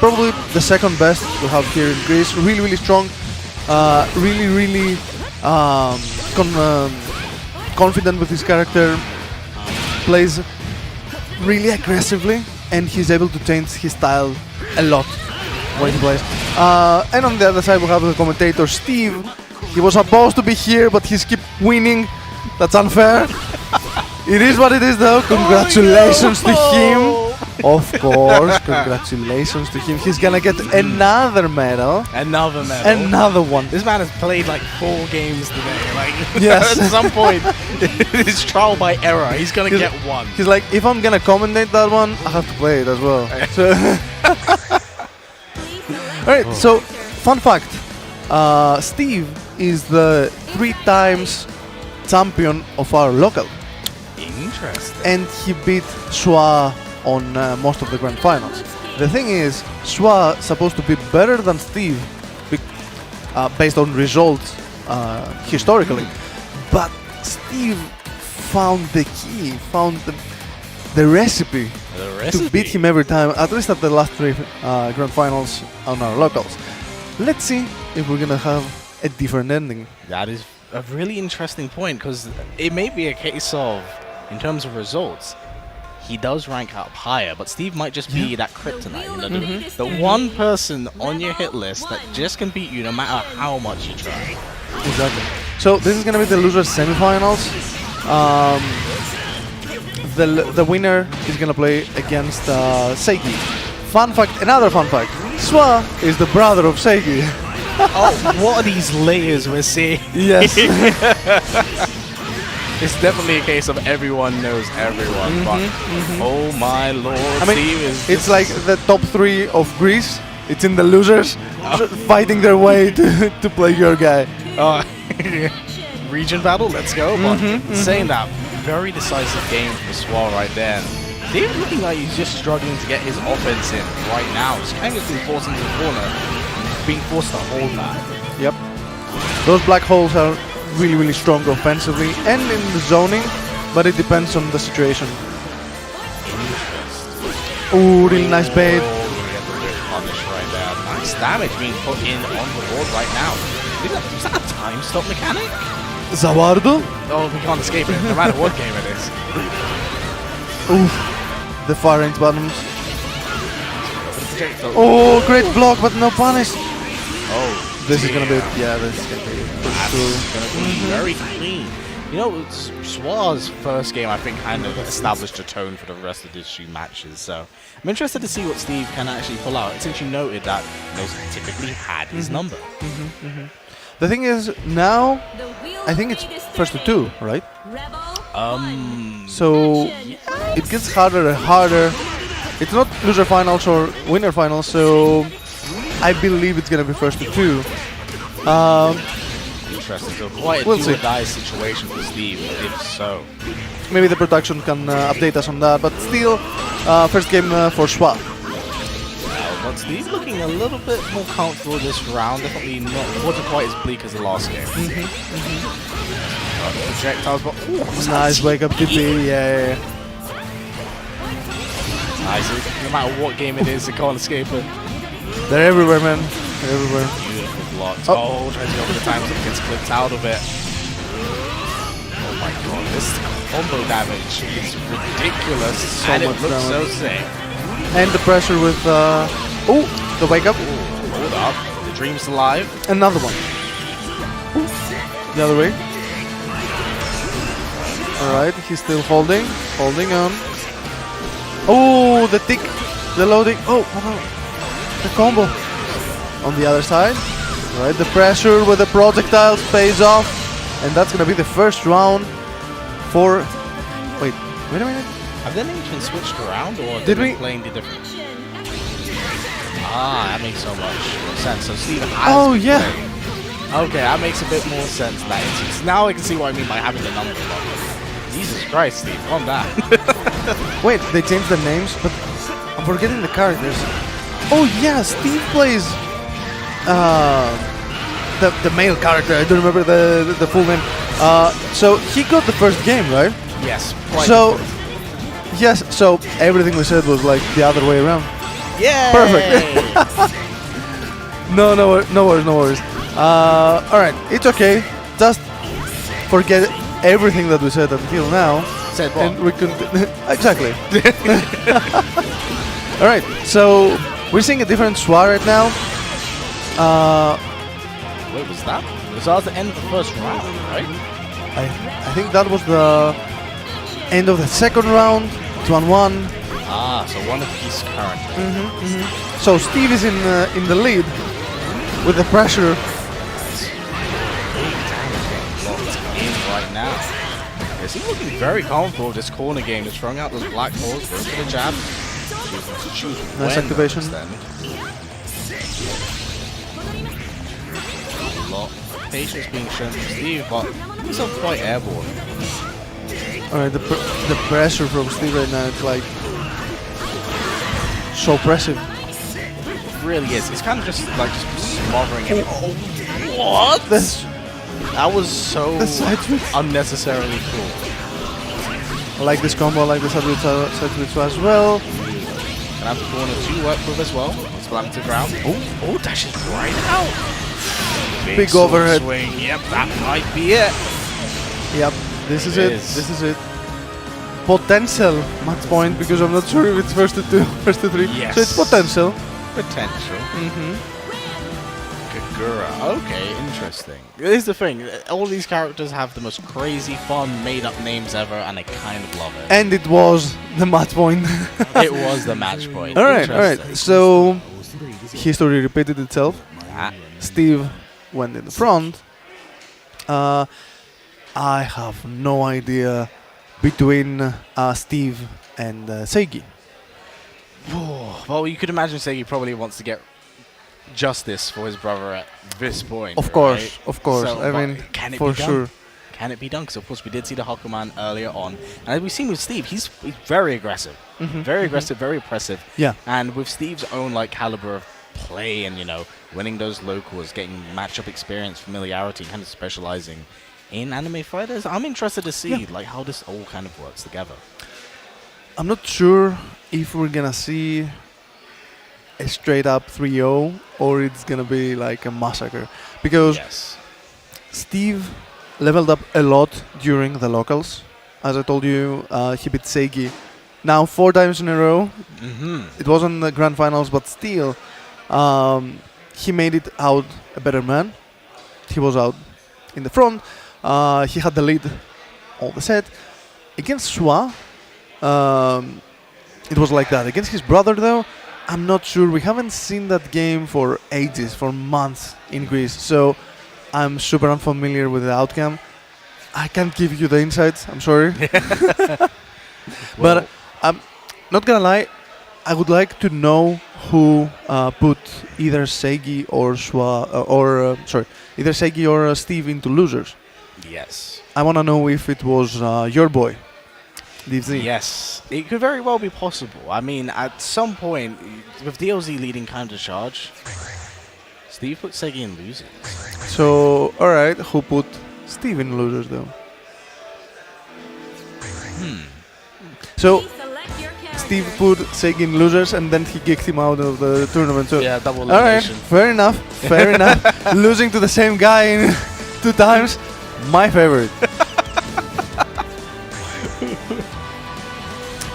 probably the second best we have here in Greece. Really strong, really confident with his character. Plays really aggressively, and he's able to change his style a lot when he plays. And on the other side we have the commentator Steve. He was supposed to be here, but he's keep winning. That's unfair. It is what it is, though. Congratulations to him. Of course, congratulations to him. He's gonna get another medal. Another medal. Another one. This man has played 4 games today. Yes. At some point, it's trial by error. He's gonna get one. He's like, if I'm gonna commentate that one, I have to play it as well. So alright, so fun fact. Steve is the 3 times champion of our local. Interesting. And he beat Shua on most of the grand finals. The thing is, Swa supposed to be better than Steve based on results historically, but Steve found the key, found the recipe to beat him every time, at least at the last 3 grand finals on our locals. Let's see if we're gonna have a different ending. That is a really interesting point, because it may be a case of, in terms of results, he does rank up higher, but Steve might just be that kryptonite, you know, the one person on your hit list that just can beat you no matter how much you try. Exactly. So this is gonna be the losers semifinals. The winner is gonna play against Seiki. Another fun fact. Swa is the brother of Seiki. Oh, what are these layers we're seeing? Yes. It's definitely a case of everyone knows everyone, but oh my lord, I mean, Steve is it's like the top 3 of Greece. It's in the losers, fighting their way to play your guy. region battle, let's go. But saying that, very decisive game for Swa right there. Steve looking like he's just struggling to get his offense in right now. His Kang has been forced into the corner, being forced to hold that. Yep. Those black holes are really strong offensively and in the zoning, but it depends on the situation. Ooh, really nice bait. Punish right there. Nice damage being put in on the board right now. Is that a time stop mechanic? Zawardo? Oh, we can't escape it, no matter what game it is. Oof. The far range buttons. Oh, great block, but no punish. Oh. This is gonna be, yeah, this is gonna be very clean. You know, Swa's first game, I think, kind of established a tone for the rest of these 2 matches. So I'm interested to see what Steve can actually pull out, since you noted that those typically had his number. The thing is, now I think it's first to 2, right? So it gets harder and harder. It's not loser finals or winner finals, so I believe it's gonna be first to 2. Interesting. So quite a We'll do or see. die situation for Steve, if so. Maybe the production can update us on that, but still, first game for Swa. But Steve looking a little bit more comfortable this round. Definitely not wasn't quite as bleak as the last game. Projectiles, but Nice wake up TP, yeah. nice. No matter what game it is, they can't escape it. They're everywhere, man. They're everywhere. Beautiful blocks. Oh. Oh, tries to go over the times it gets clipped out of it. Oh my god, this combo damage is ridiculous. So And it much looks so damage. sick. And the pressure with, oh, the wake up. Hold up. The dream's alive. Another one. Ooh. The other way. Alright, he's still holding on. Oh, the tick, the loading. Oh, no. The combo. On the other side. Right, the pressure with the projectiles pays off. And that's gonna be the first round for... Wait a minute. Have they even switched around, or Did we- playing the different? Ah, that makes so much more sense. So Steve has Oh, been yeah. playing. Okay, that makes a bit more sense. In that instance. Now I can see what I mean by having the number block. Jesus Christ, Steve, calm down. Wait, they changed the names, but I'm forgetting the characters. Oh yeah, Steve plays the male character. I don't remember the full name. So he got the first game, right? Yes. Quite So yes, so everything we said was like the other way around. yeah. Perfect. No worries. All right, it's okay. Just forget everything that we said until now. Said what? And we can exactly. All right, so we're seeing a different Swa right now. Wait, was that? Was that the end of the first round, right? I think that was the end of the second round. It's 1-1. Ah, so one of his characters. So Steve is in the lead with the pressure. Locked in right now. Yes, he's looking very comfortable with this corner game. Just throwing out those black holes, goes for the jab. Choose Nice when activation. to extend. A lot of patience being shown from Steve, but he's not quite airborne. All right, the pressure from Steve right now. It's like so oppressive. It really is. It's kind of just like just smothering him. What? That was so The side switch. unnecessarily cool. I like this combo, I like the side switch as well. Gonna have the corner 2 work with as well. Slam to ground. Oh, dashes right out. Big sword overhead. swing. Yep, that might be it. Yep, this is It it. is. This is it. Potential match point because I'm not sure if it's first to 2, first to 3. Yes. So it's potential. Potential. Mm-hmm. Kagura. Okay, interesting. Here's the thing. All these characters have the most crazy, fun, made-up names ever, and I kind of love it. And it was the match point. It was the match point. Alright, Interesting. so history repeated itself. Ah, Steve went in the front. I have no idea between Steve and Seigi. well, you could imagine Segi probably wants to get justice for his brother at this point. Of course, right? of course. So, I but mean, can it for be done? sure. Can it be done? Because of course we did see the Hakuman earlier on, and as we've seen with Steve, he's very aggressive, very aggressive, very oppressive. Yeah. And with Steve's own like caliber of play and winning those locals, getting matchup experience, familiarity, kind of specializing in anime fighters, I'm interested to see like how this all kind of works together. I'm not sure if we're gonna see a straight up 3-0 or it's gonna be like a massacre because Yes. Steve leveled up a lot during the locals. As I told you, he beat Seigi now 4 times in a row. Mm-hmm. It wasn't the grand finals, but still, he made it out a better man. He was out in the front. He had the lead all the set. Against Schwa, it was like that. Against his brother, though, I'm not sure. We haven't seen that game for ages, for months in Greece. So I'm super unfamiliar with the outcome. I can't give you the insights. I'm sorry. But I'm not gonna lie. I would like to know who put either Seigi or either Seigi or Steve into losers. Yes. I want to know if it was your boy, DBFZ. Yes, it could very well be possible. I mean, at some point, with DLZ leading kind of charge, Steve put Segi in losers. So, alright, who put Steve in losers though? So, Steve put Segi in losers and then he kicked him out of the tournament. So, Yeah, double alright, elimination. fair enough, fair enough. Losing to the same guy in 2 times, my favorite.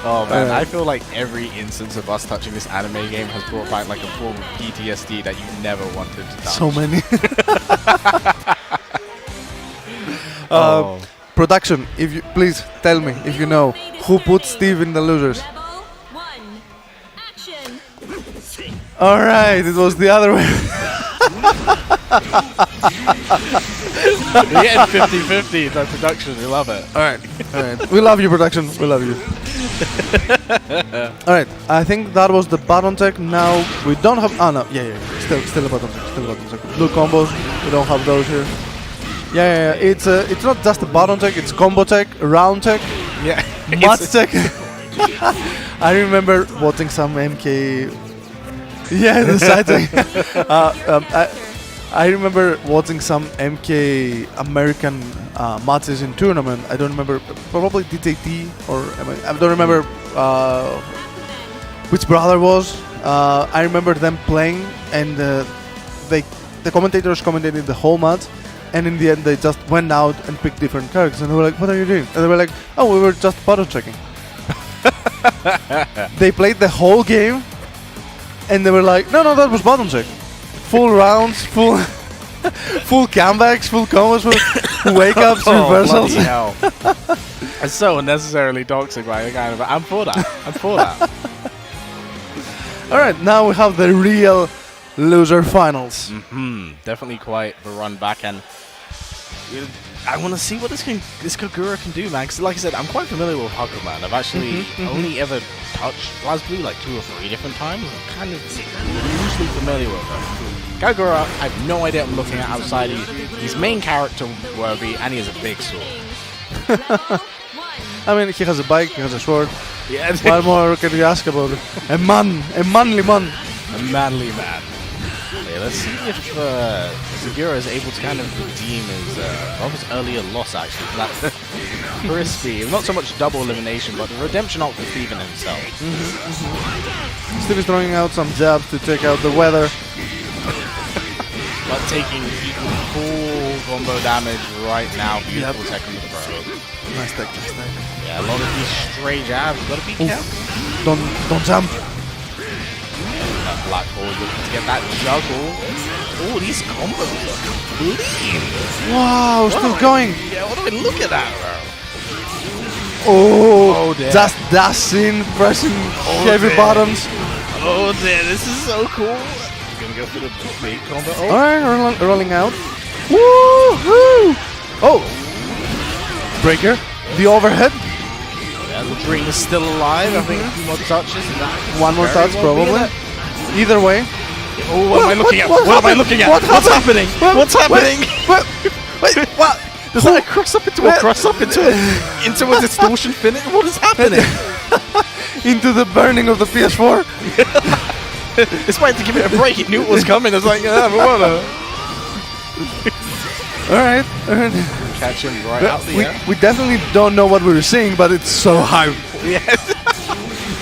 Oh man, I feel like every instance of us touching this anime game has brought back like a form of PTSD that you never wanted to touch. So many. Oh. Production, if you please tell me if you know who put Steve in the losers. All right, it was the other way. We're getting 50-50 the production, we love it. All right, we love you, production. We love you. All right, I think that was the button check. Now we don't have. Oh no, yeah. Still a button check. Blue combos. We don't have those here. Yeah. It's not just a button check. It's combo check, round check, Yeah. match check. I remember watching some MK. Yeah, the side check. I remember watching some MK American matches in tournament. I don't remember, probably DJT or I don't remember which brother was. I remember them playing and the commentators commentated the whole match, and in the end they just went out and picked different characters and they were like, "What are you doing?" And they were like, "Oh, we were just button checking." They played the whole game and they were like, "No, that was button check." Full rounds, full comebacks, full combos, full wake-ups, reversals. Bloody hell. It's so unnecessarily toxic, right? Kind of, I'm for that. Alright, now we have the real loser finals. Definitely quite the run back, and I want to see what this Kagura can do, man. Because like I said, I'm quite familiar with Hakuman. I've actually only ever touched BlazBlue like 2 or 3 different times. I'm kind of loosely familiar with him. Kagura, I have no idea what I'm looking at outside. He's main character worthy, and he has a big sword. I mean, he has a bike, he has a sword. Yeah, What more can you ask about it? A man, a manly man. a manly man. Okay, let's see if Segura is able to kind of redeem his earlier loss, actually. That crispy, not so much double elimination, but the redemption arc for Freeden himself. Steve is throwing out some jabs to take out the weather. But taking full combo damage right now. Beautiful tech on the pro. Nice tech, nice tech. Yeah, a lot of these stray jabs. Gotta be careful. Don't jump. That black hole looking to get that juggle. Oh, these combos are clean. Wow, still going. Yeah, what do we look at that, bro? Oh, dear. just dashing, pressing heavy dear. bottoms. Oh, dear, this is so cool. Gonna go for the big combo. Oh, Alright, rolling out. Woo! Oh! Breaker. The overhead. yeah, the dream is still alive. I think a few more touches. And that One more very touch, well be probably. it. Either way. Oh, what am I looking at? What am I happened? looking at? What What's happened? happening? What's happening? Wait, what? Does that cross up into a cross up into a distortion finish? What is happening? Into the burning of the PS4. Despite to give it a break, he knew it was coming. I was like, yeah, but whatever. Alright. Catch him right out the air. We definitely don't know what we were seeing, but it's so hype. Yes.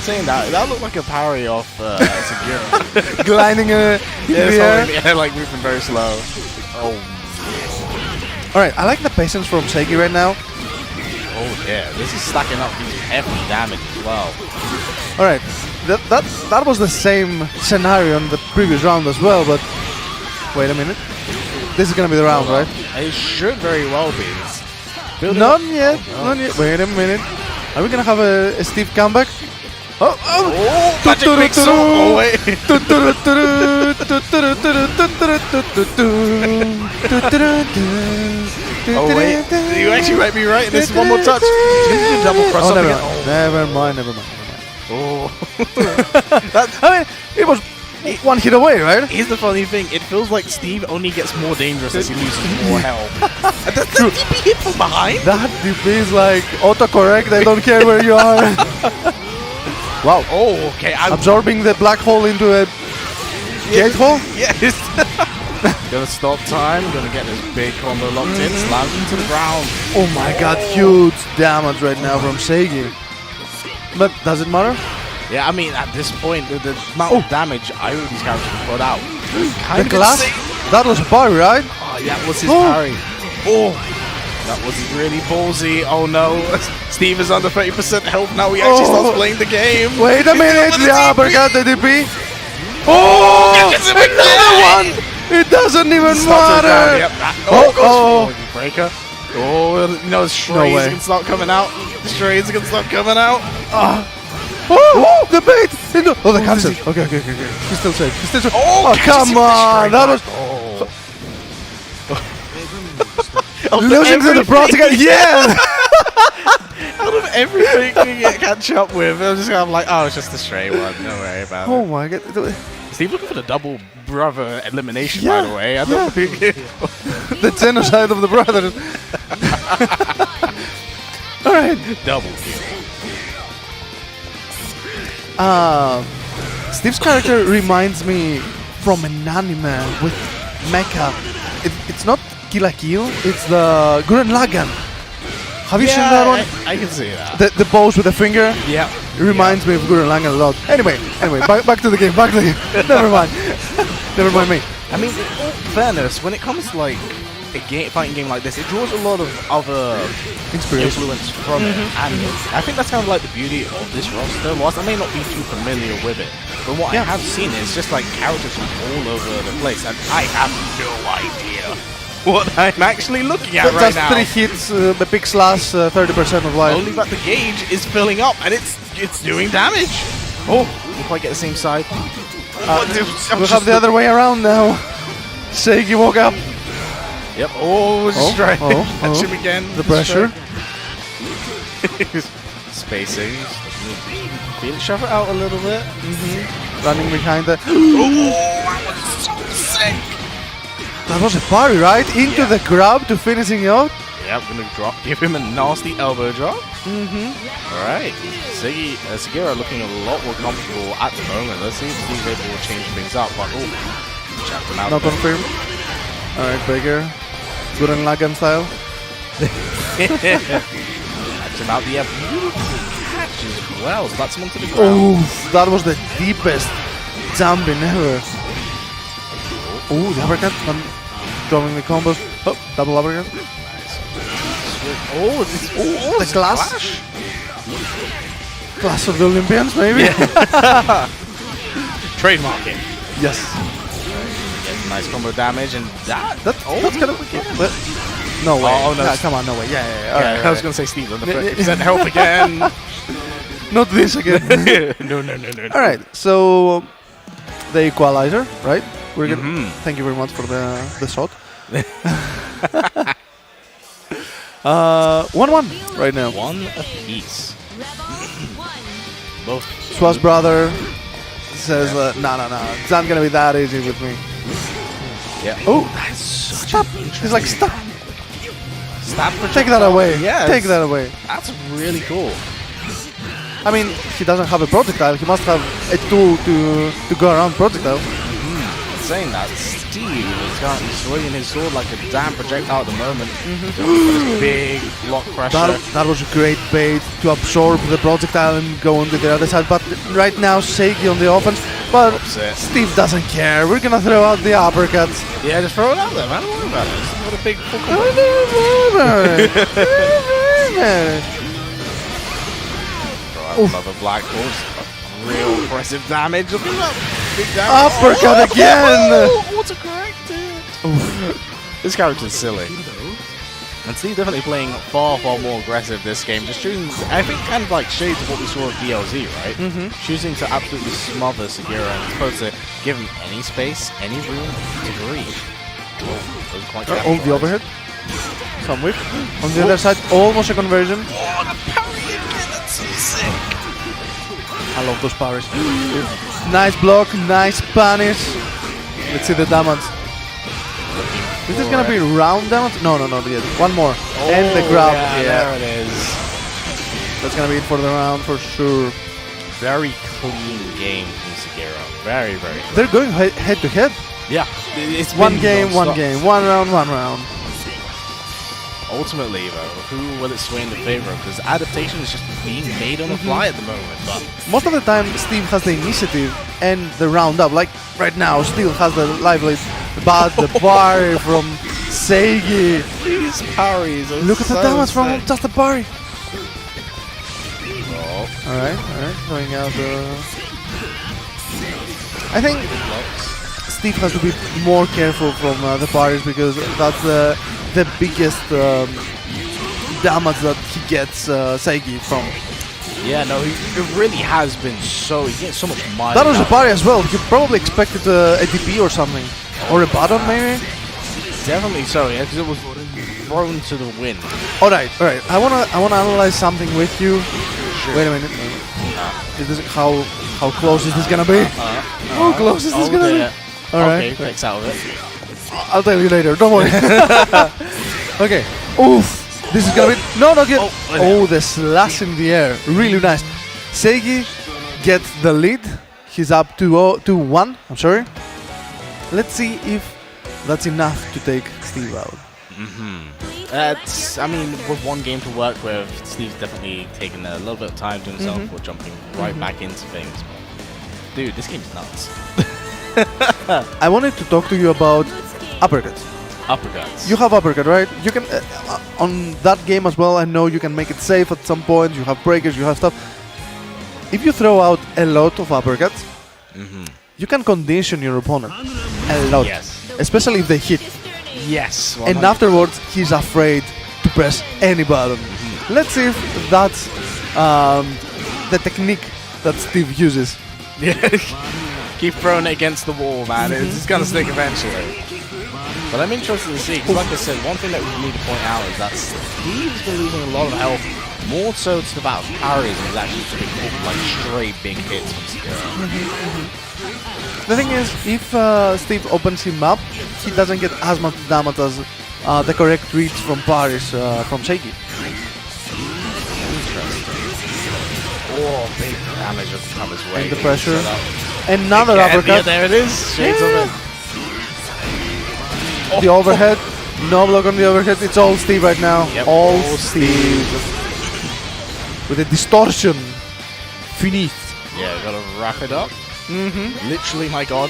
Saying that looked like a parry off Segura. Gliding in the air. Yeah, like moving very slow. Oh, Alright, I like the patience from Seiki right now. oh yeah. This is stacking up these heavy damage as well. Alright, that was the same scenario in the previous round as well, but wait a minute. This is gonna be the round, right? It should very well be. Building Not up- yet, not yet. Wait a minute. Are we gonna have a Steve comeback? Oh! Oh, magic mix. Oh, wait. Oh, wait. You actually might be right. This is one more touch. He's going to do double cross up again. Oh. Never mind. Oh. I mean, it was one hit away, right? Here's the funny thing. It feels like Steve only gets more dangerous as he loses more health. Does the DP hit from behind? That DP is like autocorrect. They don't care where you are. Wow. Oh, okay. Absorbing the black hole into a gate hole? Yes. Gonna stop time. Gonna get this big combo locked in. Slams into the ground. Oh my god, huge damage right now from Seigi. But does it matter? Yeah, I mean, at this point, the amount of damage either of these characters can put out. The glass? That was a parry, right? Oh, yeah, that was his Oh. parry. Oh, that was really ballsy. Oh no, Steve is under 30% health now. He actually starts playing the game. Wait a minute, for the the DP. uppercut, the DP. Oh! Catches him Another again. one! It doesn't even Starts it down, matter! yep. Oh, goes oh. for the breaker. Oh, no, No strays way. can start coming out. Strays can start coming out. Oh, the bait! Oh, the cancel. Okay. He's still safe. Oh, catches him come with the on! straight That back. was losing to the bronze again. Yeah! Out of everything to get catch up with, I'm just kind of like, oh, it's just a stray one. Don't worry about Oh it. my god. Steve looking for the double brother elimination, Yeah, by the way. I don't think The genocide of the brothers. Alright. double kill. Steve's character reminds me from an anime with mecha. It's not Kill la Kill, it's the Gurren Lagann. Have you seen that one? I can see that. The bows with the finger? Yeah. It reminds me of Gurren Lagann a lot. Anyway, back to the game, Never mind. Never mind me. I mean, in all fairness, when it comes to like a fighting game like this, it draws a lot of other Inspiration. influence from it, and I think that's kind of like the beauty of this roster. Whilst I may not be too familiar with it, but what I have seen is just like characters from all over the place, and I have no idea what I'm actually looking at right Just now. 3 hits, the big slash, 30% of life. Only that the gauge is filling up, and it's doing damage. Oh, didn't quite get the same side. We'll have the other way around now. Seigi woke up. Yep. Oh, just try. oh. Catch him again. The pressure. Spacing. Feel it, shove it out a little bit. Running behind the... Oh, that was so sick. That was a parry, right? Into the grab to finishing out. Yep, gonna give him a nasty elbow drop. Alright. Sugiura looking a lot more comfortable at the moment. Let's see if Steve's able to change things up. But checked him out. Not confirmed. Alright, Baker. Good on Lagan style. Checked him out. Yeah, beautiful catch as well. So that's him onto the ground. Oh, that was the deepest jumping ever. Oh, the uppercut. I'm drawing the combos. Oh, double uppercut. Oh, The clash. Clash of the Olympians, maybe? Trademarking. Yes. Gets nice combo damage, and that's gonna no way. Oh, no. Nah, come on, no way. Yeah. I was gonna say Steve on the 30% health again. Not this again. No. Alright, so the equalizer, right? We're gonna thank you very much for the shot. 1-1 right now. One apiece. Both. Swa's brother says, no, it's not gonna be that easy with me. Yeah. Oh, That's such stop! He's like, stop! Stab Take that away. Yeah. Take that away. That's really cool. I mean, he doesn't have a projectile. He must have a tool to go around projectile. Saying that, Steve is currently swinging his sword like a damn projectile at the moment. This big block pressure. That was a great bait to absorb the projectile and go on to the other side. But right now, Seiki on the offense. But Steve doesn't care. We're gonna throw out the uppercuts. Yeah, just throw it out there, man. Don't worry about it. What a big full Another black horse. Real impressive damage. Look at that. Big damage. Uppercut again! Autocorrected. This character's silly. And Steve definitely playing far more aggressive this game. Just choosing, I think, kind of like shades of what we saw at BLZ, right? Choosing to absolutely smother Sugiura and supposed to give him any space, any room to breathe. That was quite Oh, the overhead. Some whip. On the other side, almost a conversion. Oh, the parry again. That's so sick. I love those parries. Nice block, nice punish. Let's see the damage. Is this gonna be round damage? No, not yet. One more. And the grab. Yeah, there it is. That's gonna be it for the round for sure. Very clean game from Sugiura. Very clean. They're going head to head. Yeah. It's One been game, non-stop. one round. Ultimately, though, who will it sway in the favor of? Because adaptation is just being made on the fly at the moment. But Most of the time, Steve has the initiative and the roundup. Like right now, Steve has the live lead, but the parry from Seigi. these parries are Look at the so damage from sick. just the parry. Oh, Alright, going out the... I think Steve has to be more careful from the parries because that's the biggest damage that he gets Seigi from. yeah, no, it really has been so... He gets so much mileage. That was a parry as well. You probably expected a DP or something. Or a button maybe? Definitely so, yeah, because it was thrown to the wind. Alright. I wanna analyze something with you. Sure. Wait a minute. How close is this gonna be? How close is this gonna be? Alright. Okay, takes out of it. I'll tell you later, don't worry. Okay. Oof. This is gonna be... No, not good. Oh, the slash in the air. Really nice. Seigi gets the lead. He's up 2-1. I'm sorry. Let's see if that's enough to take Steve out. I mean, with one game to work with, Steve's definitely taken a little bit of time to himself before jumping right back into things. But, dude, this game's nuts. I wanted to talk to you about uppercuts. Uppercuts. You have uppercut, right? You can on that game as well. I know you can make it safe at some point. You have breakers, you have stuff. If you throw out a lot of uppercuts, you can condition your opponent a lot, Yes. especially if they hit. Yes. And afterwards, he's afraid to press any button. Let's see if that's the technique that Steve uses. Keep throwing it against the wall, man. It's gonna stick eventually. But I'm interested to see, because like I said, one thing that we need to point out is that Steve's been losing a lot of health, more so to the battle of parries, and he's actually just been caught like straight big hits from Sugiura. The thing is, if Steve opens him up, he doesn't get as much damage as the correct reads from Paris from Seiki. Oh, big damage just come his way. And the pressure. Another Yeah, uppercut. there it is. Shades of it. The overhead. No block on the overhead. It's all Steve right now. Yep, all all Steve. With a distortion. Finis. Yeah, gotta wrap it up. Mm-hmm. Literally, my god.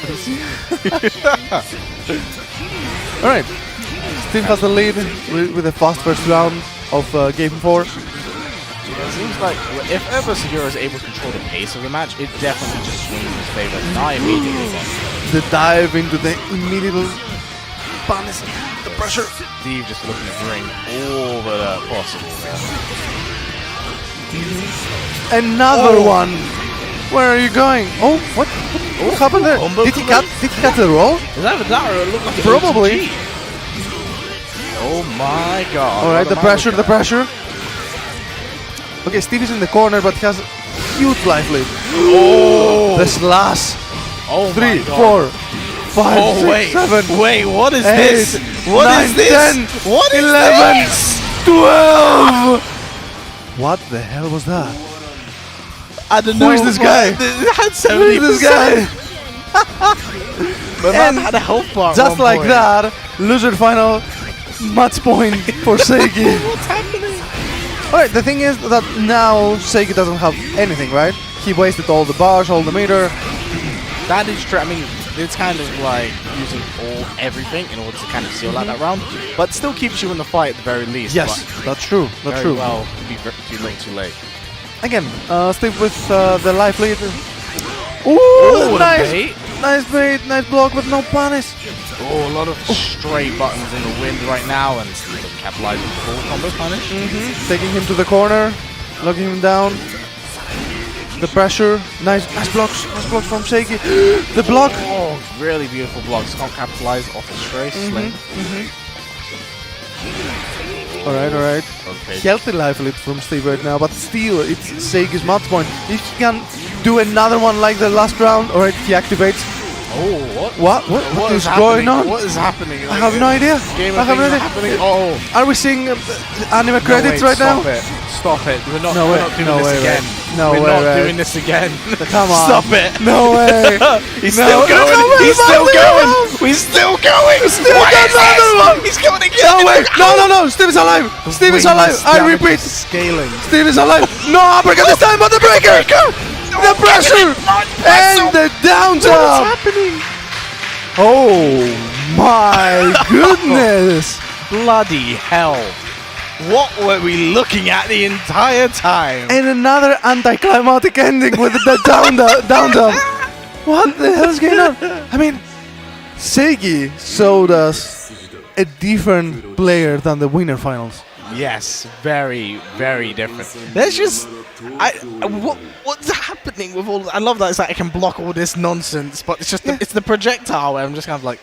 Alright. Steve has the lead with a fast first round of Game 4. It seems like if ever Segura is able to control the pace of the match, it definitely just swings in his favor. Now immediately again. The dive into the immediate punish, the pressure. Steve just looking to bring all the possible. Another one. Where are you going? Oh, what happened there? Combo Did he cut the roll? Is that Vidara? It looked like Probably. Oh my god. Alright, the pressure. Okay, Steve is in the corner, but he has huge life lead. Oh! The slash. Oh 3, my god. 4, 5, Oh 6, wait, 7, wait, what is 8, this? What 9, is this? 10, What is 11, this? 12. What the hell was that? I don't Who is this guy? It had 70%. Who is this guy? The man And had a health bar at Just one like point. that, loser final, match point for Seiki. What's happening? Alright, the thing is that now Seiki doesn't have anything, right? He wasted all the bars, all the meter. That is true. I mean, it's kind of like using everything in order to kind of seal out that round, but still keeps you in the fight at the very least. Yes, but that's true. That's very true. well, be too little, too late. Again, Steve with the life lead. Ooh, what a nice, bait. nice bait, nice block with no punish. Oh, a lot of stray buttons in the wind right now, and Steve capitalizing full combo punish. Taking him to the corner, locking him down. The pressure, nice blocks from Seiki. The block. Oh, really beautiful blocks. Can't capitalize off the stray sling. Alright. Okay. Healthy life lead from Steve right now, but still, it's Seiki's match point. If he can do another one like the last round, alright, he activates. Oh, What is going on? What is happening? I have no idea. Game I of have no things idea. happening. Oh, Are we seeing anime no, credits wait, right now? Stop it. We're not, No we're way, not doing no this way, again. right. No we're way, not right. doing this again. Come on. Stop it. No way. He's still going. no way, He's still no going. way. We're still going. Still What got is this? another one. He's going again. No way. No. Steve is alive. Steve is alive. I repeat. Scaling. Steve is alive. No uppercut this time, but the breaker. The pressure. And the down What's jump. happening? Oh my goodness. Bloody hell. What were we looking at the entire time? And another anticlimactic ending with the down jump. What the hell is going on? I mean, Seiki showed us a different player than the winner finals. Yes, very, very different. There's just, what's happening with all? I love that it's like I can block all this nonsense, but it's just it's the projectile where I'm just kind of like.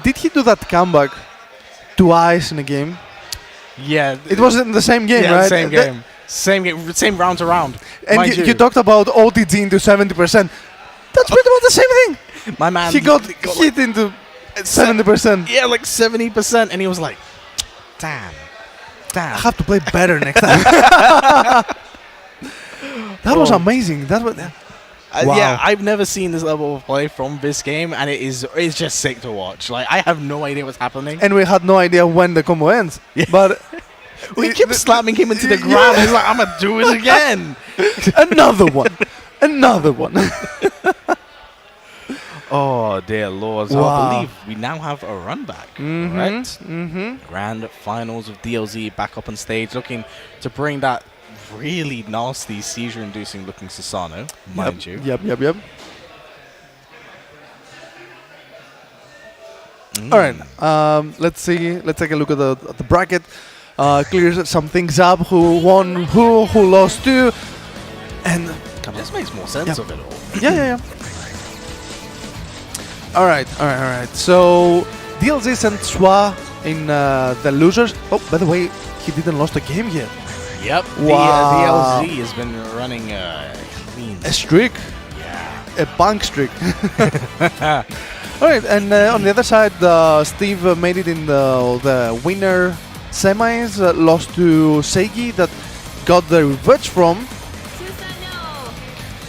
Did he do that comeback twice in a game? Yeah, It was in the same game, right? Same game, same game, same round to round. And Mind you talked about OTG into 70%. That's pretty much the same thing. My man, He got like, hit into 70%. yeah, like 70%, and he was like, damn. I have to play better next time. That was amazing. That was. Wow. Yeah, I've never seen this level of play from this game, and it's just sick to watch. Like, I have no idea what's happening. And we had no idea when the combo ends. Yeah. But We keep slamming him into the ground. He's like, I'm gonna do it again. another one. Another one. Oh dear lord! So I Wow. believe we now have a Runback, right? Mm-hmm. Grand finals of DLZ back up on stage, looking to bring that really nasty seizure-inducing looking Susano, mind you. Yep. All right. Let's see. Let's take a look at the bracket. Clears some things up. Who won? Who lost to? And This makes more sense of it all. yeah. All right. So DLZ sent Swa in the losers. Oh, by the way, he didn't lost a game yet. Yep. Wow. DLZ has been running clean. A streak. Yeah. A bank streak. All right, and on the other side, Steve made it in the winner semis, lost to Seigi that got the revenge from.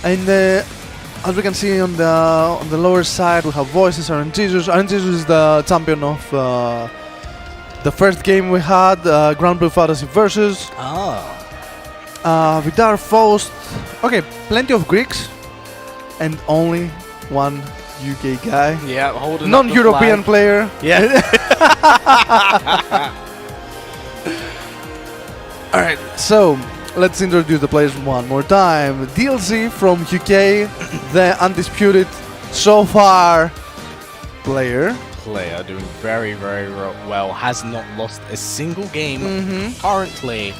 And as we can see on the lower side, we have Voices, Arjin. Arjin is the champion of the first game we had, Grand Blue Fantasy versus. Vidar Faust. Okay, plenty of Greeks, and only one UK guy. Yeah, holding Non-European player. Yeah. Alright, so let's introduce the players one more time. DLC from UK, the undisputed so far player. Doing very, very well. Has not lost a single game currently.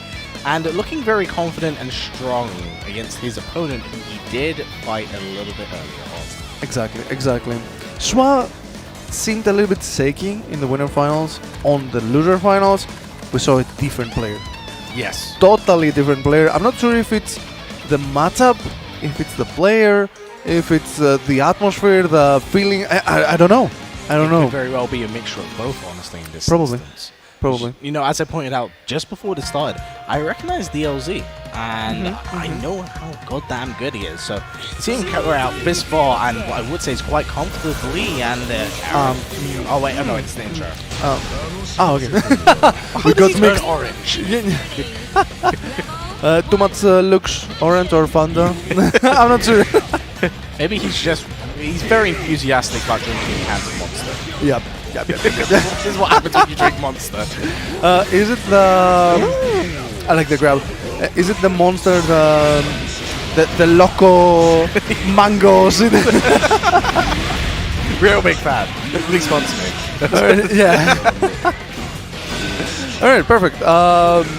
And looking very confident and strong against his opponent, who he did fight a little bit earlier on. Exactly. Schwa seemed a little bit shaky in the winner finals. On the loser finals, we saw a different player. Yes. Totally different player. I'm not sure if it's the matchup, if it's the player, if it's the atmosphere, the feeling. I don't know. It could very well be a mixture of both, honestly, in this instance. Probably. You know, as I pointed out just before this started, I recognize DLZ, and I know how goddamn good he is. So seeing him carry out this far, and what I would say is quite comfortably, and oh wait, no, it's the intro. Okay. We got mixed orange. Too much looks orange or Fanta. I'm not sure. Maybe he's very enthusiastic about drinking cans of Monster. Yep. This is what happens when you drink Monster. Is it the? I like the grab. Is it the Monster? The Loco mangoes? Real big fan. Please sponsor me. Yeah. All right, perfect.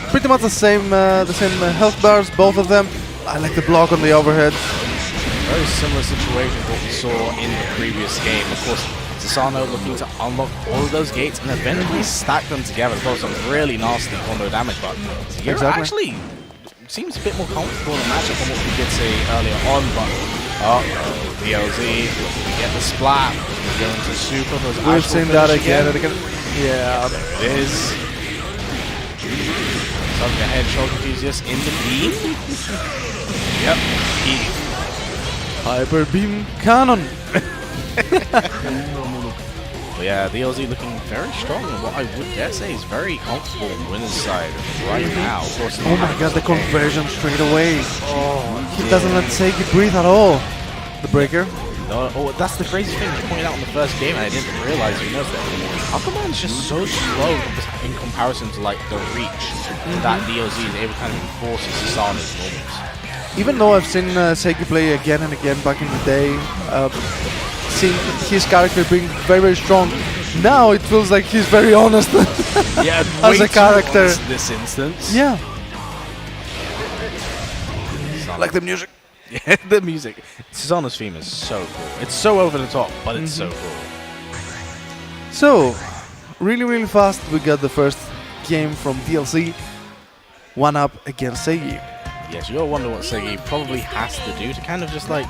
Pretty much the same health bars, both of them. I like the block on the overhead. Very similar situation to what we saw in the previous game. Of course, Susano looking to unlock all of those gates and eventually stack them together to cause some really nasty combo damage. But Zero actually seems a bit more comfortable in the matchup than what we did see earlier on. But DLZ, we get the splat, we go into super. We've seen that again and again. Yeah, there it is. Something ahead, Shock Enthusiast into B. Yep, E. Hyper Beam Cannon. But yeah, DLZ looking very strong, and what I would dare say is very comfortable on the winner's side right now. Of course, oh my god, the conversion straight away. He doesn't let Seiki breathe at all. The breaker. No, that's the crazy thing you pointed out in the first game, and I didn't realize you noticed that. Aquaman's just so slow in comparison to like the reach that DLZ is able to kind of enforce Susano's normals. Even though I've seen Seiki play again and again back in the day, seeing his character being very, very strong, now it feels like he's very honest. Yeah, as a character. In this instance. Yeah. Like the music. Yeah, the music. Susano's theme is so cool. It's so over the top, but it's so cool. So, really, really fast, we got the first game from DLC. 1-up against Seigi. Yes, you'll wonder what Seigi probably has to do to kind of just like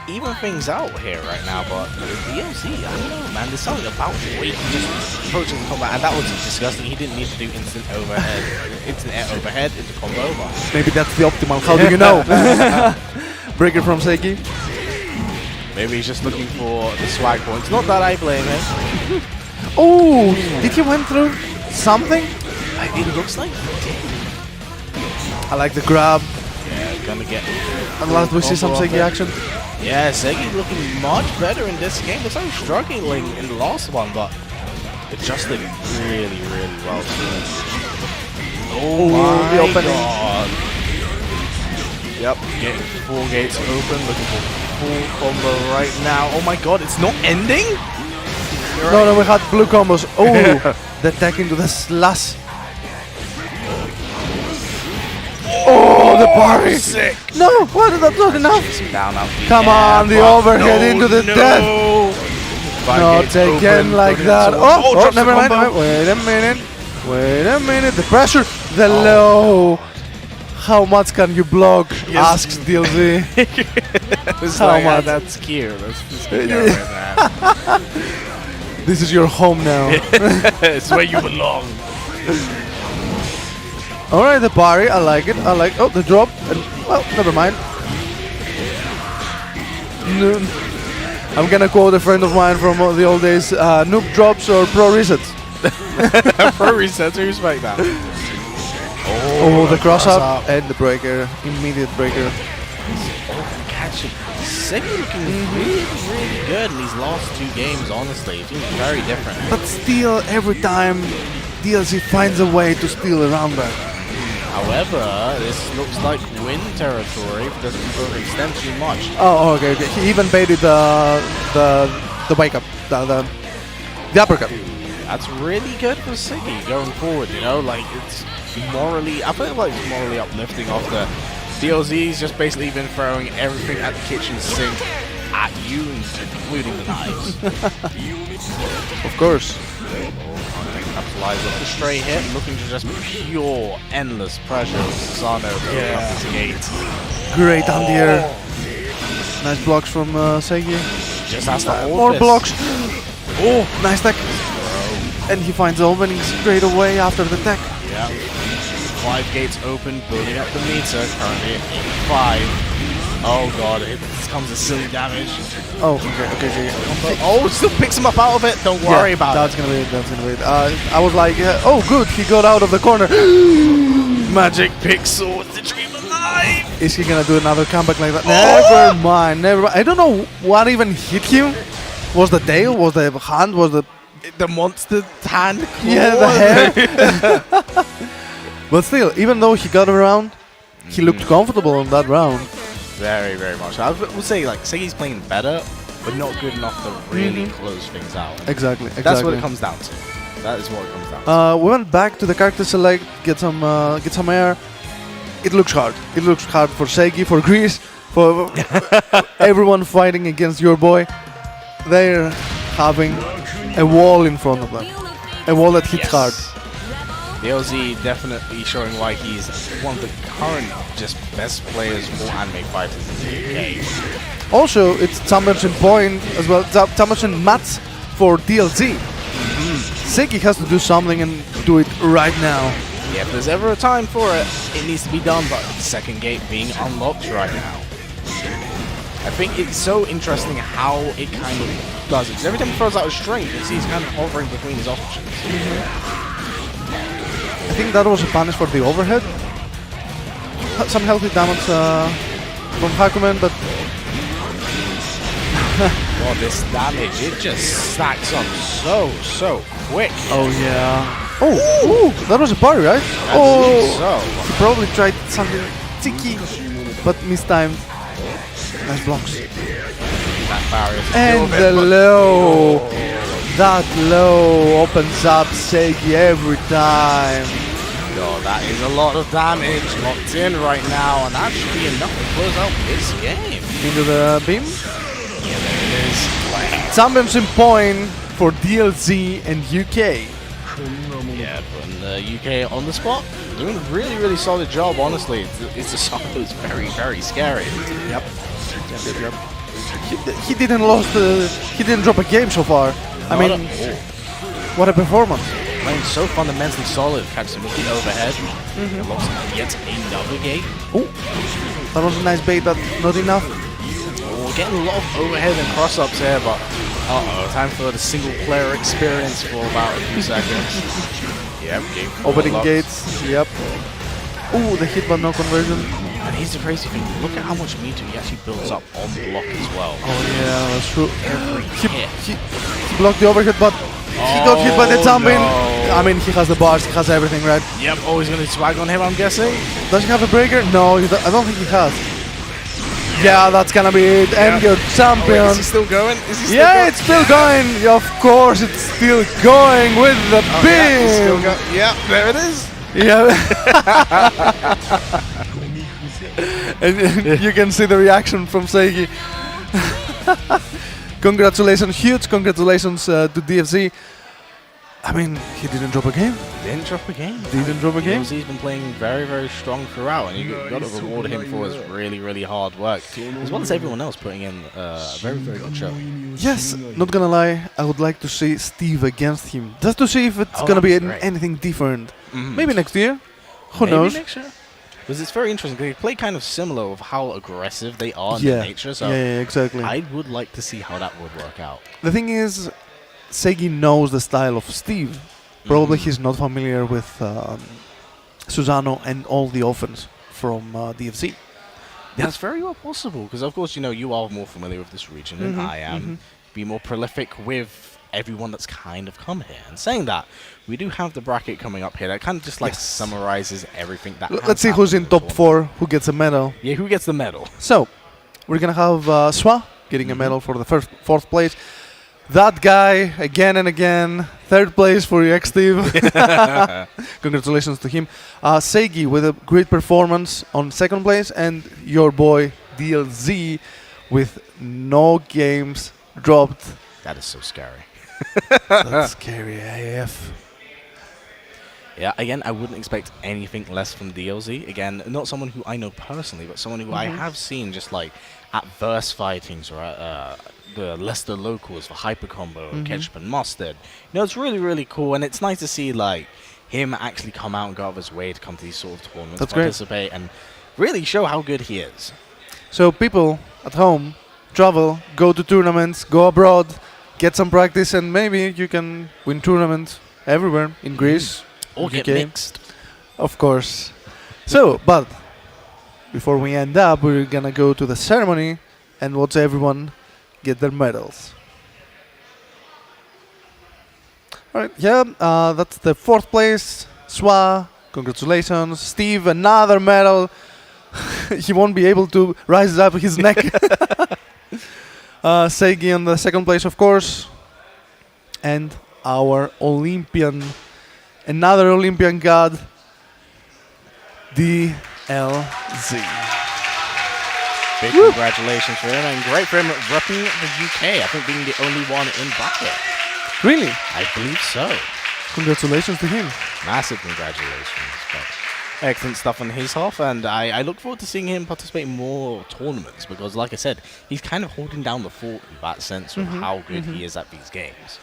even things out here right now, but DLC, I don't know, man, there's something about the way he just approaching the combat, and that was disgusting. He didn't need to do instant air overhead into combo. But maybe that's the optimal, how do you know? Breaker from Seigi. Maybe he's just looking for the swag points. Not that I blame him. Oh, did he went through something? It looks like he did. I like the grab. Yeah, gonna get. Unless we see some Seigi action. Yeah, Seigi looking much better in this game. Looks like he's struggling in the last one, but adjusted really, really well. Oh my the opening. god. Yep, getting 4 gates open, looking for full combo right now. Oh my god, it's not ending? No, we had blue combos. Oh, the tech into the slash. Oh, the parry! Sick! No, why did that not enough? Down out Come on, the overhead into the death! Not again like that. Oh, never mind. Wait a minute. The pressure. The low. How much can you block? Asks DLZ. How much? That's cute. Let's keep going, man. This is your home now. It's where you belong. Alright, the parry, I like it. Oh, the drop. Well, never mind. No. I'm gonna quote a friend of mine from the old days: noob drops or pro resets. Pro resets, I respect that. Oh, the cross up and the breaker. Immediate breaker. Catch it. Segi looking really, really good in these last 2 games, honestly. It feels very different. But still, every time DLC finds a way to steal a Runback. However, this looks like win territory. It doesn't overextend too much. Oh, okay. He even baited the wake up, the uppercut. That's really good for Siggy going forward, you know? Like, it's morally... I feel like it's morally uplifting off the DLZ's just basically been throwing everything at the kitchen sink at you, including the knives. Of course. Capitalize off the straight hit, looking to just pure, endless pressure. Sano picking up his gate. Great anti-air. Nice blocks from Segi. Just has to hold More this. blocks. Oh, nice tech. And he finds the opening straight away after the tech. Yeah. 5 gates open, building up the meter. Currently at 85. Oh god, this comes as silly damage. Oh, okay. Oh, it still picks him up out of it. Don't worry about that's gonna be it. That's gonna be it. I was like, oh, good, he got out of the corner. Magic pixel with the dream alive. Is he gonna do another comeback like that? Never mind. I don't know what even hit him. Was the tail? Was the hand? Was the monster hand? Yeah, the hair. But still, even though he got around, he looked comfortable on that round. Very, very much. I would say, like, Segi's playing better, but not good enough to really close things out. Exactly. That's what it comes down to. That is what it comes down to. We went back to the character select, get some air. It looks hard. It looks hard for Segi, for Greece, for everyone fighting against your boy. They're having a wall in front of them. A wall that hits hard. DLZ definitely showing why he's one of the current just best players for anime fighters in the UK. Also, it's championship point as well, championship match for DLZ. Segi has to do something and do it right now. Yeah, if there's ever a time for it, it needs to be done, but the second gate being unlocked right now. I think it's so interesting how it kind of does it. 'Cause every time he throws out a string, you can see he's kind of hovering between his options. I think that was a punish for the overhead. Some healthy damage from Hakumen, but Well, this damage, it just stacks up so quick. oh yeah. Oh, that was a parry, right? So. He probably tried something cheeky, but mistimed. Nice blocks. That barrier And the low. That low opens up Segi every time. Oh, that is a lot of damage locked in right now, and that should be enough to close out this game. Into the beam. Yeah, there it is. Championship point for DLZ and UK. Yeah, putting the UK on the spot. Doing a really, really solid job, honestly. It's a song that's very, very scary. Yep. He didn't he didn't drop a game so far. I mean, what a performance. Playing so fundamentally solid, catching with the overhead. Lost yet another gate. Oh, that was a nice bait, but not enough. We're getting a lot of overhead and cross-ups here, but time for the single-player experience for about a few seconds. Yep, game Opening unlocked. gates, yep. Ooh, the hit but no conversion. And here's the crazy thing, look at how much meter he actually builds up on block as well. Oh yeah, that's true. Every hit. He blocked the overhead, but he got hit by the jumping. no. I mean, he has the bars, he has everything, right? Yep, always going to swag on him, I'm guessing. Does he have a breaker? No, I don't think he has. Yeah, that's gonna be it. And your champion. Is he still going? Is he still Yeah, going? it's still going. Of course, it's still going with the Yeah, it's still beam. yeah, there it is. Yeah. And you can see the reaction from Seigi. Congratulations, huge congratulations to DFZ. I mean, he didn't drop a game. Didn't drop a game. Didn't drop a game. He's been playing very, very strong throughout, and you got to reward him for his really, really hard work, as well as everyone else putting in a very, very good show. Yes, not gonna lie, I would like to see Steve against him, just to see if it's Oh, gonna be that'd be great. anything different. Mhm. Maybe next year. Who Maybe knows? next year. Because it's very interesting. They play kind of similar of how aggressive they are in Yeah. their nature. So yeah, exactly. I would like to see how that would work out. The thing is, Segi knows the style of Steve. Probably he's not familiar with Susano and all the offense from DFC. That's very well possible. Because of course, you are more familiar with this region than Mhm, I am. Be more prolific with everyone that's kind of come here. And saying that, we do have the bracket coming up here that kind of just like Yes. summarizes everything that. Let's see who's in top 4, who gets a medal. Yeah, who gets the medal? So, we're gonna have Swa getting a medal for the fourth place. That guy, again and again, 3rd place for EX Steve. Congratulations to him. Seigi with a great performance on 2nd place, and your boy DLZ with no games dropped. That is so scary. That's scary AF. Yeah, again, I wouldn't expect anything less from DLZ. Again, not someone who I know personally, but someone who I have seen just like at Verse Fightings or at the Leicester Locals for Hyper Combo, Ketchup and Mustard. It's really, really cool, and it's nice to see like him actually come out and go out of his way to come to these sort of tournaments, That's great. participate, and really show how good he is. So people at home, travel, go to tournaments, go abroad, get some practice, and maybe you can win tournaments everywhere in Greece. Or get UK. mixed. Of course. So, but before we end up, we're gonna go to the ceremony and watch everyone get their medals. Alright, yeah, that's the 4th place. Swa, congratulations. Steve, another medal. He won't be able to rise up his neck. Seigi on the 2nd place, of course. And our Olympian, another Olympian god, DLZ. Big congratulations for him, and great for him repping the UK. I think being the only one in bucket. Really? I believe so. Congratulations to him. Massive congratulations. But excellent stuff on his half, and I look forward to seeing him participate in more tournaments because, like I said, he's kind of holding down the fort in that sense of how good he is at these games.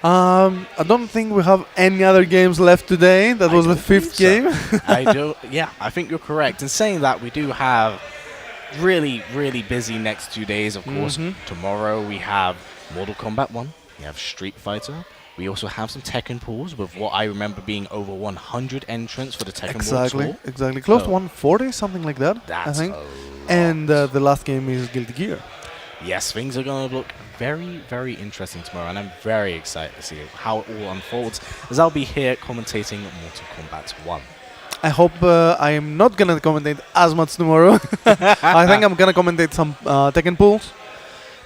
I don't think we have any other games left today. That was the 5th game. I think you're correct. In saying that, we do have really, really busy next 2 days, of course. Tomorrow we have Mortal Kombat 1, we have Street Fighter, we also have some Tekken pools with what I remember being over 100 entrants for the Tekken World Tour. Exactly. Close to So 140, something like that, That's I think. a lot. And the last game is Guilty Gear. Yes, things are going to look very, very interesting tomorrow, and I'm very excited to see how it all unfolds, as I'll be here commentating Mortal Kombat 1. I hope I am not going to commentate as much tomorrow. I think I'm going to commentate some Tekken pools.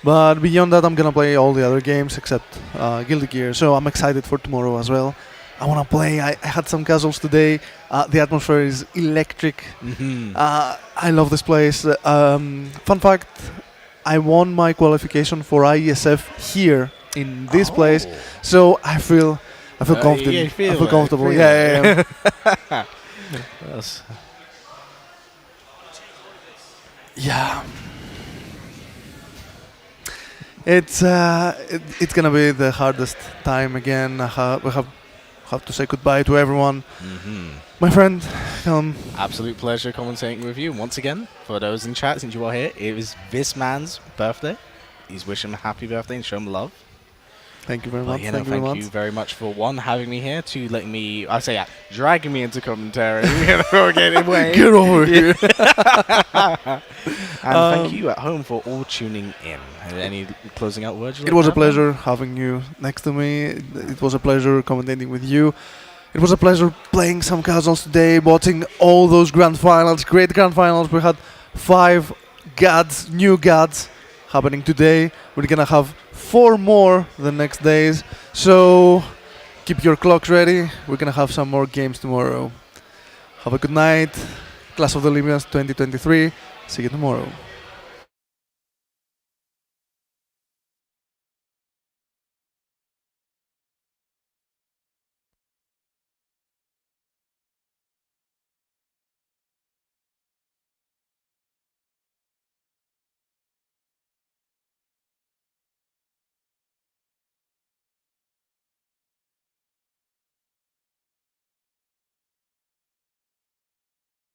But beyond that, I'm going to play all the other games except Guilty Gear. So I'm excited for tomorrow as well. I want to play. I had some casuals today. The atmosphere is electric. I love this place. Fun fact, I won my qualification for IESF here in this place. So I feel confident. you I feel feel it, comfortable. feel Yeah. Yes. Yeah. It's gonna be the hardest time again. We have to say goodbye to everyone. My friend, Absolute pleasure commentating with you once again. For those in chat, since you are here, it was this man's birthday. Please wish him a happy birthday and show him love. thank you very But, much. you know, Thank you very thank much. you very much for having me here, to letting me, dragging me into commentary. Getting away. Get over here. And thank you at home for all tuning in. Any closing out words? It was a pleasure having you next to me. It was a pleasure commentating with you. It was a pleasure playing some casuals today, watching all those grand finals, great grand finals. We had 5 gods, new gods happening today. We're gonna have 4 more the next days. So keep your clocks ready. We're gonna have some more games tomorrow. Have a good night. Class of the Olympians 2023. See you tomorrow.